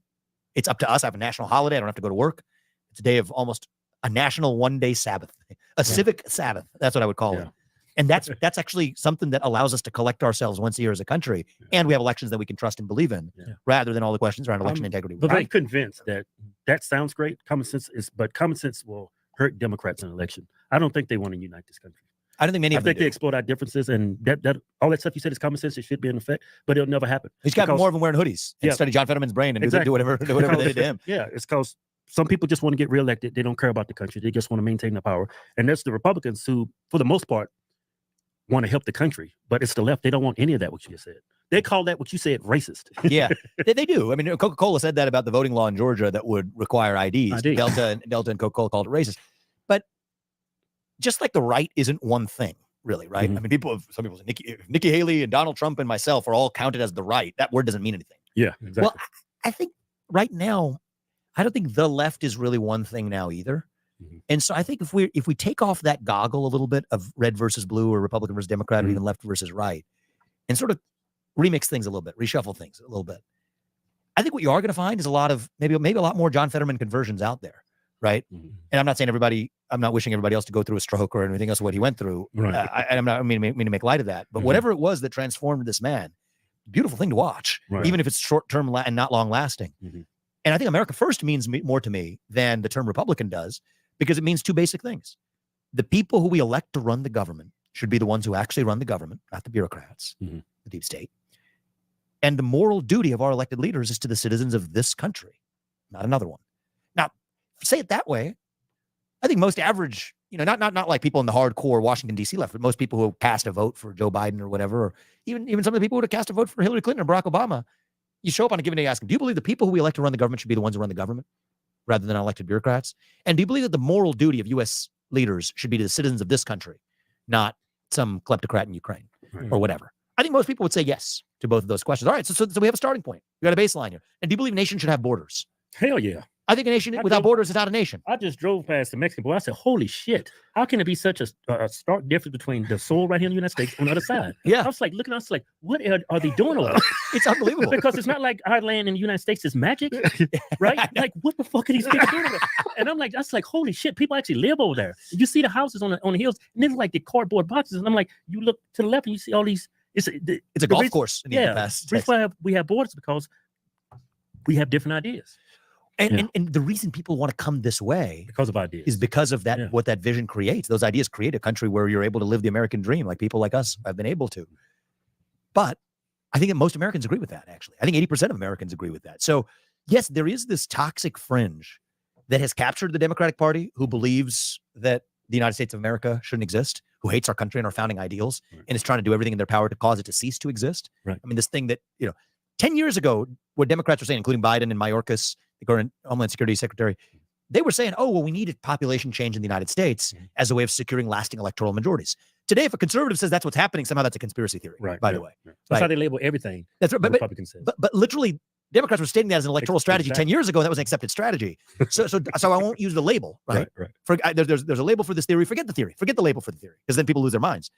It's up to us. I have a national holiday. I don't have to go to work. It's a day of almost a national one-day Sabbath, a civic Sabbath. That's what I would call it. And that's actually something that allows us to collect ourselves once a year as a country. And we have elections that we can trust and believe in rather than all the questions around election integrity. But I'm convinced that sounds great. But common sense will hurt Democrats in an election. I don't think they want to unite this country. I don't think many of them they exploit our differences, and that all that stuff you said is common sense. It should be in effect, but it'll never happen. He's got more of them wearing hoodies and study John Fetterman's brain and do whatever they did to him. Yeah, it's because some people just want to get reelected. They don't care about the country. They just want to maintain the power. And that's the Republicans who, for the most part, want to help the country. But it's the left. They don't want any of that, what you just said. They call that, what you said, racist. Yeah, they do. I mean, Coca-Cola said that about the voting law in Georgia that would require IDs. Delta and Coca-Cola called it racist. But just like the right isn't one thing, really, right? I mean, some people say Nikki Haley and Donald Trump and myself are all counted as the right. That word doesn't mean anything. Yeah, exactly. Well, I think right now, I don't think the left is really one thing now either. And so I think if we take off that goggle a little bit of red versus blue or Republican versus Democrat or even left versus right and sort of remix things a little bit, reshuffle things a little bit, I think what you are going to find is a lot of maybe a lot more John Fetterman conversions out there, right? And I'm not saying I'm not wishing everybody else to go through a stroke or anything else of what he went through. I'm not mean to make light of that, but whatever it was that transformed this man, beautiful thing to watch, even if it's short term and not long lasting. And I think America First means more to me than the term Republican does, because it means two basic things. The people who we elect to run the government should be the ones who actually run the government, not the bureaucrats, the deep state. And the moral duty of our elected leaders is to the citizens of this country, not another one. Now, say it that way, I think most average, not like people in the hardcore Washington, D.C. left, but most people who cast a vote for Joe Biden or whatever, or even some of the people who would have cast a vote for Hillary Clinton or Barack Obama, you show up on a given day, ask them, do you believe the people who we elect to run the government should be the ones who run the government rather than elected bureaucrats? And do you believe that the moral duty of U.S. leaders should be to the citizens of this country, not some kleptocrat in Ukraine or whatever? I think most people would say yes to both of those questions. All right, so we have a starting point. We got a baseline here. And do you believe a nation should have borders? Hell yeah. I think a nation without borders is not a nation. I just drove past the Mexican border. I said, holy shit. How can it be such a stark difference between the soil right here in the United States on the other side? Yeah. I was like, looking, I was like, what are they doing over there? It's unbelievable. Because it's not like our land in the United States is magic, right? Like, what the fuck are these people doing over there? And I'm like, that's like, holy shit, people actually live over there. You see the houses on the hills, and they're like the cardboard boxes. And I'm like, you look to the left and you see all these. It's a golf course in the past. The reason why we have borders because we have different ideas. And the reason people want to come this way because of ideas is because of that what that vision creates. Those ideas create a country where you're able to live the American dream like people like us have been able to. But I think that most Americans agree with that, actually. I think 80% of Americans agree with that. So, yes, there is this toxic fringe that has captured the Democratic Party who believes that the United States of America shouldn't exist, who hates our country and our founding ideals, and is trying to do everything in their power to cause it to cease to exist. Right. I mean, this thing that, 10 years ago, what Democrats were saying, including Biden and Mayorkas, the current Homeland Security Secretary, they were saying, oh, well, we need a population change in the United States as a way of securing lasting electoral majorities. Today, if a conservative says that's what's happening, somehow that's a conspiracy theory, by the way. That's how they label everything. That's right. But literally, Democrats were stating that as an electoral strategy 10 years ago, and that was an accepted strategy. So I won't use the label, right? There's a label for this theory. Forget the theory. Forget the label for the theory, because then people lose their minds.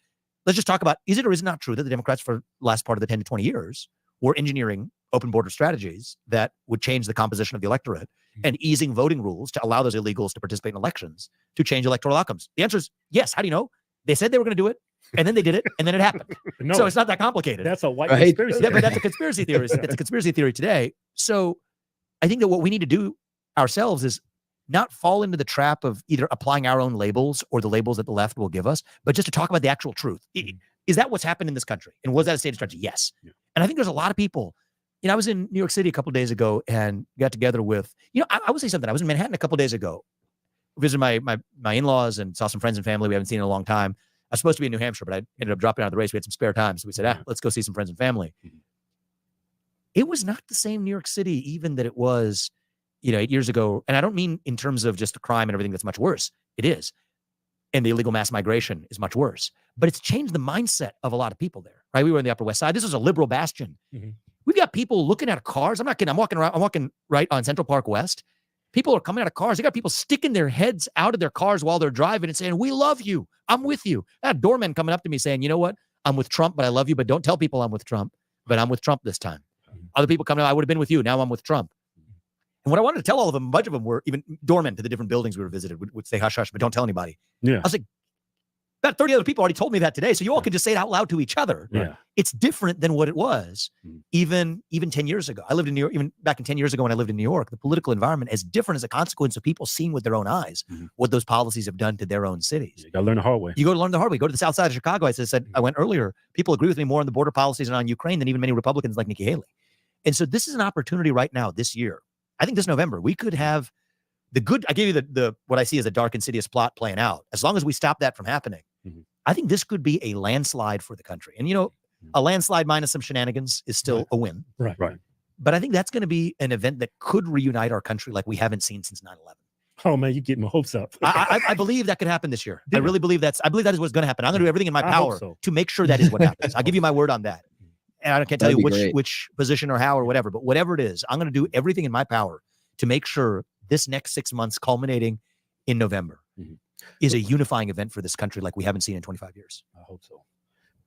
Let's just talk about, is it or is it not true that the Democrats for the last part of the 10 to 20 years were engineering open border strategies that would change the composition of the electorate and easing voting rules to allow those illegals to participate in elections to change electoral outcomes? The answer is yes. How do you know? They said they were going to do it, and then they did it, and then it happened. So it's not that complicated. That's a white conspiracy. Yeah, but that's a conspiracy theory. That's a conspiracy theory today. So I think that what we need to do ourselves is not fall into the trap of either applying our own labels or the labels that the left will give us, but just to talk about the actual truth. Is that what's happened in this country? And was that a state of strategy? Yes. And I think there's a lot of people. I was in New York City a couple of days ago and got together with, I would say something. I was in Manhattan a couple of days ago, visited my in-laws and saw some friends and family we haven't seen in a long time. I was supposed to be in New Hampshire, but I ended up dropping out of the race. We had some spare time. So we said, let's go see some friends and family. It was not the same New York City even that it was, 8 years ago. And I don't mean in terms of just the crime and everything that's much worse. It is. And the illegal mass migration is much worse. But it's changed the mindset of a lot of people there, right? We were in the Upper West Side. This was a liberal bastion. We've got people looking at cars. I'm not kidding. I'm walking right on Central Park West. People are coming out of cars. They got people sticking their heads out of their cars while they're driving and saying, "We love you. I'm with you." I had doormen coming up to me saying, "You know what? I'm with Trump, but I love you, but don't tell people I'm with Trump, but I'm with Trump this time. Other people come to, I would have been with you. Now I'm with Trump. And what I wanted to tell all of them, a bunch of them were even doormen to the different buildings we were visited would say, hush, hush, but don't tell anybody. Yeah. I was like, about 30 other people already told me that today. So you all can just say it out loud to each other. Yeah. It's different than what it was even 10 years ago. I lived in New York, even back in 10 years ago when I lived in New York, the political environment is different as a consequence of people seeing with their own eyes what those policies have done to their own cities. You got to learn the hard way. You go to learn the hard way. Go to the south side of Chicago. I said, I went earlier. People agree with me more on the border policies and on Ukraine than even many Republicans like Nikki Haley. And so this is an opportunity right now this year. I think this November, we could have the good, I gave you the what I see as a dark, insidious plot playing out. As long as we stop that from happening, I think this could be a landslide for the country. And, you know, a landslide minus some shenanigans is still a win. Right. But I think that's going to be an event that could reunite our country like we haven't seen since 9/11. Oh, man, you get my hopes up. I believe that could happen this year. I really believe that is what's going to happen. I'm going to do everything in my power to make sure that is what happens. I'll give you my word on that. And I can't tell you which position or how or whatever, but whatever it is, I'm going to do everything in my power to make sure this next 6 months culminating in November is a unifying event for this country like we haven't seen in 25 years. I hope so.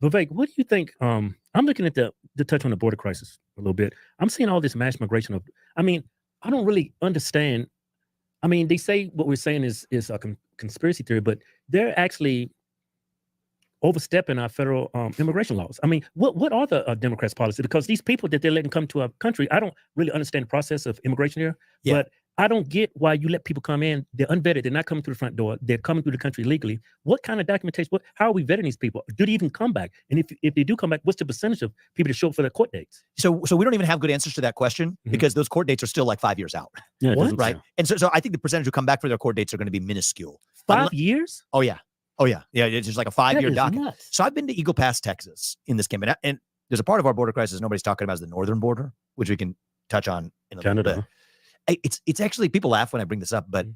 Vivek, what do you think? I'm looking at the touch on the border crisis a little bit. I'm seeing all this mass migration of, I don't really understand. They say what we're saying is a conspiracy theory, but they're actually overstepping our federal immigration laws. What are the Democrats' policies? Because these people that they're letting come to our country, I don't really understand the process of immigration here, but I don't get why you let people come in. They're unvetted. They're not coming through the front door. They're coming through the country legally. What kind of documentation? How are we vetting these people? Do they even come back? And if they do come back, what's the percentage of people that show up for their court dates? So we don't even have good answers to that question because those court dates are still like 5 years out. Yeah, right? And so I think the percentage who come back for their court dates are going to be minuscule. 5 years? Oh, yeah. Yeah, it's just like a 5-year docket. Nuts. So I've been to Eagle Pass, Texas in this campaign. And there's a part of our border crisis nobody's talking about is the northern border, which we can touch on in a little bit. It's actually, people laugh when I bring this up, but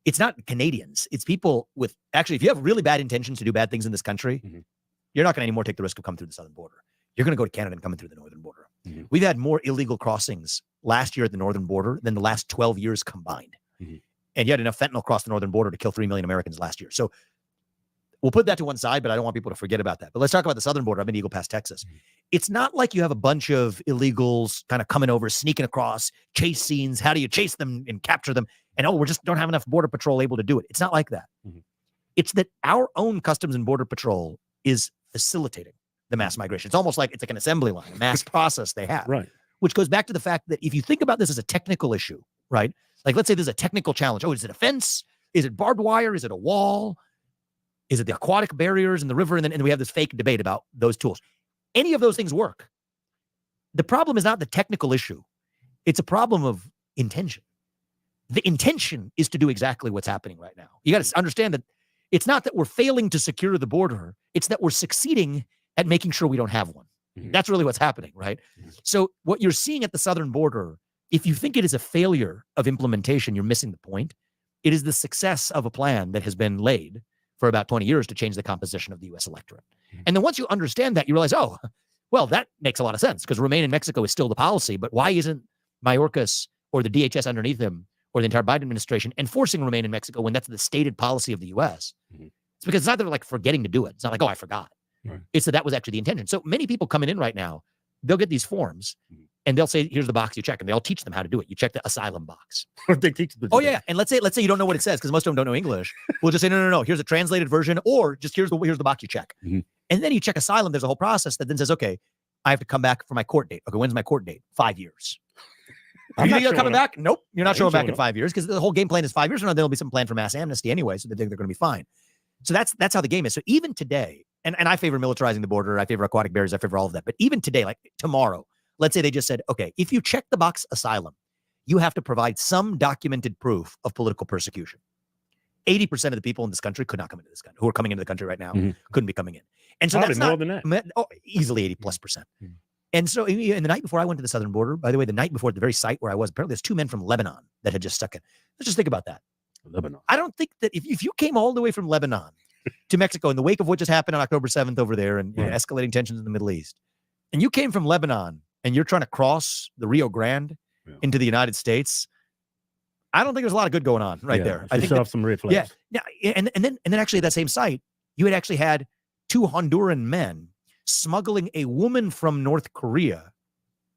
it's not Canadians. It's people with, actually, if you have really bad intentions to do bad things in this country, you're not going to anymore take the risk of coming through the southern border. You're going to go to Canada and coming through the northern border. We've had more illegal crossings last year at the northern border than the last 12 years combined. And you had enough fentanyl cross the northern border to kill 3 million Americans last year. So we'll put that to one side, but I don't want people to forget about that. But let's talk about the southern border. I've been to Eagle Pass, Texas. It's not like you have a bunch of illegals kind of coming over, sneaking across, chase scenes. How do you chase them and capture them? And we just don't have enough border patrol able to do it. It's not like that. It's that our own Customs and Border Patrol is facilitating the mass migration. It's almost like it's like an assembly line, a mass process they have. Right. Which goes back to the fact that if you think about this as a technical issue, right? Like let's say there's a technical challenge. Oh, is it a fence? Is it barbed wire? Is it a wall? Is it the aquatic barriers in the river? And then we have this fake debate about those tools. Any of those things work. The problem is not the technical issue. It's a problem of intention. The intention is to do exactly what's happening right now. You got to understand that it's not that we're failing to secure the border. It's that we're succeeding at making sure we don't have one. That's really what's happening, right? So what you're seeing at the southern border, if you think it is a failure of implementation, you're missing the point. It is the success of a plan that has been laid for about 20 years to change the composition of the U.S. electorate. And then once you understand that, you realize, oh, well, that makes a lot of sense because Remain in Mexico is still the policy, but why isn't Mayorkas or the DHS underneath him or the entire Biden administration enforcing Remain in Mexico when that's the stated policy of the U.S.? It's because it's not that they're like forgetting to do it. It's not like, oh, I forgot. It's that was actually the intention. So many people coming in right now, they'll get these forms and they'll say, here's the box you check. And they'll teach them how to do it. You check the asylum box. They teach them. Oh, yeah. And let's say you don't know what it says because most of them don't know English. We'll just say, no. Here's a translated version or just here's the box you check. And then you check asylum. There's a whole process that then says, okay, I have to come back for my court date. Okay, when's my court date? 5 years. You think you're coming back? Nope. You're not showing back in 5 years because the whole game plan is 5 years from now. There'll be some plan for mass amnesty anyway. So they think they're going to be fine. So that's how the game is. So even today, and I favor militarizing the border. I favor aquatic barriers. I favor all of that. But even today, like tomorrow, let's say they just said, okay, if you check the box asylum, you have to provide some documented proof of political persecution. 80% of the people in this country could not come into this country, who are coming into the country right now, couldn't be coming in. And so that's more than that. Easily 80+%. And so in the night before I went to the southern border, by the way, the night before at the very site where I was, apparently there's 2 men from Lebanon that had just stuck in. Let's just think about that. Lebanon. I don't think that if you came all the way from Lebanon to Mexico in the wake of what just happened on October 7th over there and escalating tensions in the Middle East, and you came from Lebanon and you're trying to cross the Rio Grande into the United States, I don't think there's a lot of good going on there. I think set off some red flags. And then actually at that same site, you had actually had 2 Honduran men smuggling a woman from North Korea,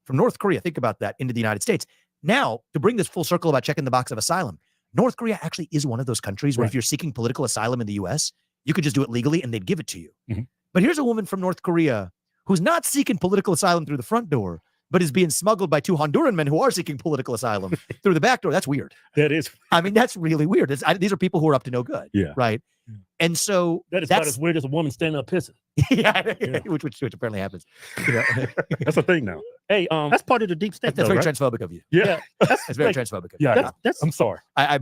think about that, into the United States. Now, to bring this full circle about checking the box of asylum, North Korea actually is one of those countries where if you're seeking political asylum in the U.S., you could just do it legally and they'd give it to you. But here's a woman from North Korea who's not seeking political asylum through the front door, but is being smuggled by 2 Honduran men who are seeking political asylum through the back door. That's weird. That is. I mean, that's really weird. These are people who are up to no good. Yeah. Right. And so that's about as weird as a woman standing up pissing. yeah. Which apparently happens. You know? That's a thing now. Hey, that's part of the deep state. That's though, very right? transphobic of you. Yeah. That's very transphobic of you. Yeah. I'm sorry. I'm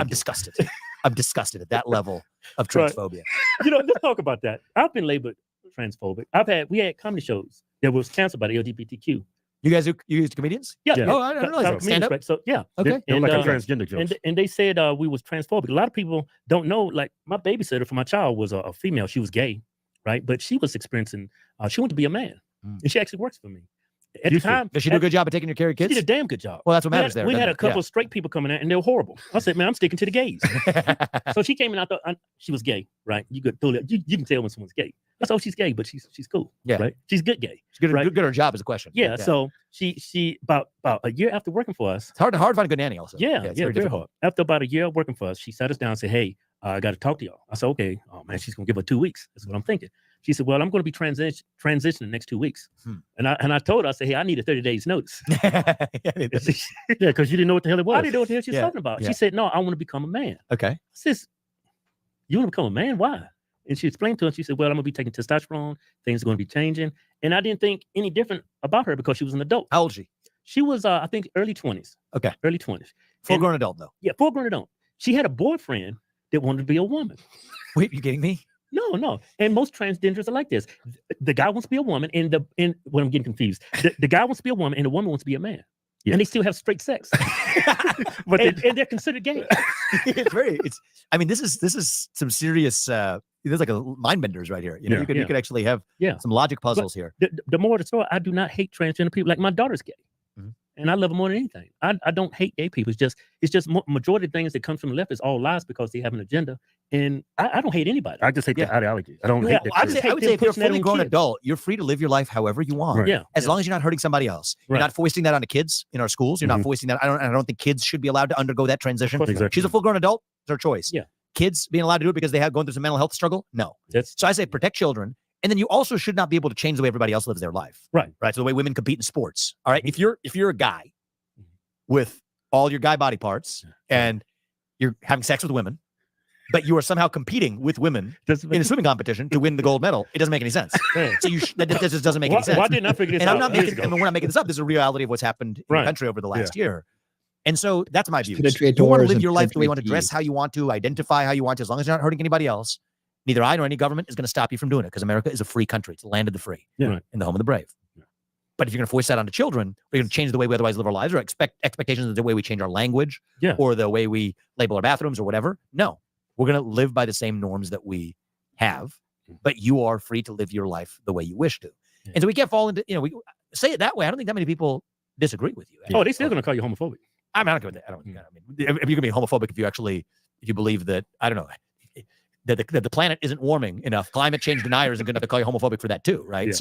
disgusted. I'm disgusted at that level of transphobia. You know, let's talk about that. I've been labeled transphobic. We had comedy shows that was canceled by the LGBTQ. You guys used comedians? Yeah. Oh, I don't know. Stand up? So yeah. Okay. And, Like transgender jokes. And they said we was transphobic. A lot of people don't know. Like my babysitter for my child was a female. She was gay, right? But she was experiencing. She wanted to be a man, and she actually works for me. At the time, does she do a good job of taking care of kids? She did a damn good job. Well, that's what matters there. We had a couple of straight people coming in, and they were horrible. I said, "Man, I'm sticking to the gays." So she came in. I thought she was gay, right? You could totally, you can tell when someone's gay. I thought she's gay, but she's cool. Yeah, right. She's good gay. She's good. Right? Good at her job is a question. Yeah. So she about a year after working for us. It's hard to find a good nanny. Also. Yeah. It's very hard. After about a year working for us, she sat us down and said, "Hey, I got to talk to y'all." I said, "Okay." Oh man, she's gonna give her 2 weeks. That's what I'm thinking. She said, "Well, I'm going to be transitioning the next 2 weeks." And I told her, I said, "Hey, I need a 30 days notice." Yeah, because you didn't know what the hell it was. I didn't know what the hell she was talking about. She said, "No, I want to become a man." Okay. I said, "You want to become a man? Why?" And she explained to us. She said, "Well, I'm going to be taking testosterone. Things are going to be changing." And I didn't think any different about her because she was an adult. How old is she? She was, I think, early 20s. Okay. Early 20s. Full-grown adult, though. Yeah, full-grown adult. She had a boyfriend that wanted to be a woman. Wait, you kidding me? No. And most transgenders are like this. The guy wants to be a woman, and when I'm getting confused, the guy wants to be a woman, and the woman wants to be a man. Yeah. And they still have straight sex, but they're considered gay. I mean, this is some serious. There's like a mind benders right here. You know, you could actually have some logic puzzles here. The more the story, I do not hate transgender people. Like my daughter's gay, and I love her more than anything. I don't hate gay people. It's just majority of things that come from the left is all lies because they have an agenda. And I don't hate anybody. I just hate the ideology. I don't hate that. I would say if you're a fully grown adult, you're free to live your life however you want. Right. Yeah. As long as you're not hurting somebody else. You're not foisting that onto kids in our schools. You're not foisting that. I don't think kids should be allowed to undergo that transition. Exactly. She's a full grown adult. It's her choice. Yeah. Kids being allowed to do it because they have gone through some mental health struggle. No. So I say protect children. And then you also should not be able to change the way everybody else lives their life. Right. So the way women compete in sports. All right. If you're a guy with all your guy body parts and you're having sex with women, but you are somehow competing with women in a swimming competition to win the gold medal, it doesn't make any sense. So that just doesn't make any sense. Why didn't I figure this out? And we're not making this up. This is a reality of what's happened in the country over the last year. And so that's my view. You want to live your life the way you want to dress, how you want to, identify how you want to, as long as you're not hurting anybody else. Neither I nor any government is going to stop you from doing it because America is a free country. It's the land of the free and the home of the brave. But if you're going to force that onto children, we're going to change the way we otherwise live our lives or expectations of the way we change our language or the way we label our bathrooms or whatever. No, we're going to live by the same norms that we have, but you are free to live your life the way you wish to. And so we can't fall into, we say it that way. I don't think that many people disagree with you. Oh, they're still going to call you homophobic. I mean, I don't care what that. If you can be homophobic, if you believe that, I don't know, that the planet isn't warming enough, climate change deniers are going to have to call you homophobic for that too, right?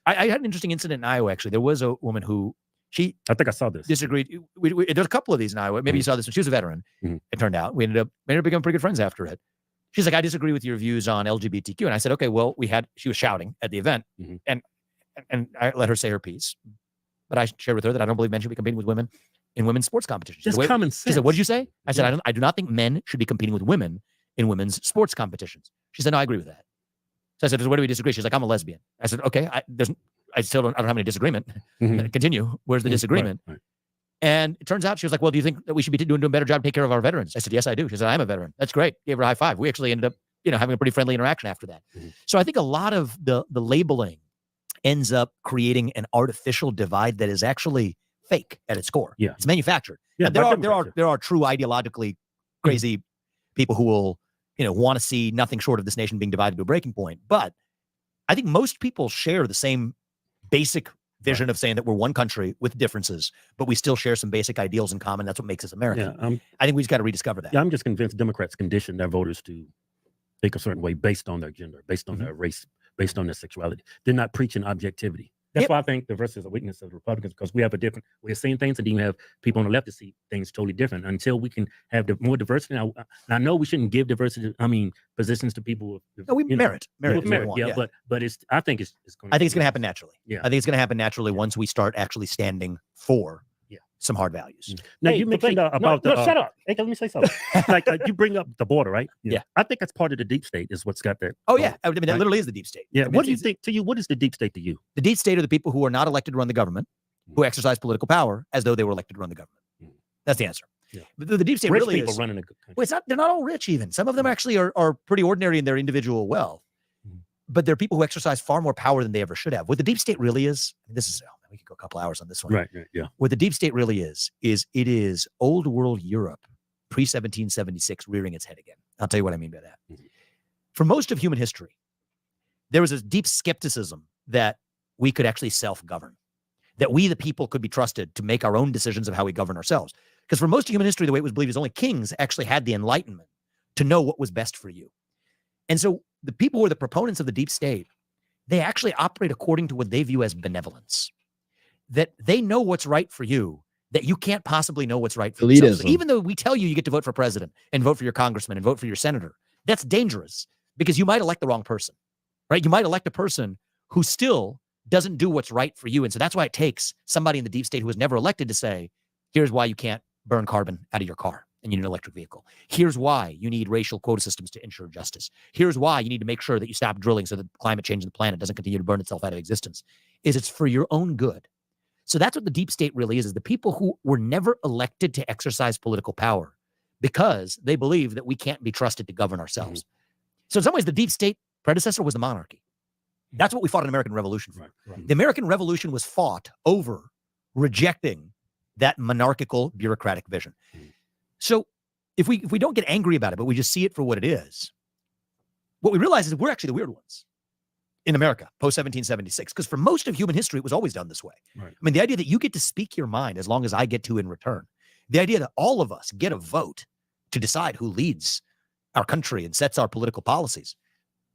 I had an interesting incident in Iowa, actually. There was a woman who, I think I saw this. Disagreed. There's a couple of these in Iowa. Maybe you saw this one. She was a veteran, it turned out. We ended up becoming pretty good friends after it. She's like, I disagree with your views on LGBTQ. And I said, okay, well, she was shouting at the event, and I let her say her piece. But I shared with her that I don't believe men should be competing with women in women's sports competitions. Just common sense. She said, what did you say? I said, I do not think men should be competing with women in women's sports competitions. She said, no, I agree with that. So I said, so where do we disagree? She's like, I'm a lesbian. I said, okay, I don't have any disagreement. Continue. Where's the disagreement? Right. And it turns out she was like, well, do you think that we should be doing a better job to take care of our veterans? I said, yes, I do. She said, I'm a veteran. That's great. Gave her a high five. We actually ended up, having a pretty friendly interaction after that. So I think a lot of the labeling ends up creating an artificial divide that is actually fake at its core. Yeah. It's manufactured. Yeah, there are true ideologically crazy people who will, want to see nothing short of this nation being divided to a breaking point. But I think most people share the same basic vision of saying that we're one country with differences, but we still share some basic ideals in common. That's what makes us American. Yeah, I think we just got to rediscover that. Yeah, I'm just convinced Democrats condition their voters to think a certain way based on their gender, based on their race, based on their sexuality. They're not preaching objectivity. That's why I think diversity is a weakness of the Republicans, because we have a different way of seeing things, and then you have people on the left that see things totally different. Until we can have more diversity, and I know we shouldn't give diversity. Positions to people with merit. Yeah, but it's. I think it's going. I think it's going to happen naturally. Yeah, I think it's going to happen naturally once we start actually standing for some hard values. Now you mentioned about shut up. Hey, let me say something. Like you bring up the border, right? Yeah. I think that's part of the deep state is what's got that. Oh yeah, I mean that literally is the deep state. Yeah. I mean, What do you think to you? What is the deep state to you? The deep state are the people who are not elected to run the government, who exercise political power as though they were elected to run the government. That's the answer. Yeah. But the deep state Rich really people is running a good country. Well, it's not. They're not all rich. Even some of them actually are pretty ordinary in their individual wealth. But they're people who exercise far more power than they ever should have. What the deep state really is, this is, we could go a couple hours on this one. Right, yeah. What the deep state really is it is old world Europe, pre-1776, rearing its head again. I'll tell you what I mean by that. For most of human history, there was a deep skepticism that we could actually self-govern, that we, the people, could be trusted to make our own decisions of how we govern ourselves. Because for most of human history, the way it was believed is only kings actually had the enlightenment to know what was best for you. And so the people who are the proponents of the deep state, they actually operate according to what they view as benevolence, that they know what's right for you, that you can't possibly know what's right for yourself. So even though we tell you get to vote for president and vote for your congressman and vote for your senator, that's dangerous because you might elect the wrong person, right? You might elect a person who still doesn't do what's right for you. And so that's why it takes somebody in the deep state who was never elected to say, here's why you can't burn carbon out of your car and you need an electric vehicle. Here's why you need racial quota systems to ensure justice. Here's why you need to make sure that you stop drilling so that climate change in the planet doesn't continue to burn itself out of existence. It's for your own good. So that's what the deep state really is the people who were never elected to exercise political power because they believe that we can't be trusted to govern ourselves. So in some ways, the deep state predecessor was the monarchy. That's what we fought in the American Revolution for. The American Revolution was fought over rejecting that monarchical bureaucratic vision. So if we don't get angry about it, but we just see it for what it is, what we realize is we're actually the weird ones in America post-1776, because for most of human history, it was always done this way. Right. I mean, the idea that you get to speak your mind as long as I get to in return, the idea that all of us get a vote to decide who leads our country and sets our political policies,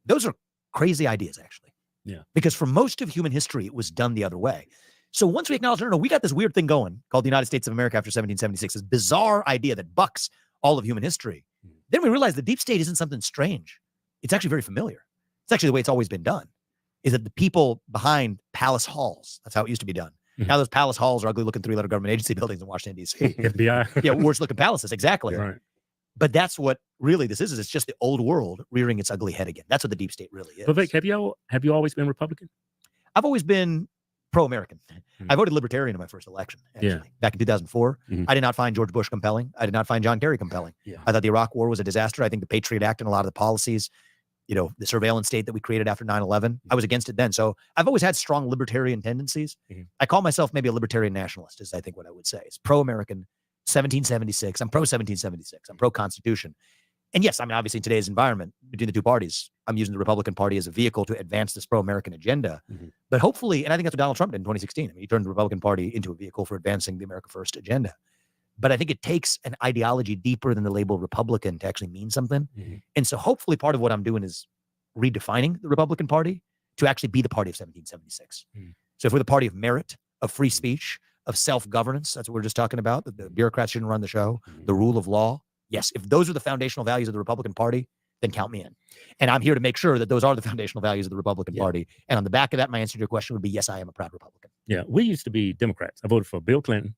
those are crazy ideas, actually. Yeah. Because for most of human history, it was done the other way. So once we acknowledge, no, we got this weird thing going called the United States of America after 1776, this bizarre idea that bucks all of human history. Then we realize the deep state isn't something strange. It's actually very familiar. It's actually the way it's always been done, is that the people behind palace halls, that's how it used to be done. Now those palace halls are ugly looking 3-letter government agency buildings in Washington, D.C. FBI. Yeah, worse looking palaces, exactly. Right. But that's what really this is. It's just the old world rearing its ugly head again. That's what the deep state really is. Vivek, have you always been Republican? I've always been pro-American. I voted Libertarian in my first election, actually, back in 2004. I did not find George Bush compelling. I did not find John Kerry compelling. I thought the Iraq War was a disaster. I think the Patriot Act and a lot of the policies, the surveillance state that we created after 9/11, I was against it then. So I've always had strong libertarian tendencies. I call myself maybe a libertarian nationalist, is I think what I would say. It's pro-American, 1776. I'm pro-1776. I'm pro-Constitution. And yes, I mean, obviously in today's environment between the two parties, I'm using the Republican Party as a vehicle to advance this pro-American agenda. But hopefully, and I think that's what Donald Trump did in 2016. I mean, he turned the Republican Party into a vehicle for advancing the America First agenda. But I think it takes an ideology deeper than the label Republican to actually mean something. And so hopefully part of what I'm doing is redefining the Republican Party to actually be the party of 1776. So if we're the party of merit, of free speech, of self-governance, that's what we're just talking about, that the bureaucrats shouldn't run the show, the rule of law. Yes, if those are the foundational values of the Republican Party, then count me in. And I'm here to make sure that those are the foundational values of the Republican Party. And on the back of that, my answer to your question would be, yes, I am a proud Republican. Yeah, we used to be Democrats. I voted for Bill Clinton,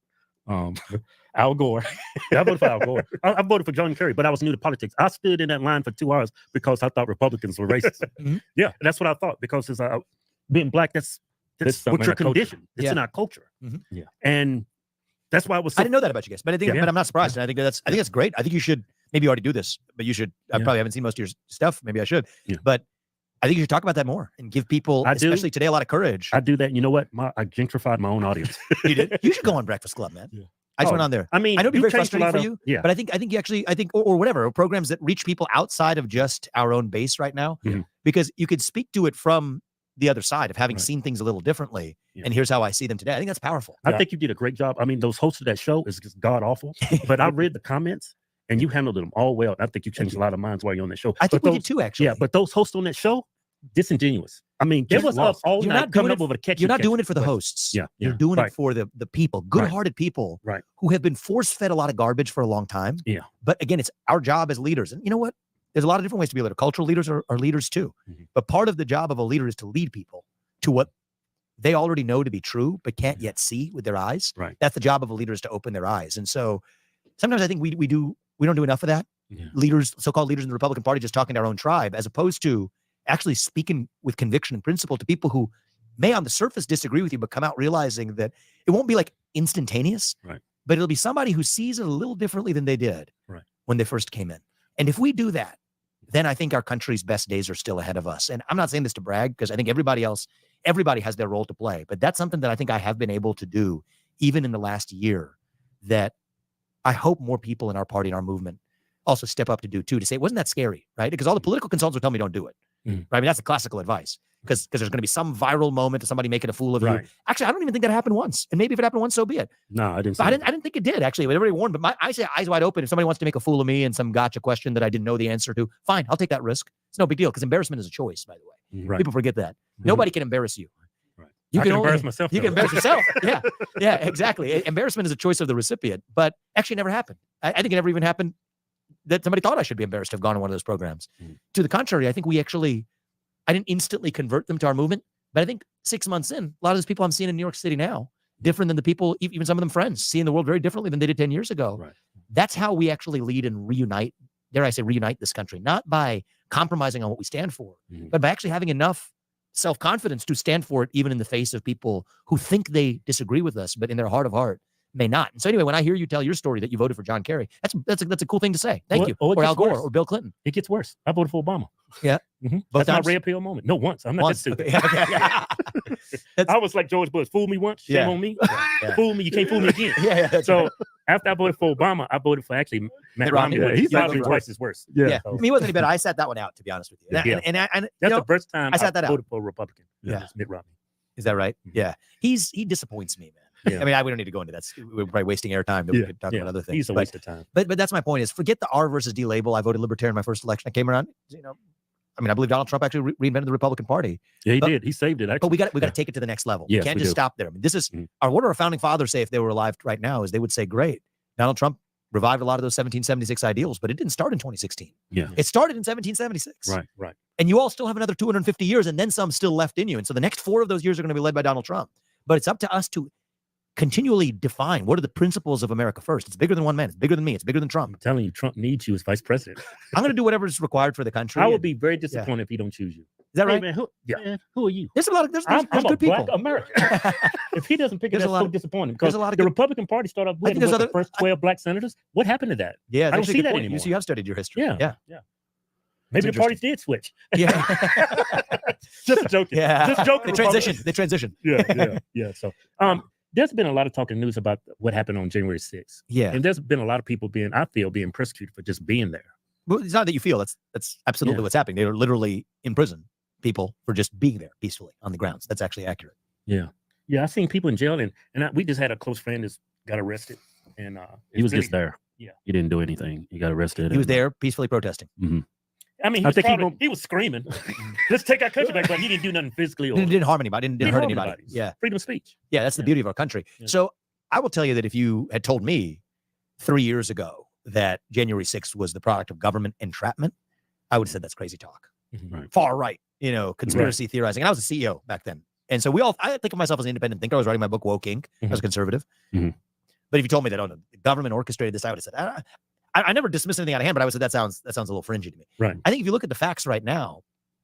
Al Gore. I voted for Al Gore. I voted for John Kerry, but I was new to politics. I stood in that line for 2 hours because I thought Republicans were racist. Yeah, that's what I thought, because it's being black, that's what your condition. It's in our culture. Yeah, and that's why I was. I didn't know that about you guys, but I think, but I'm not surprised. And I think that's great. I think you should. Maybe you already do this, but you should. I probably haven't seen most of your stuff. Maybe I should. But I think you should talk about that more and give people, especially today, a lot of courage. I do that. You know what? I gentrified my own audience. You did. You should go on Breakfast Club, man. I just went on there. I mean, I know it'd be very frustrating for you. But I think you actually, or whatever, programs that reach people outside of just our own base right now, because you could speak to it from the other side of having seen things a little differently. And here's how I see them today. I think that's powerful. I think you did a great job. I mean, those hosts of that show is just god awful, but I read the comments and you handled them all well. I think you changed a lot of minds while you're on that show. I think we did too, actually. Yeah, but those hosts on that show, disingenuous. I mean, there was us all night coming up with a catchy. You're not doing it for the hosts. Yeah, You're doing it for the people, good-hearted people, who have been force-fed a lot of garbage for a long time. Yeah. But again, it's our job as leaders, and you know what? There's a lot of different ways to be a leader. Cultural leaders are leaders too. But part of the job of a leader is to lead people to what they already know to be true, but can't yet see with their eyes. Right. That's the job of a leader, is to open their eyes. And so sometimes I think we don't do enough of that. Yeah. Leaders, so-called leaders in the Republican Party, just talking to our own tribe, as opposed to actually speaking with conviction and principle to people who may on the surface disagree with you, but come out realizing that it won't be like instantaneous, but it'll be somebody who sees it a little differently than they did when they first came in. And if we do that, then I think our country's best days are still ahead of us. And I'm not saying this to brag, because I think everybody has their role to play, but that's something that I think I have been able to do even in the last year, that I hope more people in our party and our movement also step up to do too, to say, wasn't that scary, right? Because all the political consultants will tell me don't do it. Right? I mean, that's the classical advice, because there's going to be some viral moment of somebody making a fool of you. Actually, I don't even think that happened once. And maybe if it happened once, so be it. No, I didn't. I didn't think it did, actually. Everybody warned, but I say eyes wide open. If somebody wants to make a fool of me and some gotcha question that I didn't know the answer to, fine, I'll take that risk. It's no big deal, because embarrassment is a choice, by the way. People forget that. Nobody can embarrass you. You can embarrass myself. You can embarrass yourself. Yeah, exactly. Embarrassment is a choice of the recipient, but actually never happened. I think it never even happened that somebody thought I should be embarrassed to have gone on one of those programs. To the contrary, I think I didn't instantly convert them to our movement, but I think 6 months in, a lot of those people I'm seeing in New York City now, different than the people, even some of them friends, seeing the world very differently than they did 10 years ago. That's how we actually lead and reunite, dare I say, reunite this country, not by compromising on what we stand for, but by actually having enough self-confidence to stand for it, even in the face of people who think they disagree with us, but in their heart of heart may not. And so anyway, when I hear you tell your story that you voted for John Kerry, that's a cool thing to say. Thank you. Or Al Gore or Bill Clinton. It gets worse. I voted for Obama. Yeah. That's my red pill moment. No, once. I'm not that stupid. I was like George Bush. Fool me once, shame on me. Fool me, you can't fool me again. So after I voted for Obama, I voted for actually Mitt Romney. He's probably twice as worse. Yeah. I mean, he wasn't any better. I sat that one out, to be honest with you. And that's the first time I sat that out. voted for a Republican. Mitt Romney. Is that right? Yeah. He disappoints me, man. I mean, we don't need to go into that. We're probably wasting airtime. We could talk about other things. He's a waste of time. But that's my point, is forget the R versus D label. I voted Libertarian my first election. I came around, I mean, I believe Donald Trump actually reinvented the Republican Party. Yeah, he did. He saved it, actually. But we got to take it to the next level. Yes, we can't just stop there. I mean, this is what do our founding fathers say if they were alive right now, is they would say, great, Donald Trump revived a lot of those 1776 ideals, but it didn't start in 2016. Yeah. It started in 1776. Right. And you all still have another 250 years and then some still left in you. And so the next 4 of those years are going to be led by Donald Trump. But it's up to us to continually define what are the principles of America first. It's bigger than one man. It's bigger than me. It's bigger than Trump. I'm telling you, Trump needs you as vice president. I'm going to do whatever is required for the country. I would be very disappointed if he don't choose you. Is that right? Hey, man, who are you? There's a lot of there's I'm good a people. Black American. If he doesn't pick it, that's so disappointing, because there's a lot of the Republican Party started off with the first 12 black senators. What happened to that? Yeah, I don't see that anymore. You see, you have studied your history. Yeah. Maybe the parties did switch. Yeah. Just joking. Yeah. Just joking. They transition. Yeah. So, there's been a lot of talking news about what happened on January 6th. Yeah. And there's been a lot of people being persecuted for just being there. Well, it's not that you feel. That's absolutely what's happening. They're literally in prison, people, for just being there peacefully on the grounds. That's actually accurate. Yeah. I've seen people in jail, and we just had a close friend that got arrested, and he was just there. Yeah. He didn't do anything. He got arrested. He was there peacefully protesting. I mean, he was screaming, let's take our country back, but he didn't do nothing physically. Or didn't harm anybody. Didn't hurt anybody. Yeah. Freedom of speech. Yeah, that's the beauty of our country. Yeah. So I will tell you that if you had told me 3 years ago that January 6th was the product of government entrapment, I would have said that's crazy talk. Right. Far right, conspiracy theorizing. And I was a CEO back then. And so I think of myself as an independent thinker. I was writing my book, Woke Inc. I was conservative. But if you told me that, the government orchestrated this, I would have said, I never dismiss anything out of hand, but I would say that sounds a little fringy to me. Right. I think if you look at the facts right now,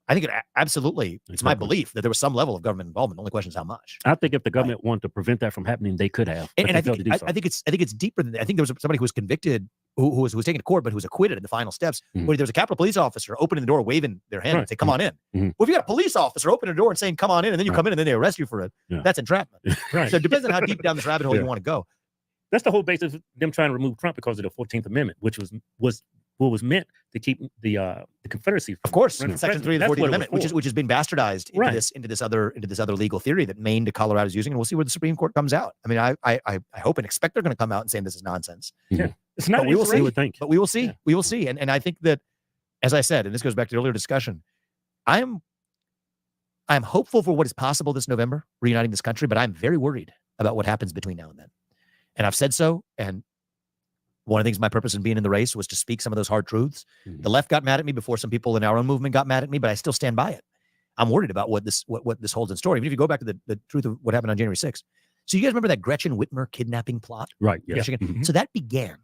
I think it's my belief that there was some level of government involvement. The only question is how much. I think if the government wanted to prevent that from happening, they could have. And I think it's deeper than that. I think there was somebody who was convicted, who was taken to court, but who was acquitted in the final steps. Where there was a Capitol Police officer opening the door, waving their hand and say, "Come on in." Well, if you got a police officer opening the door and saying, "Come on in," and then you come in and then they arrest you for it, that's entrapment. So it depends on how deep down this rabbit hole you want to go. That's the whole basis of them trying to remove Trump, because of the 14th Amendment, which was what was meant to keep the Confederacy. Of course, Section 3 of the 14th Amendment, which has been bastardized into this other legal theory that Maine to Colorado is using, and we'll see where the Supreme Court comes out. I mean, I hope and expect they're going to come out and saying this is nonsense. Yeah, it's not. But we will see. But we will see. We will see. And I think that, as I said, and this goes back to the earlier discussion, I am I'm hopeful for what is possible this November, reuniting this country, but I'm very worried about what happens between now and then. And I've said so. And one of the things, my purpose in being in the race was to speak some of those hard truths. The left got mad at me before some people in our own movement got mad at me, but I still stand by it. I'm worried about what this holds in store. Even if you go back to the truth of what happened on January 6th. So you guys remember that Gretchen Whitmer kidnapping plot? Right. Yeah. Michigan? So that began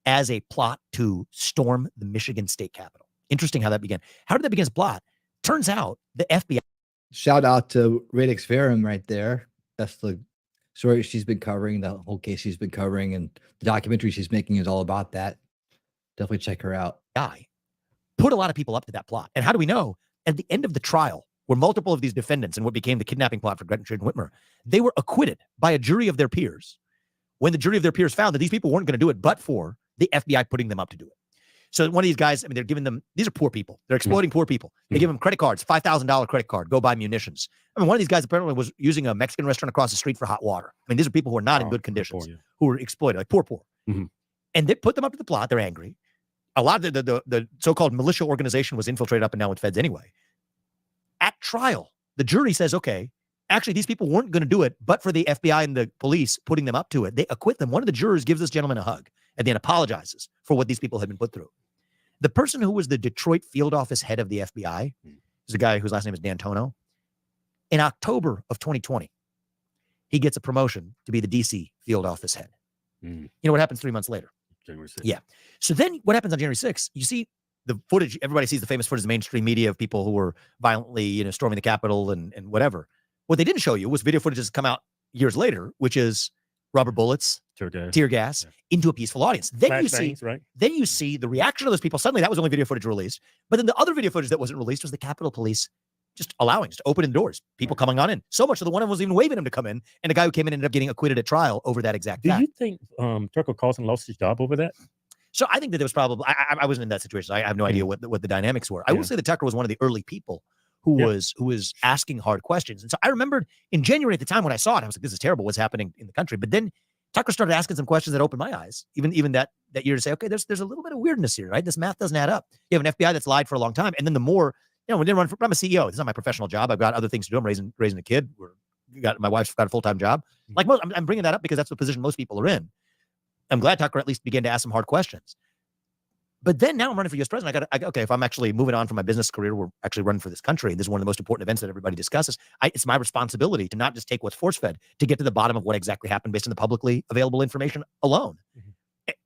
as a plot to storm the Michigan state capitol. Interesting how that began. How did that begin as a plot? Turns out the FBI. Shout out to Radix Verum right there. That's the story she's been covering, the whole case she's been covering, and the documentary she's making is all about that. Definitely check her out. Guy put a lot of people up to that plot. And how do we know? At the end of the trial, where multiple of these defendants in what became the kidnapping plot for Gretchen Whitmer, they were acquitted by a jury of their peers when the jury of their peers found that these people weren't going to do it, but for the FBI putting them up to do it. So one of these guys, I mean, they're giving them, these are poor people. They're exploiting poor people. They give them credit cards, $5,000 credit card, go buy munitions. I mean, one of these guys apparently was using a Mexican restaurant across the street for hot water. I mean, these are people who are not in good conditions, who are exploited, like poor. And they put them up to the plot. They're angry. A lot of the so-called militia organization was infiltrated up and down with feds anyway. At trial, the jury says, okay, actually, these people weren't going to do it, but for the FBI and the police putting them up to it. They acquit them. One of the jurors gives this gentleman a hug and then apologizes for what these people had been put through. The person who was the Detroit field office head of the FBI is a guy whose last name is D'Antono. In October of 2020, he gets a promotion to be the DC field office head. You know what happens 3 months later? January 6th. Yeah. So then what happens on January 6th? You see the footage. Everybody sees the famous footage of the mainstream media of people who were violently, storming the Capitol and whatever. What they didn't show you was video footage that's come out years later, which is rubber bullets, tear gas into a peaceful audience. Then you see the reaction of those people. Suddenly that was only video footage released. But then the other video footage that wasn't released was the Capitol Police just allowing us to open the doors, people coming on in. So much so the one of them was even waving him to come in. And the guy who came in ended up getting acquitted at trial over that exact fact. Do you think Tucker Carlson lost his job over that? So I think that there was probably, I wasn't in that situation. I have no idea what the dynamics were. I will say that Tucker was one of the early people who was asking hard questions. And so I remembered in January at the time when I saw it, I was like, this is terrible what's happening in the country. But then Tucker started asking some questions that opened my eyes, even that year, to say, okay, there's a little bit of weirdness here, right? This math doesn't add up. You have an FBI that's lied for a long time. And then the more, when they run for, I'm a CEO. This is not my professional job. I've got other things to do. I'm raising a kid. My wife's got a full-time job. Like most, I'm bringing that up because that's the position most people are in. I'm glad Tucker at least began to ask some hard questions. But then now I'm running for U.S. president. Okay, if I'm actually moving on from my business career, we're actually running for this country. This is one of the most important events that everybody discusses. It's my responsibility to not just take what's force-fed, to get to the bottom of what exactly happened based on the publicly available information alone.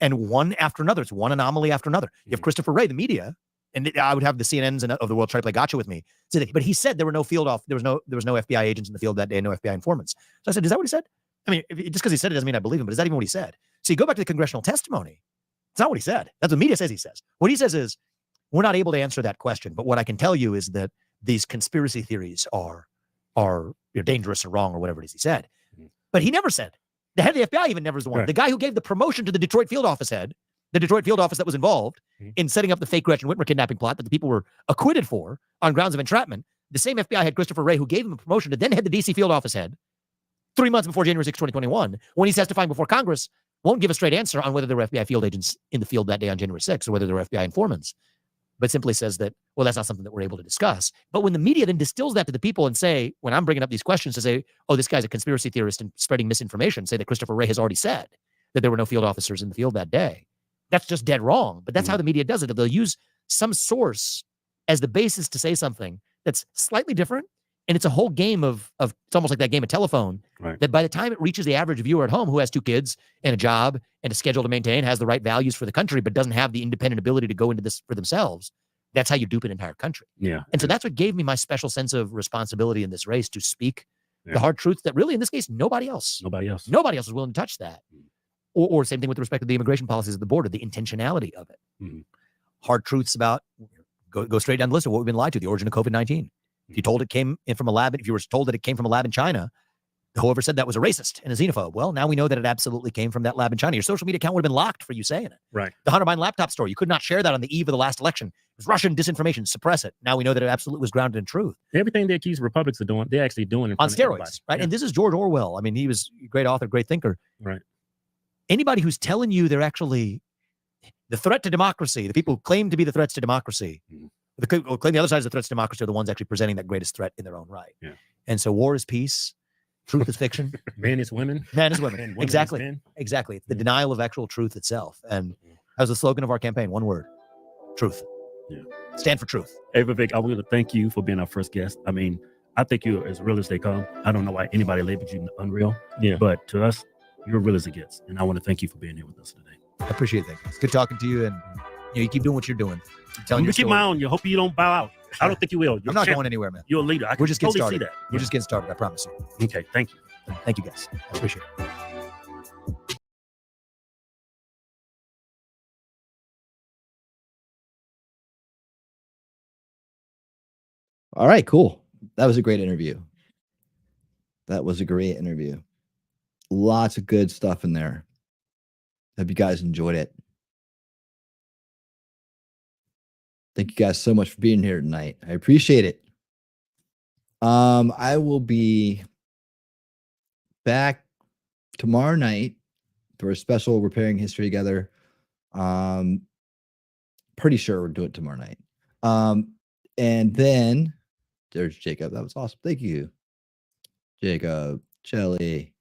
And one after another. It's one anomaly after another. You have Christopher Wray, the media, and I would have the CNNs of the world try to play gotcha with me. But he said there were no there was no FBI agents in the field that day, no FBI informants. So I said, is that what he said? I mean, just because he said it doesn't mean I believe him, but is that even what he said? So you go back to the congressional testimony. It's not what he said. That's what the media says he says. What he says is, we're not able to answer that question. But what I can tell you is that these conspiracy theories are dangerous or wrong or whatever it is he said. But he never said. The head of the FBI even never was the one. Right. The guy who gave the promotion to the Detroit field office head, the Detroit field office that was involved in setting up the fake Gretchen Whitmer kidnapping plot that the people were acquitted for on grounds of entrapment, the same FBI head, Christopher Wray, who gave him a promotion to then head the DC field office head 3 months before January 6, 2021, when he's testifying before Congress, won't give a straight answer on whether there were FBI field agents in the field that day on January 6th or whether there were FBI informants, but simply says that, well, that's not something that we're able to discuss. But when the media then distills that to the people and say, when I'm bringing up these questions to say, oh, this guy's a conspiracy theorist and spreading misinformation, say that Christopher Wray has already said that there were no field officers in the field that day, that's just dead wrong. But that's how the media does it. They'll use some source as the basis to say something that's slightly different. And it's a whole game of it's almost like that game of telephone, that by the time it reaches the average viewer at home who has 2 kids and a job and a schedule to maintain, has the right values for the country, but doesn't have the independent ability to go into this for themselves, that's how you dupe an entire country. Yeah. And so that's what gave me my special sense of responsibility in this race, to speak the hard truths that really, in this case, nobody else is willing to touch that. Or same thing with respect to the immigration policies at the border, the intentionality of it. Hard truths about, go straight down the list of what we've been lied to, the origin of COVID-19. If you told it came in from a lab, if you were told that it came from a lab in China, whoever said that was a racist and a xenophobe. Well, now we know that it absolutely came from that lab in China. Your social media account would have been locked for you saying it. Right. The Hunter Biden laptop story, you could not share that on the eve of the last election. It was Russian disinformation, suppress it. Now we know that it absolutely was grounded in truth. Everything they accuse Republicans of doing, they're actually doing on steroids, right? Yeah. And this is George Orwell. I mean, he was a great author, great thinker. Right. Anybody who's telling you they're actually the threat to democracy, the people who claim to be the threats to democracy, claim the other side is the threats to democracy are the ones actually presenting that greatest threat in their own right. Yeah. And so war is peace, truth is fiction. Man is women. Man is women. And women is Exactly. men. Exactly. It's the denial of actual truth itself. And that was the slogan of our campaign. One word: truth. Yeah. Stand for truth. Hey, Vivek, I want to thank you for being our first guest. I mean, I think you're as real as they come. I don't know why anybody labeled you unreal. Yeah. But to us, you're real as it gets. And I want to thank you for being here with us today. I appreciate that. It's good talking to you. And you keep doing what you're doing. Keep telling I'm your gonna keep story. my own. You hope you don't bow out. I don't think you will. I'm not going anywhere, man. You're a leader. I We're can just getting totally started. see that. We're just getting started. I promise you. Okay. Thank you. Thank you, guys. I appreciate it. All right, cool. That was a great interview. Lots of good stuff in there. Hope you guys enjoyed it. Thank you guys so much for being here tonight. I appreciate it. I will be back tomorrow night for a special Repairing History Together. Pretty sure we'll do it tomorrow night. And then there's Jacob. That was awesome. Thank you, Jacob, Shelly.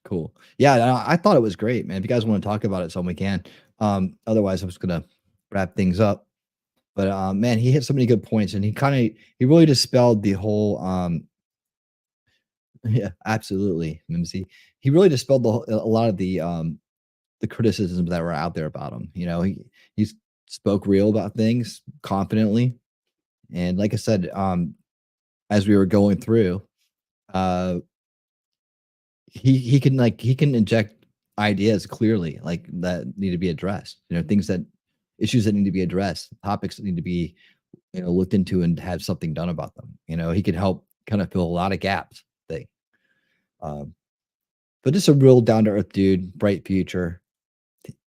Cool. Yeah, I thought it was great, man. If you guys want to talk about it, some we can. Otherwise, I'm just gonna wrap things up. But man, he hit so many good points, and he really dispelled the whole yeah, absolutely, Mimsy. He really dispelled a lot of the criticisms that were out there about him. You know, he spoke real about things confidently, and like I said, as we were going through, he can inject ideas clearly, like that need to be addressed. You know, issues that need to be addressed, topics that need to be, you know, looked into and have something done about them. You know, he could help kind of fill a lot of gaps. But just a real down to earth dude, bright future.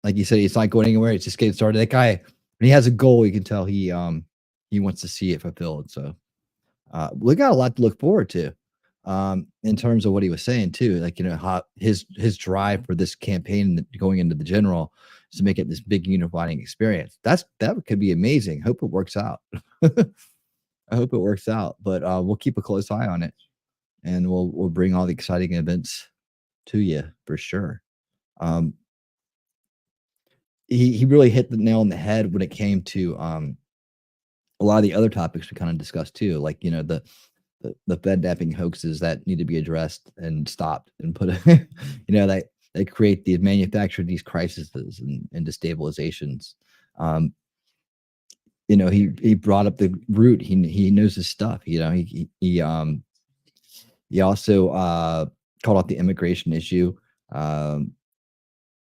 Like you said, he's not going anywhere. He's just getting started. That guy, when he has a goal, you can tell he wants to see it fulfilled. So we got a lot to look forward to in terms of what he was saying too. Like, you know, how his drive for this campaign going into the general is to make it this big unifying experience. That could be amazing. Hope it works out. I hope it works out. But we'll keep a close eye on it, and we'll bring all the exciting events to you for sure. He really hit the nail on the head when it came to a lot of the other topics we kind of discussed too, like, you know, the Fed-napping hoaxes that need to be addressed and stopped, and put you know, that they create the manufacture these crises and destabilizations. You know, he brought up the root. He knows his stuff. You know, he also called out the immigration issue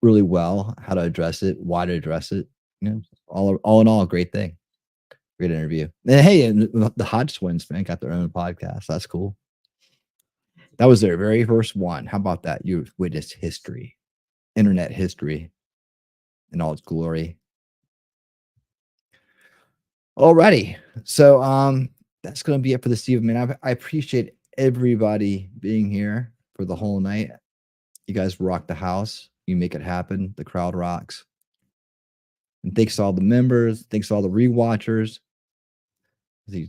really well, how to address it, why to address it. You know, all in all, a great thing. Great interview. And hey, and the Hodge twins, man, got their own podcast. That's cool. That was their very first one. How about that? You witnessed history, internet history in all its glory. Alrighty. So that's gonna be it for this evening. I appreciate everybody being here for the whole night. You guys rock the house. You make it happen. The crowd rocks. And thanks to all the members. Thanks to all the rewatchers.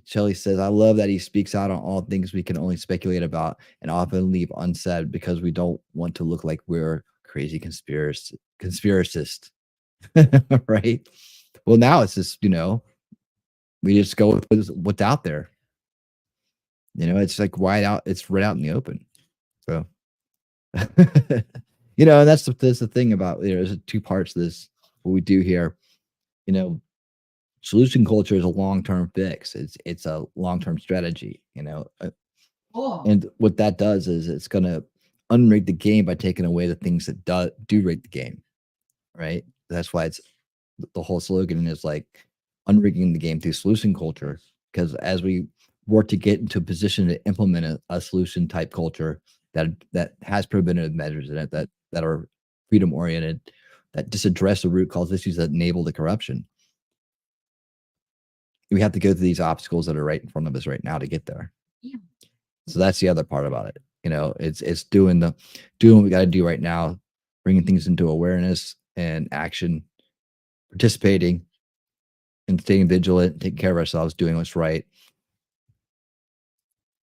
Shelly says, I love that he speaks out on all things we can only speculate about and often leave unsaid because we don't want to look like we're crazy conspiracists. Right? Well, now it's just, you know, we just go with what's out there. You know, it's like it's right out in the open. So, you know, and that's the thing about, you know, there's two parts to this, what we do here. You know, solution culture is a long-term fix. It's a long-term strategy, you know. And what that does is it's going to unrig the game by taking away the things that do rig the game, right? That's why it's the whole slogan is like unrigging the game through solution culture, because as we work to get into a position to implement a solution type culture that has preventative measures in it, that are freedom oriented, that just address the root cause issues that enable the corruption. We have to go through these obstacles that are right in front of us right now to get there. Yeah. So that's the other part about it. You know, it's doing what we got to do right now, bringing things into awareness and action, participating, and staying vigilant, taking care of ourselves, doing what's right,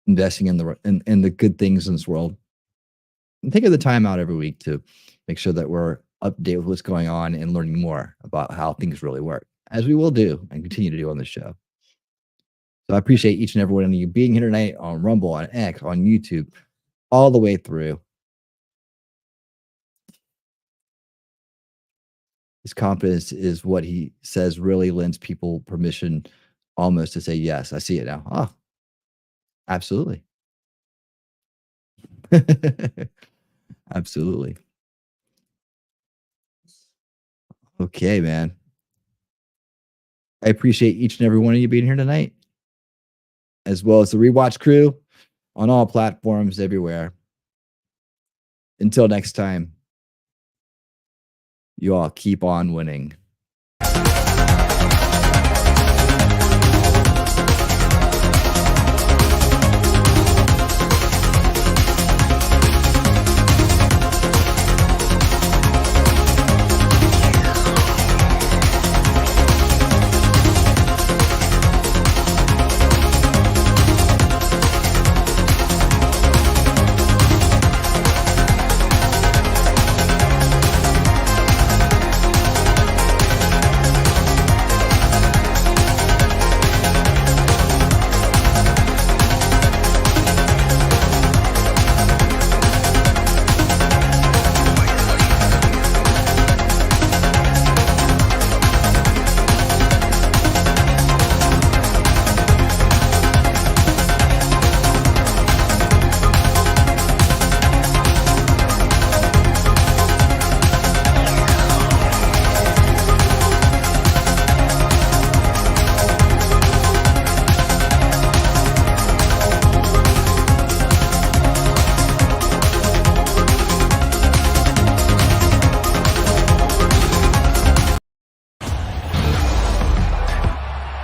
investing in the good things in this world, and taking the time out every week to make sure that we're up to date with what's going on and learning more about how things really work, as we will do and continue to do on this show. So I appreciate each and every one of you being here tonight on Rumble, on X, on YouTube, all the way through. His confidence is what he says really lends people permission almost to say, yes, I see it now. Oh, absolutely. Absolutely. Okay, man. I appreciate each and every one of you being here tonight, as well as the Rewatch crew on all platforms everywhere. Until next time, you all keep on winning.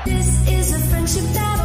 This is a friendship battle.